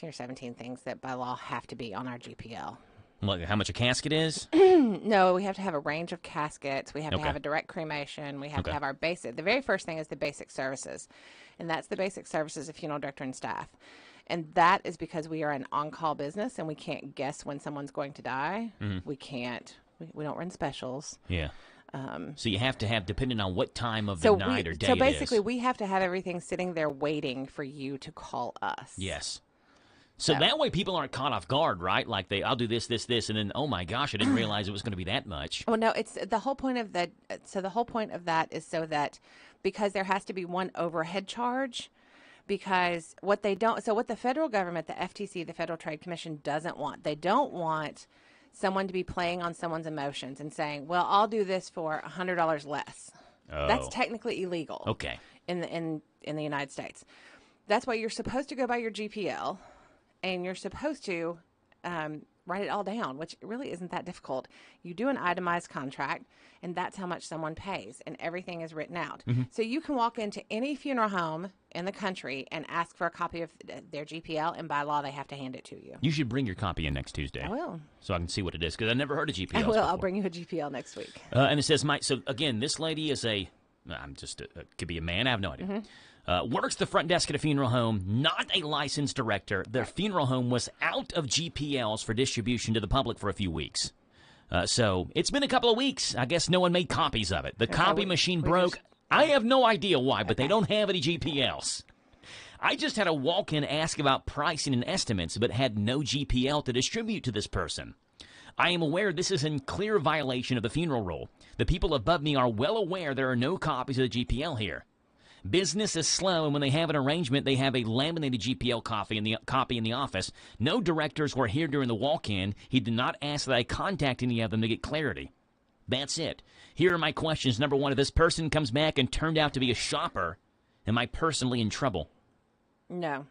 or 17 things that by law have to be on our GPL. What, how much a casket is? No, we have to have a range of caskets. We have to have a direct cremation. We have to have our basic. The very first thing is the basic services, and that's the basic services of funeral director and staff. And that is because we are an on-call business, and we can't guess when someone's going to die. Mm-hmm. We can't. We don't run specials. Yeah. So you have to have, depending on what time of the night or day it is. So basically, we have to have everything sitting there waiting for you to call us. Yes. So that way people aren't caught off guard, right? Like I'll do this, and then, oh my gosh, I didn't realize it was going to be that much. Well, no, it's the whole point of that. So the whole point of that is so that because there has to be one overhead charge, because what the federal government, the FTC, the Federal Trade Commission doesn't want, they don't want someone to be playing on someone's emotions and saying, well, I'll do this for $100 less. Oh. That's technically illegal. Okay. In the United States. That's why you're supposed to go by your GPL. And you're supposed to write it all down, which really isn't that difficult. You do an itemized contract, and that's how much someone pays, and everything is written out. Mm-hmm. So you can walk into any funeral home in the country and ask for a copy of their GPL, and by law, they have to hand it to you. You should bring your copy in next Tuesday. I will. So I can see what it is, because I've never heard of GPLs I will. before. I'll bring you a GPL next week. And it says, so again, this lady is could be a man, I have no idea. Mm-hmm. Works the front desk at a funeral home, not a licensed director. Their funeral home was out of GPLs for distribution to the public for a few weeks. So it's been a couple of weeks. I guess no one made copies of it. The copy machine broke. I have no idea why, but they don't have any GPLs. I just had a walk-in ask about pricing and estimates, but had no GPL to distribute to this person. I am aware this is in clear violation of the funeral rule. The people above me are well aware there are no copies of the GPL here. Business is slow, and when they have an arrangement, they have a laminated GPL copy in the office. No directors were here during the walk-in. He did not ask that I contact any of them to get clarity. That's it. Here are my questions. Number one, if this person comes back and turned out to be a shopper, am I personally in trouble? No.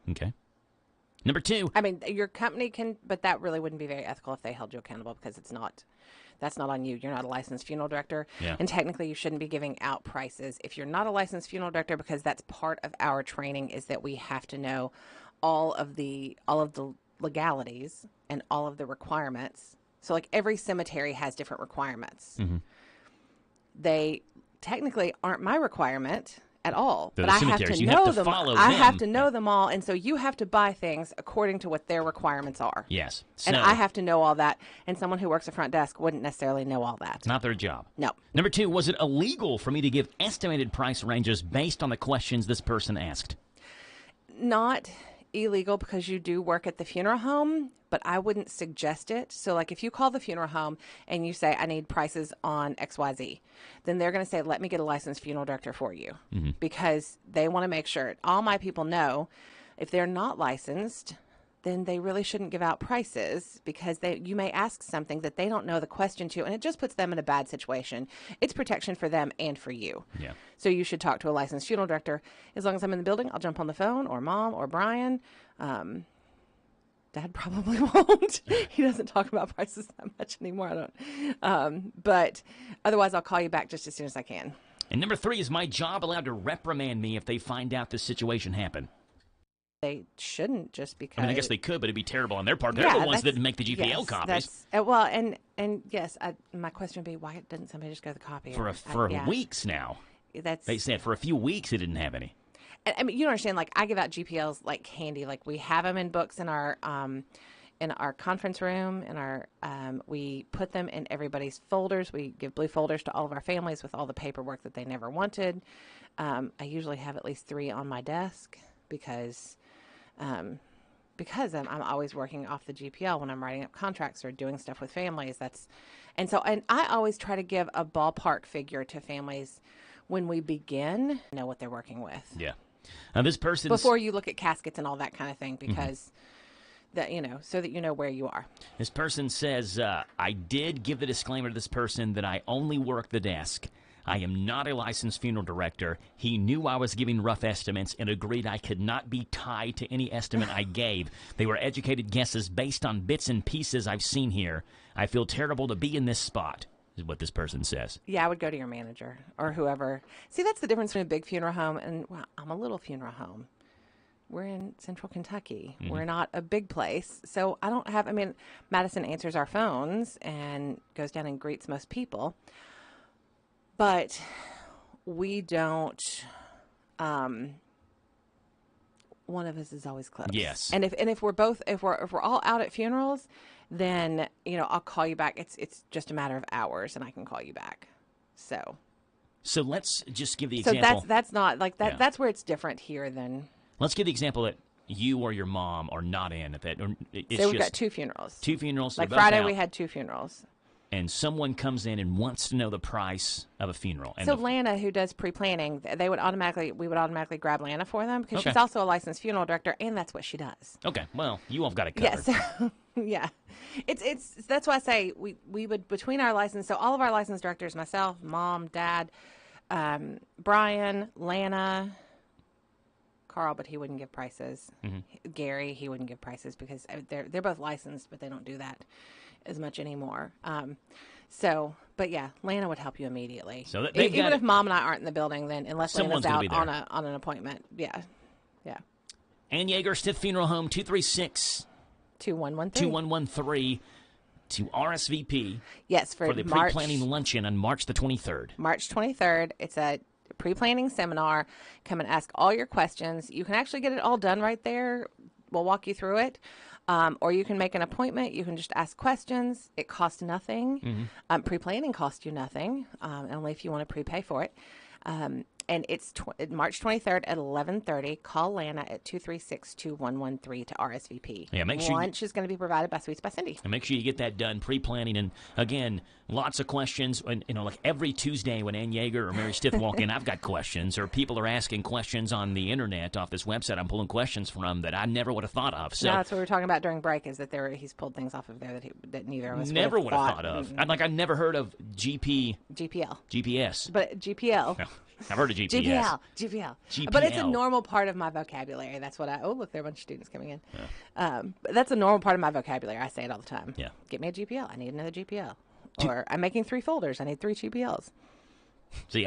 Okay. Number two. I mean, your company can, but that really wouldn't be very ethical if they held you accountable, because that's not on you. You're not a licensed funeral director. Yeah. And technically you shouldn't be giving out prices if you're not a licensed funeral director, because that's part of our training, is that we have to know all of the legalities and all of the requirements. So like every cemetery has different requirements. Mm-hmm. They technically aren't my requirement at all, They're but the I have to cemeteries. You know have to them. follow I them. have to know them all, and so you have to buy things according to what their requirements are. Yes. And I have to know all that, and someone who works at front desk wouldn't necessarily know all that. It's not their job. No. Number two, was it illegal for me to give estimated price ranges based on the questions this person asked? Not illegal, because you do work at the funeral home, but I wouldn't suggest it. So like if you call the funeral home and you say, I need prices on XYZ, then they're going to say, let me get a licensed funeral director for you, because they want to make sure all my people know if they're not licensed, then they really shouldn't give out prices, because you may ask something that they don't know the question to, and it just puts them in a bad situation. It's protection for them and for you. Yeah. So you should talk to a licensed funeral director. As long as I'm in the building, I'll jump on the phone, or Mom or Brian. Dad probably won't. He doesn't talk about prices that much anymore. I don't. But otherwise, I'll call you back just as soon as I can. And number three, is my job allowed to reprimand me if they find out this situation happened? They shouldn't, just because. I mean, I guess they could, but it'd be terrible on their part. They're the ones that didn't make the GPL copies. Well, and yes, my question would be, why didn't somebody just go to the copy? For weeks now. They said for a few weeks they didn't have any. I mean, you don't understand. Like, I give out GPLs like candy. Like, we have them in books in our conference room. We put them in everybody's folders. We give blue folders to all of our families with all the paperwork that they never wanted. I usually have at least 3 on my desk, because I'm always working off the GPL when I'm writing up contracts or doing stuff with families. And I always try to give a ballpark figure to families when we begin, know what they're working with. Yeah. Now this person, before you look at caskets and all that kind of thing, because that, so that you know where you are. This person says, I did give the disclaimer to this person that I only work the desk. I am not a licensed funeral director. He knew I was giving rough estimates and agreed I could not be tied to any estimate I gave. They were educated guesses based on bits and pieces I've seen here. I feel terrible to be in this spot, is what this person says. Yeah, I would go to your manager or whoever. See, that's the difference between a big funeral home and, well, I'm a little funeral home. We're in central Kentucky. We're not a big place. So Madison answers our phones and goes down and greets most people. But we don't, one of us is always close. Yes. And if we're all out at funerals, then, I'll call you back. It's just a matter of hours and I can call you back. So let's just give the example. So that's not like that. Yeah. That's where it's different here than. Let's give the example that, you or your mom are not in. So we've got 2 funerals. 2 funerals. Like Friday, we had 2 funerals. And someone comes in and wants to know the price of a funeral. And so Lana, who does pre-planning, we would automatically grab Lana for them because she's also a licensed funeral director, and that's what she does. Okay, well, you all have got it covered. Yes, yeah. It's that's why I say we would, between our license, so all of our licensed directors, myself, Mom, Dad, Brian, Lana, Carl, but he wouldn't give prices. Mm-hmm. Gary, he wouldn't give prices because they're both licensed, but they don't do that as much anymore. But yeah, Lana would help you immediately. So even if Mom and I aren't in the building, then unless Lana's out on an appointment, yeah. Ann Yeager, Stiff Funeral Home, 236-2113 to RSVP. Yes, for the pre-planning luncheon on March the 23rd. March 23rd. It's a pre-planning seminar. Come and ask all your questions. You can actually get it all done right there. We'll walk you through it. Or you can make an appointment. You can just ask questions. It costs nothing. Mm-hmm. Pre-planning costs you nothing, only if you want to prepay for it. And it's March 23rd at 11:30. Call Lana at 236-2113 to RSVP. Yeah, make sure lunch is going to be provided by Sweets by Cindy. And make sure you get that done, pre-planning. And again, lots of questions. And like every Tuesday when Ann Yeager or Mary Stiff walk in, I've got questions, or people are asking questions on the internet off this website. I'm pulling questions from that I never would have thought of. So that's what we were talking about during break. Is that he's pulled things off of there that neither of us never would have thought of. I never heard of GPS. But GPL. No. I've heard of GPS. GPL. But it's a normal part of my vocabulary. That's what look, there are a bunch of students coming in. Yeah. But that's a normal part of my vocabulary. I say it all the time. Yeah. Get me a GPL. I need another GPL. Or I'm making 3 folders. I need 3 GPLs. See,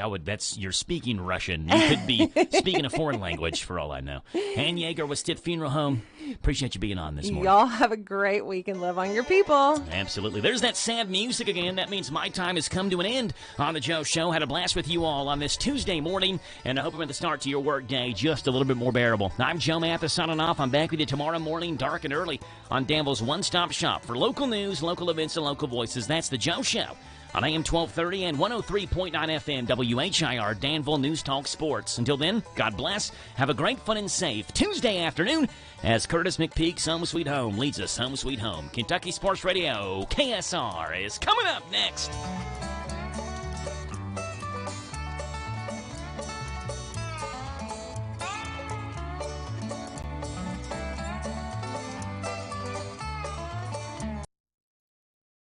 you're speaking Russian. You could be speaking a foreign language for all I know. Ann Yeager with Stiff Funeral Home. Appreciate you being on this morning. Y'all have a great week and love on your people. Absolutely. There's that sad music again. That means my time has come to an end on The Joe Show. Had a blast with you all on this Tuesday morning, and I hope it made the start to your work day just a little bit more bearable. I'm Joe Mathis signing off. I'm back with you tomorrow morning, dark and early, on Danville's one-stop shop for local news, local events, and local voices. That's The Joe Show on AM 1230 and 103.9 FM WHIR Danville News Talk Sports. Until then, God bless. Have a great, fun, and safe Tuesday afternoon as Curtis McPeak's Home Sweet Home leads us home sweet home. Kentucky Sports Radio, KSR, is coming up next.